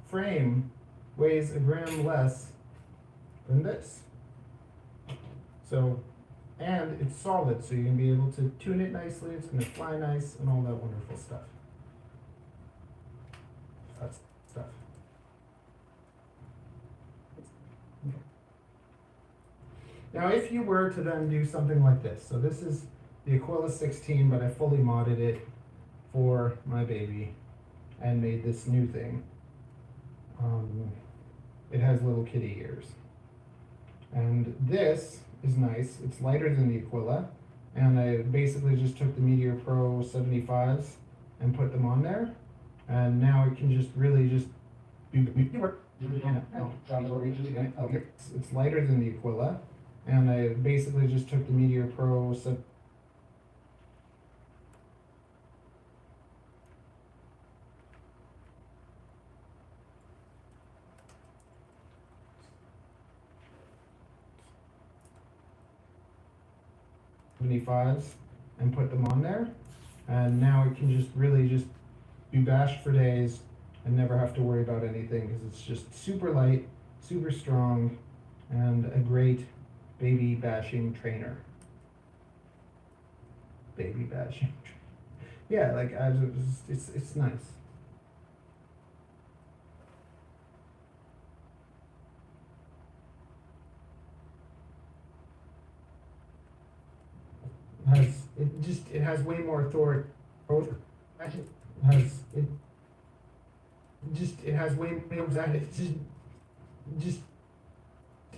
frame weighs a gram less than this. So, and it's solid, so you're gonna be able to tune it nicely, it's gonna fly nice, and all that wonderful stuff. That's stuff. Okay. Now, if you were to then do something like this, so this is the Aquila 16, but I fully modded it for my baby and made this new thing. It has little kitty ears. And this is nice. It's lighter than the Aquila. And I basically just took the Meteor Pro 75s and put them on there. And now it can just really just do the work. It's lighter than the Aquila. And I basically just took the Meteor Pro 7. 75s and put them on there. And now it can just really just be bashed for days and never have to worry about anything because it's just super light, super strong, and a great baby bashing trainer. Baby bashing. Yeah, like it's nice. It has way more authority.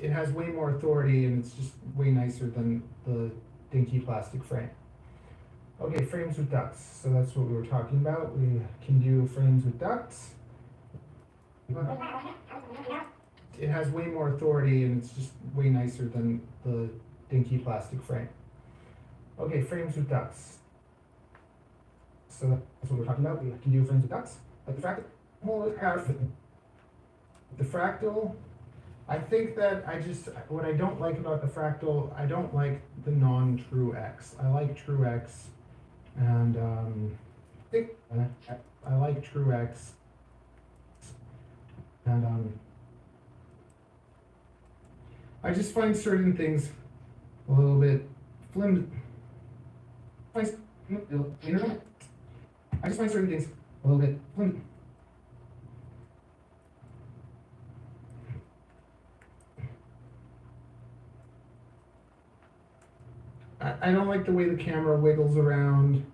It has way more authority, and it's just way nicer than the dinky plastic frame. Okay, frames with ducts. So that's what we were talking about. We can do frames with ducts. It has way more authority, and it's just way nicer than the dinky plastic frame. Okay, frames with ducts. So that's what we're talking about. We can do frames with ducts. Like the fractal. The fractal, I think that what I don't like about the fractal, I don't like the non-true X. I like true X, and I like true X, and I just find certain things a little bit flimsy. I just find certain things a little bit flimsy. I don't like the way the camera wiggles around,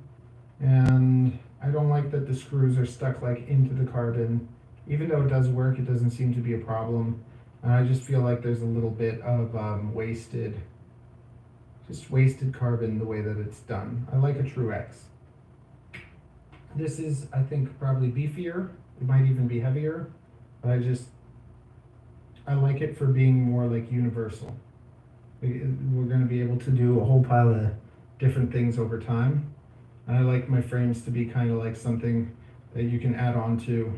and I don't like that the screws are stuck like into the carbon. Even though it does work, it doesn't seem to be a problem. And I just feel like there's a little bit of wasted carbon the way that it's done. I like a true X. This is, I think, probably beefier. It might even be heavier, but I like it for being more like universal. We're going to be able to do a whole pile of different things over time. And I like my frames to be kind of like something that you can add on to,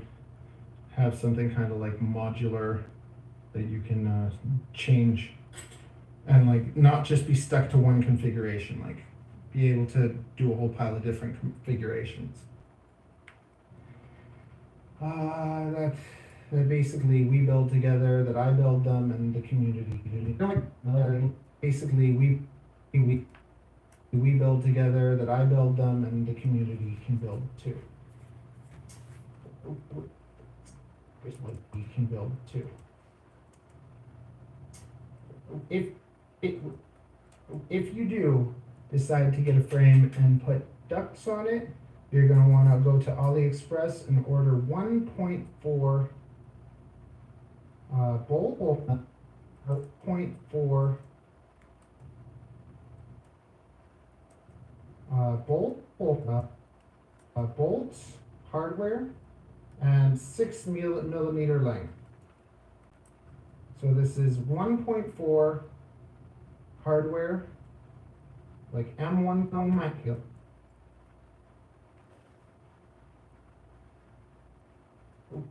have something kind of like modular that you can change, and like not just be stuck to one configuration, like be able to do a whole pile of different configurations. That basically we build together, that I build them, and the community. Basically we build together, that I build them, and the community can build too. We can build too. If you do decide to get a frame and put ducts on it, you're going to want to go to AliExpress and order 1.4 bolt, 0.4 bolts, hardware, and 6 millimeter length. So this is 1.4 hardware, like M1 on my field.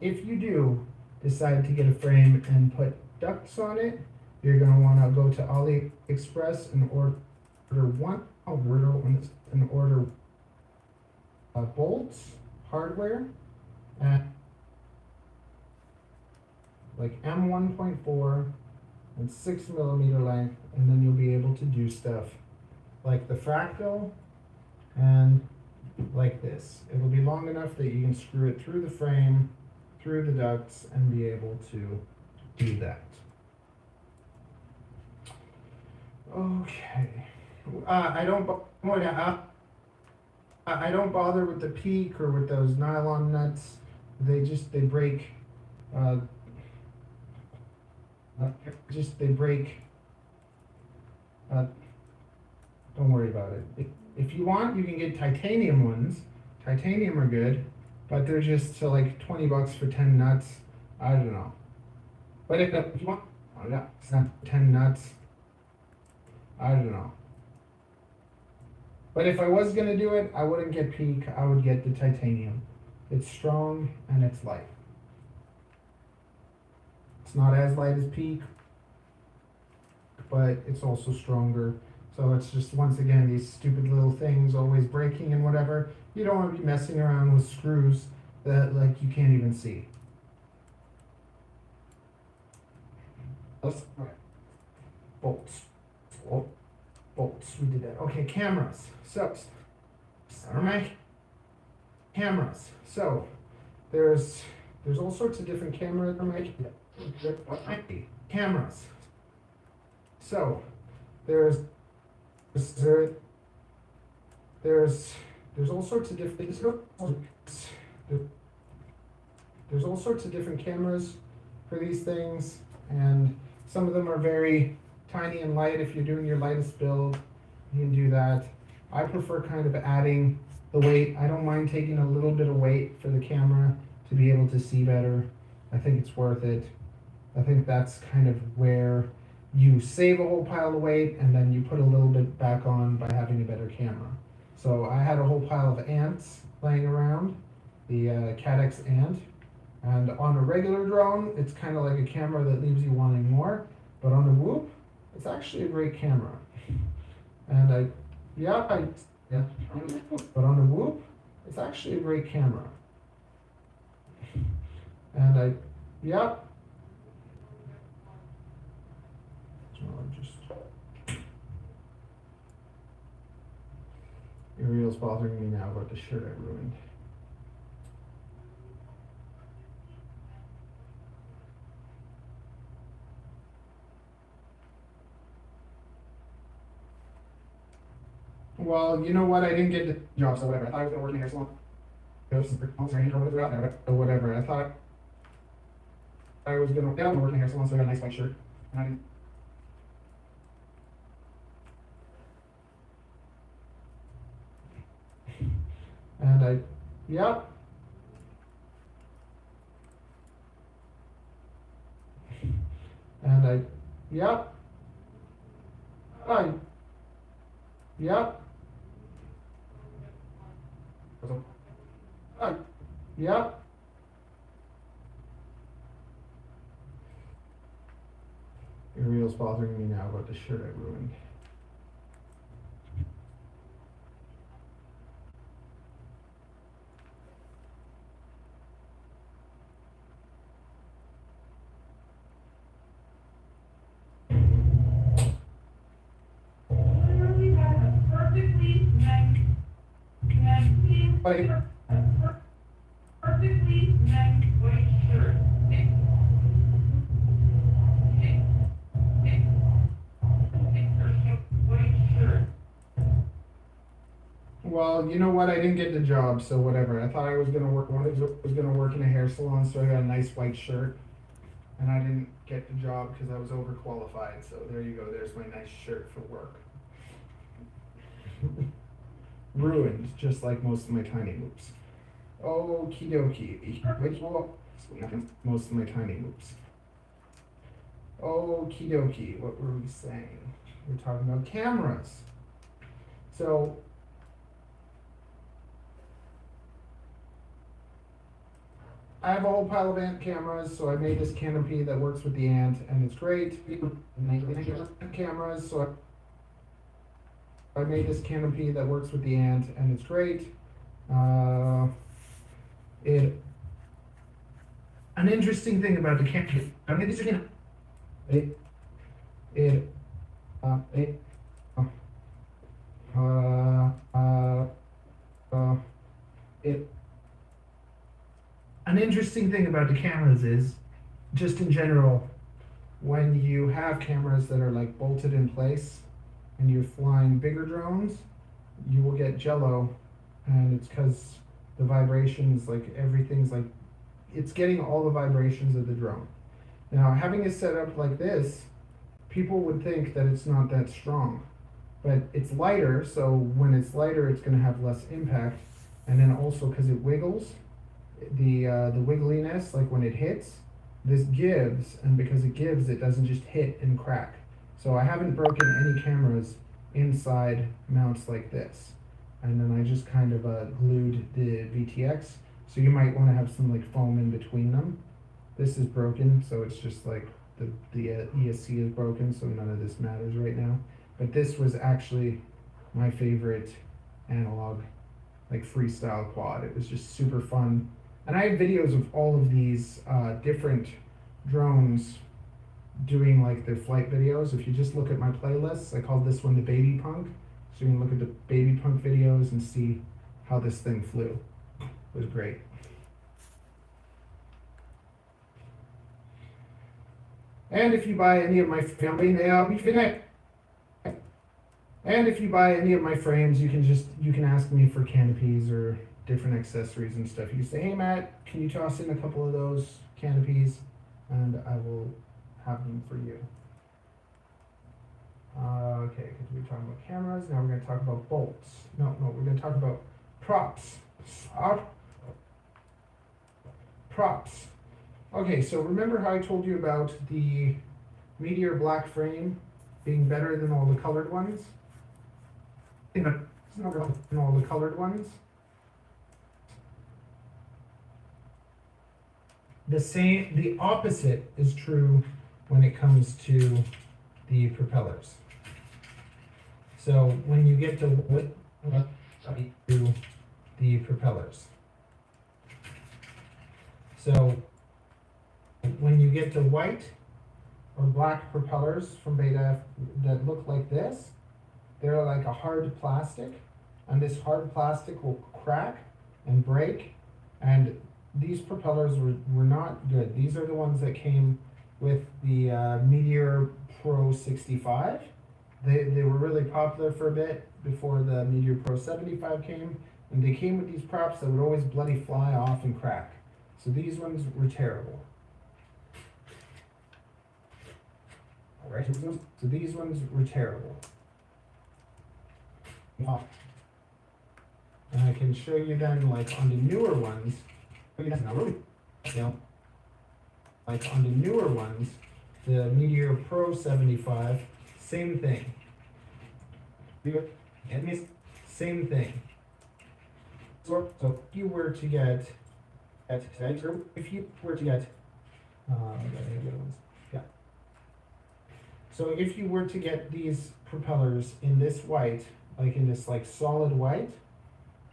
If you do decide to get a frame and put ducts on it, you're going to want to go to AliExpress and order bolts, hardware, and like M1.4 and 6 millimeter length, and then you'll be able to do stuff like the fractal and like this. It'll be long enough that you can screw it through the frame, through the ducts, and be able to do that. Okay. I don't bother with the peak or with those nylon nuts. They break. Don't worry about it. If you want, you can get titanium ones. Titanium are good, but they're just so like $20 for 10 nuts. I don't know. But if you want, oh yeah, it's not 10 nuts. I don't know. But if I was gonna do it, I wouldn't get peak. I would get the titanium. It's strong and it's light. It's not as light as peak, but it's also stronger. So it's just, once again, these stupid little things always breaking and whatever. You don't want to be messing around with screws that like you can't even see. Bolts. Oh, bolts. We did that. Okay, cameras. So, alright. Cameras. So, there's all sorts of different cameras. Cameras. So, there's all sorts of different there's all sorts of different cameras for these things, and some of them are very tiny and light. If you're doing your lightest build, you can do that. I prefer kind of adding the weight. I don't mind taking a little bit of weight for the camera to be able to see better. I think it's worth it. I think that's kind of where you save a whole pile of weight and then you put a little bit back on by having a better camera. So I had a whole pile of ants laying around, the Cadex ant, and on a regular drone, it's kind of like a camera that leaves you wanting more, but on a Whoop, it's actually a great camera. And but on a Whoop, it's actually a great camera. And Ariel's bothering me now about the shirt I ruined. Well, you know what? I didn't get the job, so whatever. I thought I was gonna work in a hair salon. Or whatever. I thought I was gonna work in a hair salon, so I got a nice white shirt. And I didn't. And I, yep. And I, yep. Yep. Yep. Ariel's bothering me now about the shirt I ruined. Perfectly nice white shirt. Well, you know what? I didn't get the job, so whatever. I thought I was gonna work. Was gonna work in a hair salon, so I got a nice white shirt, and I didn't get the job because I was overqualified. So there you go. There's my nice shirt for work. Ruined, just like most of my tiny loops. Okie dokie. Most of my tiny loops. Okie dokie. What were we saying? We're talking about cameras. So I have a whole pile of ant cameras, so I made this canopy that works with the ant, and it's great. Cameras, so I made this canopy that works with the ant, and it's great. An interesting thing about the canopy. An interesting thing about the cameras is, just in general, when you have cameras that are like bolted in place and you're flying bigger drones, you will get jello, and it's because the vibrations, like everything's like, it's getting all the vibrations of the drone. Now, having it set up like this, people would think that it's not that strong, but it's lighter, so when it's lighter, it's going to have less impact, and then also because it wiggles, the wiggliness, like when it hits, this gives, and because it gives, it doesn't just hit and crack. So I haven't broken any cameras inside mounts like this. And then I just kind of glued the VTX. So you might want to have some like foam in between them. This is broken, so it's just like the ESC is broken, so none of this matters right now. but this was actually my favorite analog, like freestyle quad. It was just super fun. And I have videos of all of these different drones doing like their flight videos. If you just look at my playlists, I called this one the Baby Punk. So you can look at the Baby Punk videos and see how this thing flew. It was great. And if you buy any of my and if you buy any of my frames, you can ask me for canopies or different accessories and stuff. You can say, hey Matt, can you toss in a couple of those canopies, and I will have them for you. Okay, because we're talking about cameras. Now we're going to talk about bolts. No, we're going to talk about props. Props. Okay, so remember how I told you about the Meteor black frame being better than all the colored ones? Than all the colored ones. The opposite is true when it comes to the propellers. So when you get to the propellers. So when you get the white or black propellers from Beta that look like this, they're like a hard plastic, and this hard plastic will crack and break, and these propellers were not good. These are the ones that came with the Meteor Pro 65. They were really popular for a bit before the Meteor Pro 75 came, and they came with these props that would always bloody fly off and crack. So these ones were terrible. Alright, so these ones were terrible. And I can show you then, like on the newer ones, like on the newer ones, the Meteor Pro 75, same thing. Same thing. So if you were to get, So if you were to get these propellers in this white, like in this like solid white,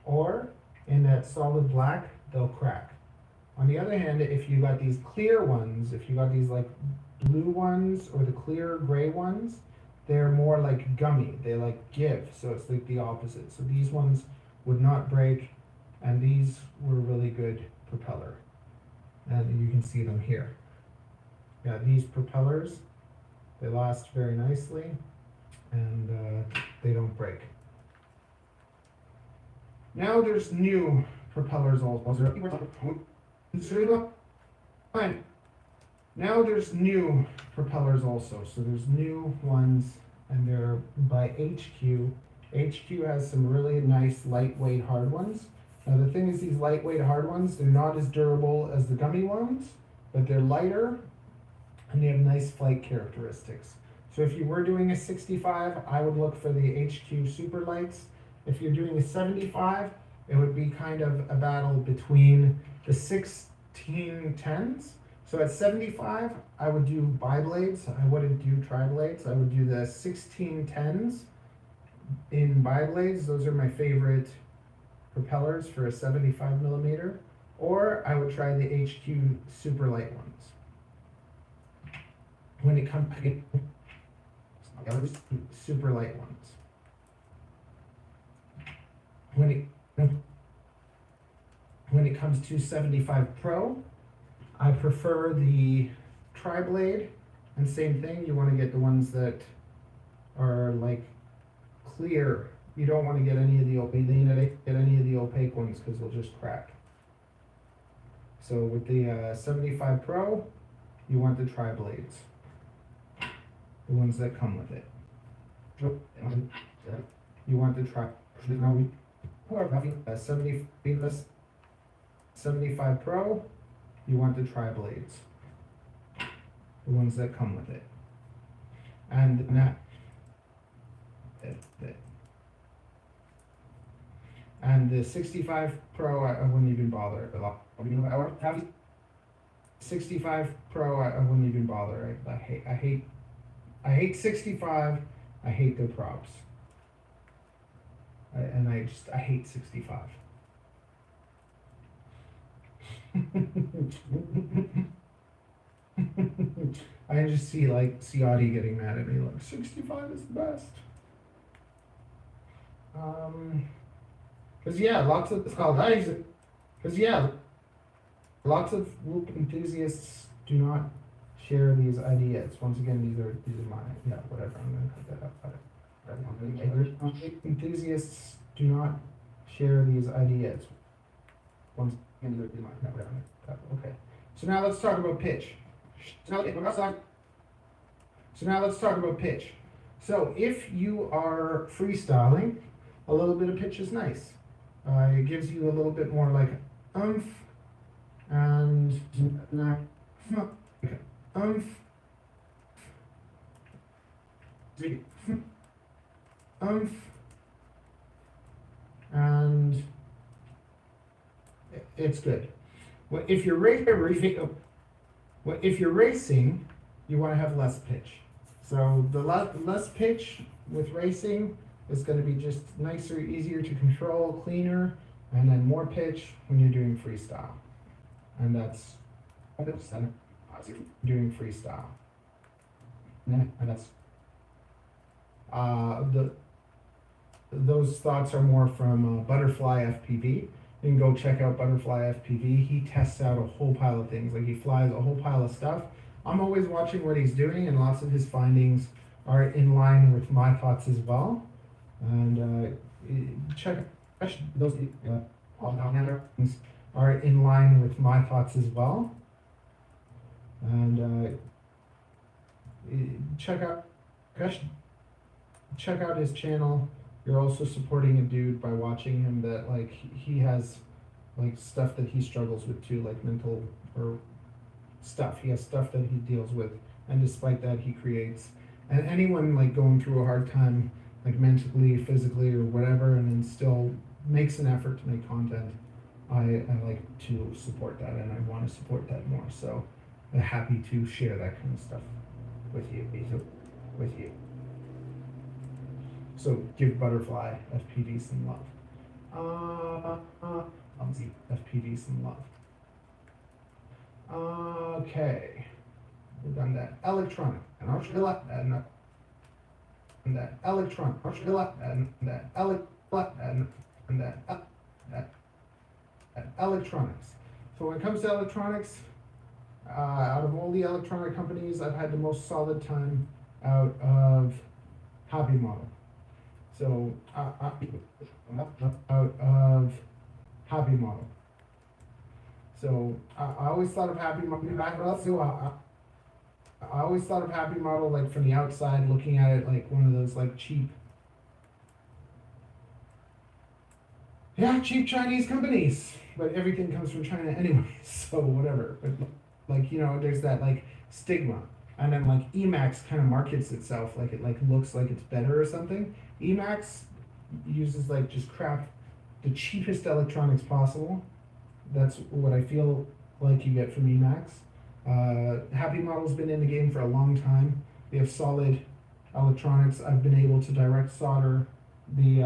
or in that solid black, they'll crack. On the other hand, if you got these clear ones, if you got these like blue ones or the clear gray ones, they're more like gummy. They like give, so it's like the opposite. So these ones would not break, and these were really good propeller. And you can see them here. Yeah, these propellers, they last very nicely, and they don't break. Now there's new propellers also. Now there's new propellers also. So there's new ones, and they're by HQ. HQ has some really nice lightweight hard ones. Now the thing is, these lightweight hard ones, they're not as durable as the gummy ones, but they're lighter, and they have nice flight characteristics. So if you were doing a 65, I would look for the HQ super lights. If you're doing a 75, it would be kind of a battle between the 1610s. So at 75, I would do bi-blades. I wouldn't do tri-blades. I would do the 1610s in bi-blades. Those are my favorite propellers for a 75 millimeter. Or I would try the HQ super light ones. When it comes super light ones. When it comes to 75 Pro, I prefer the tri-blade, and same thing, you want to get the ones that are like clear. You don't want to get any of the opaque ones because they'll just crack. So with the 75 Pro, you want the tri-blades, the ones that come with it. You want the tri-blades. 75 Pro, you want the tri-blades, the ones that come with it. And now, and the 65 Pro, I wouldn't even bother. 65 Pro, I wouldn't even bother. I hate 65, I hate their props. I hate 65. I just see Audie getting mad at me like 65 is the best. Cause yeah, lots of Whoop enthusiasts do not share these ideas. Once again, these are mine. Yeah, whatever. I'm gonna cut that up. Enthusiasts do not share these ideas. Once again, these are mine. Yeah, whatever. Okay. So now let's talk about pitch. So now let's talk about pitch. So if you are freestyling, a little bit of pitch is nice. It gives you a little bit more like oomph and oomph and it's good. Well, if you're racing, you want to have less pitch. So the less pitch with racing is going to be just nicer, easier to control, cleaner, and then more pitch when you're doing freestyle. And that's doing freestyle. And that's those thoughts are more from Butterfly FPV. You can go check out Butterfly FPV. He tests out a whole pile of things. Like he flies a whole pile of stuff. I'm always watching what he's doing, and lots of his findings are in line with my thoughts as well. And check those things are in line with my thoughts as well. And check out his channel. You're also supporting a dude by watching him that like he has like stuff that he struggles with too, like mental or stuff. He has stuff that he deals with, and despite that he creates. And anyone like going through a hard time, like mentally, physically, or whatever, and then still makes an effort to make content, I like to support that, and I want to support that more. So I'm happy to share that kind of stuff with you. So give Butterfly FPV some love. FPV some love. Okay, we've done that. Electronic, and I'll show that, and that electronic, I'll show that, and that electronics. So when it comes to electronics, out of all the electronic companies, I've had the most solid time out of Happy Model. So out of Happy Model. So I always thought of Happy Model back up. So I always thought of Happy Model like from the outside, looking at it like one of those like cheap Chinese companies. But everything comes from China anyway, so whatever. But like, you know, there's that like stigma. And then like Emacs kind of markets itself like it like looks like it's better or something. Emacs uses like just crap, the cheapest electronics possible. That's what I feel like you get from Emacs. Happy Model's been in the game for a long time. They have solid electronics. I've been able to direct solder the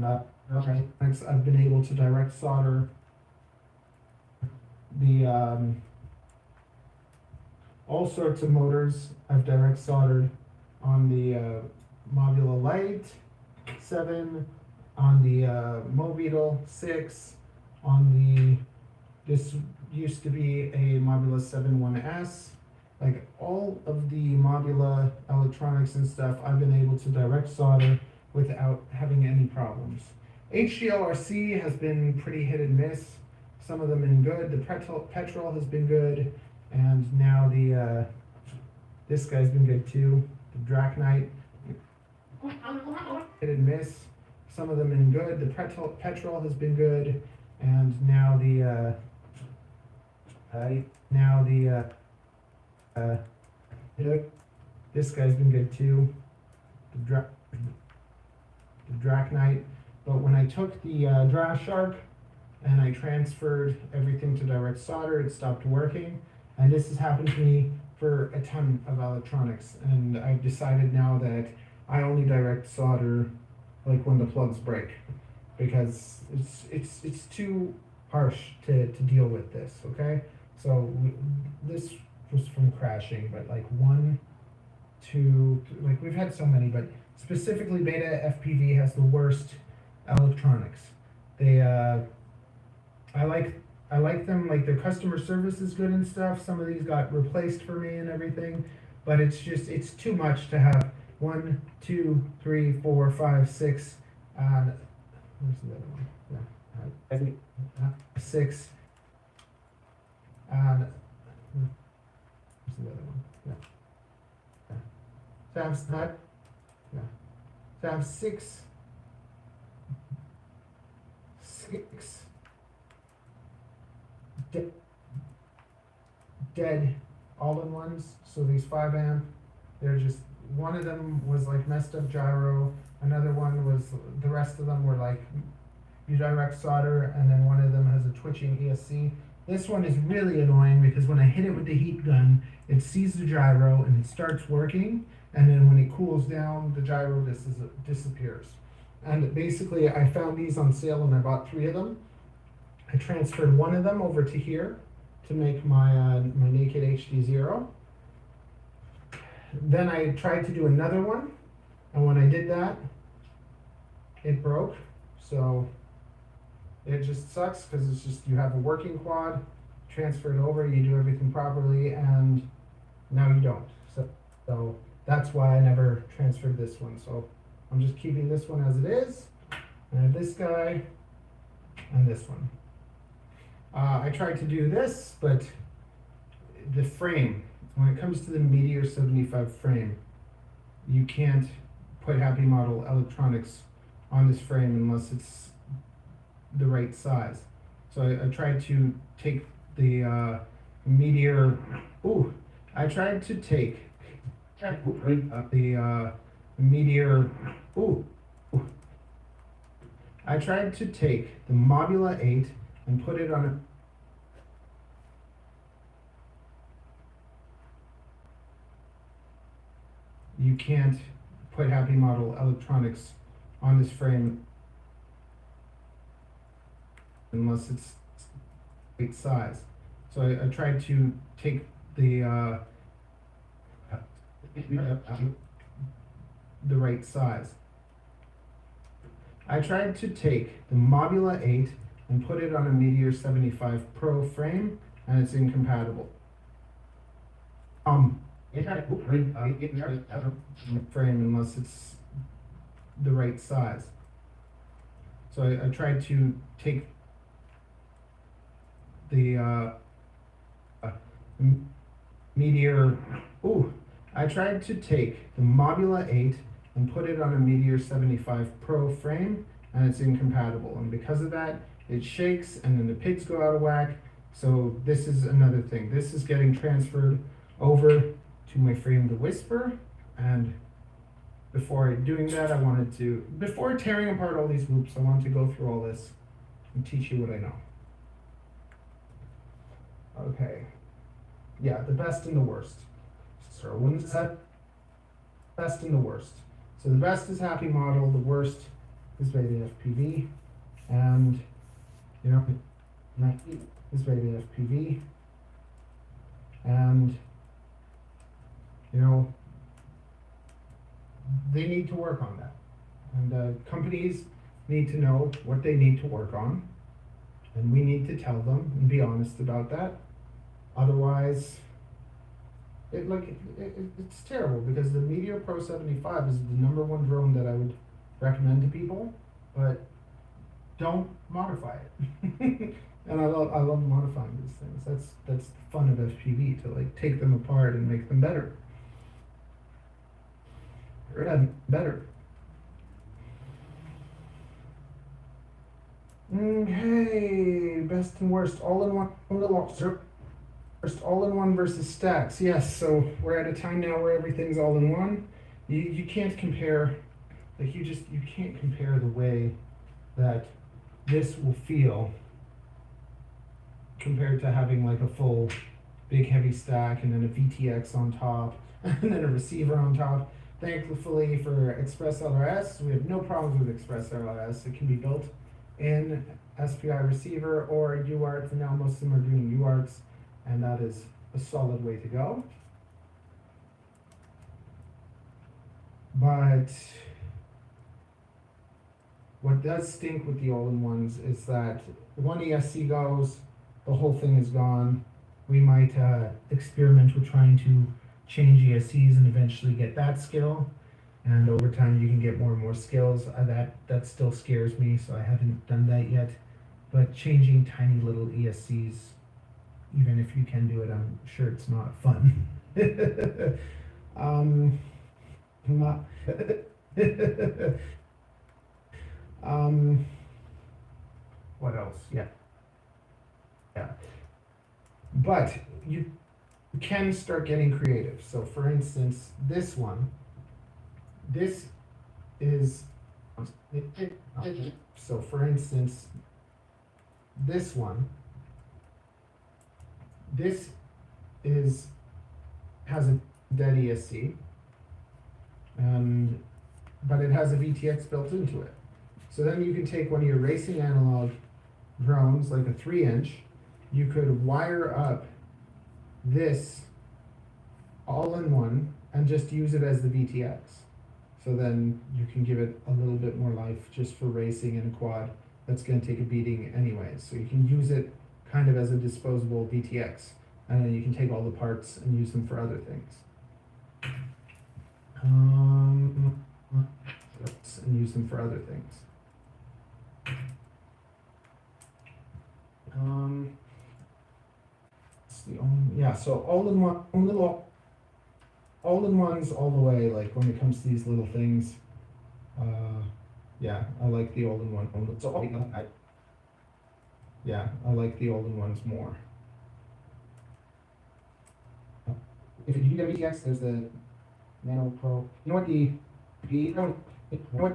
I've been able to direct solder the all sorts of motors. I've direct soldered on the Mobula Lite 7, on the Mobeetle 6, on the, this used to be a Mobula 7 1S. Like all of the Mobula electronics and stuff, I've been able to direct solder without having any problems. HDLRC has been pretty hit and miss. Some of them been good. The petrol has been good, and now the this guy's been good too. The Draknite hit and miss. Some of them been good. The petrol has been good, and now the this guy's been good too. The Draknite. But when I took the Draft Shark and I transferred everything to direct solder, it stopped working. And this has happened to me for a ton of electronics, and I've decided now that I only direct solder like when the plugs break, because it's too harsh to deal with this. Okay, so this was from crashing, but like 1, 2, like we've had so many, but specifically Beta FPV has the worst electronics. They I like them, like their customer service is good and stuff. Some of these got replaced for me and everything, but it's too much to have 1, 2, 3, 4, 5, 6. Where's the other one? Yeah, I think 6. Where's the other one? Yeah. To have that. Yeah. To have 6 dead all-in-ones. So these 5 amp, they're just, one of them was like messed up gyro, another one was, the rest of them were like you direct solder, and then one of them has a twitching ESC. This one is really annoying because when I hit it with the heat gun, it sees the gyro and it starts working, and then when it cools down, the gyro disappears. And basically I found these on sale and I bought 3 of them. I transferred one of them over to here to make my my naked HD0. Then I tried to do another one, and when I did that, it broke. So it just sucks because it's just, you have a working quad, transfer it over, you do everything properly, and now you don't. So that's why I never transferred this one. So I'm just keeping this one as it is. I have this guy and this one. I tried to do this, but the frame, when it comes to the Meteor 75 frame, you can't put Happy Model electronics on this frame unless it's the right size. So I tried to take the Meteor, I tried to take the Meteor, I tried to take the Mobula 8 and put it on a you can't put Happy Model electronics on this frame unless it's right size. So I tried to take the right size. I tried to take the Mobula 8 and put it on a Meteor 75 Pro frame, and it's incompatible. Frame unless it's the right size. So I tried to take the Meteor, I tried to take the Mobula 8 and put it on a Meteor 75 Pro frame, and it's incompatible. And because of that, it shakes, and then the pigs go out of whack. So this is another thing. This is getting transferred over to my frame to Whisper. And before doing that, I wanted to, before tearing apart all these loops, I wanted to go through all this and teach you what I know. Okay. Yeah, the best and the worst. So when's that? Best and the worst. So the best is Happy Model, the worst is Beta FPV, and you know, is Beta FPV, and you know, they need to work on that, and companies need to know what they need to work on, and we need to tell them and be honest about that. Otherwise, it's terrible, because the Meteor Pro 75 is the #1 drone that I would recommend to people, but don't modify it. And I love modifying these things. That's the fun of FPV, to like take them apart and make them better. Better. Okay, best and worst, all-in-one. First, all-in-one versus stacks. Yes, so we're at a time now where everything's all-in-one. You can't compare, like you can't compare the way that this will feel compared to having like a full big heavy stack, and then a VTX on top, and then a receiver on top. Thankfully for Express LRS, we have no problems with Express LRS. It can be built in SPI receiver or UART, and now most of them are doing UARTs, and that is a solid way to go. But what does stink with the all-in-ones is that one ESC goes, the whole thing is gone. We might experiment with trying to change ESCs and eventually get that skill. And over time you can get more and more skills. That still scares me, so I haven't done that yet. But changing tiny little ESCs, even if you can do it, I'm sure it's not fun. Not what else? Yeah. But you can start getting creative. So for instance, this one, this is, so for instance, this one, this is, has a dead ESC, but it has a VTX built into it. So then you can take one of your racing analog drones, like a 3-inch, you could wire up this all-in-one and just use it as the VTX. So then you can give it a little bit more life just for racing and a quad that's going to take a beating anyways. So you can use it kind of as a disposable VTX, and then you can take all the parts and use them for other things. And use them for other things. It's the only, yeah, so all-in-one, all-in-ones all the way, like when it comes to these little things. Yeah, I like the all-in-one. So yeah, I like the all-in-ones more. If you get a VTX, there's the Nano Pro. You know what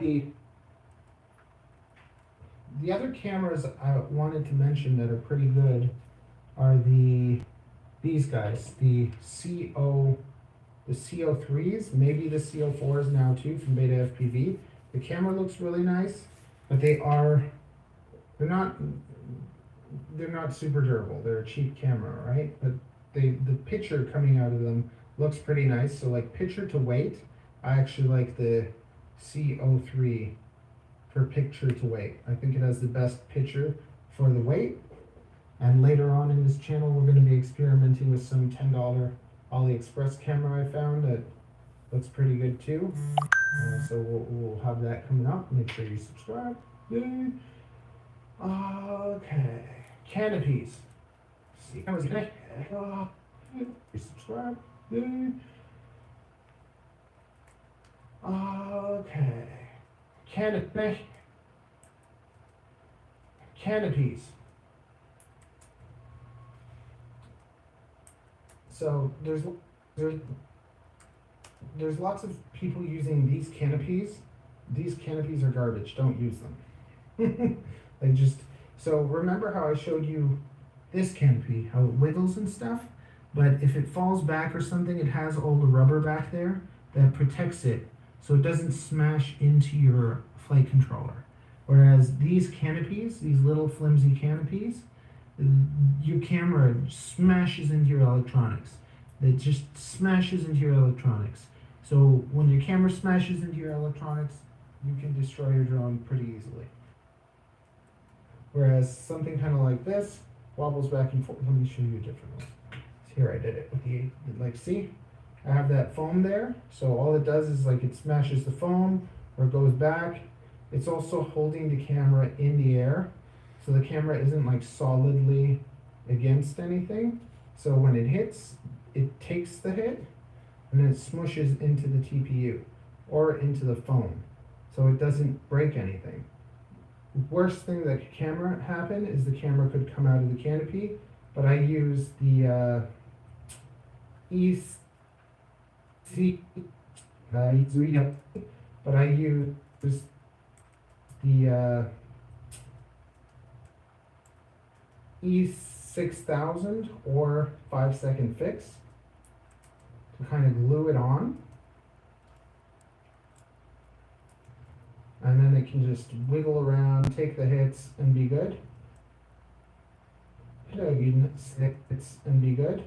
the other cameras I wanted to mention that are pretty good are these guys, the CO3s, maybe the CO4s now too from Beta FPV. The camera looks really nice, but they're not super durable. They're a cheap camera, right? But the picture coming out of them looks pretty nice. So like picture to weight, I actually like the CO3 for picture to weight. I think it has the best picture for the weight. And later on in this channel, we're going to be experimenting with some $10 AliExpress camera I found that looks pretty good too. So we'll have that coming up. Make sure you subscribe. Yay. Okay. Canopies. See, that was good. Subscribe. Yay. Okay. Canopies. So there's lots of people using these canopies. These canopies are garbage. Don't use them. So remember how I showed you this canopy, how it wiggles and stuff? But if it falls back or something, it has all the rubber back there that protects it so it doesn't smash into your flight controller. Whereas these canopies, these little flimsy canopies, your camera smashes into your electronics. It just smashes into your electronics. So when your camera smashes into your electronics, you can destroy your drone pretty easily. Whereas something kind of like this wobbles back and forth. Let me show you a different one. Here I did it with the, like, see? I have that foam there. So all it does is like it smashes the foam or it goes back. It's also holding the camera in the air. So the camera isn't like solidly against anything. So when it hits, it takes the hit and then it smushes into the TPU or into the foam. So it doesn't break anything. Worst thing that could camera happen is the camera could come out of the canopy, but I use the but I use the 6,000 or 5-second fix to kind of glue it on. And then it can just wiggle around, take the hits, and be good. Hits and be good.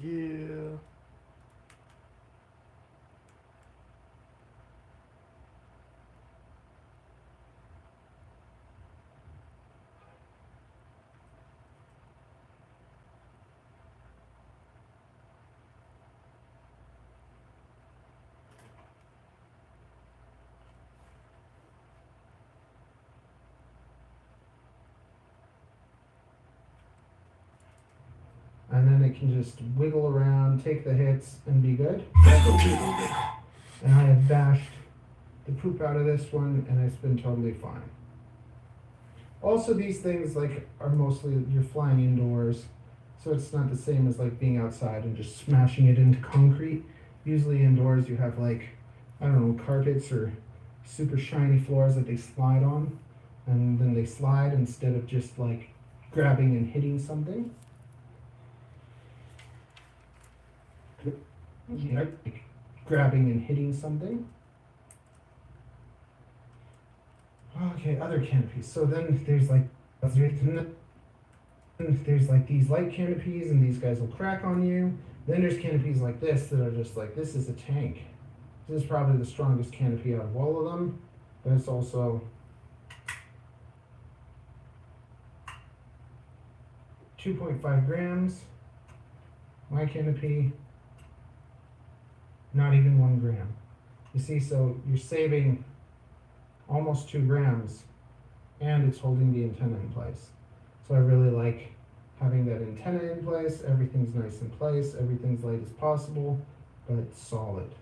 Yeah. And then it can just wiggle around, take the hits, and be good. And I have bashed the poop out of this one, and it's been totally fine. Also, these things like are mostly, you're flying indoors, so it's not the same as like being outside and just smashing it into concrete. Usually indoors you have like, I don't know, carpets or super shiny floors that they slide on, and then they slide instead of just like grabbing and hitting something. Like grabbing and hitting something. Okay, other canopies. So then there's like these light canopies, and these guys will crack on you. Then there's canopies like this that are just like, this is a tank. This is probably the strongest canopy out of all of them, but it's also 2.5 grams. My canopy, not even 1 gram. You see, so you're saving almost 2 grams, and it's holding the antenna in place. So I really like having that antenna in place. Everything's nice in place, everything's light as possible, but it's solid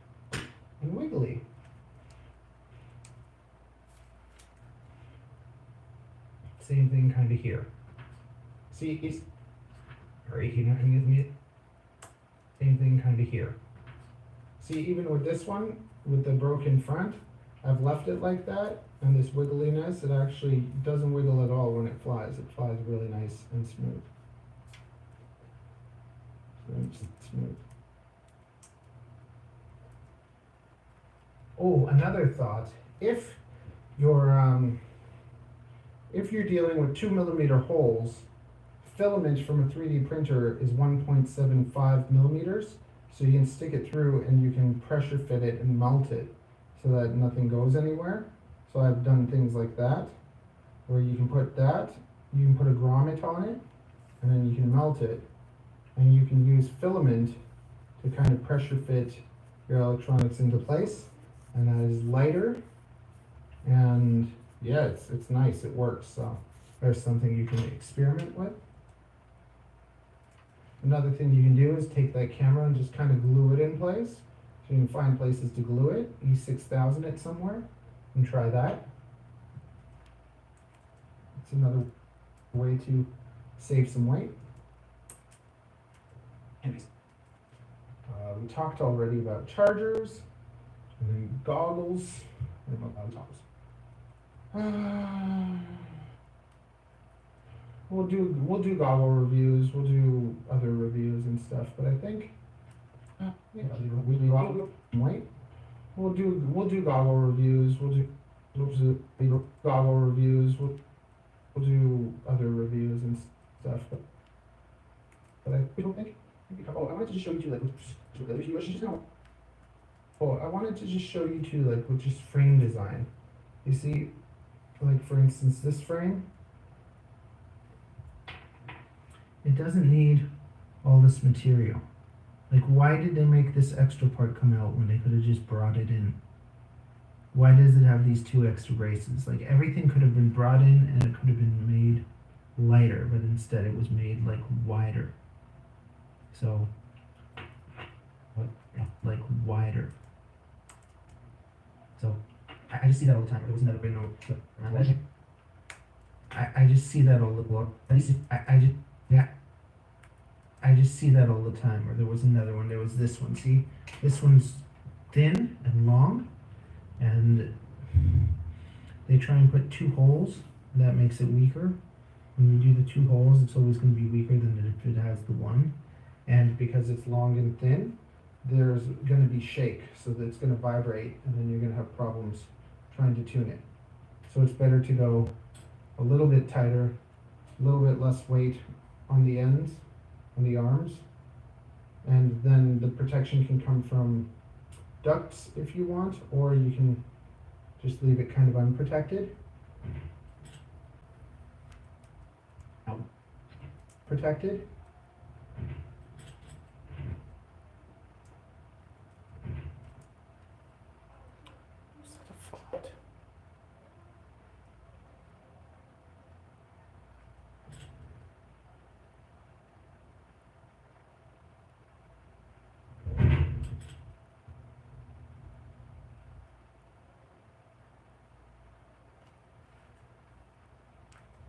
and wiggly. Same thing kind of here. See, it's right here, nothing with me. Same thing kind of here. See, even with this one, with the broken front, I've left it like that, and this wiggliness, it actually doesn't wiggle at all when it flies. It flies really nice and smooth. Smooth. Oh, another thought. If you're dealing with 2mm holes, filament from a 3D printer is 1.75 millimeters. So you can stick it through and you can pressure fit it and melt it so that nothing goes anywhere. So I've done things like that, where you can put that, you can put a grommet on it, and then you can melt it. And you can use filament to kind of pressure fit your electronics into place. And that is lighter. And yeah, it's nice, it works. So there's something you can experiment with. Another thing you can do is take that camera and just kind of glue it in place. So you can find places to glue it, E6000 it somewhere, and try that. It's another way to save some weight. Anyways, we talked already about chargers, and then goggles. What about goggles? We'll do goggle reviews. We'll do other reviews and stuff. But I think we'll do goggle reviews. We'll do goggle reviews. We'll do other reviews and stuff. But I don't think. Oh, I wanted to just show you two I wanted to just show you two with just frame design. You see, like for instance, this frame. It doesn't need all this material. Like, why did they make this extra part come out when they could have just brought it in? Why does it have these 2 extra braces? Like, everything could have been brought in and it could have been made lighter, but instead it was made like wider. So, like wider. So, I just see that all the time. There was another window. I just see that all the time. I just see that all the time. Or there was another one. There was this one. See, this one's thin and long, and they try and put 2 holes. That makes it weaker. When you do the 2 holes, it's always going to be weaker than if it has the 1. And because it's long and thin, there's going to be shake, so that it's going to vibrate, and then you're going to have problems trying to tune it. So it's better to go a little bit tighter, a little bit less weight on the ends, on the arms, and then the protection can come from ducts if you want, or you can just leave it kind of unprotected. Protected.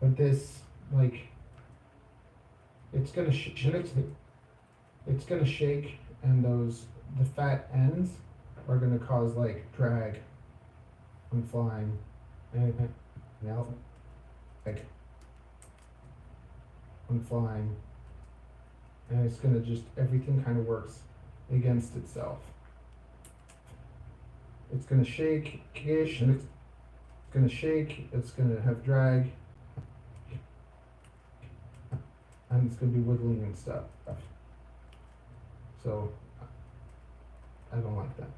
But this, like, it's gonna it's gonna shake, and the fat ends are gonna cause like drag when flying. Anything else? Like when flying, and it's gonna just everything kind of works against itself. It's gonna shake-ish, and it's gonna shake. It's gonna have drag. And it's going to be wiggling and stuff. So, I don't like that.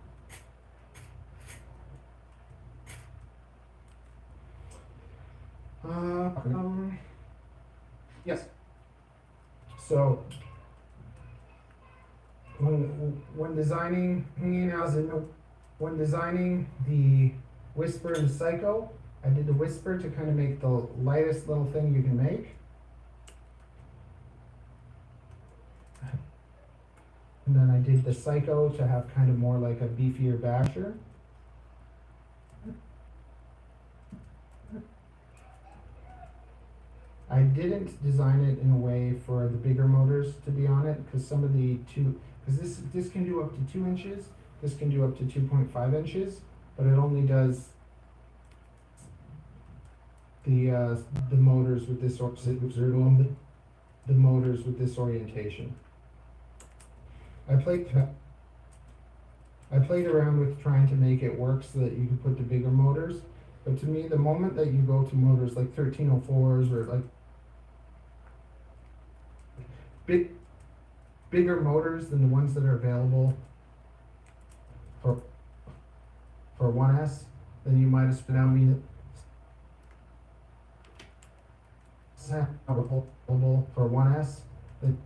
Yes. So, when designing the Whisper and the Psycho, I did the Whisper to kind of make the lightest little thing you can make. And then I did the Psycho to have kind of more like a beefier basher. I didn't design it in a way for the bigger motors to be on it, because some of the because this can do up to 2 inches, this can do up to 2.5 inches, but it only does the motors with this the motors with this orientation. I played around with trying to make it work so that you could put the bigger motors, but to me, the moment that you go to motors like 1304s or like bigger motors than the ones that are available for 1S, then you might as well available for 1S, then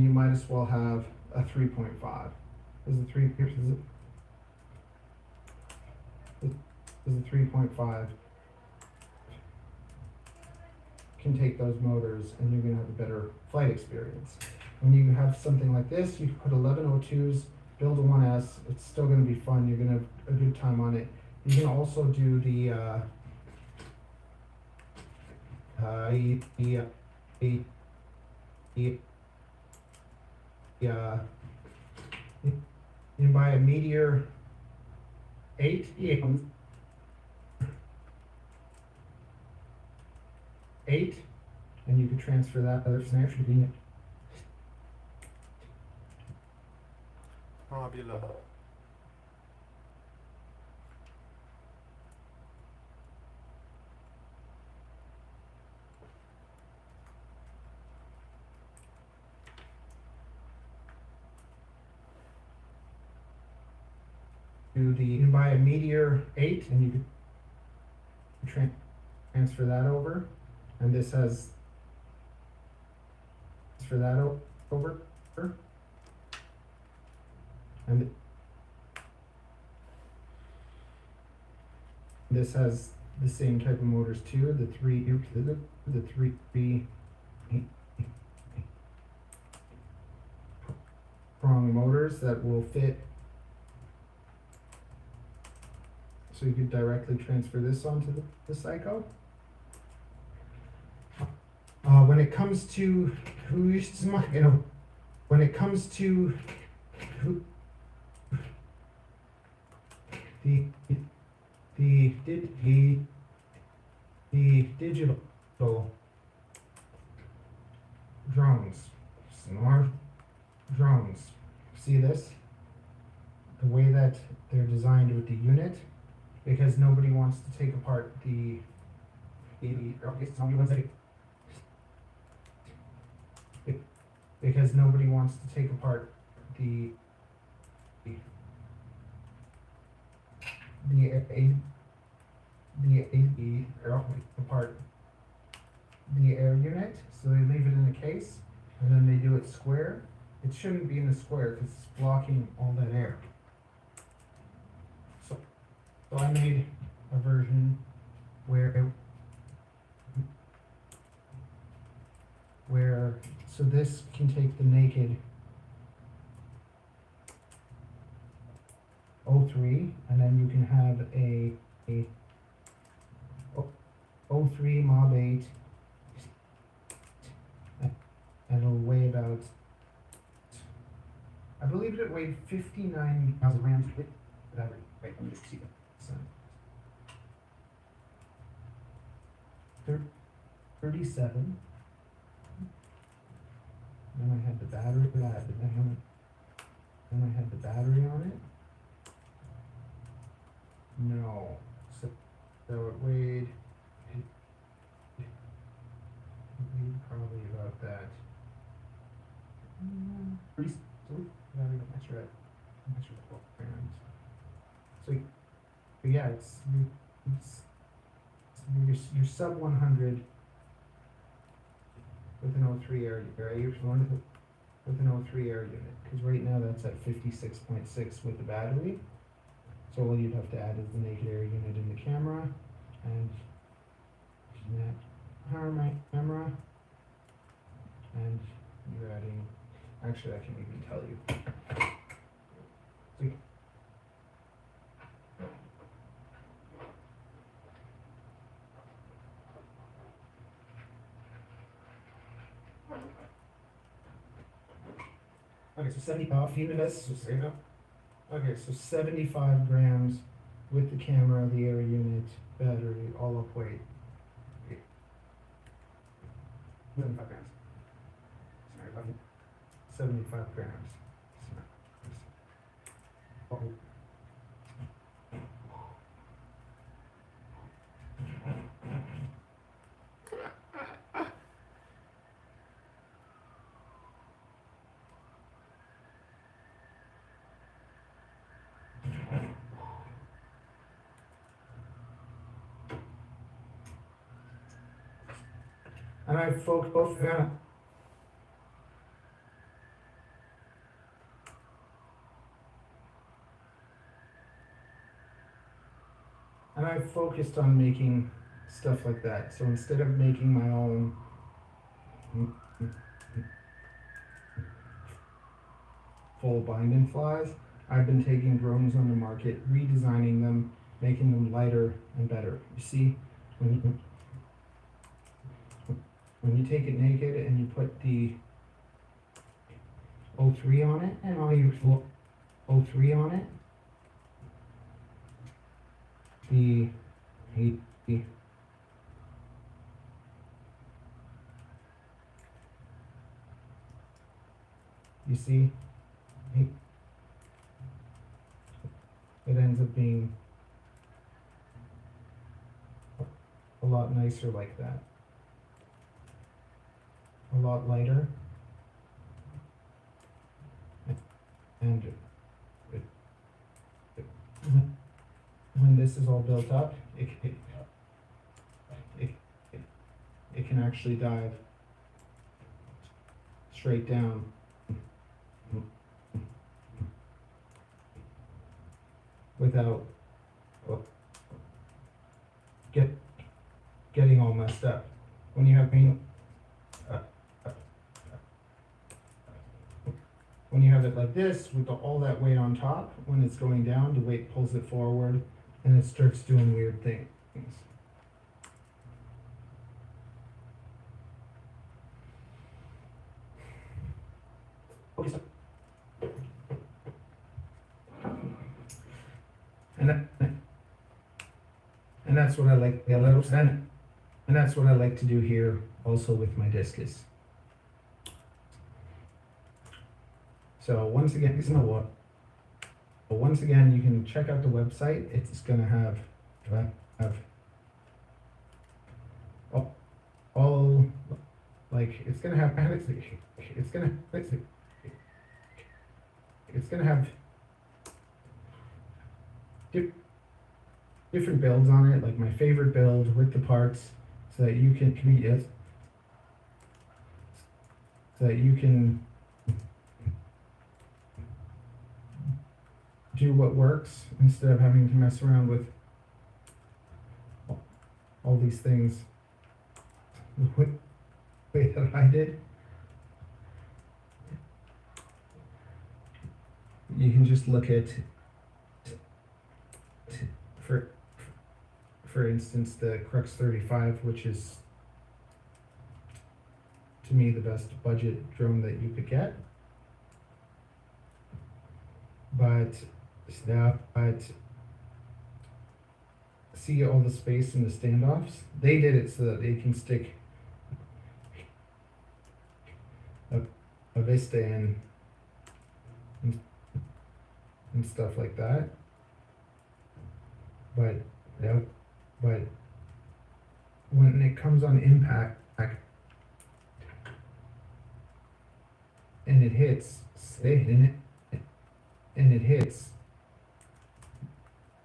you might as well have a 3.5. Is the 3.5 can take those motors, and you're going to have a better flight experience. When you have something like this, you can put 1102s, build a 1S, it's still going to be fun, you're going to have a good time on it. You can also do the you buy a Meteor 8, and you can transfer that other snare to you can buy a Meteor 8, and you can transfer that over, and this has transfer that over, and this has the same type of motors too, the three prong motors that will fit. So you could directly transfer this onto the Psycho. When it comes to the the the the digital drones, smart drones. See this? The way that they're designed with the unit, because nobody wants to take apart the because nobody wants to take apart the apart the air unit, so they leave it in a case and then they do it square. It shouldn't be in a square because it's blocking all that air. So I made a version where so this can take the naked O3 and then you can have a O3 Mob 8 and it'll weigh about, I believe it weighed 59,000 grams. Whatever. Wait, let me just see that. 37. Then I had the battery for that. Then I had the battery on it. No. So it weighed probably about that. 30, so we gotta measure it. Measure it 12 grams. So yeah, you're sub 100 with an O3 air unit, right? You're with an O3 air unit, because right now that's at 56.6 with the battery. So all you'd have to add is the naked air unit in the camera, and my camera, and you're adding. Actually, I can even tell you. Okay, so 75 units. So save it. Okay, so 75 grams with the camera, the air unit, battery, all up weight. 75 grams. Sorry, about 75 grams. Oh. And I focused both down. And I focused on making stuff like that. So instead of making my own full binding flies, I've been taking drones on the market, redesigning them, making them lighter and better. You see, when you take it naked and you put the O3 on it and all your O3 on it, the you see, it ends up being a lot nicer like that. A lot lighter, and when this is all built up, it can actually dive straight down without getting all messed up. When you have paint. When you have it like this, with all that weight on top, when it's going down, the weight pulls it forward, and it starts doing weird things. And that's what I like. Yeah, and that's what I like to do here also with my discus. So once again, you know what? But once again, you can check out the website. It's gonna have all like it's gonna have different builds on it, like my favorite build with the parts, so that you can do what works instead of having to mess around with all these things the way that I did. You can just look at, for instance, the Crux 35, which is to me the best budget drone that you could get. But see all the space in the standoffs? They did it so that they can stick a Vista in and stuff like that. But when it comes on impact and it hits,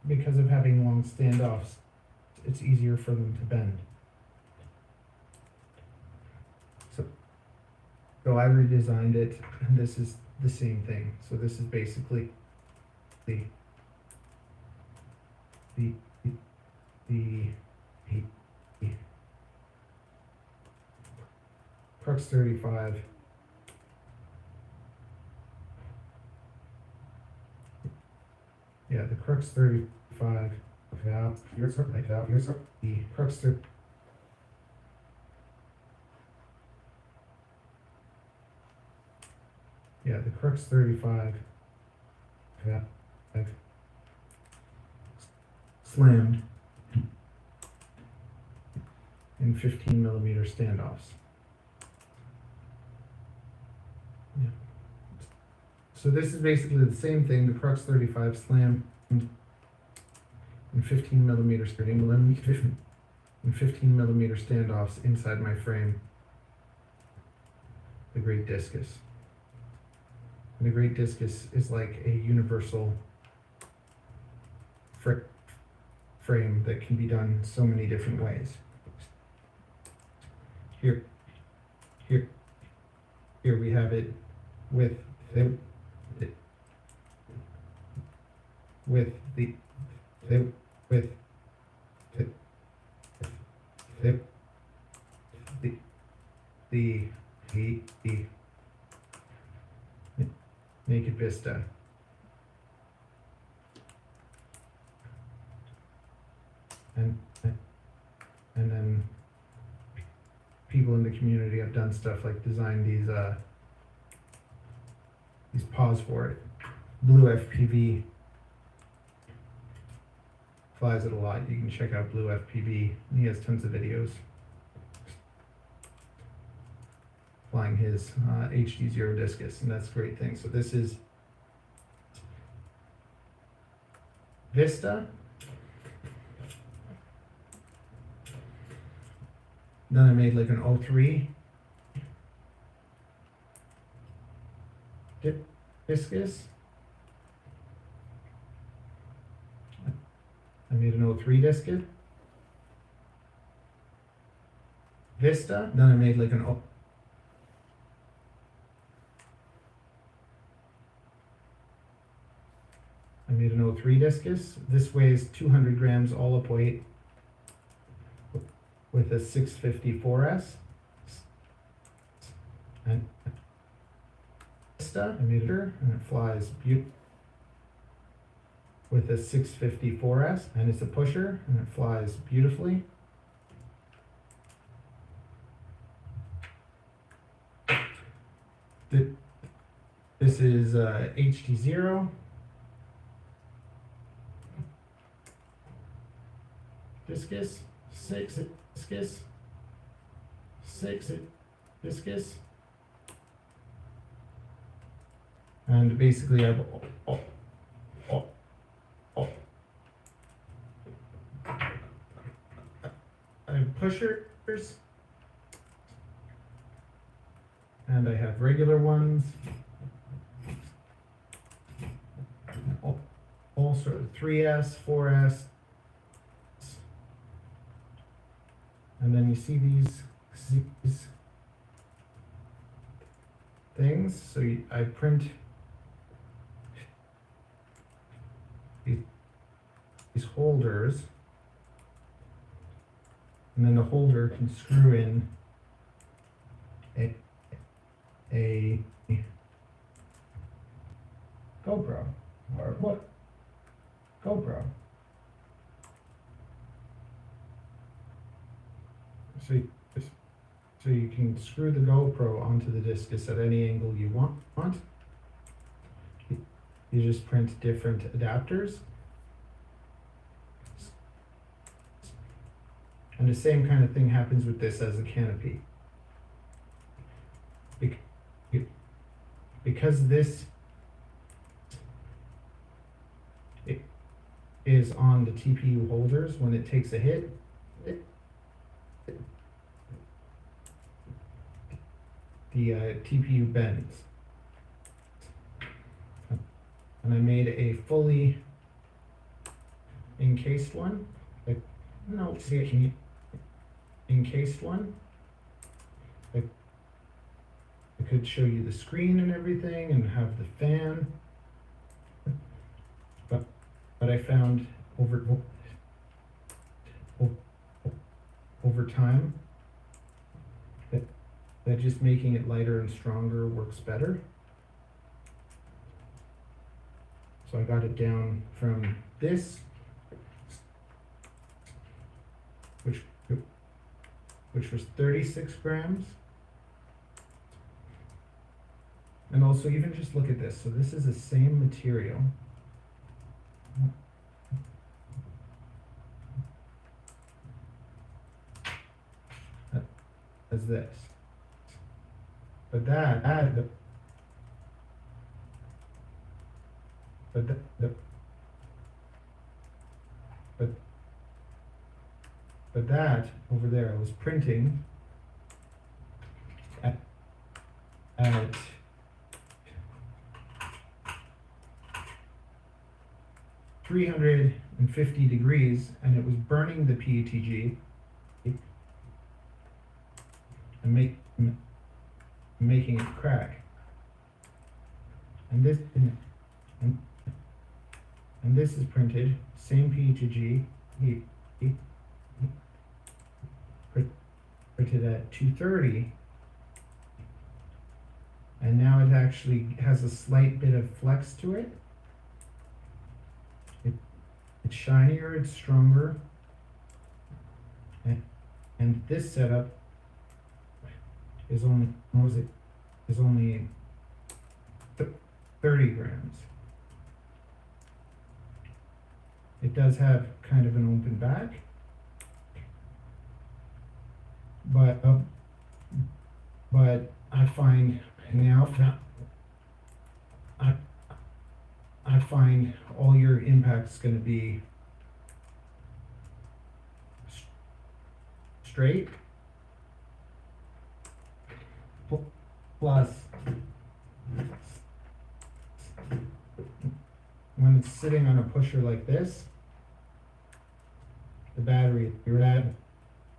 because of having long standoffs, it's easier for them to bend. So I redesigned it, and this is the same thing. So this is basically the Crux 35. Yeah, the Crux 35. Yeah, here's the Crux 30. Yeah, the Crux 35. Yeah, I've slammed in 15mm standoffs. Yeah. So this is basically the same thing. The Crux 35 slammed in 15mm in 15mm standoffs inside my frame. The Great Discus. And the Great Discus is like a universal frame that can be done so many different ways. Here we have it with the Naked Vista. And then people in the community have done stuff like design these paws for it. Blue FPV flies it a lot. You can check out Blue FPV. He has tons of videos flying his HD0 discus, and that's a great thing. So this is Vista. Then I made like an 03 discus. I made an 03 discus. Vista. Then I made like an I made an 03 discus. This weighs 200 grams all up weight with a 654S. And I made it, and it flies with a 654S, and it's a pusher, and it flies beautifully. This is HD0. discus, 6 discus, 6 discus. And basically I have pushers, and I have regular ones, all sort of 3S, 4S, and then you see these things. So I print these holders, and then the holder can screw in a GoPro or what? GoPro. So you can screw the GoPro onto the discus at any angle you want. You just print different adapters. And the same kind of thing happens with this as a canopy. Because this is on the TPU holders, when it takes a hit, the TPU bends. And I made a fully encased one. No, see, encased one. I could show you the screen and everything and have the fan. But I found over time that just making it lighter and stronger works better. So I got it down from this, which was 36 grams. And also even just look at this. So this is the same material. As this. But that over there I was printing at 350 degrees, and it was burning the PETG and making it crack. And this is printed, same PETG, printed at 230, and now it actually has a slight bit of flex to it. It's shinier, it's stronger, and this setup is only 30 grams. It does have kind of an open back, but I find now I find all your impact's going to be straight. Plus, when it's sitting on a pusher like this, the battery, your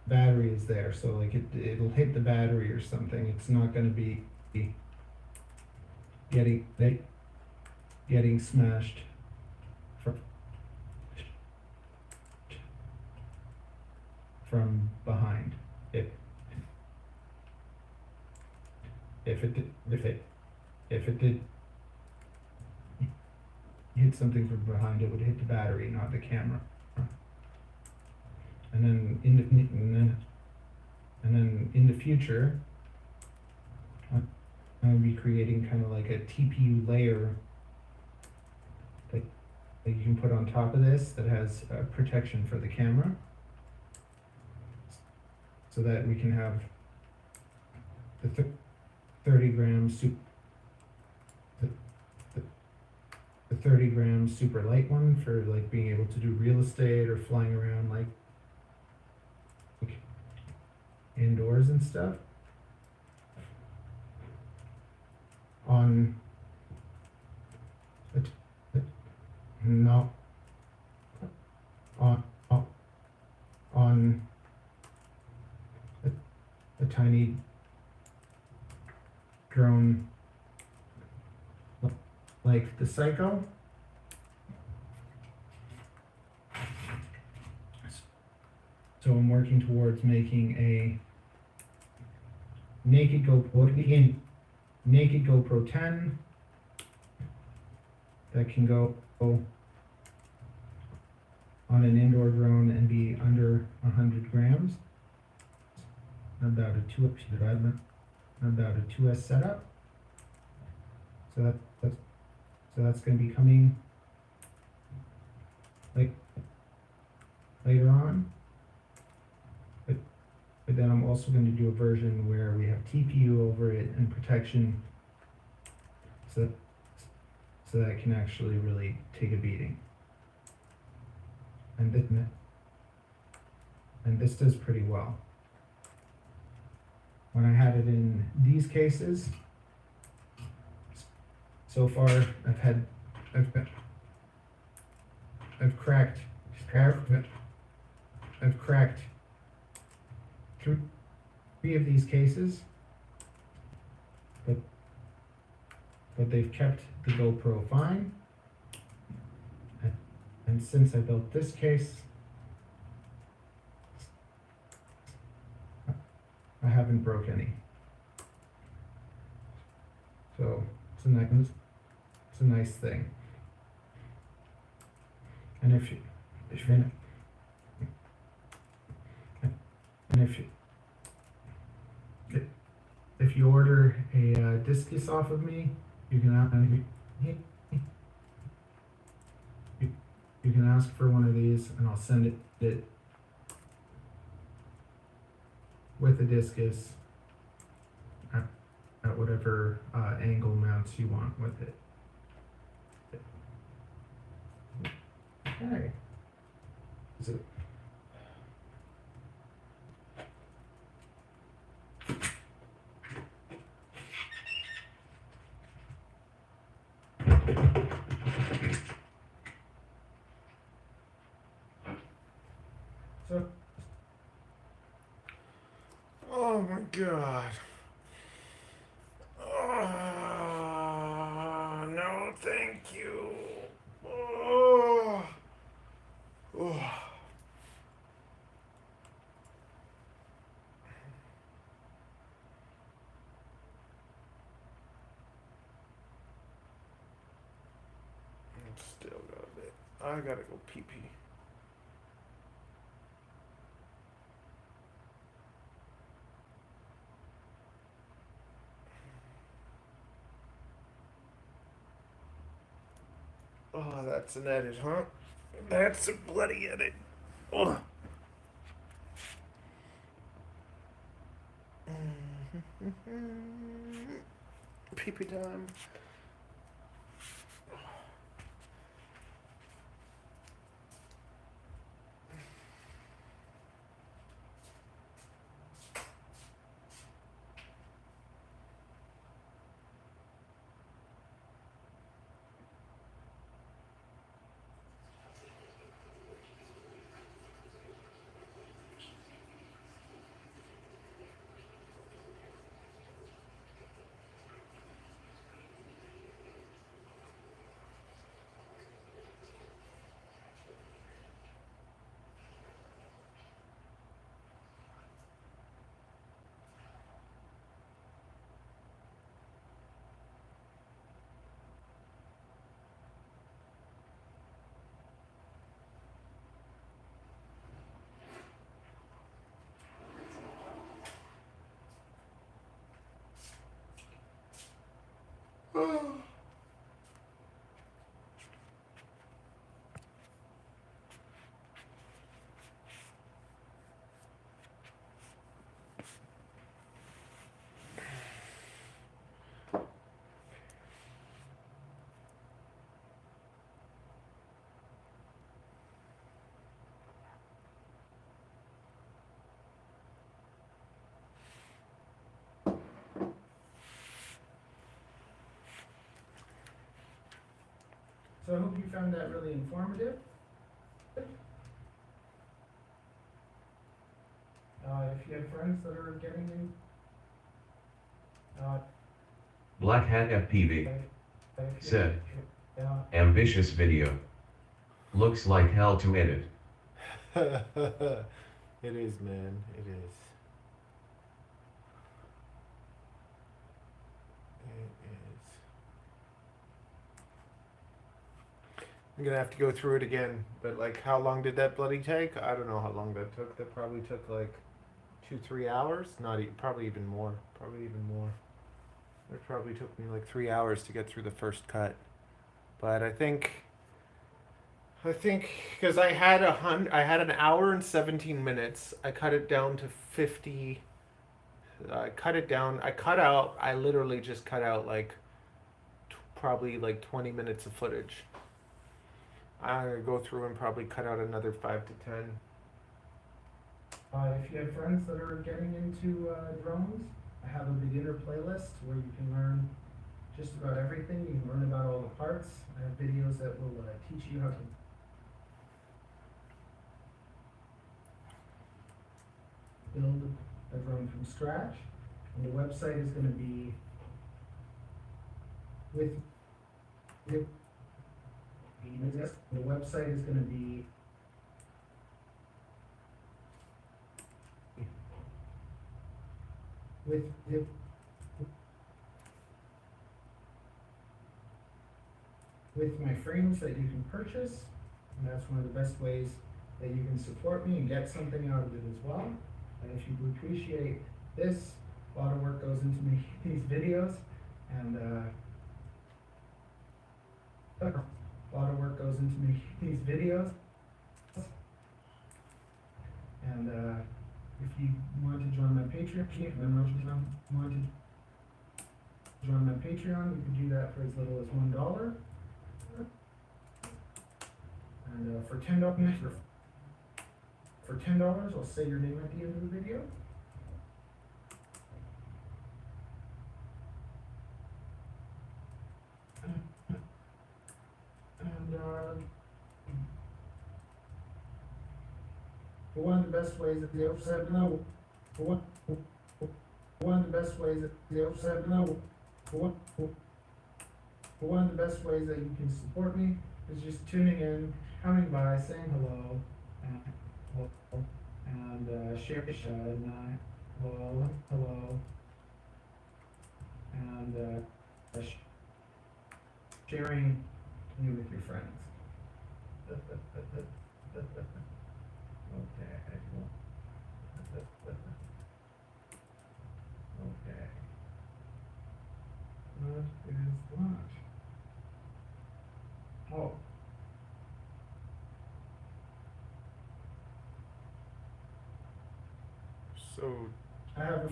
battery is there, so like it'll hit the battery or something. It's not going to be getting smashed from behind. If it did hit something from behind, it would hit the battery, not the camera. And then in the future, I'll be creating kind of like a TPU layer that you can put on top of this that has protection for the camera. so that we can have the 30 gram the 30 gram super light one for like being able to do real estate or flying around like indoors and stuff. On no on a tiny drone like the Psycho. So I'm working towards making a naked GoPro 10 that can go on an indoor drone and be under 100 grams. About a 2S setup. So that's going to be coming later on. But then I'm also going to do a version where we have TPU over it and protection, so that it can actually really take a beating. And this does pretty well. When I had it in these cases, so far I've cracked 3 of these cases, but they've kept the GoPro fine. And since I built this case, I haven't broke any. So it's a nice thing. And if you order a discus off of me, you can ask for one of these, and I'll send it with a discus at whatever angle mounts you want with it. Okay. Is it? Oh my god. No, thank you. Still got a bit. I gotta go pee pee. Oh, that's an edit, huh? That's a bloody edit. Ugh. Pee-pee time. So I hope you found that really informative. If you have friends that are getting in, Black Hat FPV if you- said, yeah. ambitious video. Looks like hell to edit. It is, man. It is. It is. I'm gonna have to go through it again. But like, how long did that bloody take? I don't know how long that took. That probably took like 2-3 hours. Not probably even more. Probably even more. It probably took me like 3 hours to get through the first cut. But I think because I had an hour and 17 minutes. I cut it down to 50. I cut it down. I literally just cut out like probably like 20 minutes of footage. I'm gonna go through and probably cut out another 5 to 10. If you have friends that are getting into drones, I have a beginner playlist where you can learn just about everything. You can learn about all the parts. I have videos that will teach you how to build a drone from scratch. And the website is going to be the website is going to be with my frames that you can purchase, and that's one of the best ways that you can support me and get something out of it as well. And if you appreciate this, a lot of work goes into making these videos, and a lot of work goes into making these videos. And if you want to join my Patreon, you can do that for as little as $1. And for $10, I'll say your name at the end of the video. And one of the best ways that the upside level, one of the best ways that the upside level, one of the best ways that you can support me is just tuning in, coming by, saying hello, and share, hello, and sharing me with your friends. Okay. Okay. What is that? Oh. So I have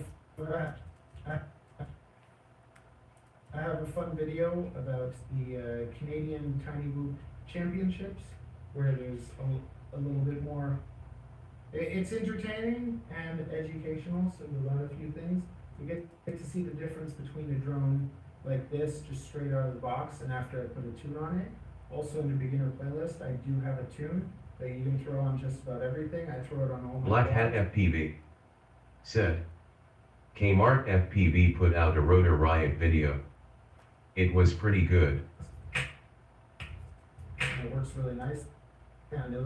a fun video about the Canadian Tiny Boop Championships, where there's a little bit more. It's entertaining and educational, so you learn a few things. You get to see the difference between a drone like this, just straight out of the box, and after I put a tune on it. Also in the beginner playlist, I do have a tune that you can throw on just about everything. I throw it on all my Black Hat drones. FPV said, Kmart FPV put out a Rotor Riot video. It was pretty good. And it works really nice. And it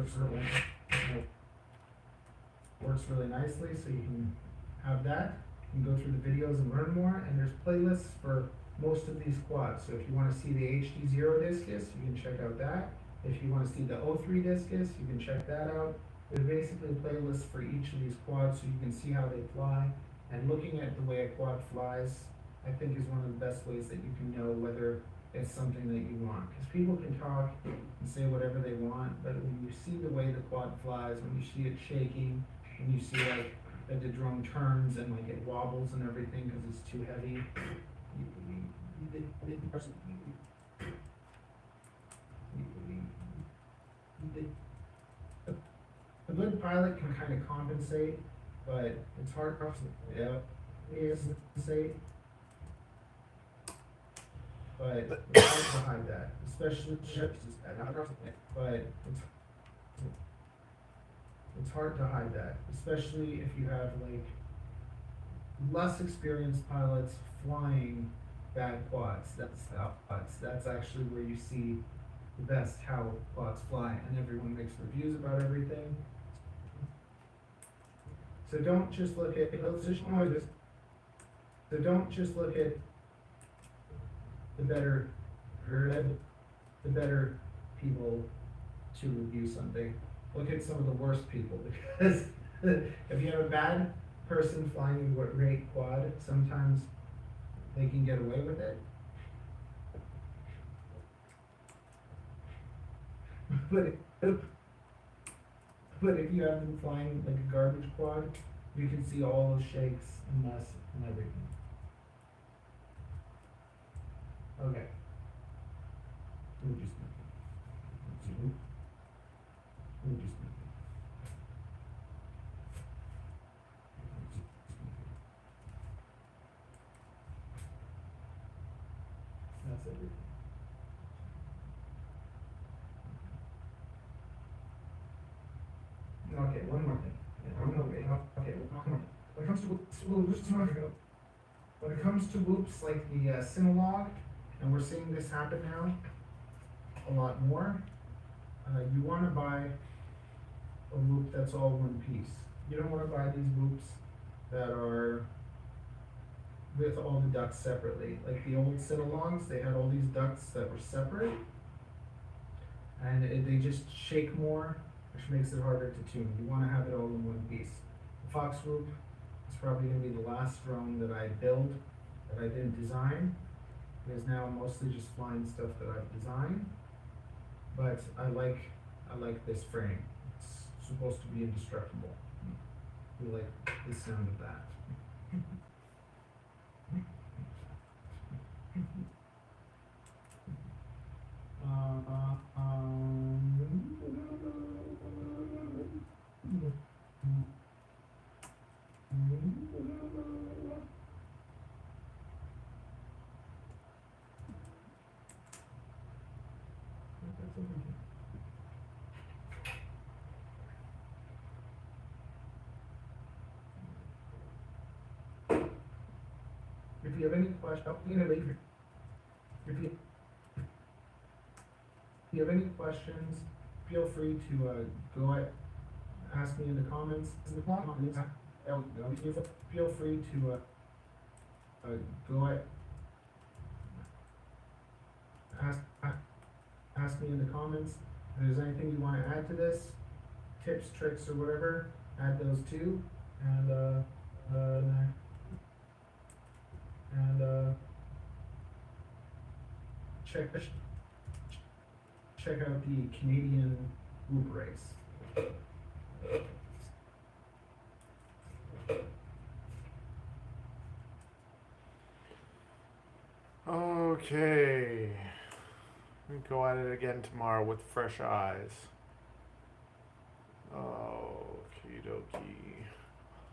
works really nicely, so you can have that. You can go through the videos and learn more. And there's playlists for most of these quads. So if you want to see the HD0 discus, you can check out that. If you want to see the O3 discus, you can check that out. There's basically a playlist for each of these quads, so you can see how they fly. And looking at the way a quad flies, I think is one of the best ways that you can know whether it's something that you want. Because people can talk and say whatever they want, but when you see the way the quad flies, when you see it shaking, when you see like that the drone turns and like it wobbles and everything because it's too heavy, a good pilot can kind of compensate, but it's hard to say. but it's hard to hide that, especially but it's hard to hide that, especially if you have like less experienced pilots flying bad quads. That's actually where you see the best how quads fly, and everyone makes reviews about everything. So don't just look at noises. So don't just look at the better people to review something. Look at some of the worst people, because if you have a bad person flying a great quad, sometimes they can get away with it. But if you have them flying like a garbage quad, you can see all those shakes and mess and everything. Okay. We'll just that's everything. Okay, one more thing. When it comes to loops like the Synologue, and we're seeing this happen now a lot more, you want to buy a loop that's all one piece. You don't want to buy these loops that are with all the ducts separately. Like the old Synologues, they had all these ducts that were separate, and they just shake more, which makes it harder to tune. You want to have it all in one piece. The Fox loop is probably going to be the last drone that I build that I didn't design, because now I'm mostly just flying stuff that I've designed. But I like this frame. It's supposed to be indestructible. We like the sound of that. If you have any questions, if you have any questions, feel free to go at, ask me in the comments. Feel free to go at, ask me in the comments. If there's anything you want to add to this, tips, tricks, or whatever, add those too. And check out the Canadian loop race. Okay, we go at it again tomorrow with fresh eyes. Okie dokie.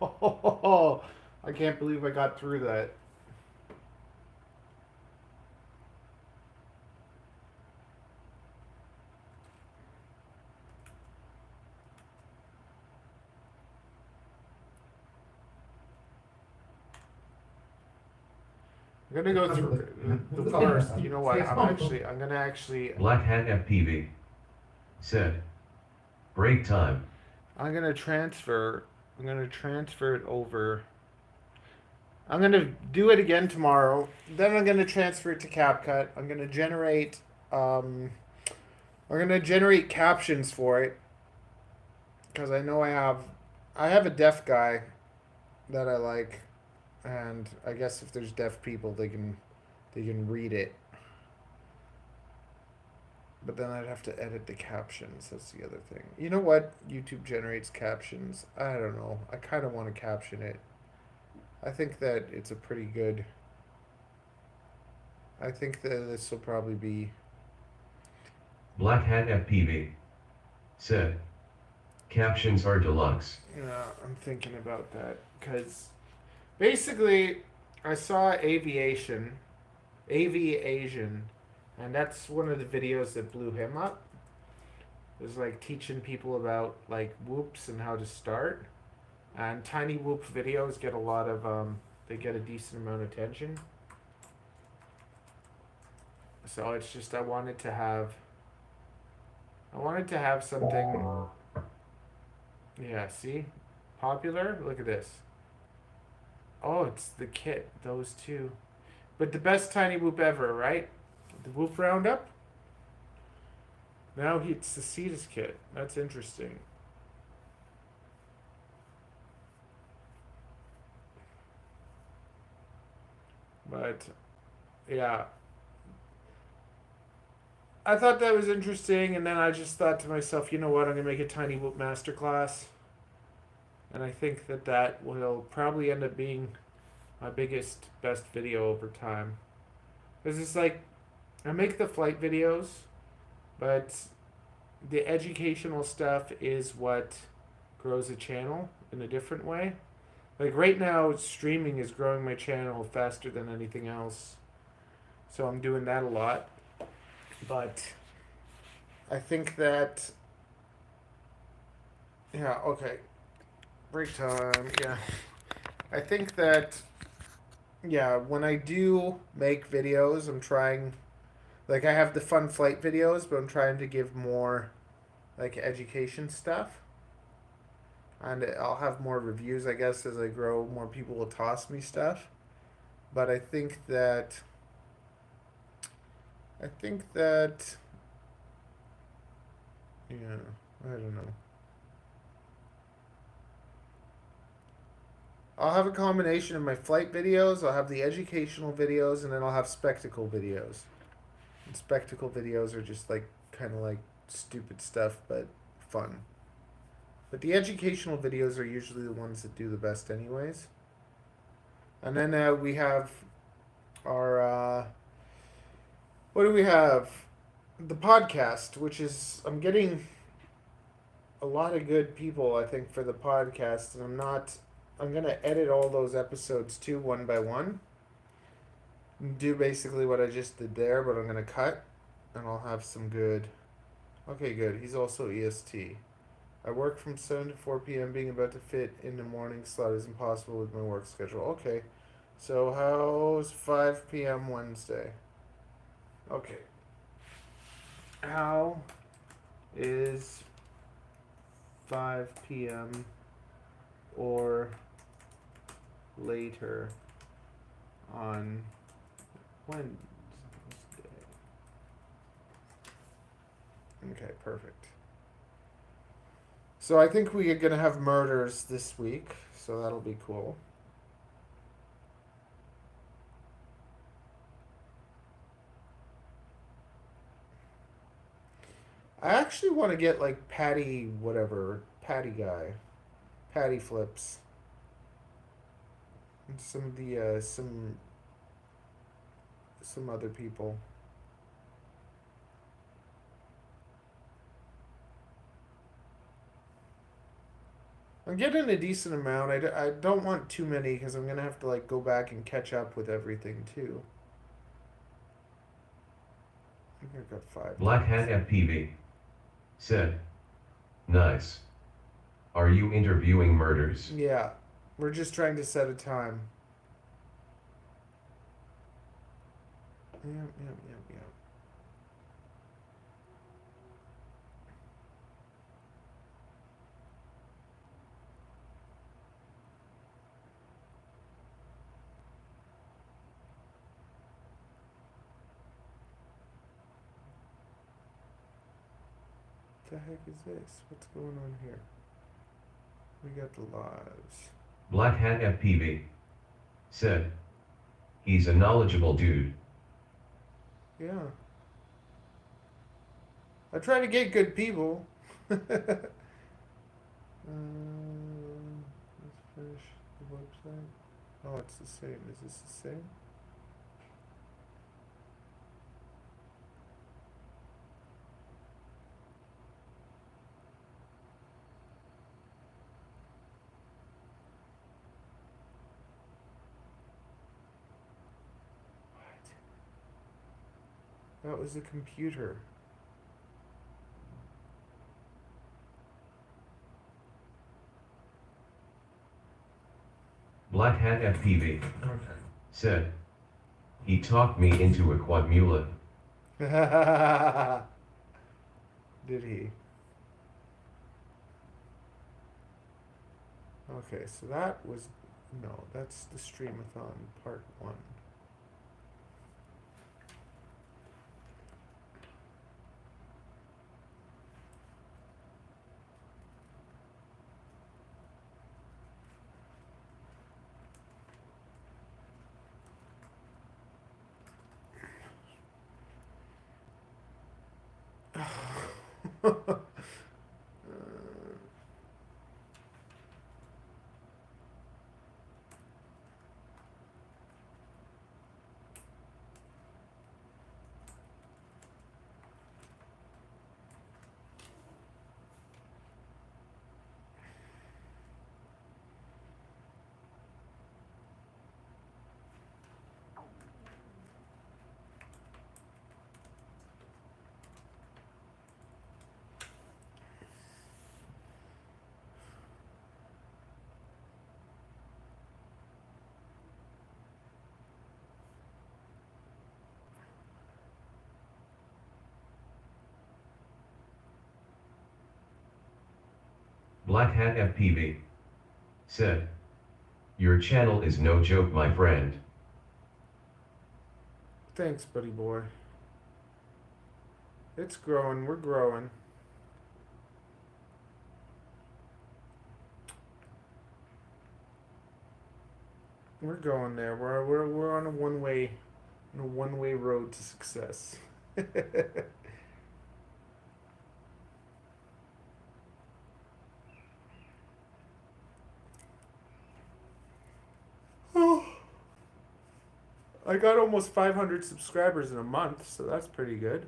Oh, I can't believe I got through that. I'm gonna go through the first. You know what? I'm gonna actually. Black Hat FPV said, break time. I'm gonna transfer it over. I'm gonna do it again tomorrow. Then I'm gonna transfer it to CapCut. I'm gonna generate captions for it, because I know I have a deaf guy that I like. And I guess if there's deaf people, they can read it. But then I'd have to edit the captions. That's the other thing. You know what? YouTube generates captions. I don't know. I kind of want to caption it. I think that it's a pretty good. I think that this will probably be. Black Hat FPV said, captions are deluxe. Yeah, I'm thinking about that because. Basically, I saw aviation, AV Asian, and that's one of the videos that blew him up. It was like teaching people about like whoops and how to start. And tiny whoop videos get a lot of they get a decent amount of attention. So it's just I wanted to have something. Yeah, see? Popular? Look at this. Oh, it's the kit, those two. But the best tiny whoop ever, right? The whoop roundup? Now it's the Cetus kit. That's interesting. But yeah. I thought that was interesting, and then I just thought to myself, you know what, I'm gonna make a tiny whoop masterclass. And I think that will probably end up being my best video over time. Because it's like, I make the flight videos, but the educational stuff is what grows a channel in a different way. Like right now, streaming is growing my channel faster than anything else. So I'm doing that a lot. But I think that, yeah, okay. Break time, yeah. I think that, yeah, when I do make videos, I'm trying, like I have the fun flight videos, but I'm trying to give more like education stuff. And I'll have more reviews, I guess, as I grow. More people will toss me stuff. But I think that, yeah, I don't know. I'll have a combination of my flight videos, I'll have the educational videos, and then I'll have spectacle videos. And spectacle videos are just like, kind of like stupid stuff, but fun. But the educational videos are usually the ones that do the best anyways. And then we have our, what do we have? The podcast, which is, I'm getting a lot of good people, I think, for the podcast, and I'm going to edit all those episodes too, one by one. Do basically what I just did there, but I'm going to cut, and I'll have some good. Okay, good. He's also EST. I work from 7 to 4 p.m. Being about to fit in the morning slot is impossible with my work schedule. Okay. So how's 5 p.m. Wednesday? Okay. How is 5 p.m. or later on Wednesday? Okay, perfect. So I think we are going to have murders this week, so that'll be cool. I actually want to get like Patty guy. Patty flips. And some of the, some other people. I'm getting a decent amount. I don't want too many because I'm going to have to like go back and catch up with everything too. I think I've got 5. Black Hat FPV said, nice. Are you interviewing murders? Yeah. We're just trying to set a time. Yep. What the heck is this? What's going on here? We got the lives. Black Hat FPV said, he's a knowledgeable dude. Yeah. I try to get good people. Let's finish the website. Oh, it's the same. Is this the same? That was a computer. Black Hat FPV Okay. said, he talked me into a quadmula. Did he? Okay, so that was no, that's the Stream-A-Thon part 1. Black Hat FPV said, your channel is no joke, my friend. Thanks, buddy boy. It's growing, we're growing. We're going there. We're on a one-way road to success. Oh, I got almost 500 subscribers in a month, so that's pretty good.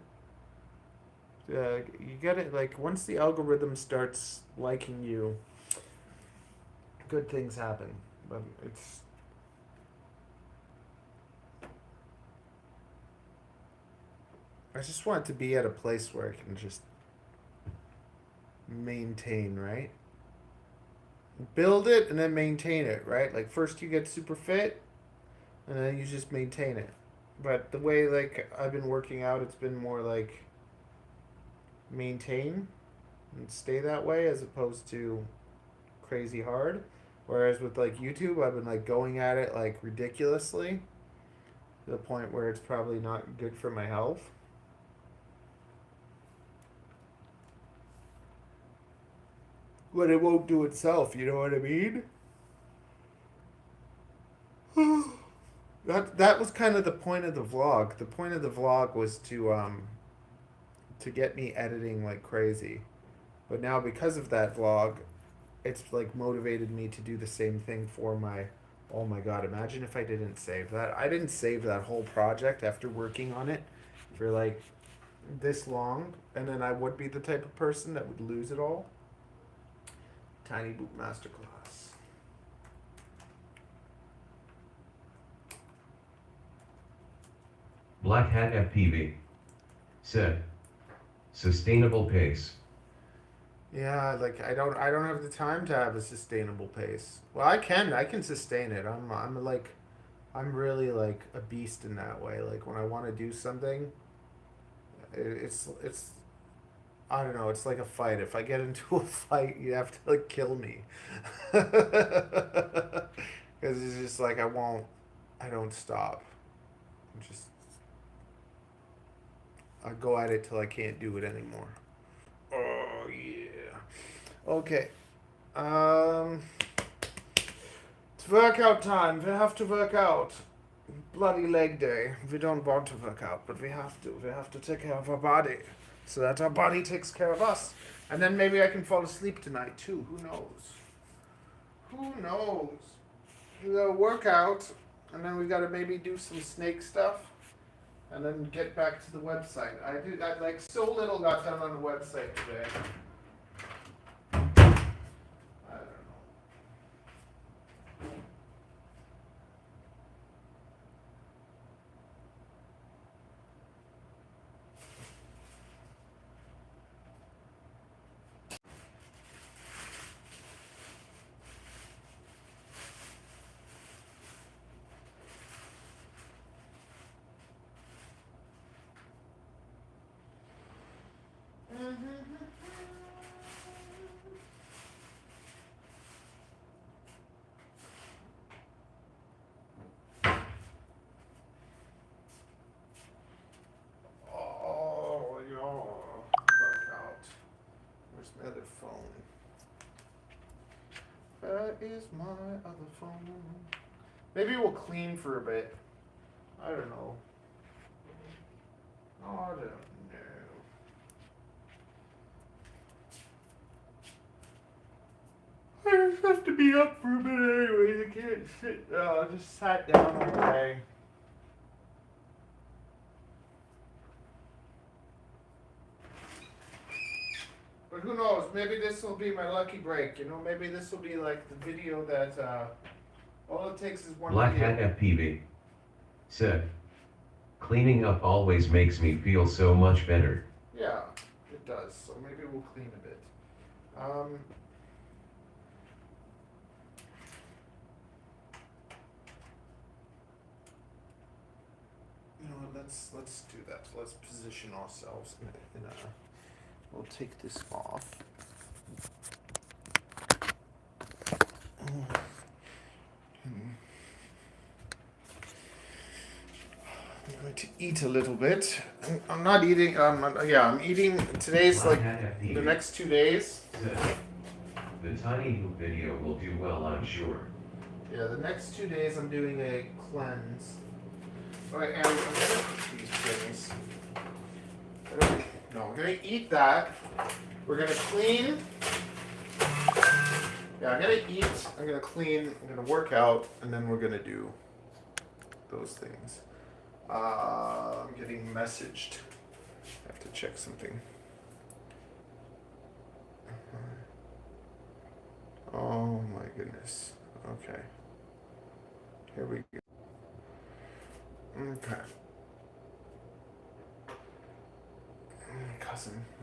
You get it, like, once the algorithm starts liking you, good things happen. But it's... I just want to be at a place where I can just maintain, right? Build it and then maintain it, right? Like, first you get super fit, and then you just maintain it. But the way, like, I've been working out, it's been more like maintain and stay that way as opposed to crazy hard. Whereas with, like, YouTube, I've been, like, going at it, like, ridiculously to the point where it's probably not good for my health. But it won't do itself, you know what I mean? That was kind of the point of the vlog. The point of the vlog was to get me editing like crazy. But now because of that vlog, it's like motivated me to do the same thing for my... Oh my god, imagine if I didn't save that. I didn't save that whole project after working on it for like this long, and then I would be the type of person that would lose it all. Tiny Boot Masterclass. Black Hat FPV said, sustainable pace. Yeah, like I don't have the time to have a sustainable pace. Well, I can sustain it. I'm really like a beast in that way. Like when I want to do something, it's I don't know, it's like a fight. If I get into a fight, you have to like kill me. Because it's just like I don't stop. I go at it till I can't do it anymore. Oh yeah. Okay. It's workout time. We have to work out. Bloody leg day. We don't want to work out, but we have to. We have to take care of our body, so that our body takes care of us. And then maybe I can fall asleep tonight too. Who knows? Who knows? We gotta work out, and then we gotta maybe do some snake stuff, and then get back to the website. I like so little got done on the website today. I don't know. Where is my other phone? Maybe we'll clean for a bit. I don't know. I don't know. I just have to be up for a bit anyway. I can't sit. I just sat down all day. But who knows? Maybe this will be my lucky break. You know, maybe this will be like the video that all it takes is one Black video. Hat FPV said, cleaning up always makes me feel so much better. Yeah, it does. So maybe we'll clean a bit. You know what? Let's do that. Let's position ourselves in a. We'll take this off. I'm going to eat a little bit. I'm not eating. I'm eating. Today's Black like Hat FPV the next 2 days. said, the tiny hoop video will do well, I'm sure. Yeah, the next 2 days I'm doing a cleanse. Alright, and I'm gonna put these things. No, I'm gonna eat that. We're gonna clean. Yeah, I'm gonna eat, I'm gonna clean, I'm gonna work out, and then we're gonna do those things. I'm getting messaged. I have to check something. Oh my goodness. Okay. Here we go. Okay.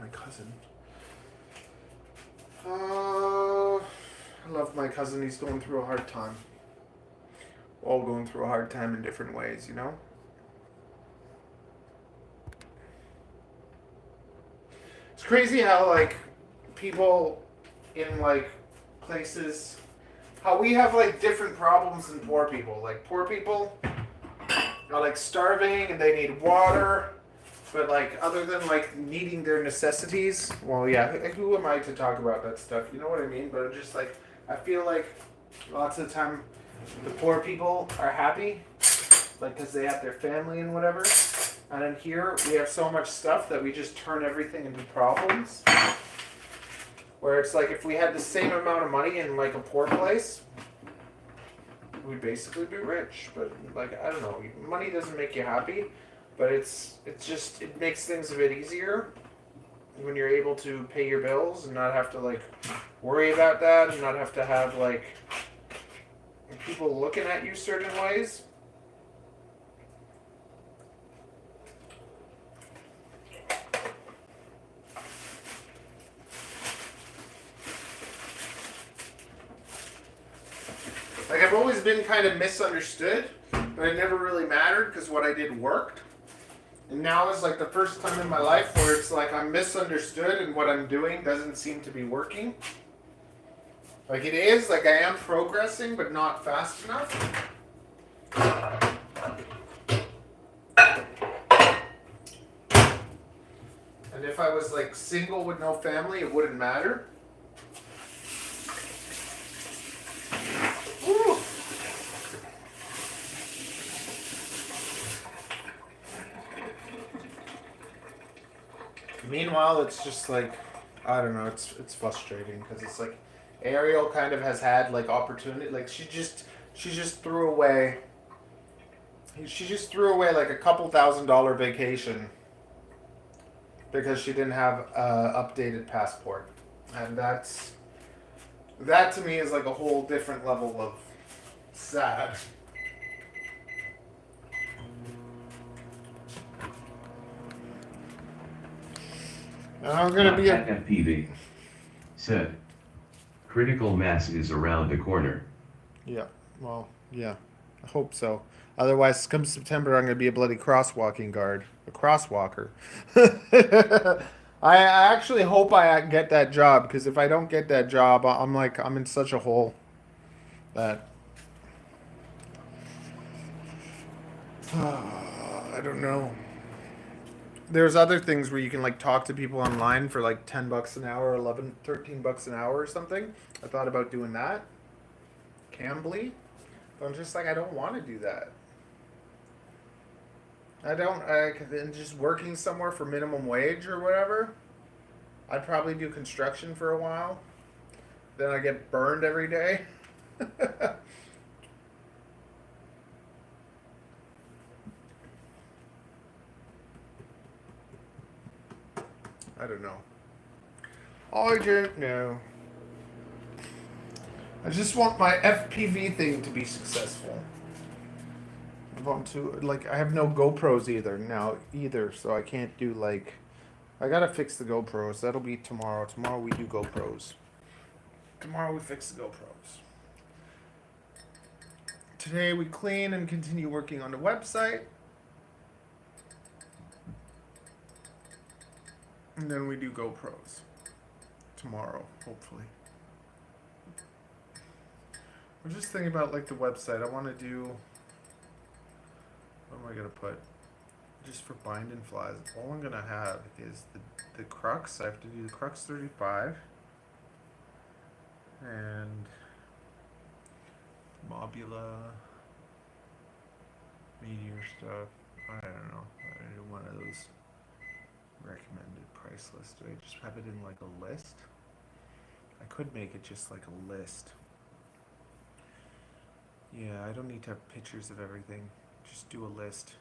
My cousin. I love my cousin. He's going through a hard time. We're all going through a hard time in different ways, you know? It's crazy how, like, people in, like, places, how we have, like, different problems than poor people. Like, poor people are, like, starving and they need water. But, like, other than, like, needing their necessities, well, yeah, who am I to talk about that stuff? You know what I mean? But it's just, like, I feel like lots of the time the poor people are happy, like, because they have their family and whatever. And then here, we have so much stuff that we just turn everything into problems. Where it's like, if we had the same amount of money in, like, a poor place, we'd basically be rich. But, like, I don't know, money doesn't make you happy. But it's just, it makes things a bit easier when you're able to pay your bills and not have to, like, worry about that and not have to have, like, people looking at you certain ways. Like, I've always been kind of misunderstood, but it never really mattered because what I did worked. And now is like the first time in my life where it's like I'm misunderstood and what I'm doing doesn't seem to be working. Like it is, like I am progressing, but not fast enough. And if I was like single with no family, it wouldn't matter. Woo. Meanwhile, it's just like, I don't know, it's frustrating because it's like Ariel kind of has had like opportunity, like she just threw away like a couple $1,000 vacation because she didn't have a updated passport. And that to me is like a whole different level of sad. I'm gonna be a FPV said, critical mass is around the corner. Yeah, well, yeah, I hope so. Otherwise, come September, I'm gonna be a bloody crosswalking guard, a crosswalker. I actually hope I get that job because if I don't get that job, I'm in such a hole that I don't know. There's other things where you can like talk to people online for like $10 an hour, $13 an hour or something. I thought about doing that. Cambly. But I'm just like, I don't want to do that. And just working somewhere for minimum wage or whatever. I'd probably do construction for a while. Then I get burned every day. I don't know. I don't know. I just want my FPV thing to be successful. I want to, like, I have no GoPros either, so I can't do, like, I gotta fix the GoPros. That'll be tomorrow. Tomorrow we do GoPros. Tomorrow we fix the GoPros. Today we clean and continue working on the website. And then we do GoPros. Tomorrow, hopefully. I'm just thinking about, like, the website. I want to do... What am I going to put? Just for bind and flies. All I'm going to have is the crux. I have to do the crux 35. And... Mobula. Meteor stuff. I don't know. I do one of those recommended price lists. Do I just have it in, like, a list? I could make it just like a list. Yeah, I don't need to have pictures of everything. Just do a list.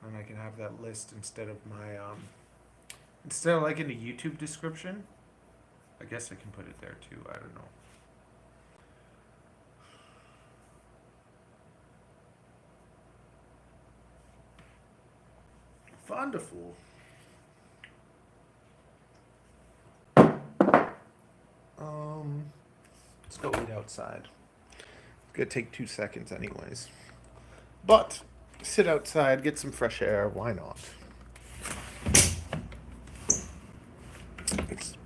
And I can have that list instead of my, instead of like in the YouTube description. I guess I can put it there too. I don't know. Wonderful. Let's go eat outside. It's gonna take 2 seconds anyways. But sit outside, get some fresh air, why not? It's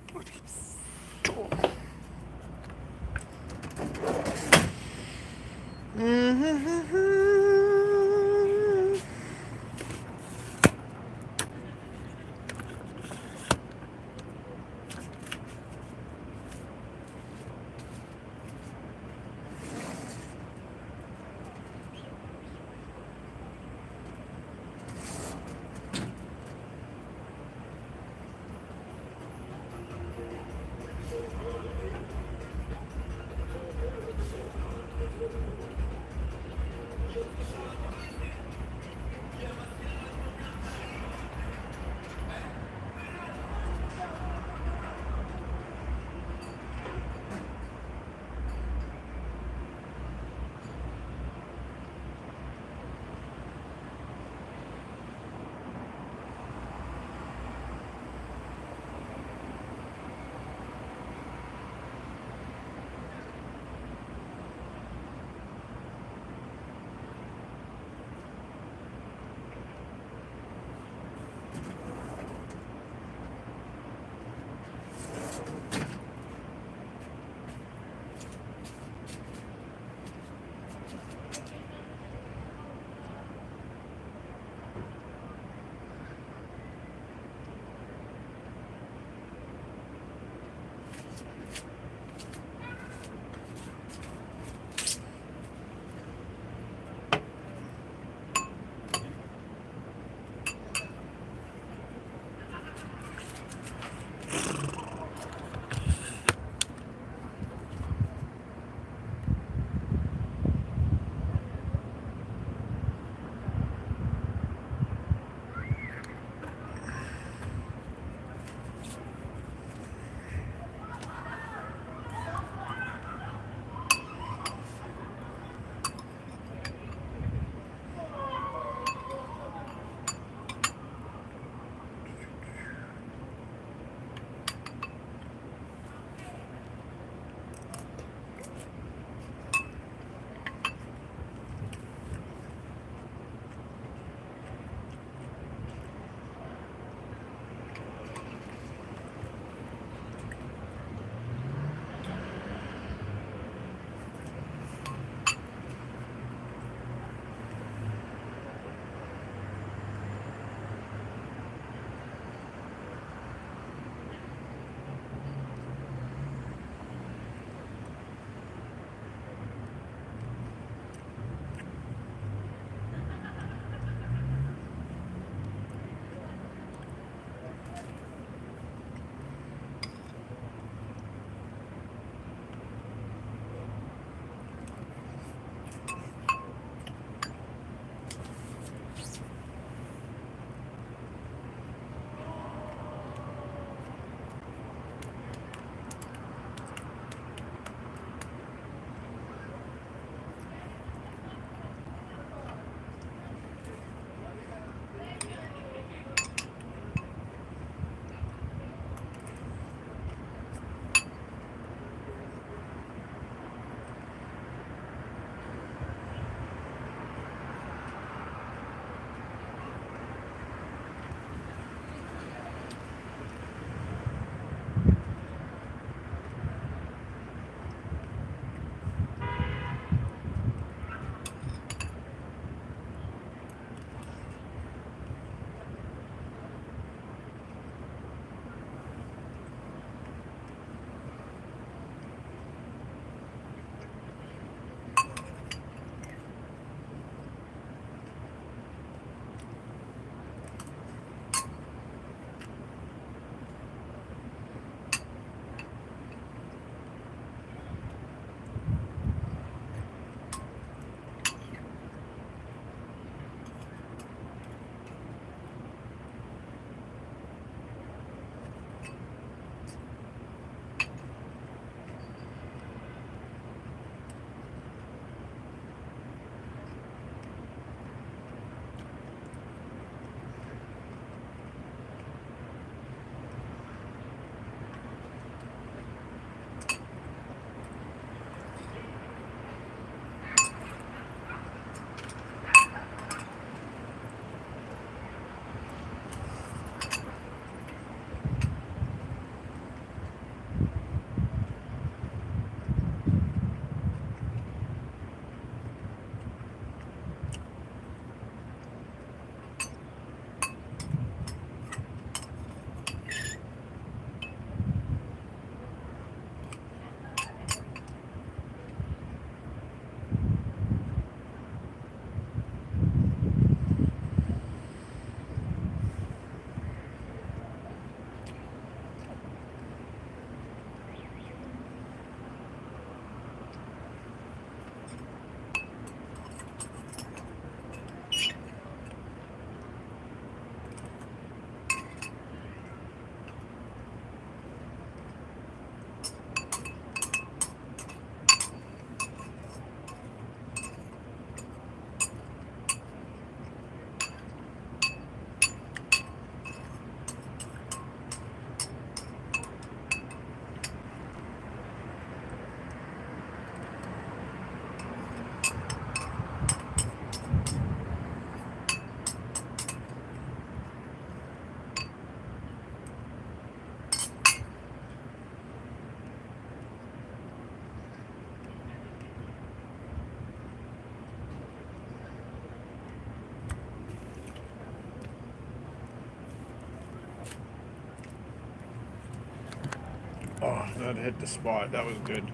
That hit the spot. That was good.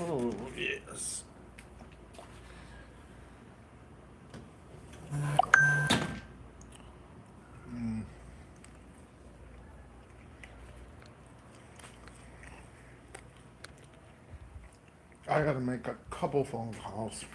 Oh, yes. I gotta make a couple phone calls.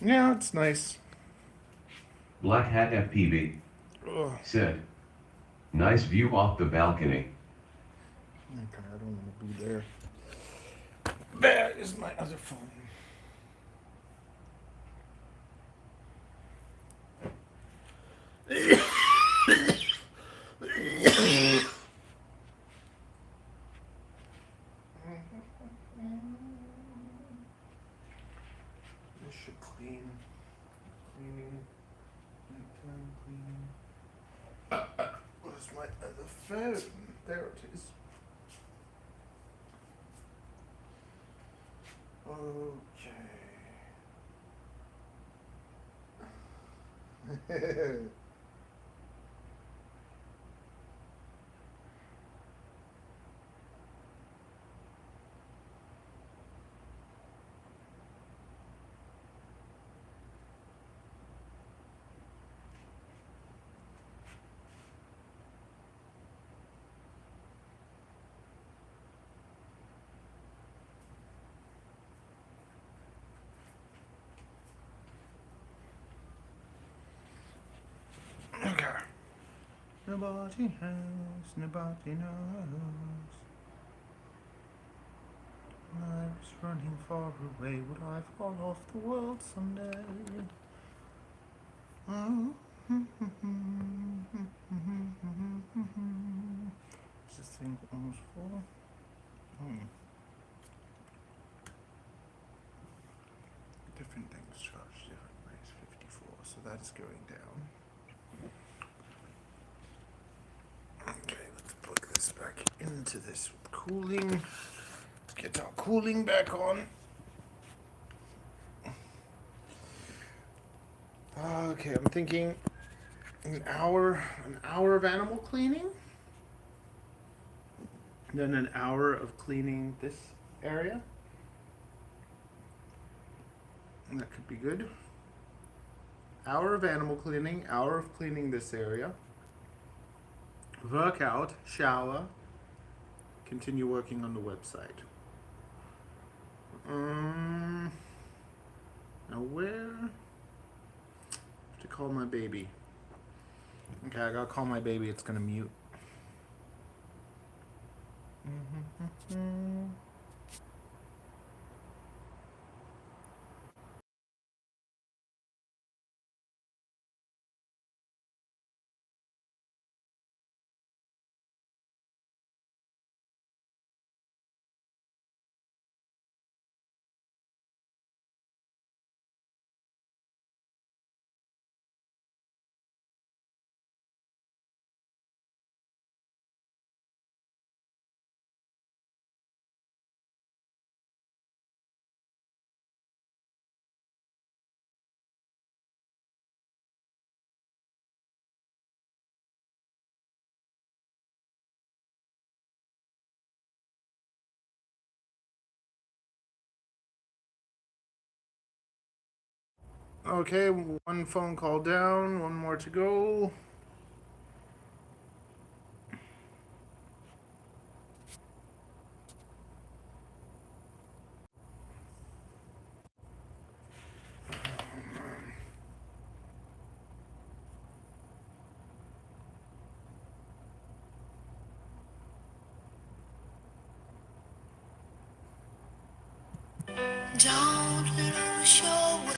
Yeah, it's nice. Black Hat FPV Ugh. said, nice view off the balcony. Okay, I don't want to be there. That is my other phone. This should clean. Cleaning. Nighttime cleaning. Where's my other phone? There it is. Okay. Okay. Nobody knows, nobody knows. I was running far away, would I fall off the world someday? Oh. Is this thing almost full? Different things charge different ways, 54, so that's going down. Okay, let's plug this back into this cooling. Let's get our cooling back on. Okay, I'm thinking an hour of animal cleaning. Then an hour of cleaning this area. And that could be good. Hour of animal cleaning, hour of cleaning this area. Work out, shower, continue working on the website. Now where? I have to call my baby. Okay, I gotta call my baby. It's gonna mute. Okay, one phone call down, one more to go. Don't lose your way.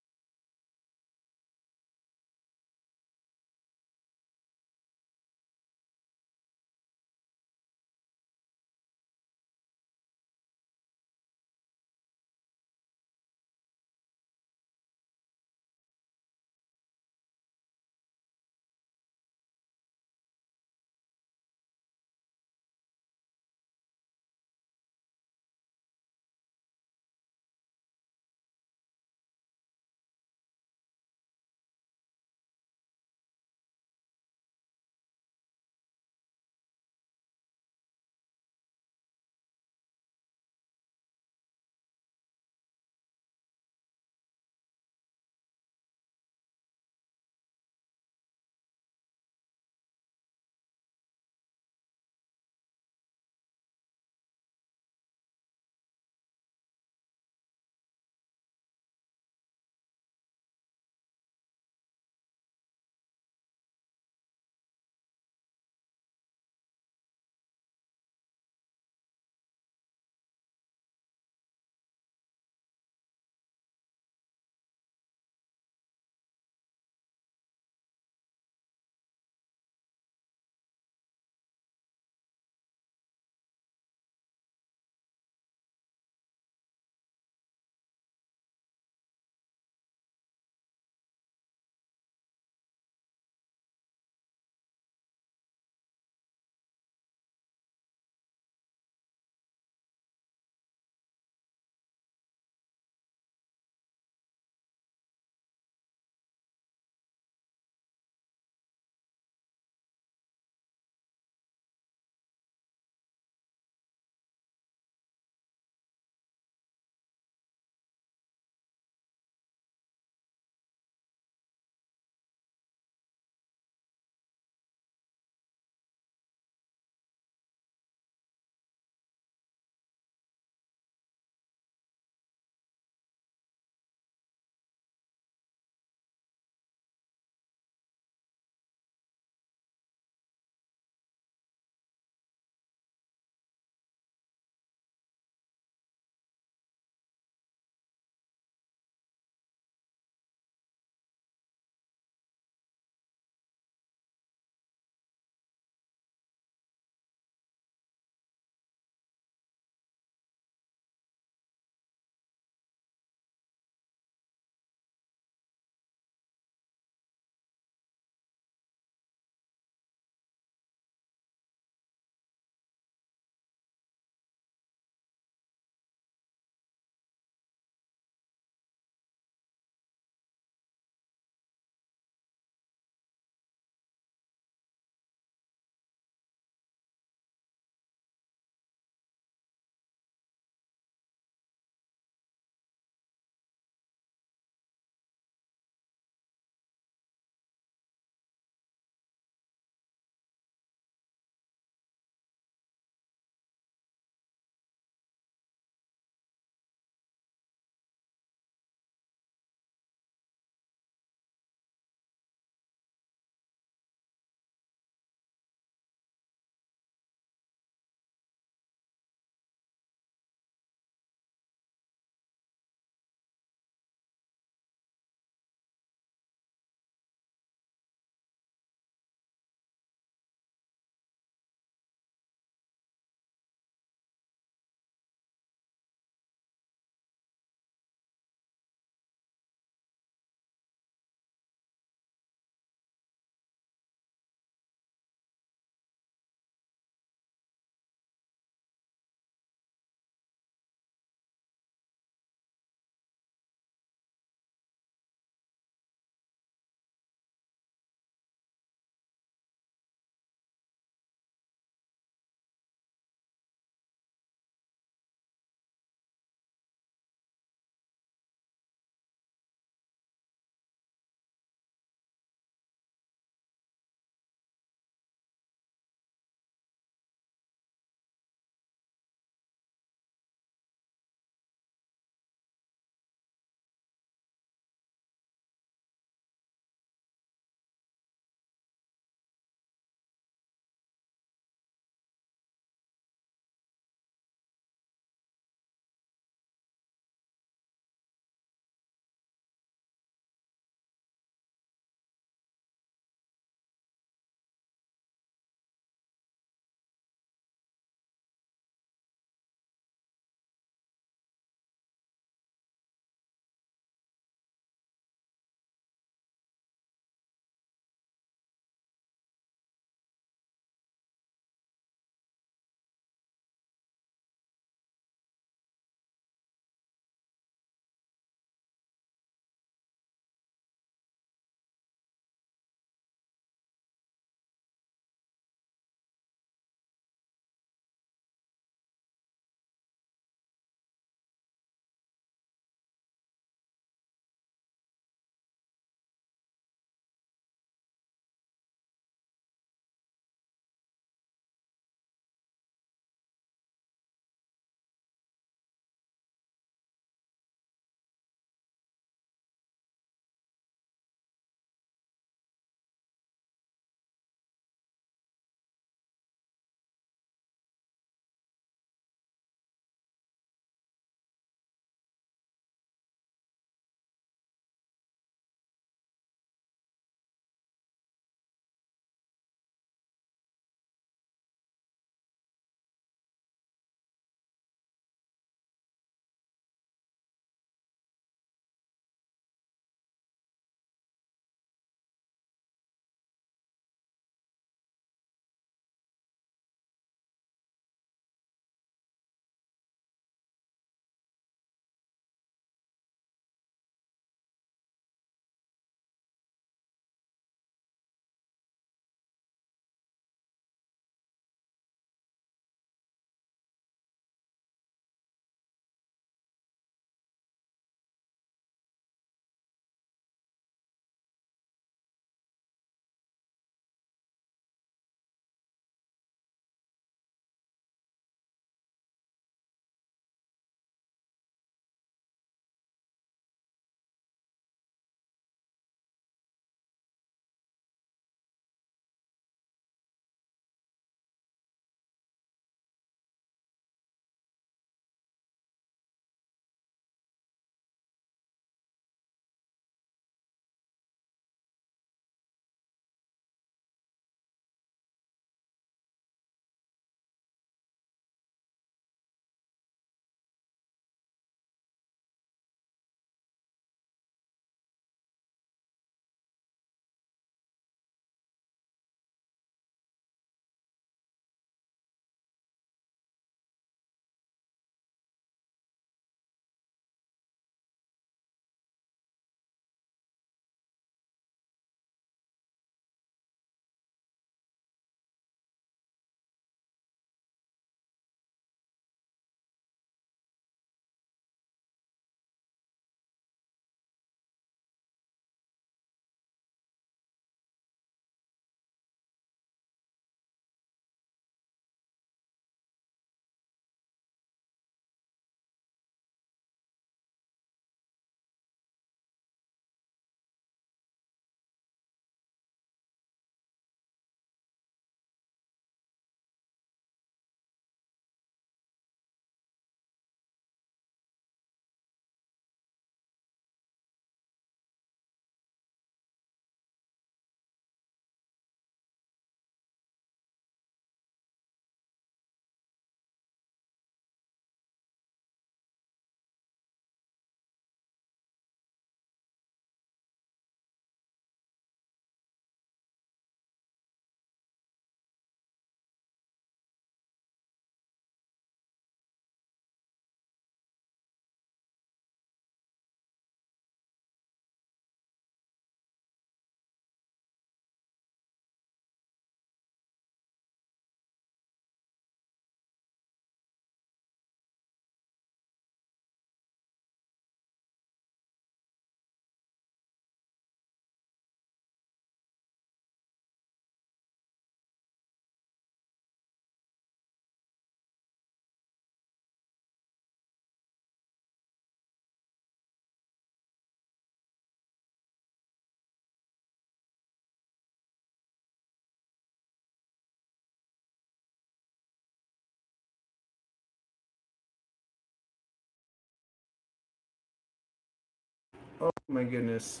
Oh my goodness.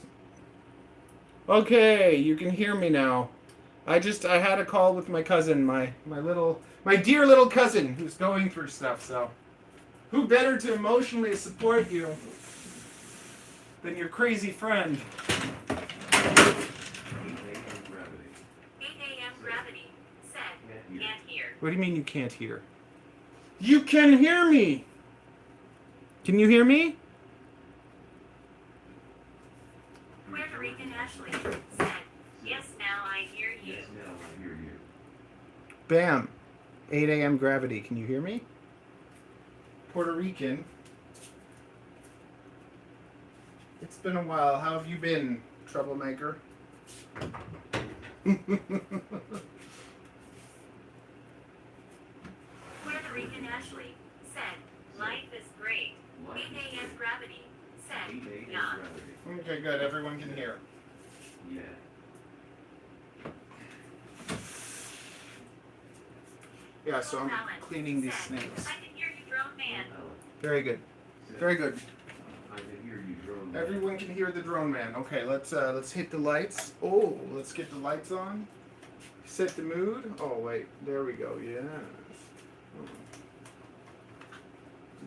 Okay, you can hear me now. I had a call with my cousin, my dear little cousin who's going through stuff, so who better to emotionally support you than your crazy friend? 8 a.m. gravity. Said, can't hear. What do you mean you can't hear? You can hear me! Can you hear me? Puerto Rican Ashley said, yes, now I hear you. Yes, now I hear you. Bam. 8 a.m. gravity. Can you hear me? Puerto Rican. It's been a while. How have you been, troublemaker? Puerto Rican Ashley said, life is great. 8 a.m. gravity said, yeah. Okay, good. Everyone can hear. Yeah. Yeah, so I'm cleaning these snakes. I can hear you, drone man. Very good. Very good. I can hear you, drone man. Everyone can hear the drone man. Okay, let's hit the lights. Oh, let's get the lights on. Set the mood. Oh wait, there we go. Yes.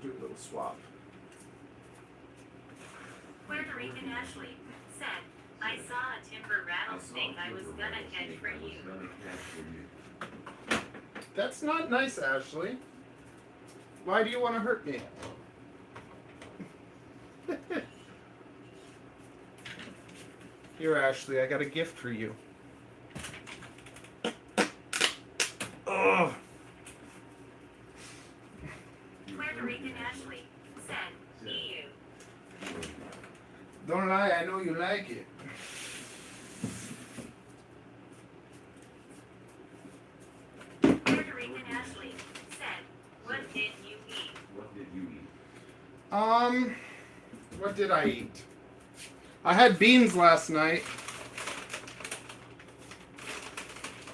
Do a little swap. Puerto Rican Ashley said, I saw a timber rattlesnake I was gonna catch for you. That's not nice, Ashley. Why do you want to hurt me? Here, Ashley, I got a gift for you. Ugh. Puerto Rican Ashley said, EU. Don't lie, I know you like it. Puerto Rican Ashley said, what did you eat? What did you eat? What did I eat? I had beans last night.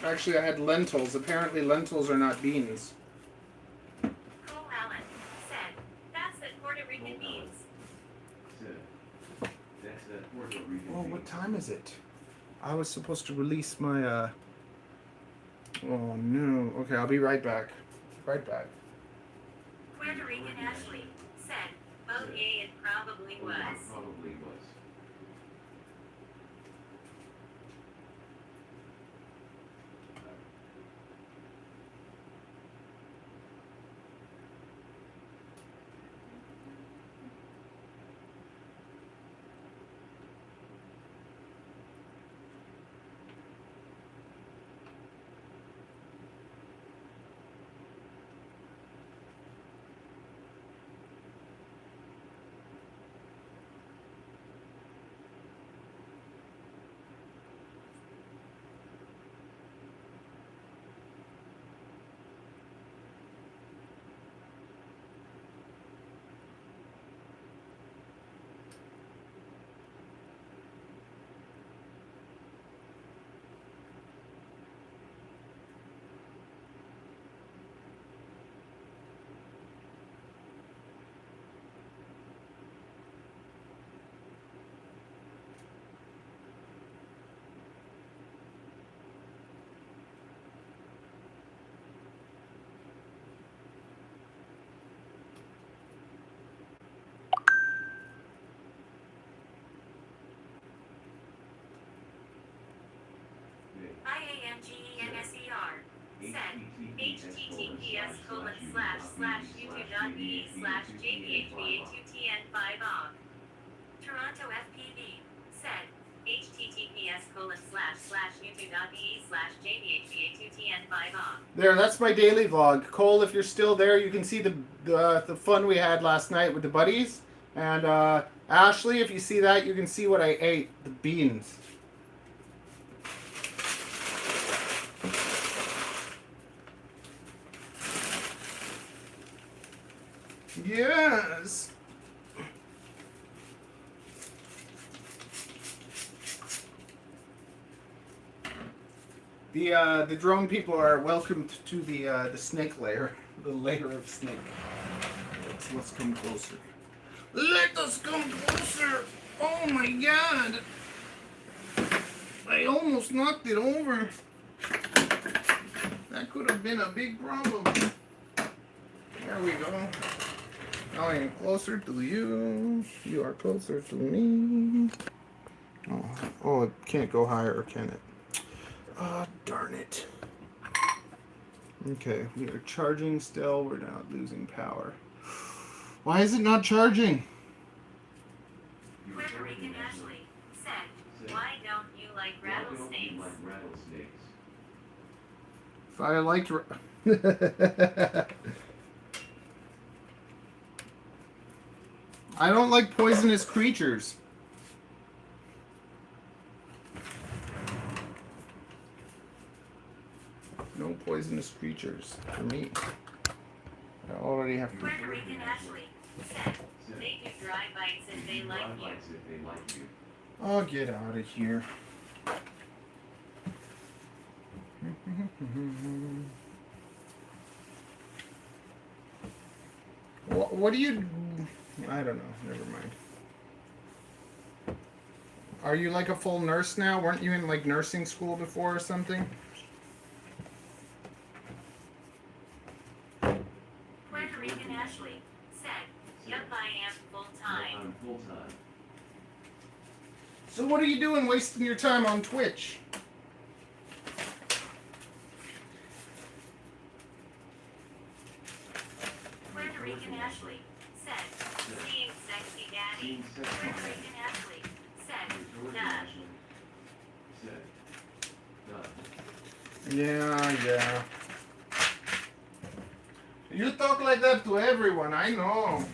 Actually, I had lentils. Apparently, lentils are not beans. Cole Allen said, that's the Puerto Rican beans. That's the Puerto Rican Oh, what time is it? I was supposed to release my, Oh, no. Okay, I'll be right back. Right back. Puerto Rican Ashley said, oh yeah, it probably was. Probably was. IAMGENSER said https://youtube.me/jphba2tn5og. Toronto FPV said https://youtube.me/jphba2tn5og. There, that's my daily vlog. Cole, if you're still there, you can see the fun we had last night with the buddies. And Ashley, if you see that, you can see what I ate. The beans. Yes. The drone people are welcome to the snake layer, the layer of snake. Let's come closer. Let us come closer. Oh my god! I almost knocked it over. That could have been a big problem. There we go. Now I am closer to you. You are closer to me. Oh, it can't go higher, can it? Ah, darn it. Okay, we are charging still. We're not losing power. Why is it not charging? Puerto Rican Ashley said, "Why don't you like rattlesnakes?" If I liked... I don't like poisonous creatures. No poisonous creatures for me. I already have... Puerto Rican Ashley said, "They do dry bites if they like you." Oh, get out of here. What do you... I don't know. Never mind. Are you like a full nurse now? Weren't you in like nursing school before or something? Puerto Rican Ashley said, "Yup, I am full time." So what are you doing wasting your time on Twitch? Puerto Rican Ashley said, "Seeing sexy daddy." Puerto Rican Ashley said, "Duh." Yeah. You talk like that to everyone, I know.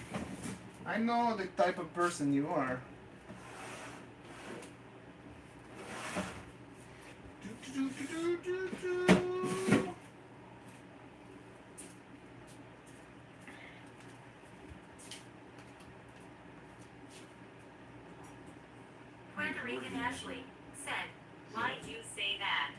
I know the type of person you are. Puerto Rican Ashley said, "Why you say that?"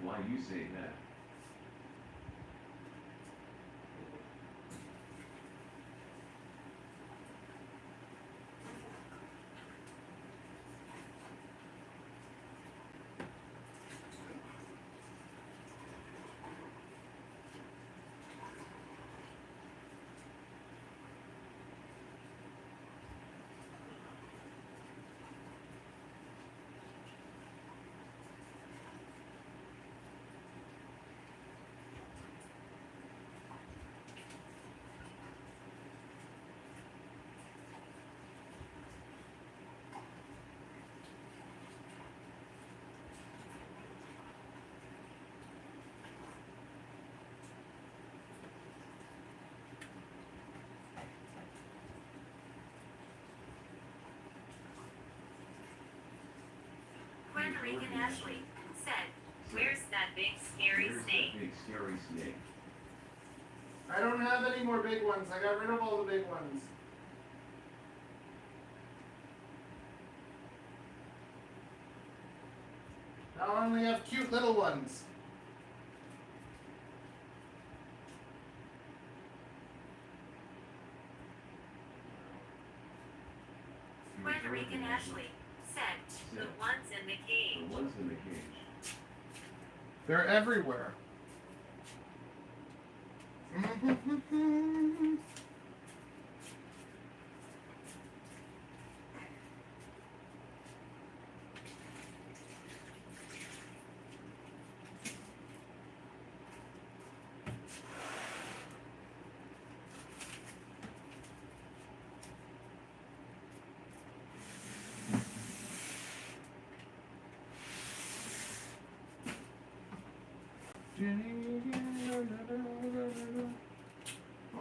Puerto Rican Ashley said, "Where's that big scary snake?" I don't have any more big ones. I got rid of all the big ones. Now I only have cute little ones. Puerto Rican Ashley said, "The ones in the cage." They're everywhere.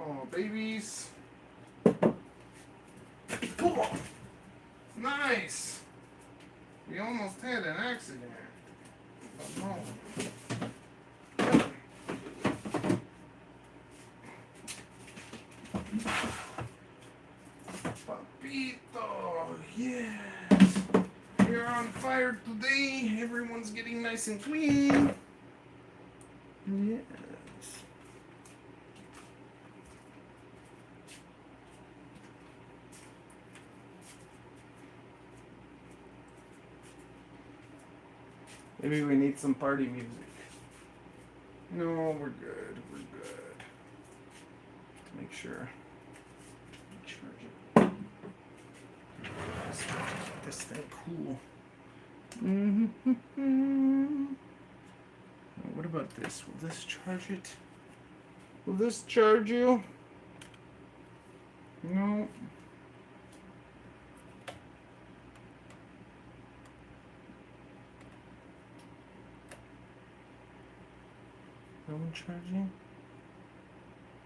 Oh, babies. Oh, nice. We almost had an accident. Oh, no. Papito, yes. We're on fire today. Everyone's getting nice and clean. Yes. Maybe we need some party music. No, we're good. We're good. To make sure. Charge it. Keep this thing cool. What about this? Will this charge it? Will this charge you? No. No one charging?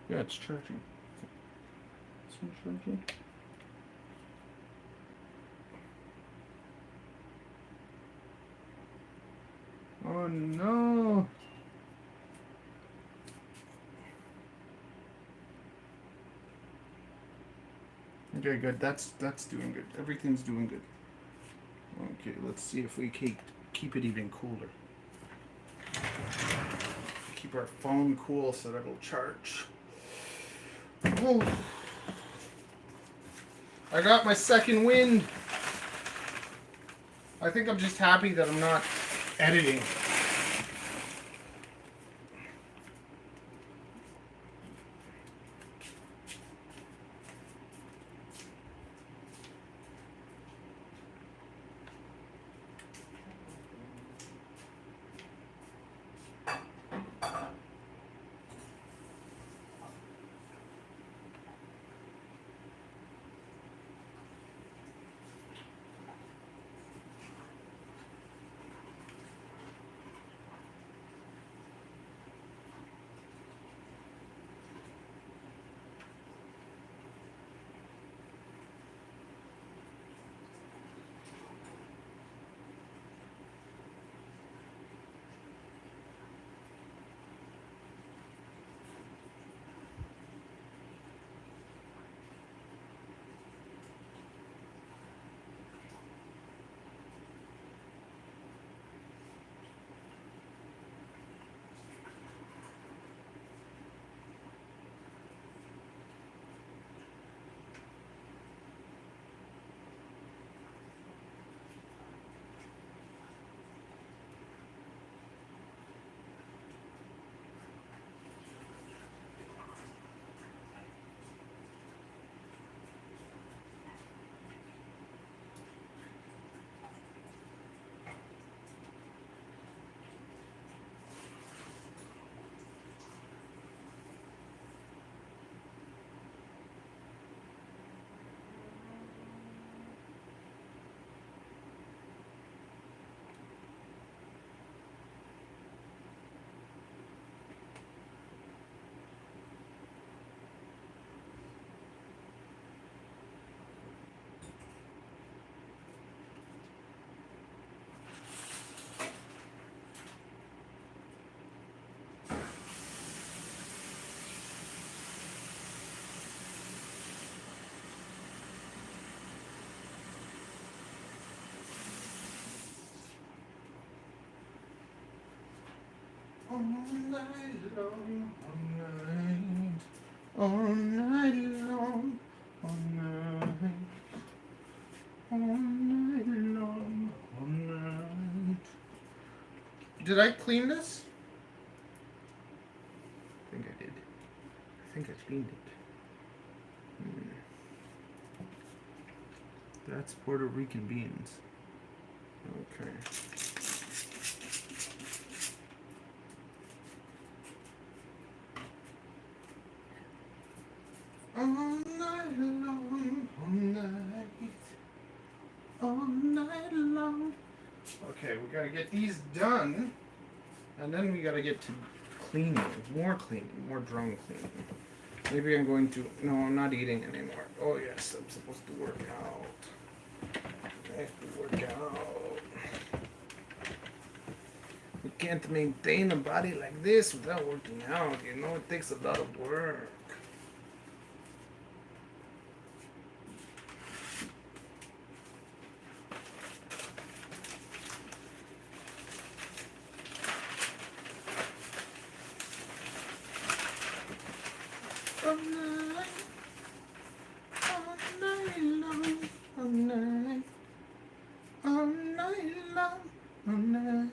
Yeah, it's charging. This one charging? Oh no! Okay, good. That's doing good. Everything's doing good. Okay, let's see if we keep it even cooler. Keep our phone cool so that it'll charge. Oh. I got my second wind. I think I'm just happy that I'm not editing. All night long, all night long, all night, all night long, all night. Did I clean this? I think I did. I think I cleaned it. That's Puerto Rican beans. Okay. All night long, all night, all night long. Okay, we gotta get these done, and then we gotta get to cleaning, more drum cleaning. Maybe I'm going to, no, I'm not eating anymore. Oh yes, I'm supposed to work out. I have to work out. We can't maintain a body like this without working out, you know, it takes a lot of work. All night, all night long, all night, all night long, all night.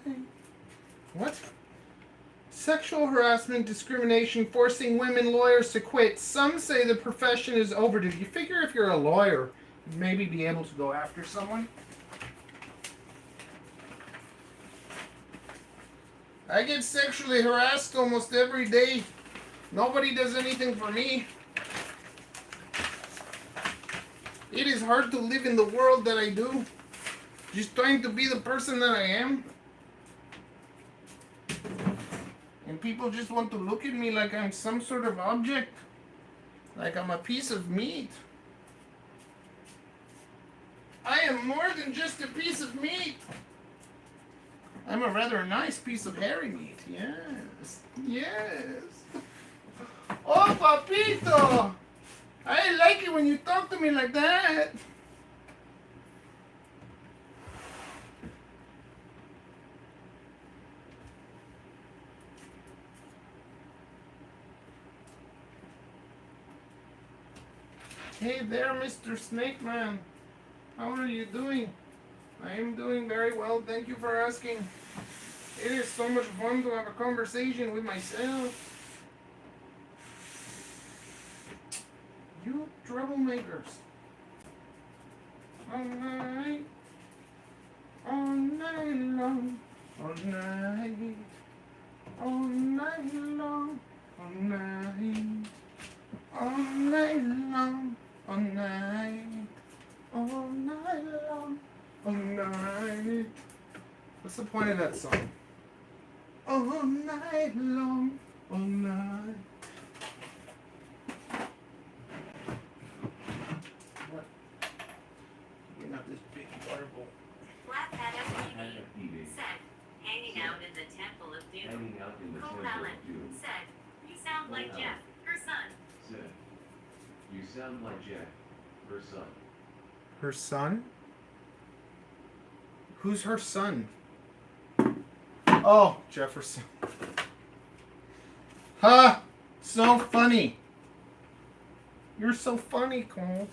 sexual harassment, discrimination, forcing women lawyers to quit. Some say the profession is overdue. You figure if you're a lawyer, you'd maybe be able to go after someone? I get sexually harassed almost every day. Nobody does anything for me. It is hard to live in the world that I do. Just trying to be the person that I am. And people just want to look at me like I'm some sort of object. Like I'm a piece of meat. I am more than just a piece of meat. I'm a rather nice piece of hairy meat. Yes. Yes. Oh, papito! I like it when you talk to me like that. Hey there, Mr. Snake Man. How are you doing? I am doing very well. Thank you for asking. It is so much fun to have a conversation with myself. You troublemakers. All night. All night long. All night. All night long. All night. All night long. All night. All night long. All night. What's the point of that song? All night long. All night. What? You're not this big water bowl. Black Adam TV said, hanging out in the Temple of Doom. Hanging out in the Cole Temple Allen of Doom. said, you sound like Jeff, her son. Said, you sound like Jack, her son. Her son? Who's her son? Oh, Jefferson. Ha! So funny. You're so funny, Cole.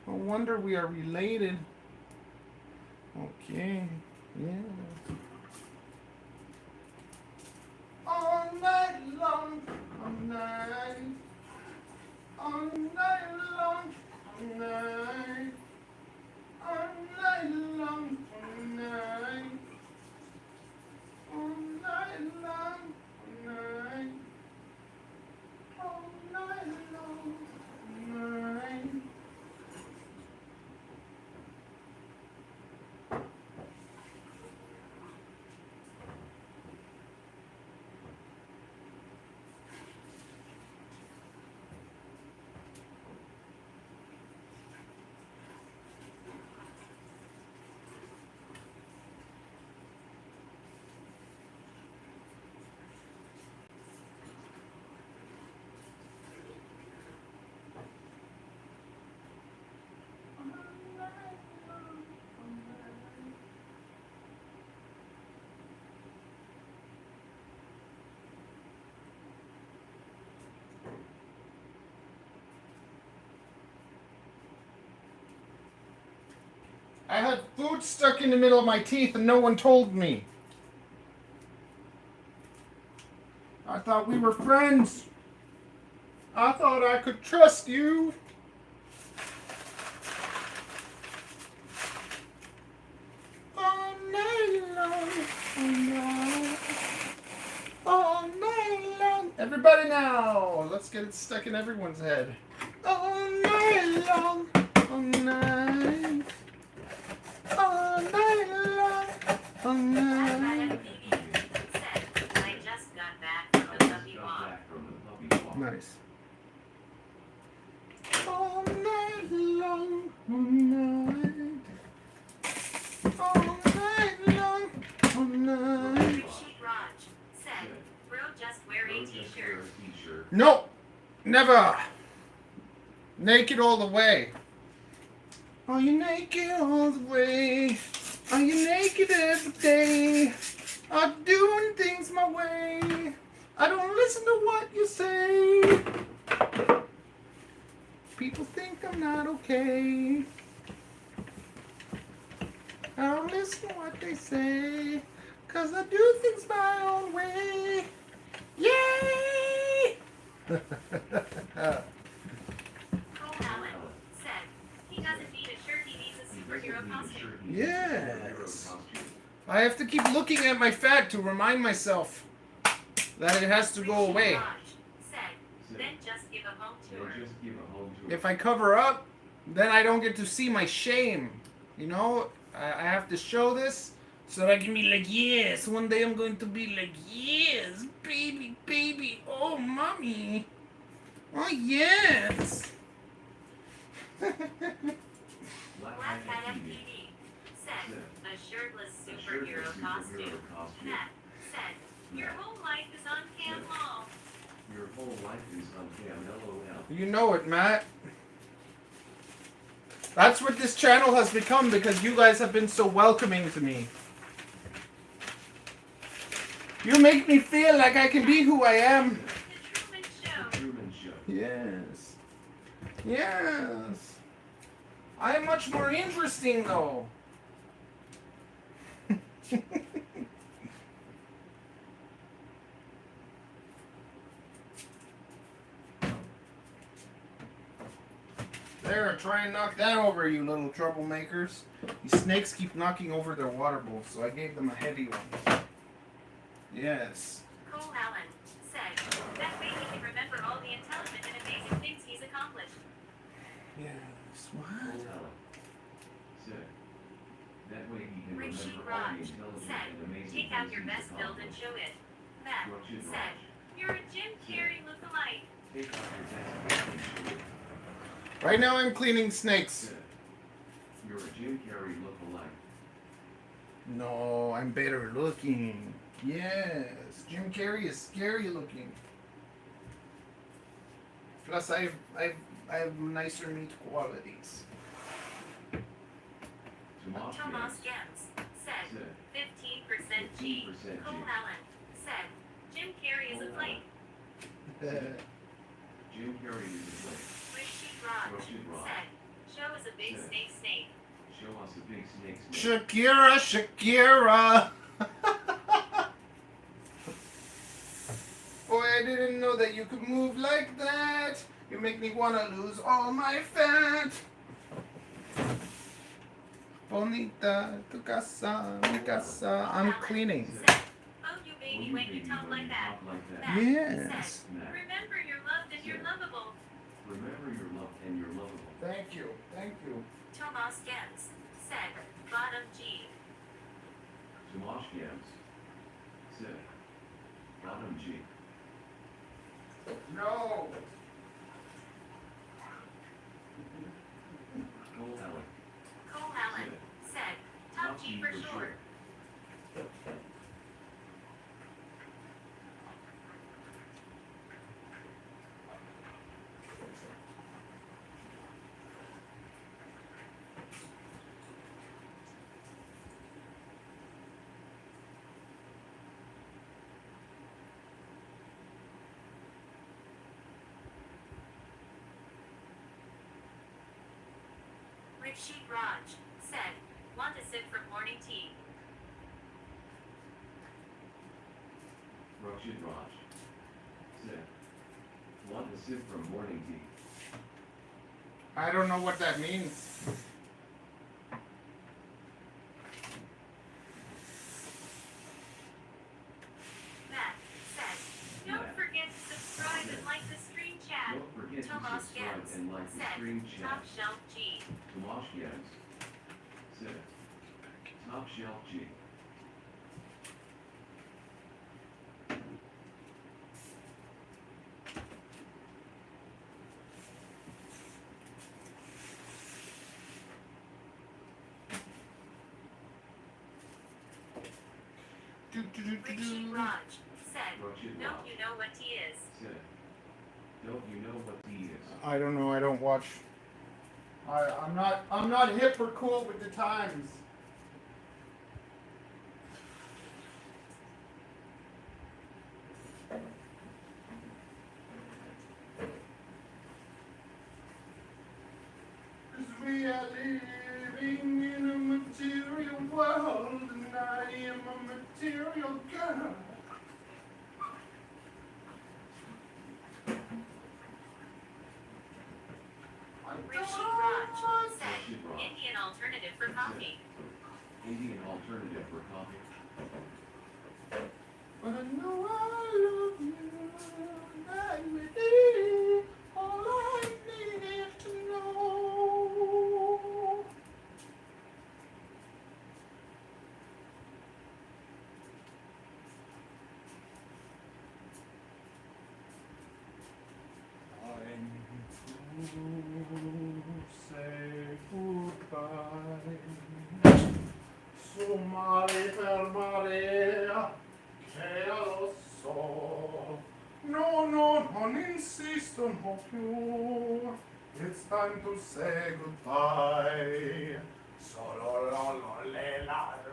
No wonder we are related. Okay. Yeah. All night long. All night. All night long. All night. All night long. All night. All night long. All night. All night long. All night. I had food stuck in the middle of my teeth and no one told me. I thought we were friends. I thought I could trust you. All night long, all night, all night long. Everybody now, let's get it stuck in everyone's head. All night long, all night. All night long, all night. Said, I just got back from the puppy walk. Nice. All night long, all night. All night long, all night. Sheet Raj said, bro, just wear a t-shirt. No, never. Naked all the way. Are you naked all the way? Are you naked every day? I'm doing things my way. I don't listen to what you say. People think I'm not okay. I don't listen to what they say. 'Cause I do things my own way. Yay! Cole Allen said, he doesn't need a shirt, he needs a superhero costume. Yes. I have to keep looking at my fat to remind myself that it has to go Richie away. Raj said, then just give a home tour. If I cover up, then I don't get to see my shame. You know, I have to show this so that I can be like, yes, one day I'm going to be like, yes, baby, baby, oh, mommy. Oh, yes. Black Hat FPV said, a shirtless superhero costume. Matt said, your whole life is on cam lol. Your whole life is on cam, LOL. You know it, Matt. That's what this channel has become because you guys have been so welcoming to me. You make me feel like I can be who I am. The Truman Show. Truman Show. Yes. Yes. I am much more interesting though. There, try and knock that over, you little troublemakers. These snakes keep knocking over their water bowls, so I gave them a heavy one. Yes. Cole Allen said, that way he can remember all the intelligent and amazing things he's accomplished. Yes. What? Said, that way he can Rishi remember all the Raj intelligent said, and amazing take out things your he's best build and accomplished. show it. Matt Richard said, Raj. you're a Jim Carrey lookalike. Take out your best build and show it. Right now I'm cleaning snakes. Said, you're a Jim Carrey look-alike. No, I'm better looking. Yes, Jim Carrey is scary looking. Plus, I have nicer meat qualities. Tomas Tomas Games Gems said, said, 15% G. 15% Cole G. Allen said, Jim Carrey is a flake. Jim Carrey is a flake. Rishi Raj Richard Raj. said, show us a big Said. snake. Show us a big snake. Shakira, Shakira. Boy, I didn't know that you could move like that. You make me want to lose all my fat. Bonita, tu casa, mi casa. I'm cleaning. Said, oh, you baby, when you talk like that. Matt Yes. said, remember you're loved and you're lovable. Remember your love and you're lovable. Thank you. Thank you. Tomas Gems said, bottom G. Tomas Games said, bottom G. No. Cole Allen Cole Allen said, top G for short. Rishi Raj said, want a sip from morning tea. Richard Raj said, want a sip from morning tea. I don't know what that means. Matt said, don't forget to subscribe and like the stream chat. Don't forget to Tomas subscribe Gens and like the said, stream top chat. shelf G. Tomas Games said, top shelf G. Rishi Raj said, Richard don't Raj you know what tea is? said, don't you know what tea is? I don't know. I don't watch. I'm not hip or cool with the times. We are living in a material world. and I am a material girl. Rishi Raj said, Indian alternative for coffee. Indian alternative for coffee. But I know I love you, and I believe all I needed to know. I'm to say goodbye. Su mare per marea, che lo so. No, non insisto, no più. It's time to say goodbye. Solo lo le la le.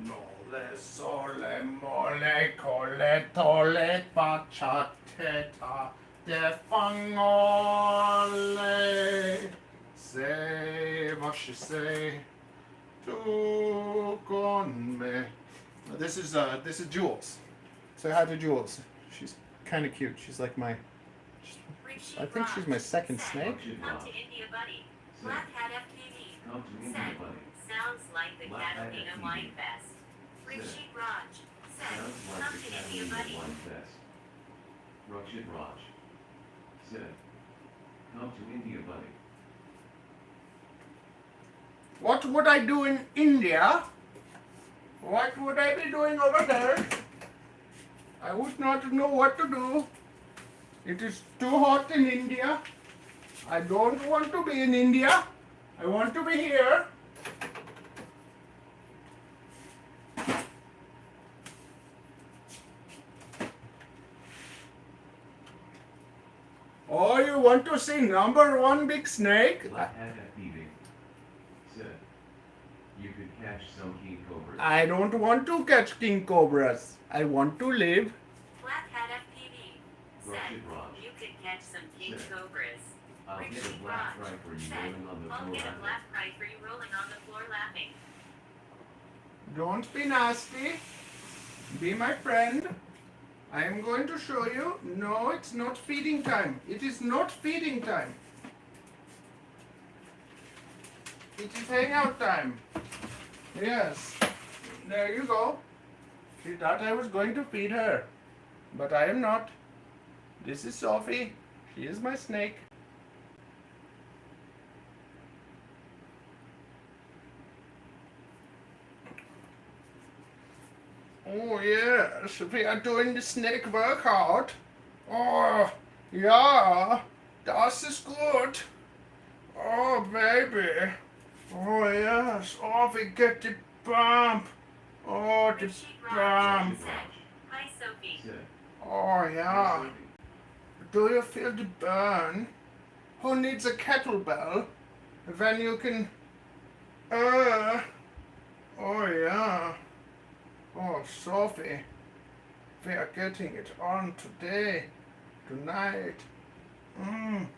No le sole mole colle tolle baciateta de fangole. Say what she say to con me. This is Jules. Say hi to Jules. She's kind of cute. She's like my. Rishi I think she's my second snake. Come to India, buddy. Black Hat FPV. Come to India, Said, buddy. sounds like the Black Hat Catalina FPV. Wine Fest. Rishi Raj said, Sounds come like to the India, Catalina buddy. Wine Fest. Rakshit Raj said, come to India, buddy. What would I do in India? What would I be doing over there? I would not know what to do. It is too hot in India. I don't want to be in India. I want to be here. Oh, you want to see number one big snake? Black Hat FPV said, you could catch some king cobras. I don't want to catch king cobras. I want to live. Black Hat FPV said, Rakshit Raj you could catch some king Said, cobras. I'll get Rishi a black Raj fry for you said, rolling on the I'll floor get a laughing. black fry for you rolling on the floor laughing. Don't be nasty. Be my friend. I am going to show you. No, it's not feeding time. It is not feeding time. It is hangout time. Yes. There you go. She thought I was going to feed her. But I am not. This is Sophie. She is my snake. Oh yes, we are doing the snake workout. Oh, yeah, das ist gut. Oh baby. Oh yes, oh we get the bump. Oh, the Rishi Raj bump. said, hi Sophie. Said, Oh "Hey, yeah. Sophie, Do you feel the burn? Who needs a kettlebell when you can? Oh yeah. Oh Sophie, we are getting it on today, tonight. Matt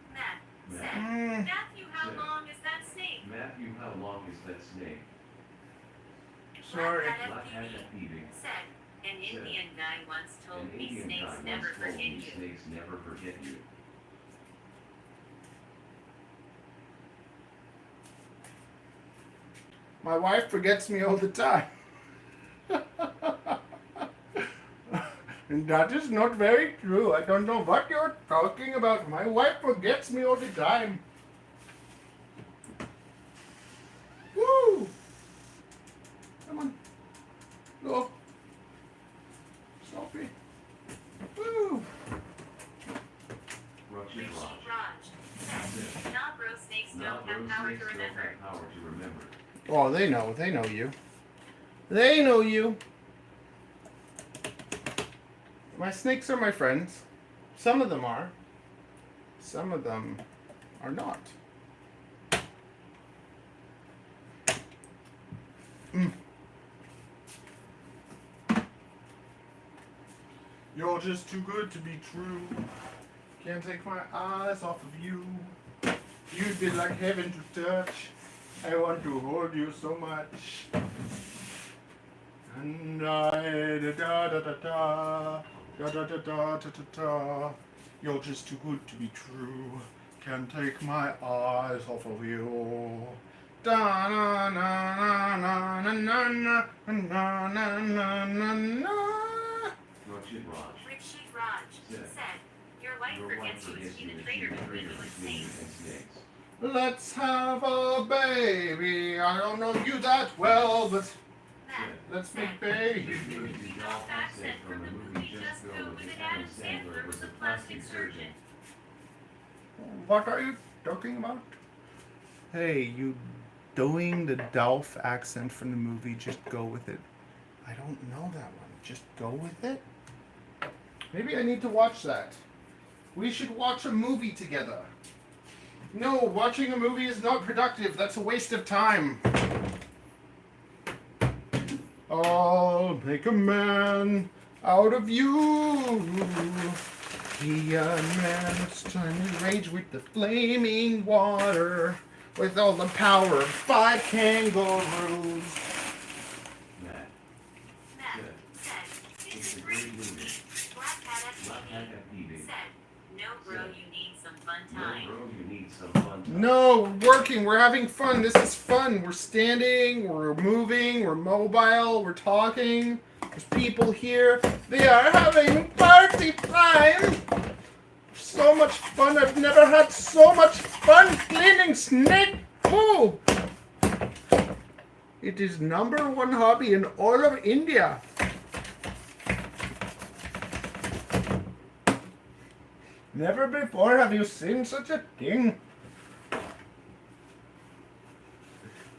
said, Mm. Matthew, how Said, long is that snake? Matthew, how long is that snake? Sorry. Black Hat Black Hat FPV FPV said, an Said, Indian guy once told An me Indian snakes guy never once told forget me you. snakes never forget you. My wife forgets me all the time. And that is not very true. I don't know what you're talking about. My wife forgets me all the time. Woo! Come on. Go. Sophie. Woo! Rakshit Rishi Raj Raj said, nah bro, snakes Nah, don't bro, have power snakes to don't remember. have power to remember. Oh, they know. They know you. They know you. My snakes are my friends. Some of them are. Some of them are not. Mm. You're just too good to be true. Can't take my eyes off of you. You'd be like heaven to touch. I want to hold you so much. And I da da da da da da da da da da da da. You're just too good to be true. Can't take my eyes off of you. Da na na na na na na na na na na na. Raj. Richie Raj said, your wife forgets you to be the traitor between you and snakes. Let's have a baby. I don't know you that well, but Matt let's said, make baby. the Dolph accent from the movie Just Go With It. Adam Sandler was a plastic surgeon. What are you talking about? Hey, you doing the Dolph accent from the movie Just Go With It? I don't know that one. Just Go With It? Maybe I need to watch that. We should watch a movie together. No, watching a movie is not productive. That's a waste of time. I'll make a man out of you. Be a man, it's time to rage with the flaming water. With all the power of 5 kangaroos. Matt said, it's a great movie. Black Hat FPV said, no bro, you need some fun time. No, we're working. We're having fun. This is fun. We're standing, we're moving, we're mobile, we're talking. There's people here. They are having party time. So much fun. I've never had so much fun cleaning snake poo. It is #1 hobby in all of India. Never before have you seen such a thing.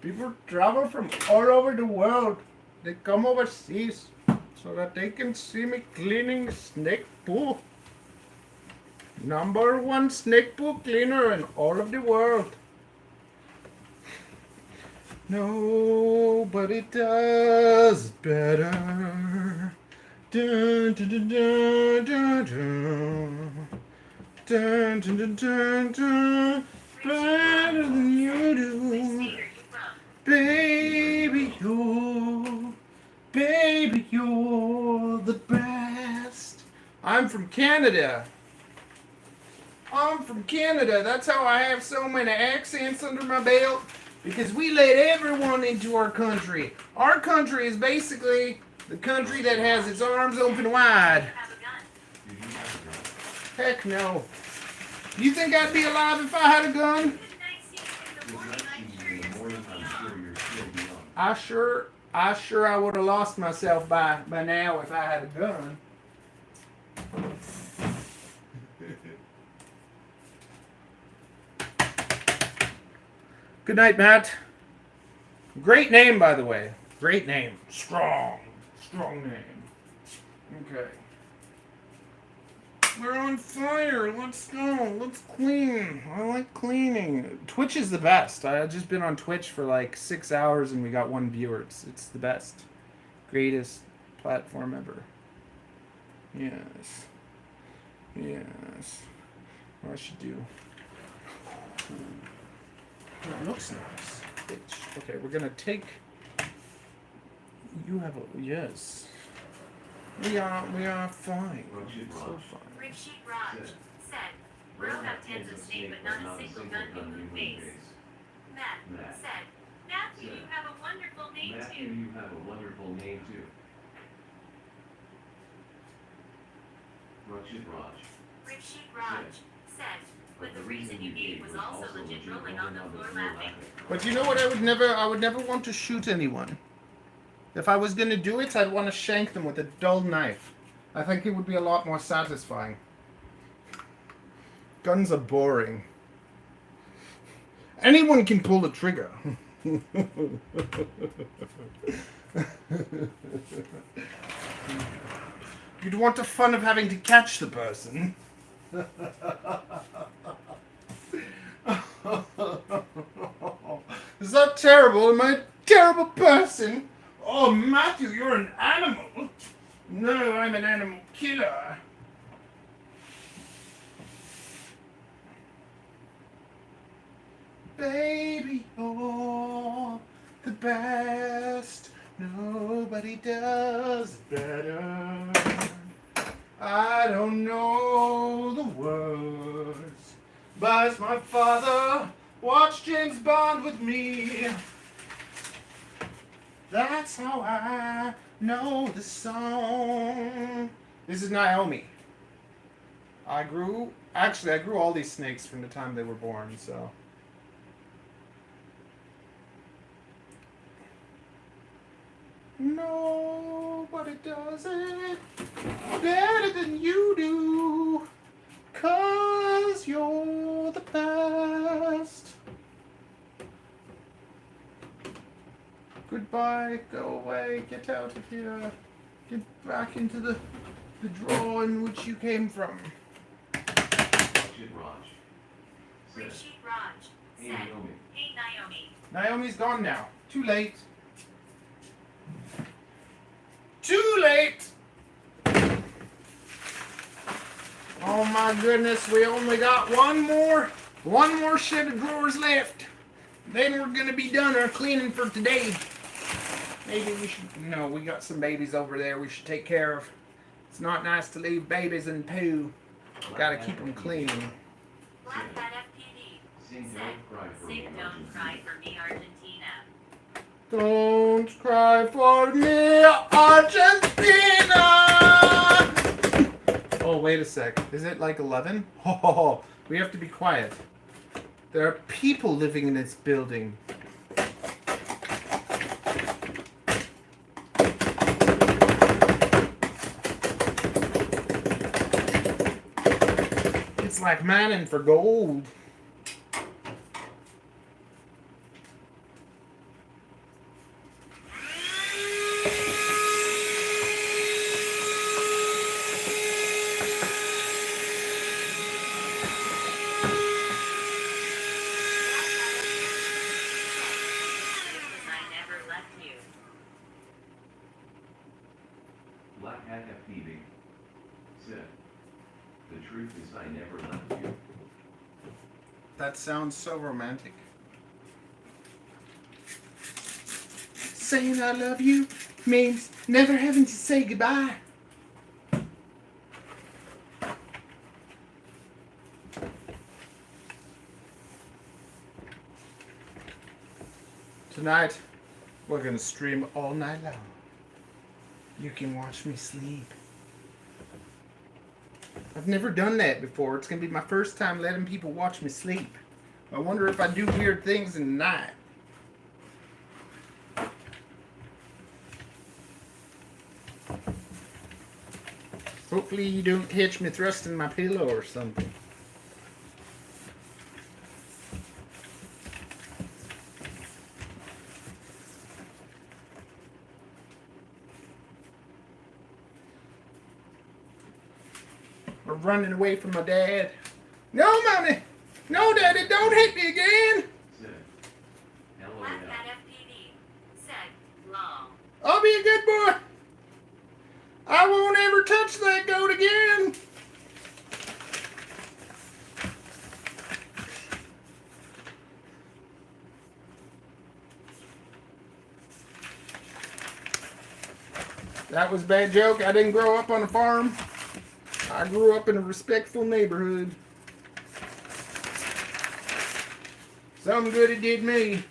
People travel from all over the world. They come overseas so that they can see me cleaning snake poo. #1 snake poo cleaner in all of the world. Nobody does better. Dun, dun, dun, dun, dun, dun. Dun, dun, dun, dun, dun. Better than you do. Baby, you're the best. I'm from Canada. I'm from Canada. That's how I have so many accents under my belt. Because we let everyone into our country. Our country is basically the country that has its arms open wide. Heck no. You think I'd be alive if I had a gun? I would have lost myself by now if I had a gun. Good night, Matt. Great name, by the way. Great name. Strong name. Okay. We're on fire. Let's go. Let's clean. I like cleaning. Twitch is the best. I've just been on Twitch for like 6 hours and we got 1 viewer. It's the best. Greatest platform ever. Yes. What I should do. It looks nice. Okay, we're gonna take. You have a yes. We are fine. So fine. Richie Raj said, bro have tens of snake but not a single gun in moon base. Matt said, Matthew, you have a wonderful name too. Richie Raj said, but the reason you gave was also legit rolling on the floor laughing. But you know what? I would never want to shoot anyone. If I was gonna do it, I'd want to shank them with a dull knife. I think it would be a lot more satisfying. Guns are boring. Anyone can pull the trigger. You'd want the fun of having to catch the person. Is that terrible? Am I a terrible person? Oh, Matthew, you're an animal. No, I'm an animal killer. Baby, you're the best. Nobody does it better. I don't know the words, but my father watched James Bond with me. That's how I know the song. This is Naomi. I grew all these snakes from the time they were born, so. Nobody does it better than you do, 'cause you're the best. Goodbye, go away, get out of here. Get back into the drawer in which you came from. Rashid Raj. Said, Rashid Raj Hey said, Naomi. Hey Naomi. Naomi's gone now. Too late. Too late! Oh my goodness, we only got one more set of drawers left. Then we're gonna be done our cleaning for today. Maybe we should, no, we got some babies over there we should take care of. It's not nice to leave babies in poo. Gotta keep them clean. Black Hat FPD Sing said, Don't Cry for Me, Sing Don't Cry for Me, Argentina. Don't cry for me, Argentina! Oh, wait a sec. Is it like 11? Oh, we have to be quiet. There are people living in this building. It's like mining for gold. Black Hat FPV. Said, the truth is I never left you. That sounds so romantic. Saying I love you means never having to say goodbye. Tonight, we're gonna stream all night long. You can watch me sleep. I've never done that before. It's gonna be my first time letting people watch me sleep. I wonder if I do weird things in the night. Hopefully you don't catch me thrusting my pillow or something. Or running away from my dad. No, mommy! No, daddy, don't hit me again! Said, Black LOL. Hat FPD said, Long. I'll be a good boy. I won't ever touch that goat again. That was a bad joke. I didn't grow up on a farm. I grew up in a respectful neighborhood. Some good it did me.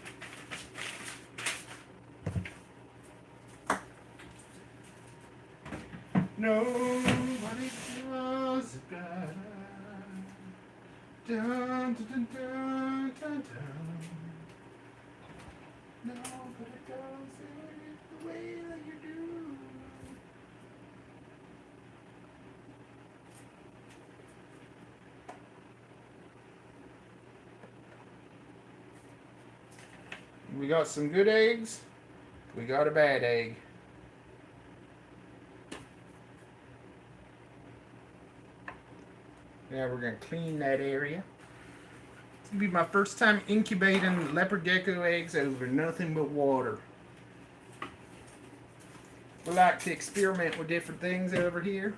Nobody does it better. Dun, dun, dun, dun, dun, dun. Nobody does it the way that you do. We got some good eggs. We got a bad egg. Yeah, we're gonna clean that area. It's gonna be my first time incubating leopard gecko eggs over nothing but water. We like to experiment with different things over here.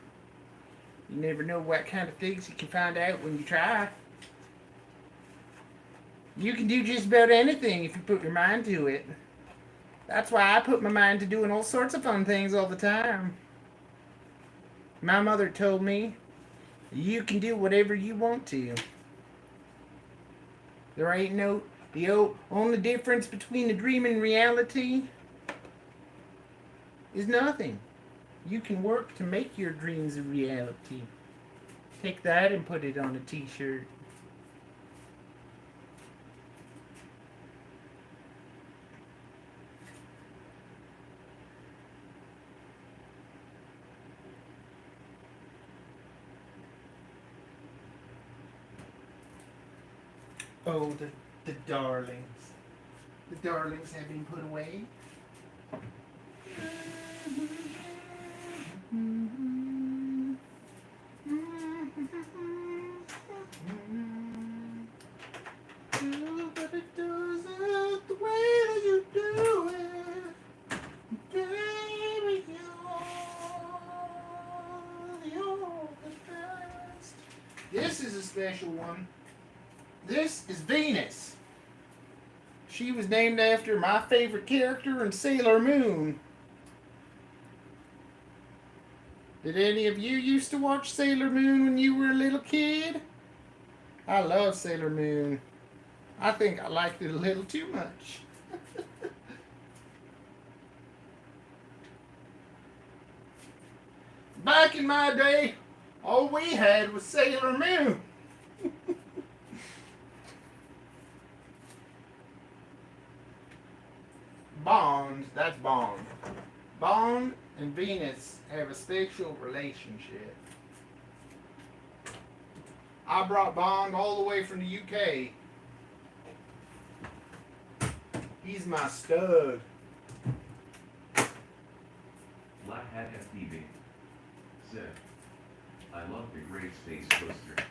You never know what kind of things you can find out when you try. You can do just about anything if you put your mind to it. That's why I put my mind to doing all sorts of fun things all the time. My mother told me, you can do whatever you want to. There ain't no, the only difference between a dream and reality is nothing. You can work to make your dreams a reality. Take that and put it on a t-shirt. Oh, the darlings. The darlings have been put away. But it does it the way that you do it. Baby, you're the best. This is a special one. This is Venus. She was named after my favorite character in Sailor Moon. Did any of you used to watch Sailor Moon when you were a little kid? I love Sailor Moon. I think I liked it a little too much. Back in my day, all we had was Sailor Moon. Bond, that's Bond. Bond and Venus have a special relationship. I brought Bond all the way from the UK. He's my stud. Black Hat FTV said, I love the Great Space Coaster.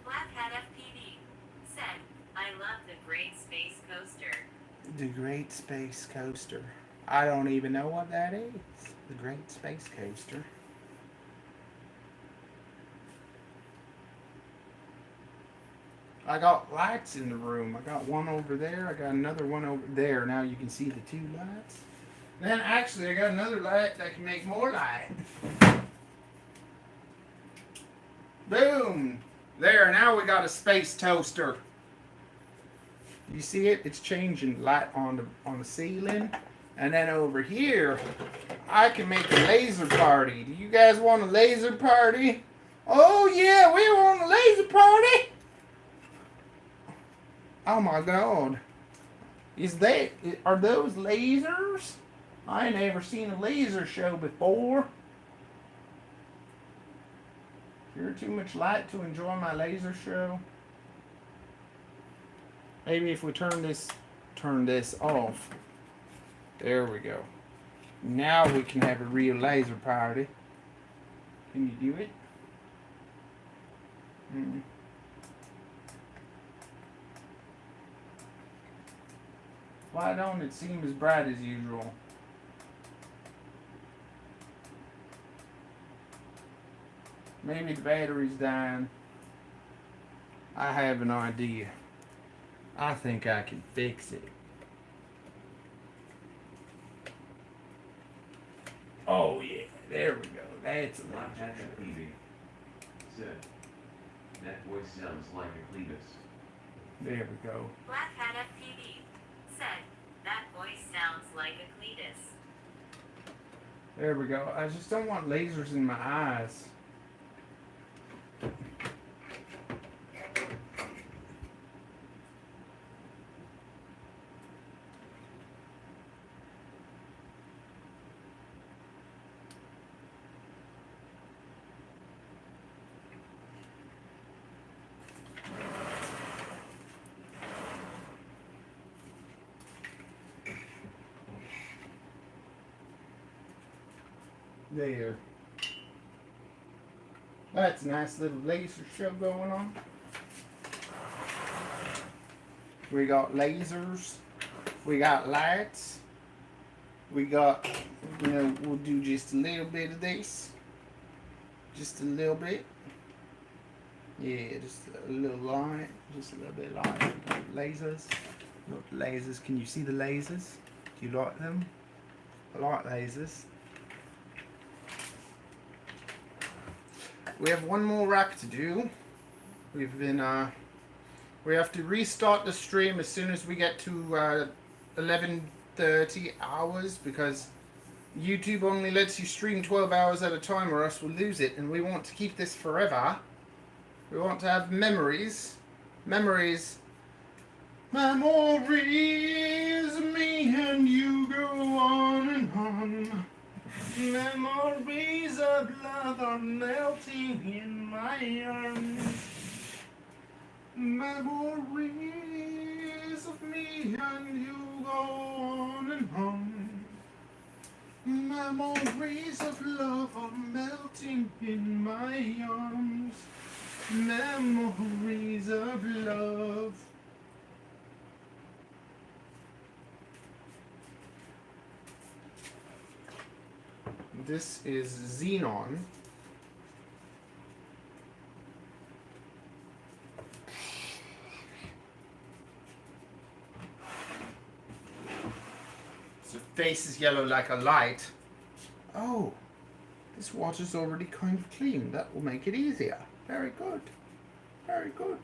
Black Hat FPV said, I love the Great Space Coaster. The Great Space Coaster. I don't even know what that is. The Great Space Coaster. I got lights in the room. I got one over there. I got another one over there. Now you can see the two lights. Then actually I got another light that can make more light. Boom! There, now we got a space toaster. You see it? It's changing light on the ceiling. And then over here, I can make a laser party. Do you guys want a laser party? Oh yeah, we want a laser party! Oh my god. Are those lasers? I ain't never seen a laser show before. You're too much light to enjoy my laser show. Maybe if we turn this off. There we go. Now we can have a real laser party. Can you do it? Why don't it seem as bright as usual? Maybe the battery's dying. I have an idea. I think I can fix it. Oh yeah, there we go. That's a Black Hat FTV said, that voice sounds like a Cletus. There we go. Black Hat FPV said, that voice sounds like a Cletus. There we go. I just don't want lasers in my eyes. There. That's a nice little laser show going on. We got lasers. We got lights. We got, we'll do just a little bit of this. Just a little bit. Yeah, just a little light, just a little bit light. Lasers. Look, lasers. Can you see the lasers? Do you like them? I like lasers. We have one more rack to do. We've been we have to restart the stream as soon as we get to 11:30 hours because YouTube only lets you stream 12 hours at a time or else we'll lose it, and we want to keep this forever. We want to have memories of me and you go on and on. Memories of love are melting in my arms. Memories of me and you go on and on. Memories of love are melting in my arms. Memories of love. This is Xenon. His face is yellow like a light. Oh, this water's already kind of clean. That will make it easier. Very good. Very good.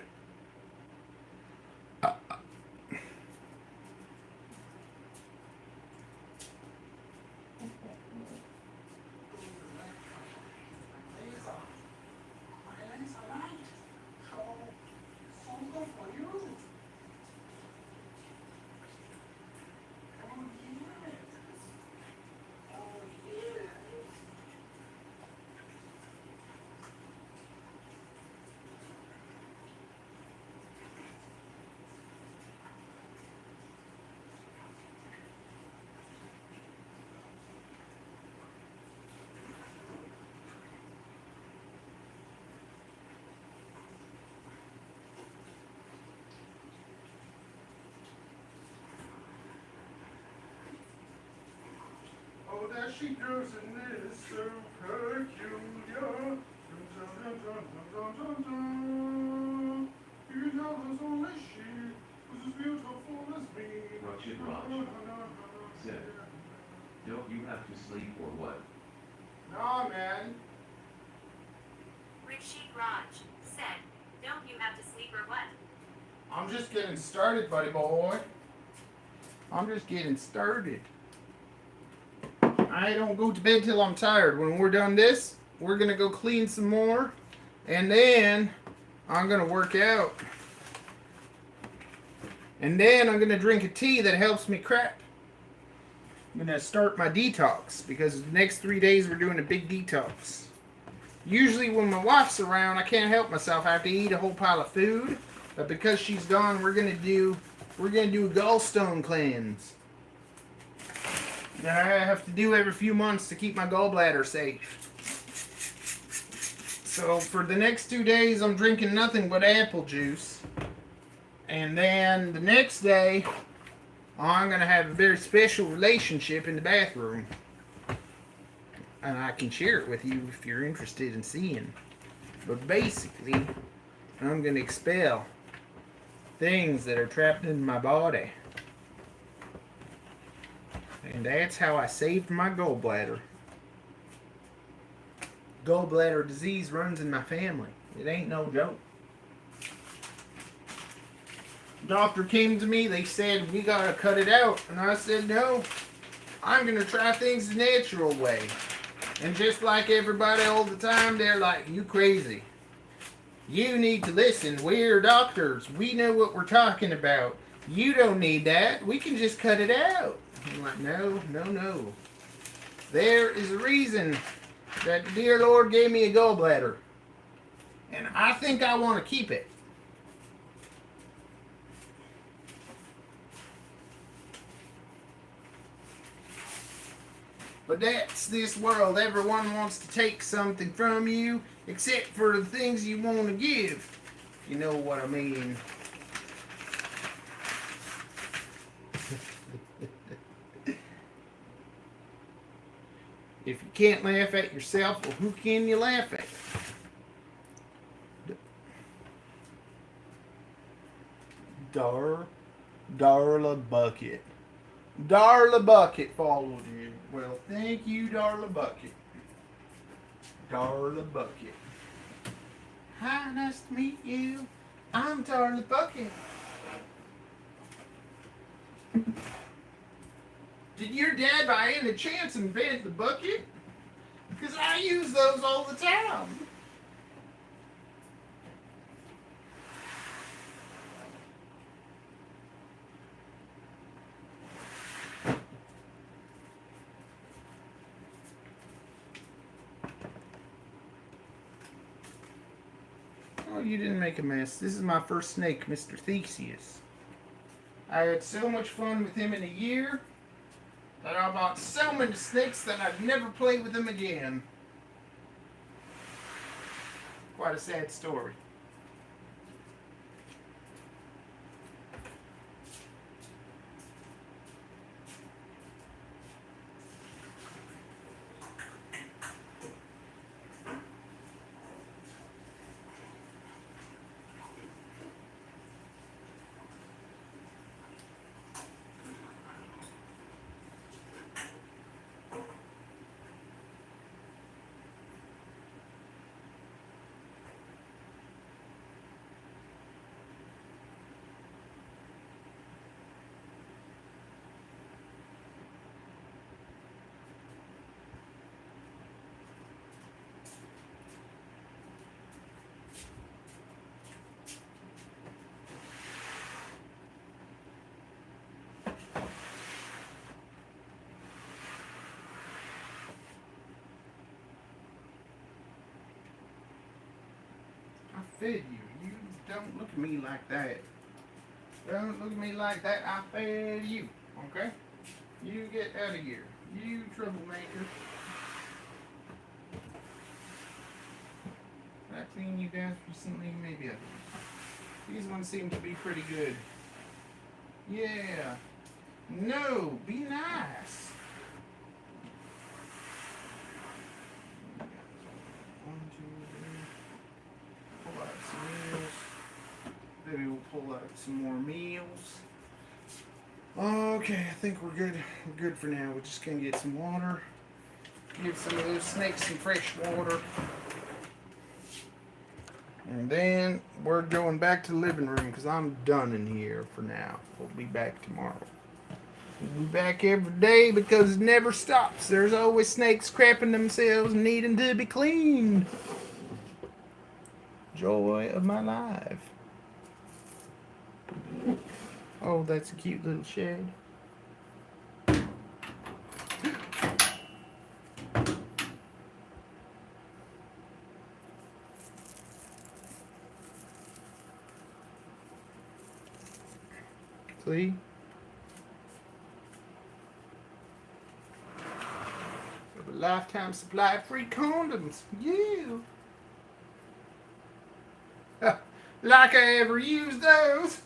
Oh, there she goes, and it is so peculiar. Dun, dun, dun, dun, dun, dun, dun. You know there's only she who's as beautiful as me. Runcam said, don't you have to sleep or what? Nah, man. Richie Raj said, don't you have to sleep or what? I'm just getting started, buddy boy. I'm just getting started. I don't go to bed till I'm tired. When we're done this, we're gonna go clean some more, and then I'm gonna work out. And then I'm gonna drink a tea that helps me crap. I'm gonna start my detox because the next 3 days we're doing a big detox. Usually when my wife's around, I can't help myself. I have to eat a whole pile of food, but because she's gone, we're gonna do a gallstone cleanse. That I have to do every few months to keep my gallbladder safe. So for the next 2 days, I'm drinking nothing but apple juice. And then the next day, I'm going to have a very special relationship in the bathroom. And I can share it with you if you're interested in seeing. But basically, I'm going to expel things that are trapped in my body. And that's how I saved my gallbladder. Gallbladder disease runs in my family. It ain't no joke. Doctor came to me, they said, we gotta cut it out. And I said, no, I'm gonna try things the natural way. And just like everybody all the time, they're like, you crazy. You need to listen. We're doctors. We know what we're talking about. You don't need that. We can just cut it out. I'm like, no, no, no. There is a reason that the dear Lord gave me a gallbladder. And I think I want to keep it. But that's this world. Everyone wants to take something from you, except for the things you want to give. You know what I mean. If you can't laugh at yourself, well, who can you laugh at? Darla Bucket. Darla Bucket followed you. Well, thank you, Darla Bucket. Darla Bucket. Hi, nice to meet you. I'm Darla Bucket. Did your dad by any chance invent the bucket? Because I use those all the time. Oh, you didn't make a mess. This is my first snake, Mr. Theseus. I had so much fun with him in a year that I bought so many snakes that I'd never play with them again. Quite a sad story. I fed you. You don't look at me like that. Don't look at me like that. I fed you. Okay? You get out of here. You troublemaker. Did I clean you down recently? Maybe I did. These ones seem to be pretty good. Yeah. No, be nice. One, two, three. Pull out some meals. Maybe we'll pull out some more meals. Okay, I think we're good. We're good for now. We're just gonna get some water. Give some of those snakes some fresh water. And then we're going back to the living room because I'm done in here for now. We'll be back tomorrow. We'll be back every day because it never stops. There's always snakes crapping themselves and needing to be cleaned. Joy of my life. Oh, that's a cute little shed. See? A lifetime supply of free condoms. Yeah. Like I ever used those.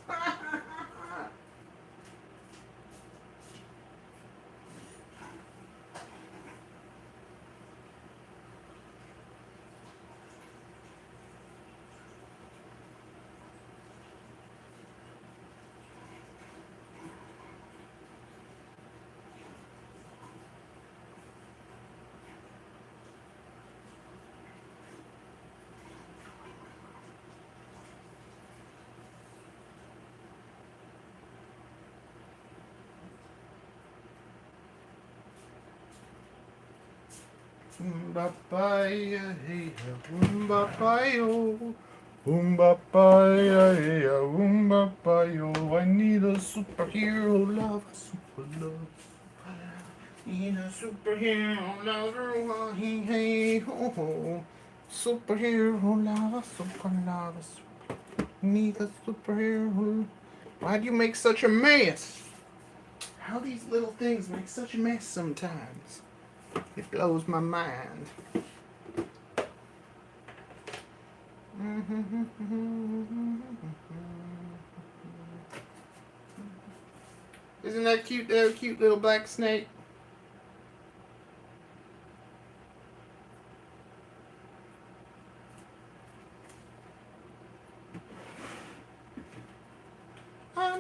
Papaya, hey, papaya, papaya, hey, papaya. I need a superhero love, super love. Need a superhero lover, hey, hey, ho, ho. Superhero lover, super lover, super. Need a superhero. Why do you make such a mess? How these little things make such a mess sometimes. It blows my mind. Isn't that cute, cute little black snake?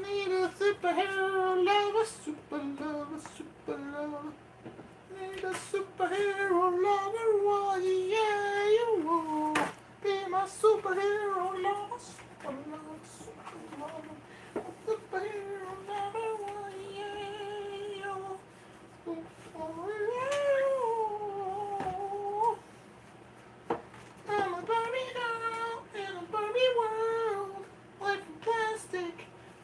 need a superhero lover, super lover, super lover. Need a superhero lover, why yeah, you will be my superhero lover, super lover, super lover. Superhero lover, why yeah, you I'm a Barbie doll in a Barbie world. Life in plastic,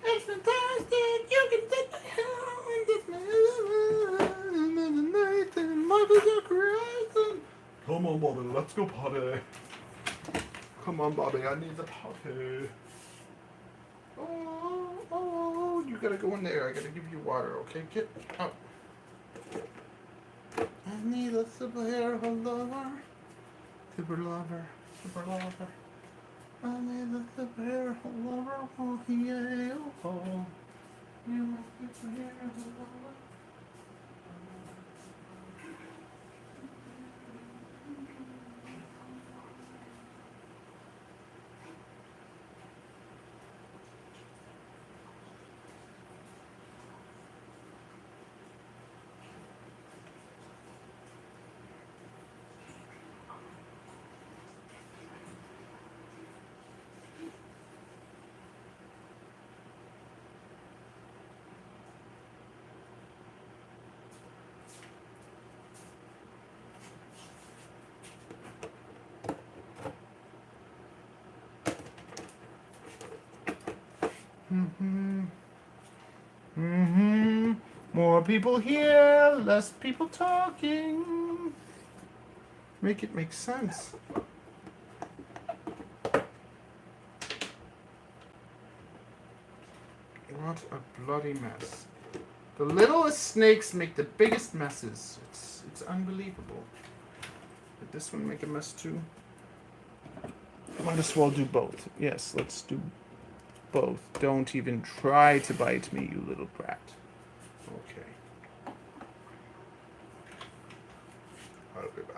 it's fantastic. You can take my hand, it's my night and Marvel decoration. Come on, Bobby, let's go potty. Come on, Bobby, I need the potty. Oh, you gotta go in there. I gotta give you water, okay? Get out. I need a superhero lover. Super lover. Super lover. I need a superhero lover. Oh, yeah. Oh, you a superhero lover. More people here, less people talking. Make it make sense. What a bloody mess. The littlest snakes make the biggest messes. It's unbelievable. Did this one make a mess too? Might as well do both. Yes, let's do both. Don't even try to bite me, you little brat. Okay. I'll be back.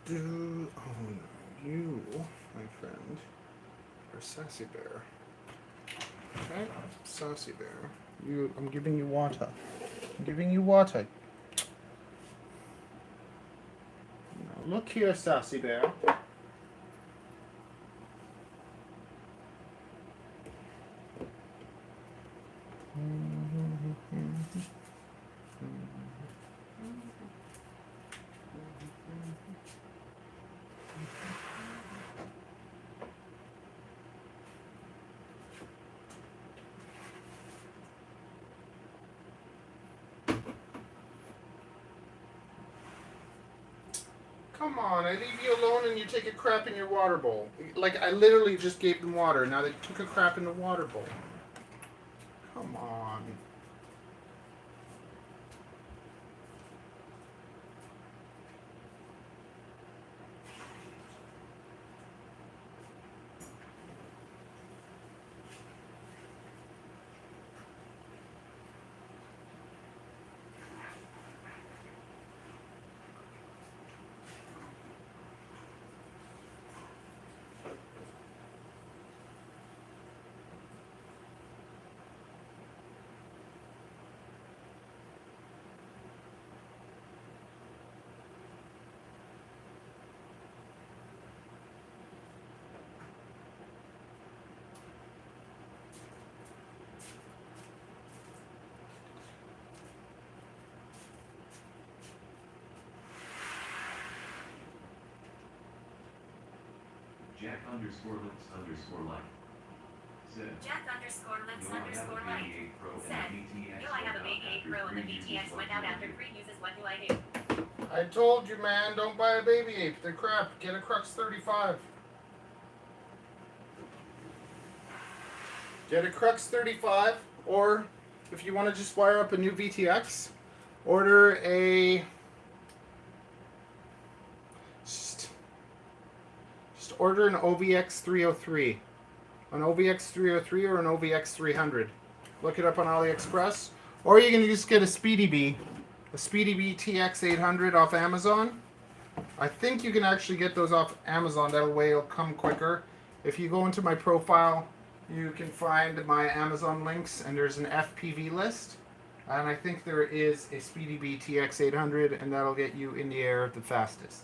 Oh no, you, my friend, are Sassy Bear. Okay, Sassy Bear. I'm giving you water. I'm giving you water. Now look here, Sassy Bear. Come on, I leave you alone and you take a crap in your water bowl. Like, I literally just gave them water. Now they took a crap in the water bowl. Come on. Jack underscore lips underscore life. Said. Jack underscore lips Yo, I have underscore a light. 88 Pro and Said. a VTX Yo, I have a went out baby 8 after Pro and the 3 uses. VTX What went do out I after do? 3 uses. What do I do? I told you, man, don't buy a baby ape. They're crap. Get a Crux 35. Get a Crux 35, or if you want to just wire up a new VTX, order a... Just order an OVX 303. An OVX 303 or an OVX 300. Look it up on AliExpress. Or you can just get a SpeedyBee. A SpeedyBee TX 800 off Amazon. I think you can actually get those off Amazon. That way it'll come quicker. If you go into my profile, you can find my Amazon links, and there's an FPV list. And I think there is a SpeedyBee TX 800, and that'll get you in the air the fastest.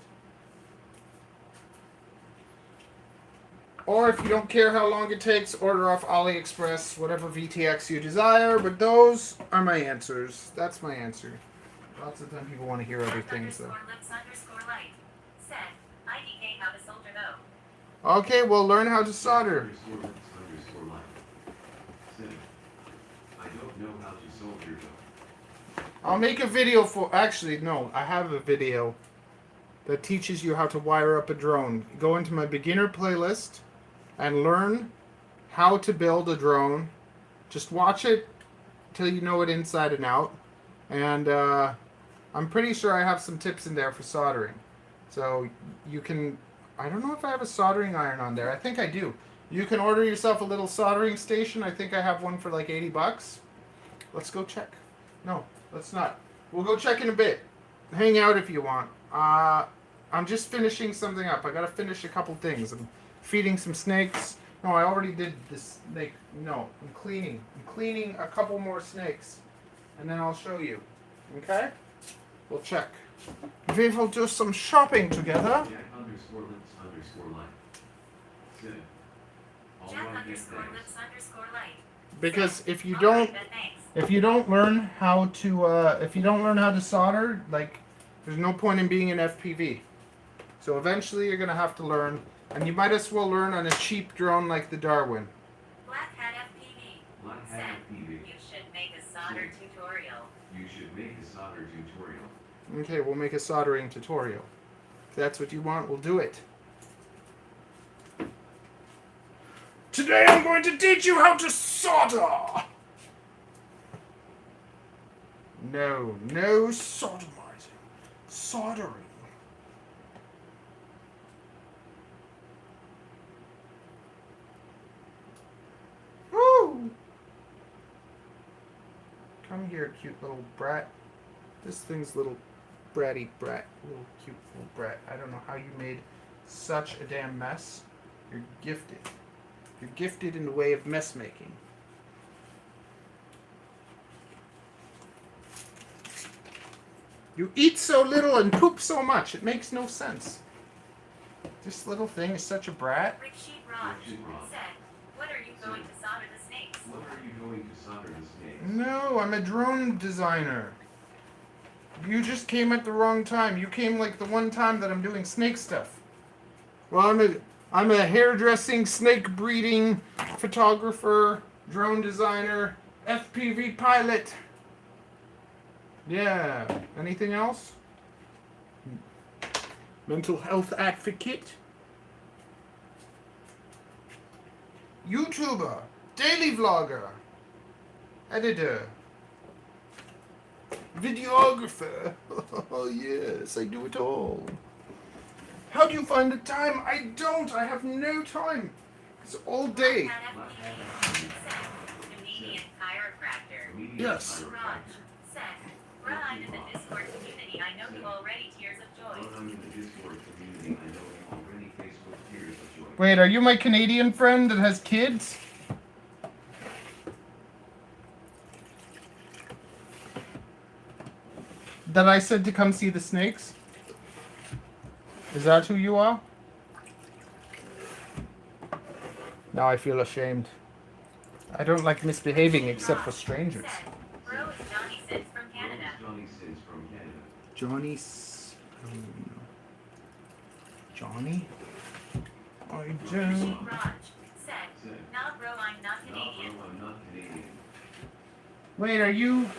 Or if you don't care how long it takes, order off AliExpress, whatever VTX you desire. But those are my answers. That's my answer. Lots of time people want to hear other Jack things, though. underscore lips underscore light. Said. IDK how to solder though. Okay, well, learn how to solder. Underscore lips underscore life. Said. I don't know how to solder though. I'll make a video for... Actually, no, I have a video that teaches you how to wire up a drone. Go into my beginner playlist and learn how to build a drone. Just watch it till you know it inside and out. And I'm pretty sure I have some tips in there for soldering. So you can... I don't know if I have a soldering iron on there. I think I do. You can order yourself a little soldering station. I think I have one for like $80. Let's go check. No, let's not. We'll go check in a bit. Hang out if you want. I'm just finishing something up. I gotta finish a couple things. I'm feeding some snakes. No, I already did this snake. No, I'm cleaning. I'm cleaning a couple more snakes. And then I'll show you. Okay? We'll check. We will do some shopping together. Jack underscore lips underscore life. Said. All Jack right, get underscore thanks. lips underscore light. Because if you All don't... right, then thanks. If you don't learn how to solder, like, there's no point in being an FPV. So eventually you're gonna have to learn, and you might as well learn on a cheap drone like the Darwin. Black Hat FPV. Black Said. hat FPV. You should make a solder tutorial. You should make a solder tutorial. Okay, we'll make a soldering tutorial. If that's what you want, we'll do it. Today I'm going to teach you how to solder! No sodomizing. Soldering. Woo! Come here, cute little brat. This thing's little bratty brat. Little cute little brat. I don't know how you made such a damn mess. You're gifted. You're gifted in the way of mess making. You eat so little and poop so much. It makes no sense. This little thing is such a brat. Rick Sheet Rod. Rick Sheet Rod. Said. What are you going to solder the snakes? What are you going to solder the snakes? No, I'm a drone designer. You just came at the wrong time. You came like the one time that I'm doing snake stuff. Well, I'm a hairdressing, snake breeding photographer, drone designer, FPV pilot. Yeah. Anything else? mental health advocate, YouTuber, daily vlogger, editor, videographer. Oh yes, I do it all. How do you find the time? I don't. I have no time. It's all day. Canadian chiropractor. Yes. Raj said, Ride in the Discord community. I know you already. Tears of joy. Wait, are you my Canadian friend that has kids? That I said to come see the snakes? Is that who you are? Now I feel ashamed. I don't like misbehaving except for strangers. Bro is Johnny Sins from Canada. Johnny? Johnny? I don't. Raj said, Nah bro, I'm not Canadian. Wait, are you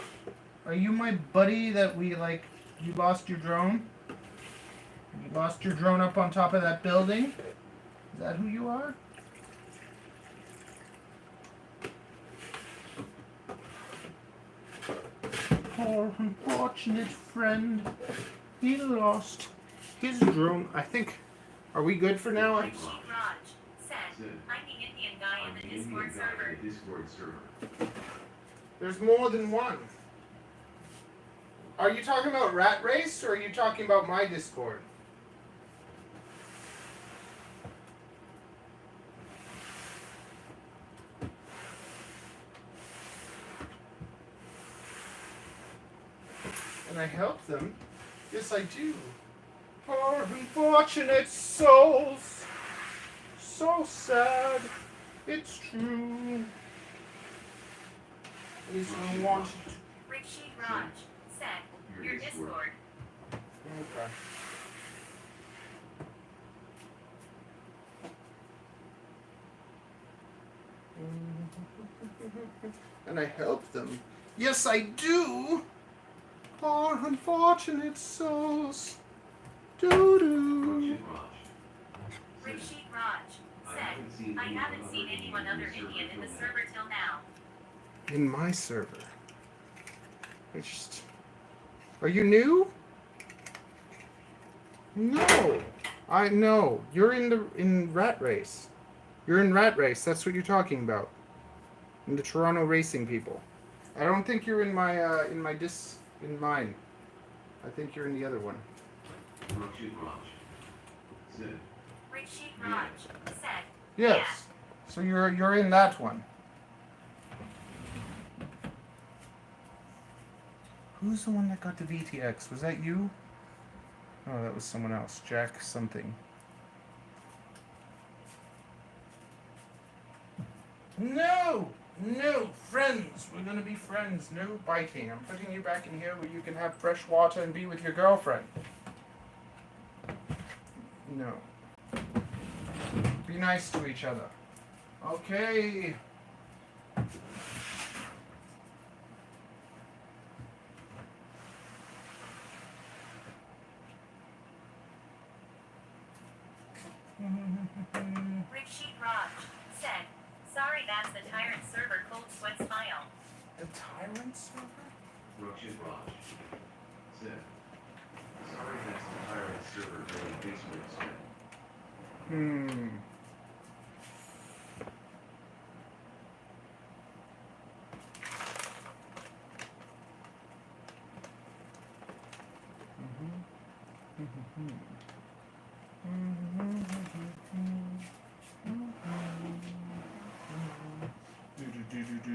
my buddy that we like? You lost your drone? You lost your drone up on top of that building? Is that who you are? Poor unfortunate friend. He lost his drone. I think. Are we good for now? Raj said, I'm the Indian guy in the Discord server. There's more than one. Are you talking about Rat Race or are you talking about my Discord? And I help them. Yes, I do. Poor unfortunate souls. So sad. It's true. Is I want to. Rishi Raj said, your Discord. Okay. And I help them. Yes, I do. Poor unfortunate souls. Doo-doo. Rishi Raj said, I haven't seen anyone other Indian in the server till now. In my server. Are you new? No. I know. You're in Rat Race. You're in Rat Race. That's what you're talking about. In the Toronto racing people. I don't think you're in my in mine. I think you're in the other one. Rishi Raj said, Yes. So you're in that one. Who's the one that got the VTX? Was that you? Oh, that was someone else. Jack something. No! No! Friends! We're gonna be friends. No biting. I'm putting you back in here where you can have fresh water and be with your girlfriend. No. Be nice to each other. Okay. Rishi Raj said, sorry that's the Tyrant server cold sweat smile. The Tyrant server? Raj said, sorry that's the Tyrant server really basement sweat.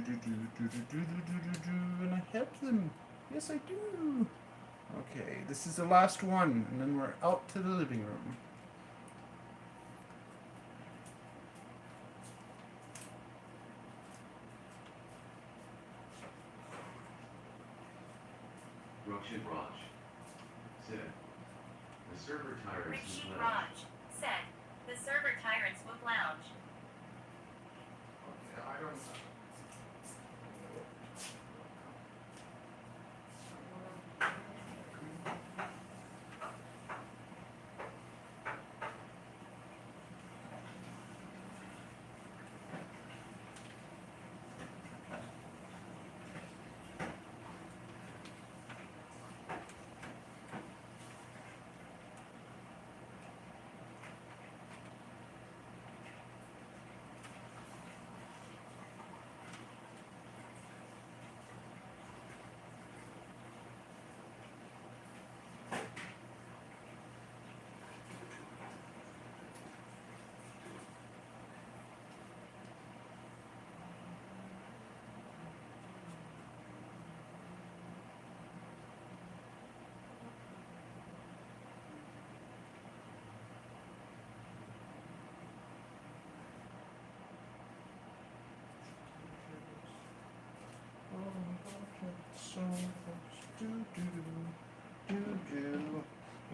And I help them. Yes, I do. Okay, this is the last one, and then we're out to the living room. Raj said, the server tyrants Rishi will Raj lounge. said, the server tyrants will lounge. Okay, I don't know.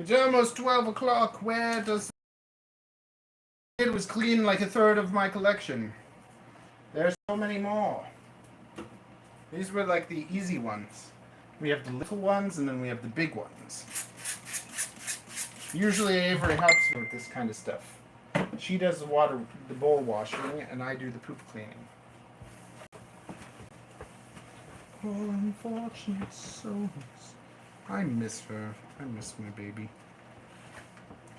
It's almost 12 o'clock. Where does... It was clean like a third of my collection. There's so many more. These were like the easy ones. We have the little ones and then we have the big ones. Usually Avery helps me with this kind of stuff. She does the bowl washing, and I do the poop cleaning. Oh, unfortunate souls. I miss her. I miss my baby.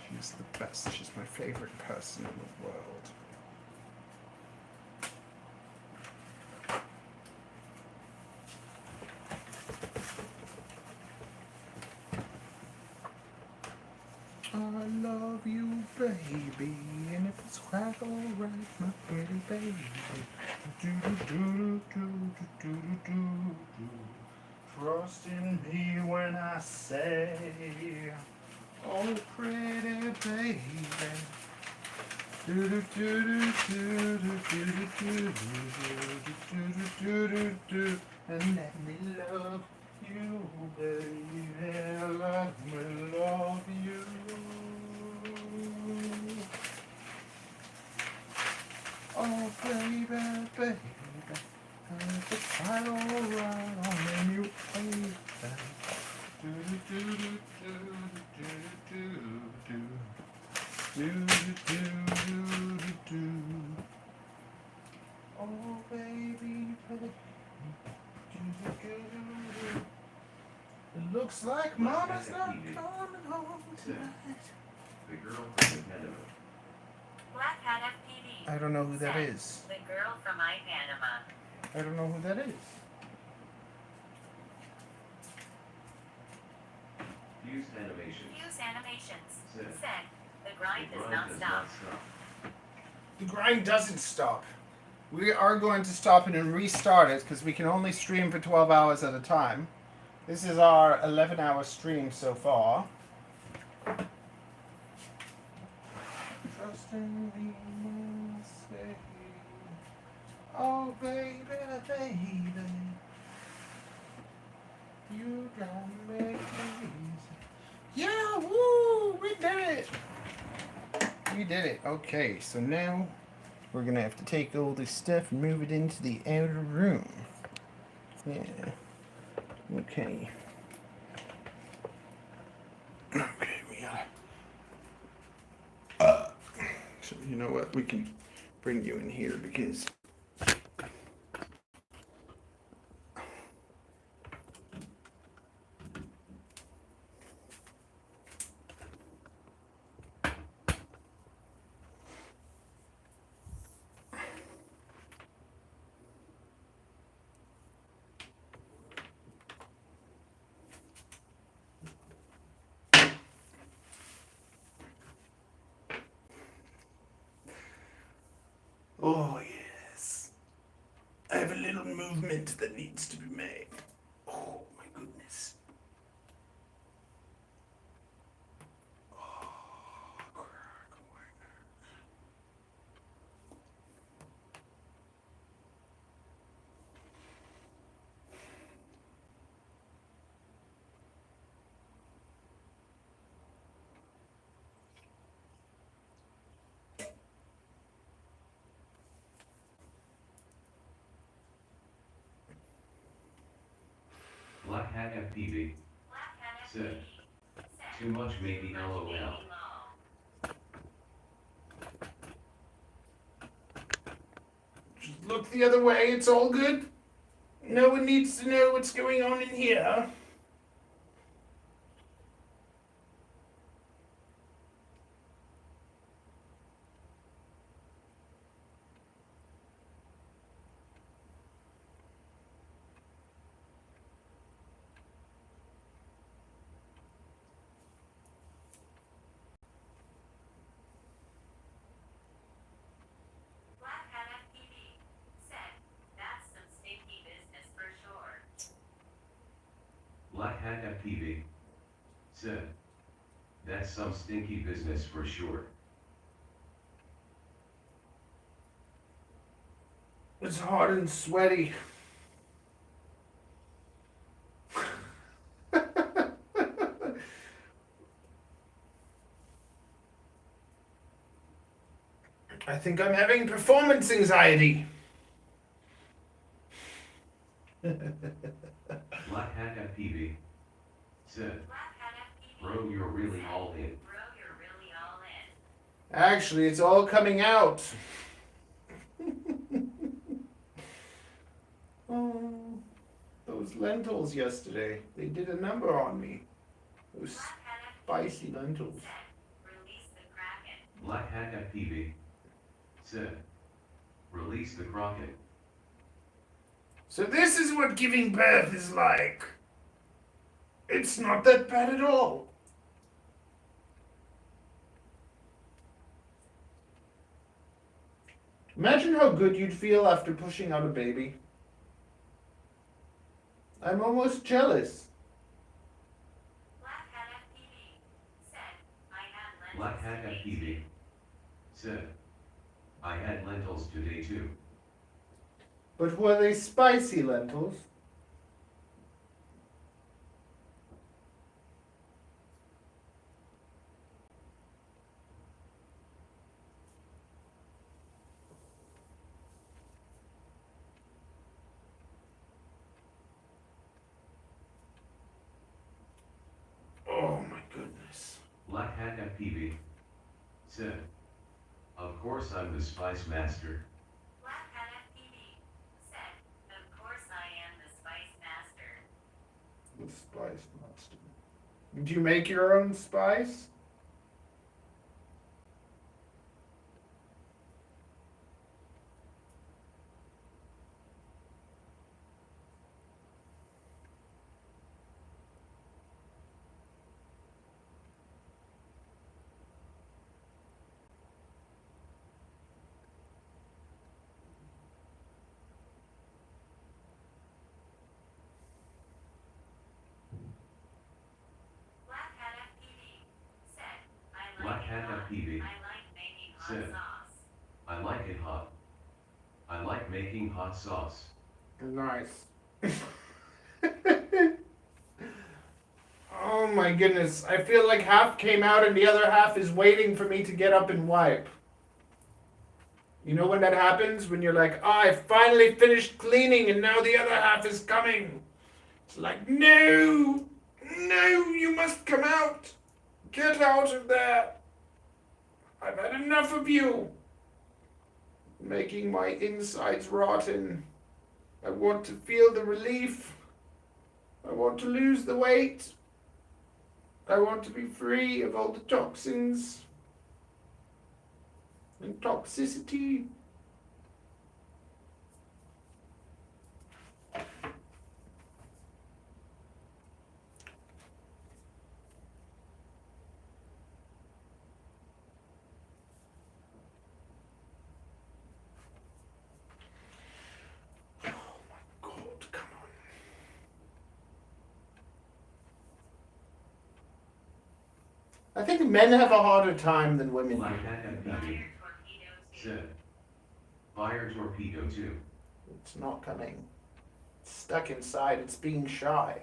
She's the best. She's my favorite person in the world. I love you, baby, and if it's crack alright, my pretty baby. Do do do do do do do do. Trust in me when I say, oh pretty baby. Do do do do do do do do do do do do, and let me love you, baby. Let me love you. Oh baby, baby, if it's right alright, I'll name you baby. Do do do do do do do do do do do do. Oh baby, baby. It looks like Mama's not coming home tonight. The girl from the Panama. Black Hat FPV. I don't know who that Said, is. The girl from Panama. I don't know who that is. Fused animations. Fuse animations. Said, Said, the grind the does grind not does stop. not stop. The grind doesn't stop. We are going to stop it and restart it because we can only stream for 12 hours at a time. This is our 11-hour stream so far. Trust in me, when I say, oh baby, baby, you got me crazy. Yeah, woo, we did it. We did it. Okay, so now we're gonna have to take all this stuff and move it into the outer room. Yeah. Okay. Okay, we gotta. So you know what? We can bring you in here because. Oh, yes. I have a little movement that needs to be made. Oh, my goodness. Oh, Black Hat FPV. Black Hat Said, FPV. Said, too much maybe LOL. just look the other way. It's all good. No one needs to know what's going on in here. Black Hat FPV. Said, that's some stinky business for sure. Black Hat FPV. Said, that's some stinky business for sure. It's hot and sweaty. I think I'm having performance anxiety. Black Hat FPV said, Black Hat FPV. bro, you're really all in. Bro, you're really all in. Actually, it's all coming out. Oh, those lentils yesterday. They did a number on me. Those Black Hat FPV. spicy lentils. Said, release the Kraken. Black Hat FPV said, release the Crockett. So this is what giving birth is like. It's not that bad at all. Imagine how good you'd feel after pushing out a baby. I'm almost jealous. Black Hat FPV. Said, I had lentils. Black Hat today FPV too. said, I had lentils today too. But were they spicy lentils? Oh my goodness. Black Hat FPV said, of course I'm the Spice Master. Black Hat FPV. Said, of course I am the Spice Master. The spice monster. Do you make your own spice? Black Hat FPV. Said, I Black like it Hat hot. FPV. I like making hot Said. sauce. I like it hot. I like making hot sauce. Nice. Oh my goodness. I feel like half came out and the other half is waiting for me to get up and wipe. You know when that happens? When you're like, oh, I finally finished cleaning and now the other half is coming. It's like, no, you must come out. Get out of there. I've had enough of you. Making my insides rotten. I want to feel the relief. I want to lose the weight. I want to be free of all the toxins and toxicity. I think men have a harder time than women Black do. Hat FPV Fire torpedo too. said, fire torpedo too. It's not coming. It's stuck inside. It's being shy.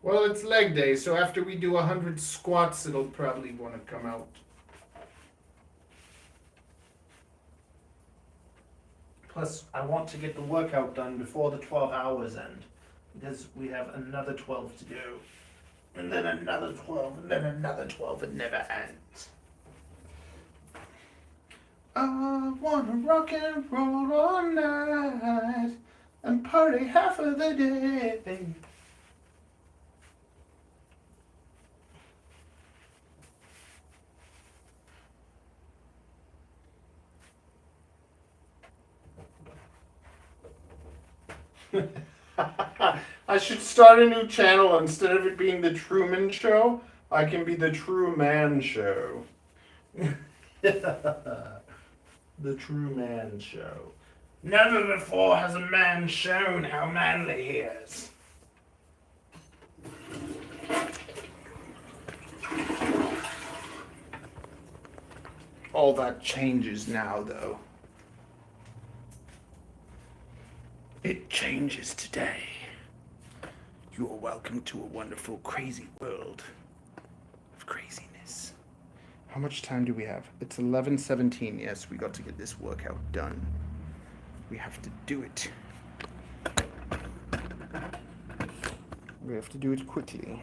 Well, it's leg day, so after we do 100 squats, it'll probably want to come out. Plus, I want to get the workout done before the 12 hours end, because we have another 12 to do, and then another 12, and then another 12. It never ends. I wanna rock and roll all night and party half of the day. I should start a new channel. Instead of it being the Truman Show, I can be the True Man Show. The True Man Show. Never before has a man shown how manly he is. All that changes now, though. It changes today. You are welcome to a wonderful, crazy world of craziness. How much time do we have? It's 11:17. Yes, we got to get this workout done. We have to do it. We have to do it quickly.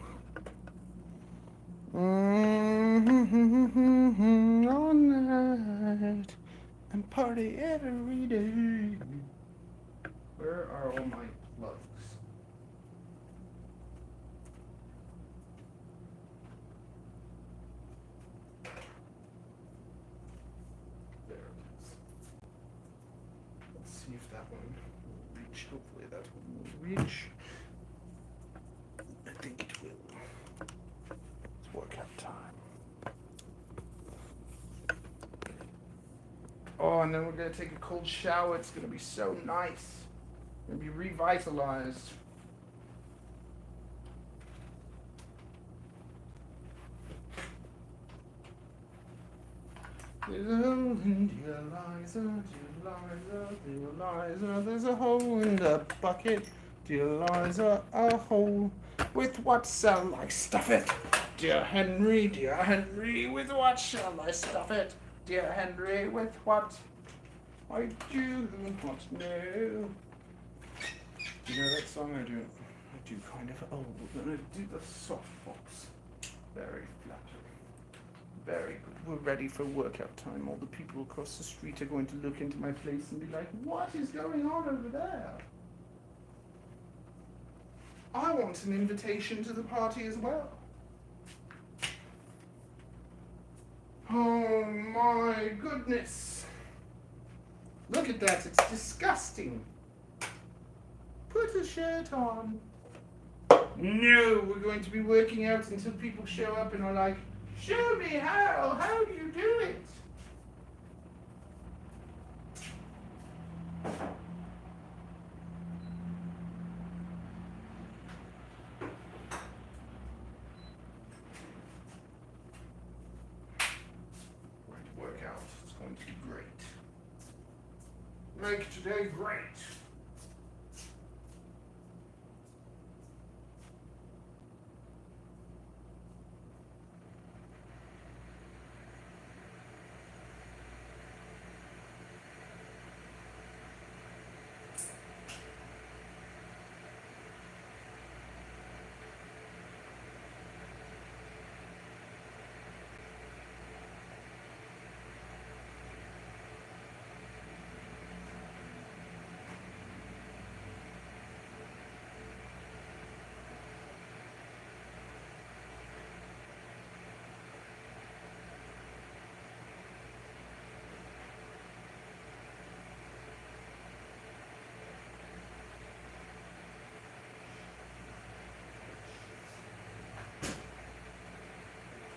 All night and party every day. Where are all my plugs? There it is. Let's see if that one will reach. Hopefully that one will reach. I think it will. It's workout time. Oh, and then we're gonna take a cold shower. It's gonna be so nice. Gonna be revitalized. There's a hole in dear Liza, dear Liza, there's a hole in the bucket. Dear Liza, a hole. With what shall I stuff it? Dear Henry, with what shall I stuff it? Dear Henry, with what? I do not know. You know that song? I do kind of. Oh, we're gonna do the soft box. Very flattering. Very good. We're ready for workout time. All the people across the street are going to look into my place and be like, what is going on over there? I want an invitation to the party as well. Oh my goodness. Look at that, it's disgusting. Put a shirt on. No, we're going to be working out until people show up and are like, show me how do you do it? Going to work out, it's going to be great. Make today great.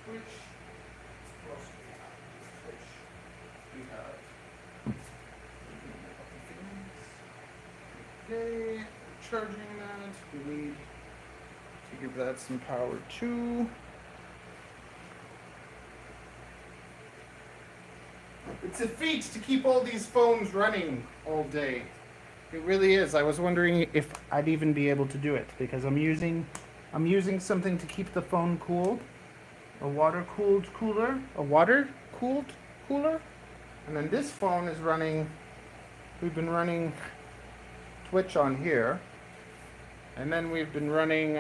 Which else we have? Okay, charging that. We need to give that some power too. It's a feat to keep all these phones running all day. It really is. I was wondering if I'd even be able to do it because I'm using something to keep the phone cooled. A water-cooled cooler, and then this phone is running, we've been running Twitch on here, and then we've been running,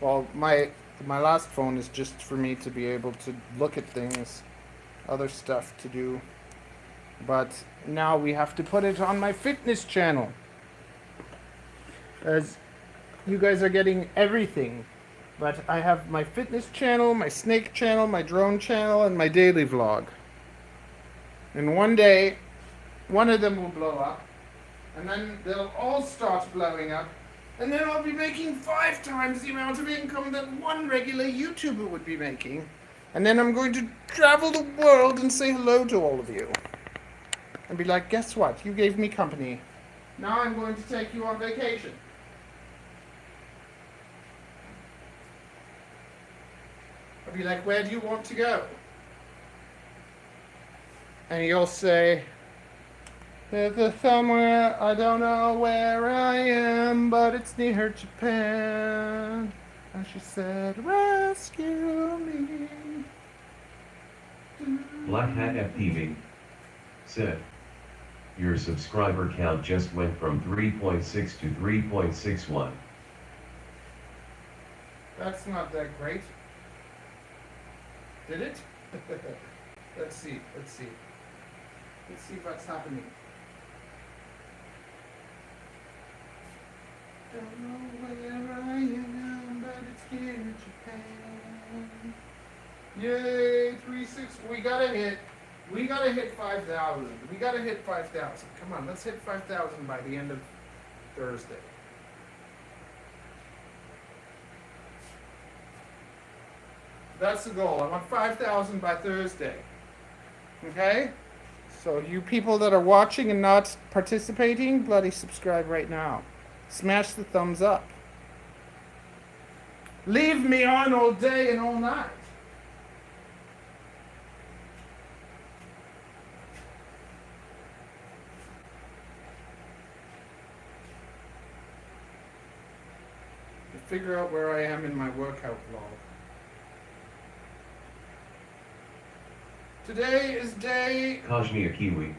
well, my last phone is just for me to be able to look at things, other stuff to do, but now we have to put it on my fitness channel, as you guys are getting everything. But I have my fitness channel, my snake channel, my drone channel, and my daily vlog. And one day, one of them will blow up, And then they'll all start blowing up. And then I'll be making 5 times the amount of income that one regular YouTuber would be making. And then I'm going to travel the world and say hello to all of you. And be like, guess what? You gave me company. Now I'm going to take you on vacation. I'll be like, where do you want to go? And you'll say, there's somewhere, I don't know where I am, but it's near Japan. And she said, rescue me. Black Hat FTV said, your subscriber count just went from 3.6 to 3.61. That's not that great. Did it? Let's see. Let's see what's happening. Don't know where I am, but it's here in Japan. Yay, 3-6. We gotta hit 5,000. We gotta hit 5,000. Come on, let's hit 5,000 by the end of Thursday. That's the goal. I want 5,000 by Thursday. Okay? So you people that are watching and not participating, bloody subscribe right now. Smash the thumbs up. Leave me on all day and all night. To figure out where I am in my workout vlog. Today is day... Kajnia Kiwi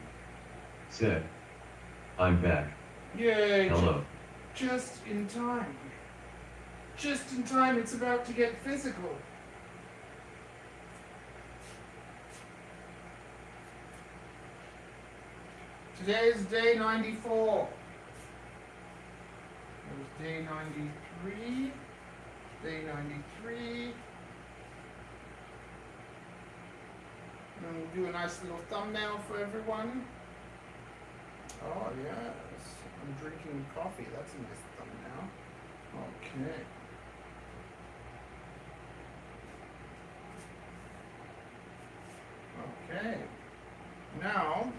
said, I'm back. Yay. Hello. Just in time. Just in time, it's about to get physical. Today is day 94. It was day 93. Day 93. And we'll do a nice little thumbnail for everyone. Oh, yes. I'm drinking coffee. That's a nice thumbnail. Okay. Okay. Now,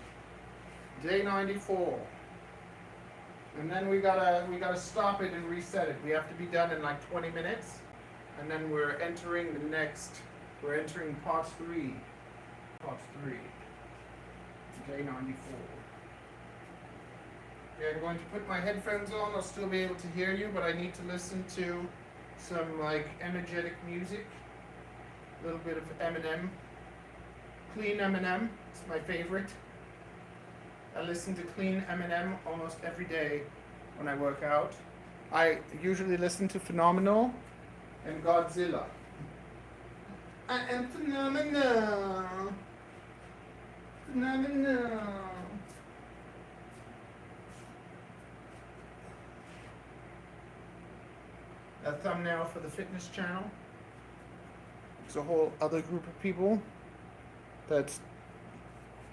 day 94. And then we gotta stop it and reset it. We have to be done in like 20 minutes. And then we're entering part 3. Part 3. Day 94. Okay, I'm going to put my headphones on. I'll still be able to hear you, but I need to listen to some like energetic music. A little bit of Eminem. Clean Eminem. It's my favorite. I listen to clean Eminem almost every day when I work out. I usually listen to Phenomenal and Godzilla. I am phenomenal. Phenomenal. A thumbnail for the fitness channel. It's a whole other group of people that's,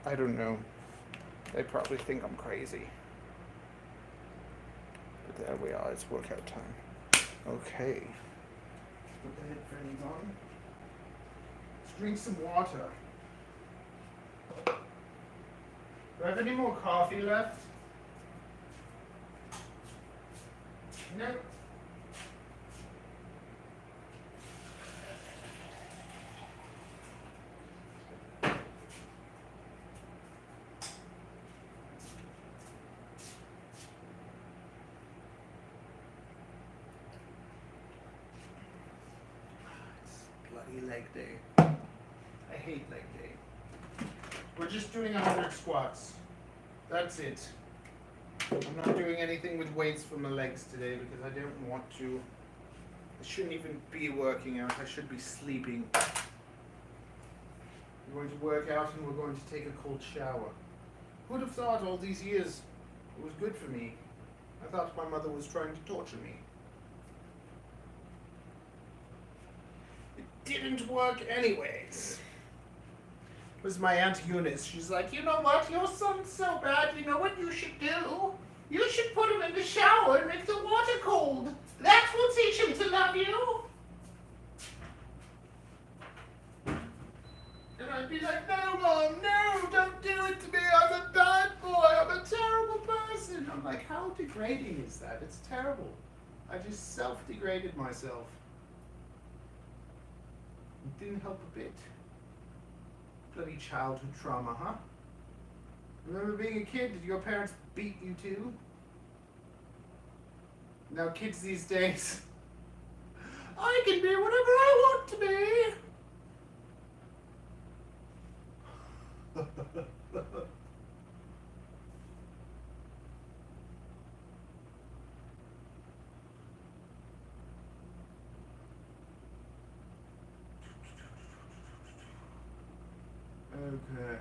I don't know, they probably think I'm crazy. But there we are, it's workout time. Okay. Put the headphones on. Let's drink some water. Do I have any more coffee left? No. Leg day. I hate leg day. We're just doing 100 squats. That's it. I'm not doing anything with weights for my legs today because I don't want to. I shouldn't even be working out. I should be sleeping. We're going to work out and we're going to take a cold shower. Who would have thought all these years it was good for me? I thought my mother was trying to torture me. Didn't work anyways. It was my Aunt Eunice. She's like, you know what? Your son's so bad. You know what you should do? You put him in the shower and make the water cold. That will teach him to love you. And I'd be like, no, Mom, no, don't do it to me. I'm a bad boy. I'm a terrible person. I'm like, how degrading is that? It's terrible. I just self-degraded myself. It didn't help a bit. Bloody childhood trauma, huh? Remember being a kid? Did your parents beat you too? Now kids these days, I can be whatever I want to be. Okay.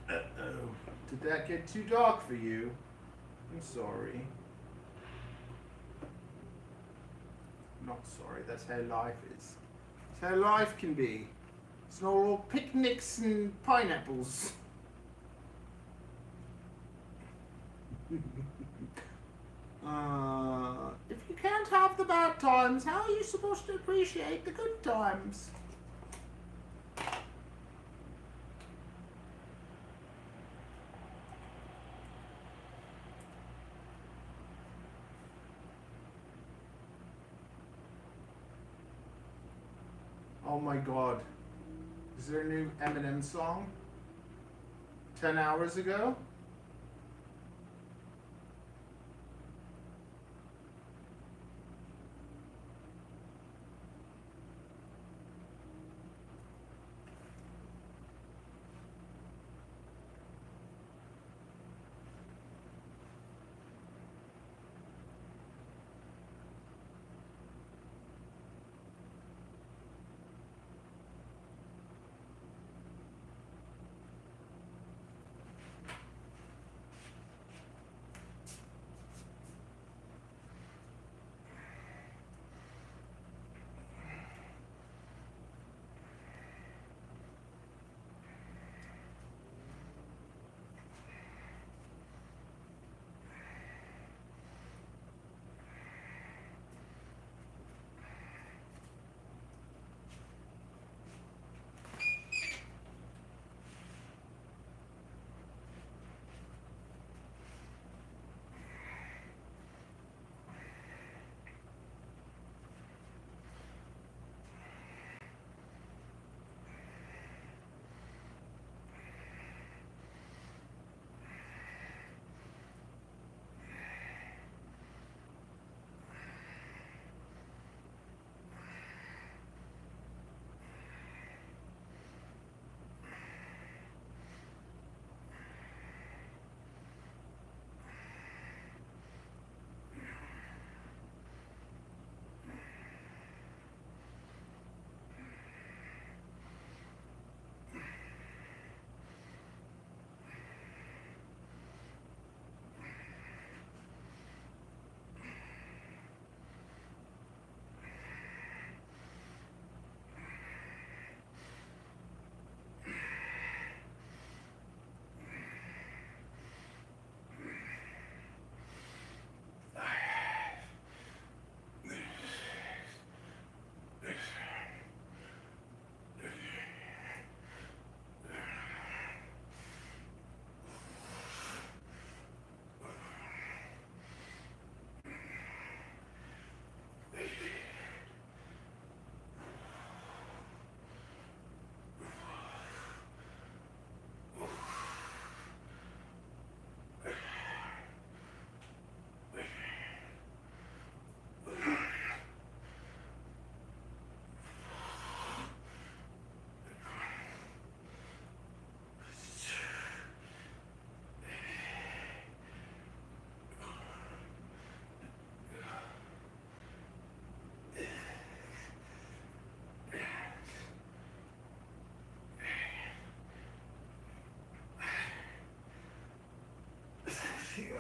Uh-oh. Did that get too dark for you? I'm sorry. Not sorry, that's how life is. That's how life can be. It's not all picnics and pineapples. If you can't have the bad times, how are you supposed to appreciate the good times? Oh my god. Is there a new Eminem song? 10 hours ago?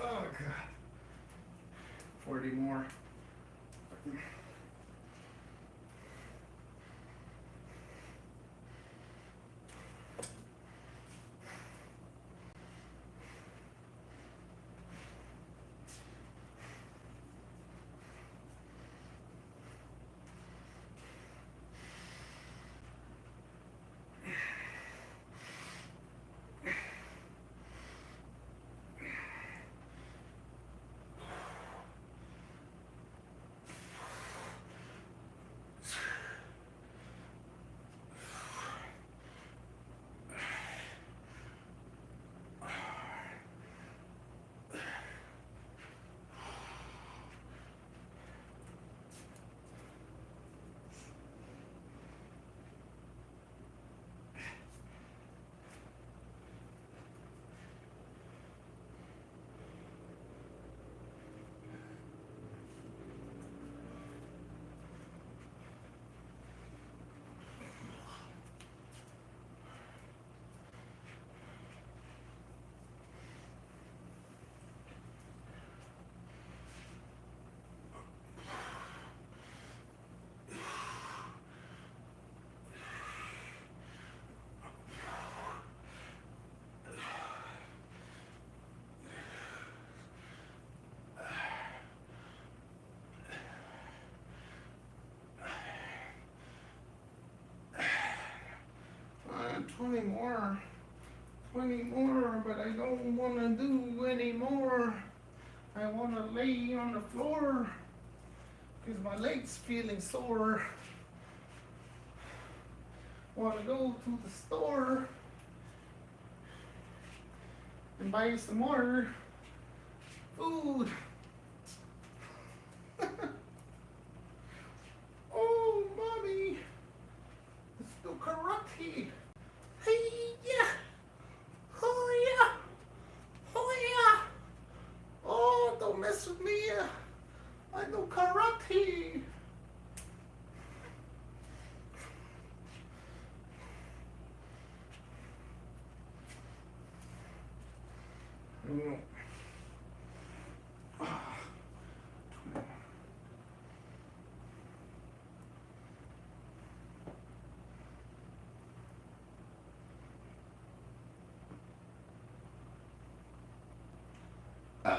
Oh god. 40 more. Uh, 20 more. 20 more, but I don't want to do any more. I want to lay on the floor because my leg's feeling sore. Want to go to the store and buy some more food. Oh, mommy, it's still karate. Hey, yeah. Oh, yeah. Oh, yeah. Oh, don't mess with me. I know karate. Mm. Ah. 20.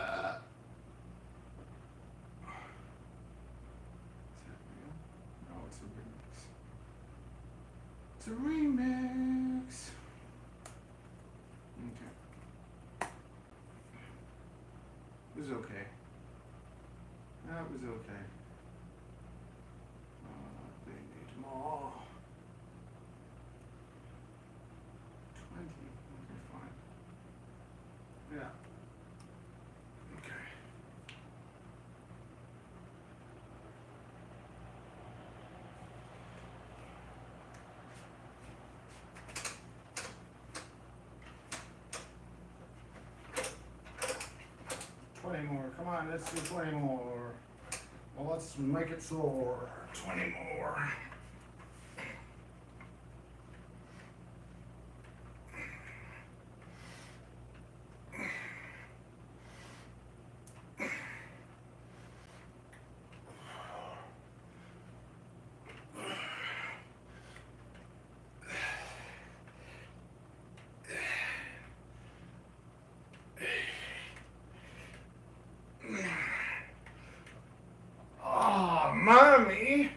No, it's a remix. It's a remix. Okay. It was okay. That was okay. They need more. 20. Okay, fine. Yeah. Okay. More. Come on, let's do 20 more. Well, let's make it soar. 20 more. Oh, mommy.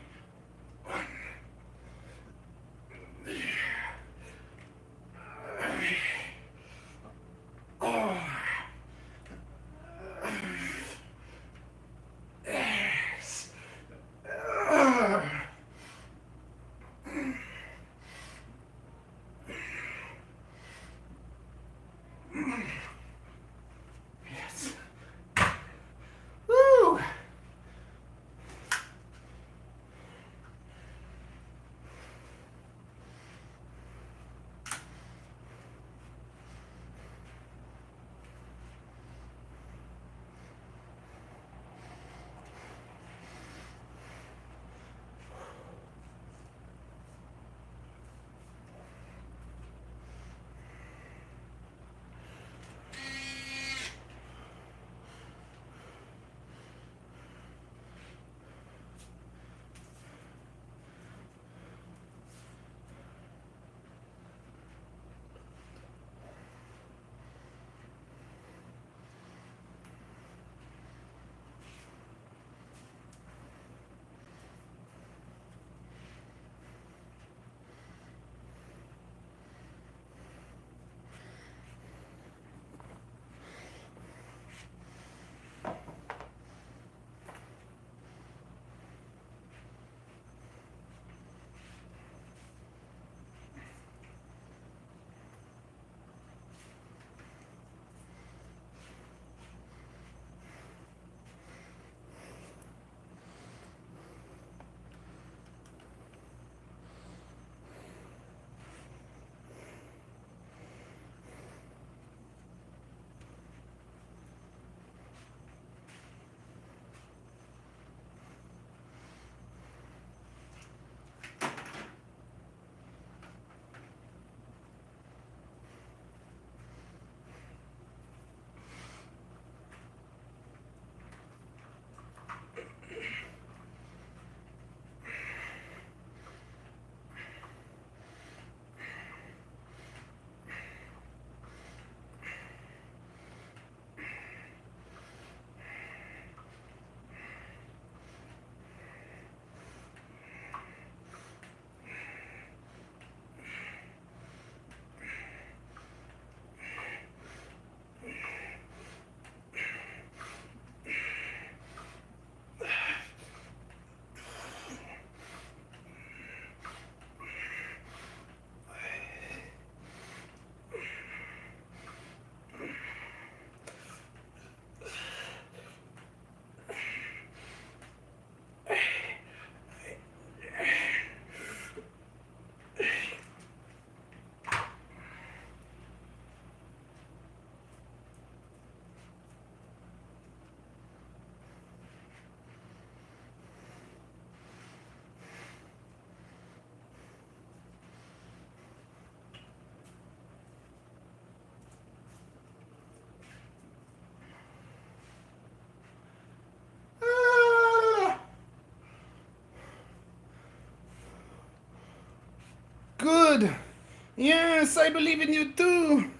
Yes, I believe in you too.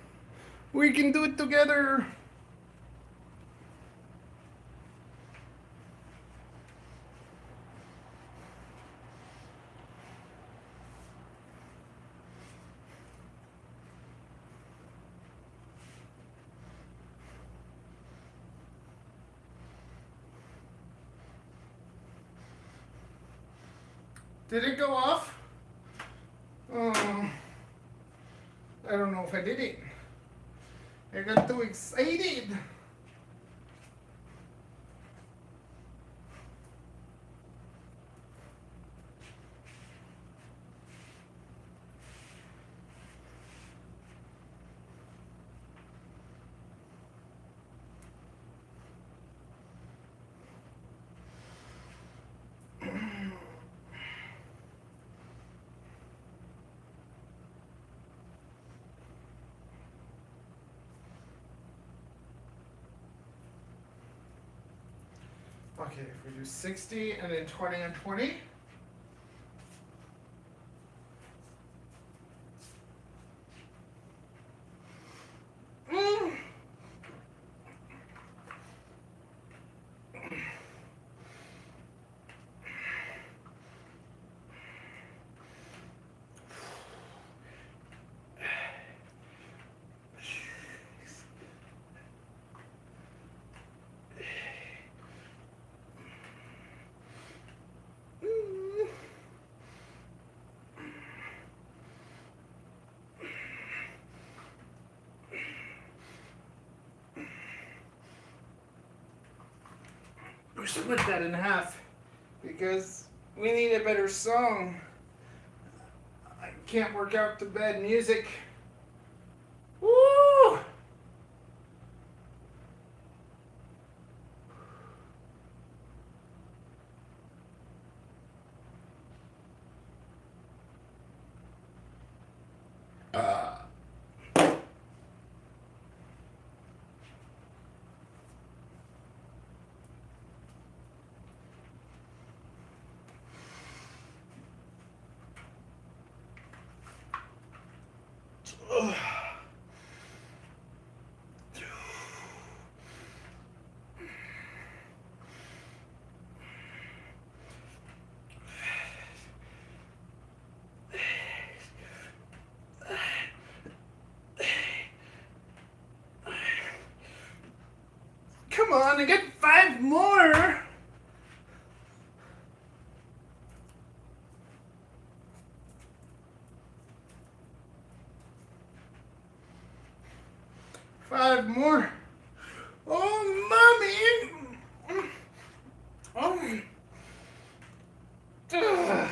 We can do it together. Did it go off? Oh, I don't know if I did it. I got too excited. Okay, if we do 60 and then 20 and 20. We split that in half because we need a better song. I can't work out to bad music. Woo! Come on, I get 5 more. Five more. Oh, mommy. Oh. Ugh.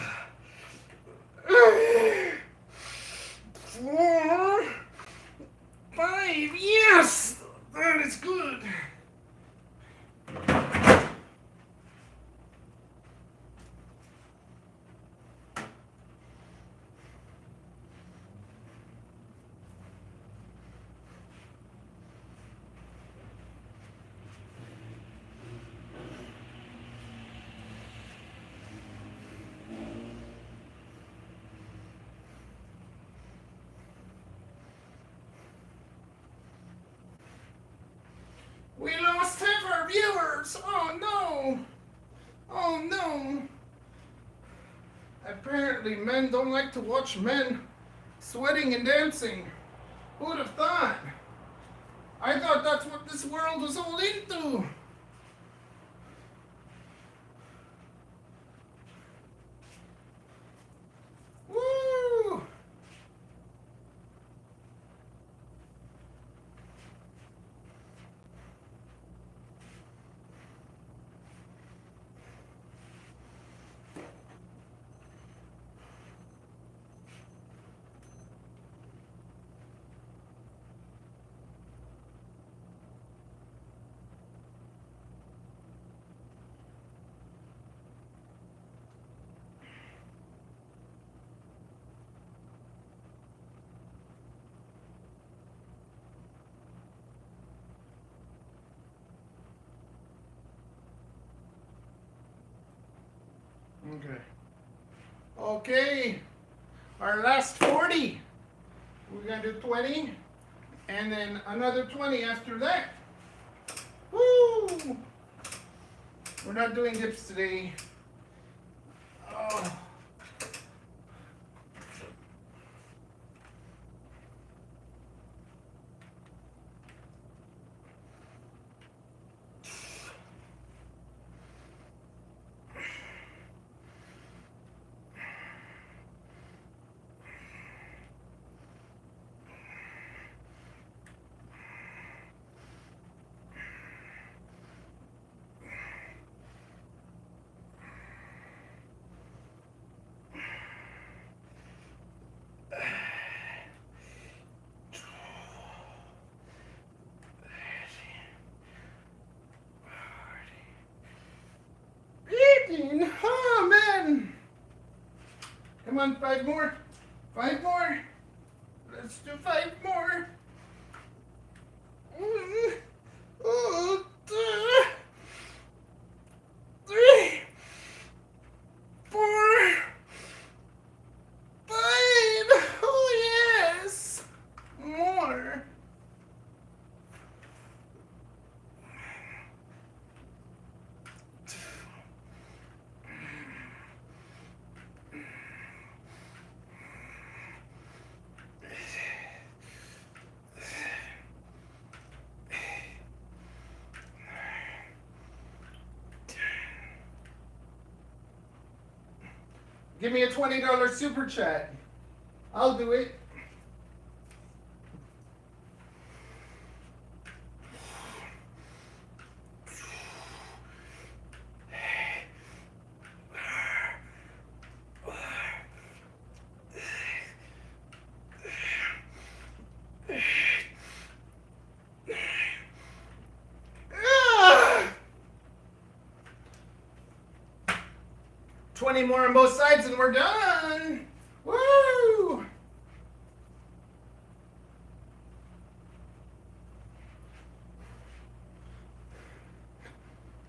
4, 5. Yes, that is good. We lost half our viewers. Oh no. Oh no. Apparently men don't like to watch men sweating and dancing. Who would have thought? I thought that's what this world was all into. Woo! Okay. Okay. Our last 40. We're gonna do 20, and then another 20 after that. Woo! We're not doing dips today. Oh. Oh man! Come on, 5 more. 5 more. Let's do 5 more. Oh, 3, 4, 5. Oh yes! More. Give me a $20 super chat. I'll do it. Ah! 20 more on both sides and we're done. Woo!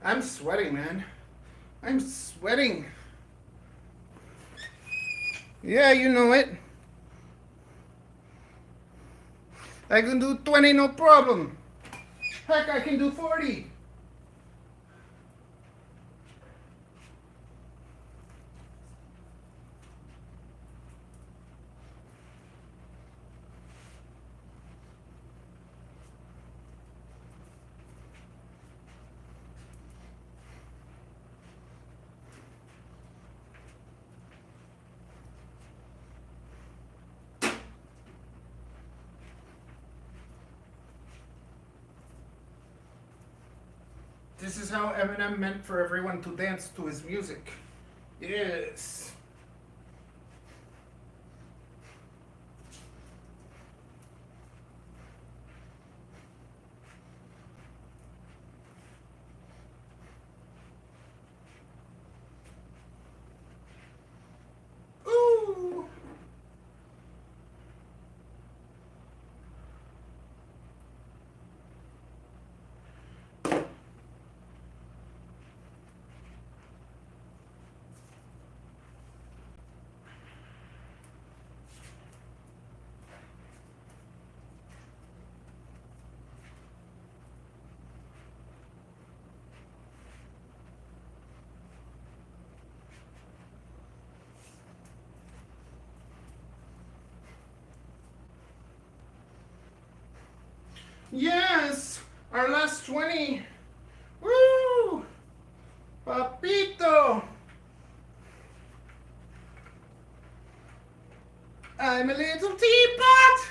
I'm sweating, man. I'm sweating. Yeah, you know it. I can do 20, no problem. Heck, I can do 40. This is how Eminem meant for everyone to dance to his music. Yes. Ooh. Yes, our last 20. Woo! Papito! I'm a little teapot!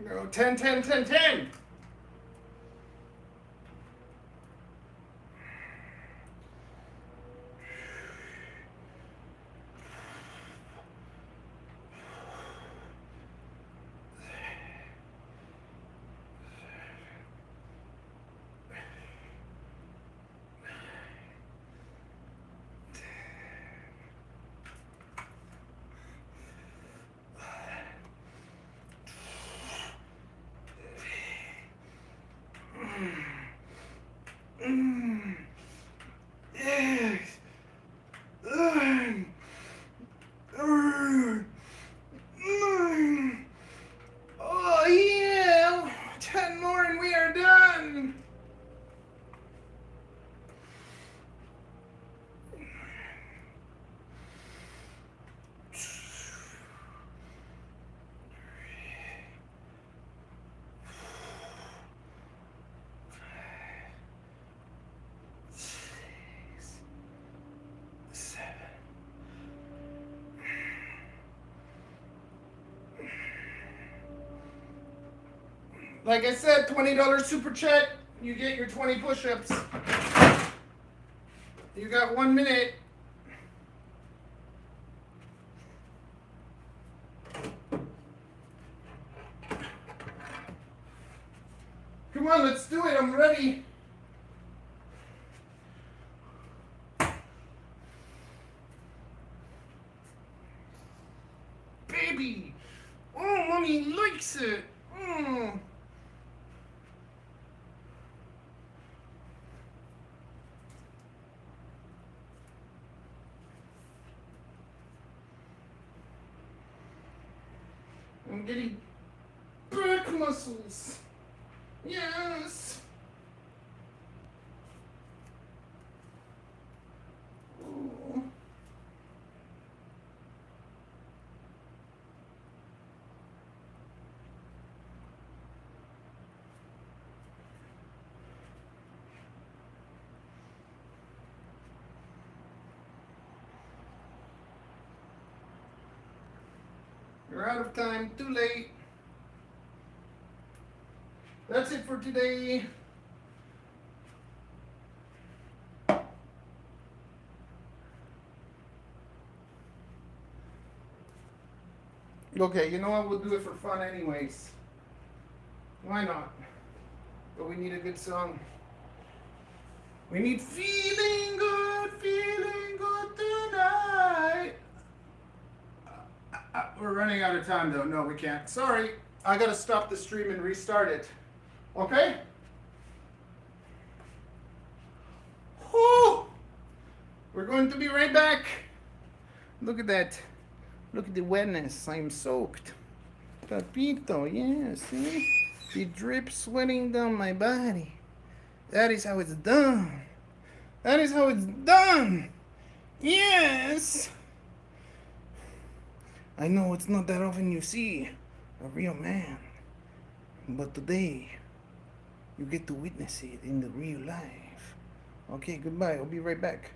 No, 10, 10, 10, 10. Yes. Oh yeah, 10 more and we are done. Like I said, $20 super chat, you get your 20 push-ups. You got 1 minute. Come on, let's do it. I'm ready. Baby. Oh, mommy likes it. Mm. I'm getting back muscles. Yes. Ooh. You're out of time. Too late. That's it for today. Okay, you know what? We'll do it for fun anyways. Why not? But we need a good song. We need feeling good tonight. We're running out of time though. No, we can't. Sorry. I gotta stop the stream and restart it. Okay? Whew. We're going to be right back. Look at that. Look at the wetness. I'm soaked. Papito, yeah, see? The drip sweating down my body. That is how it's done. That is how it's done. Yes. I know it's not that often you see a real man. But today, you get to witness it in the real life. Okay, goodbye. I'll be right back.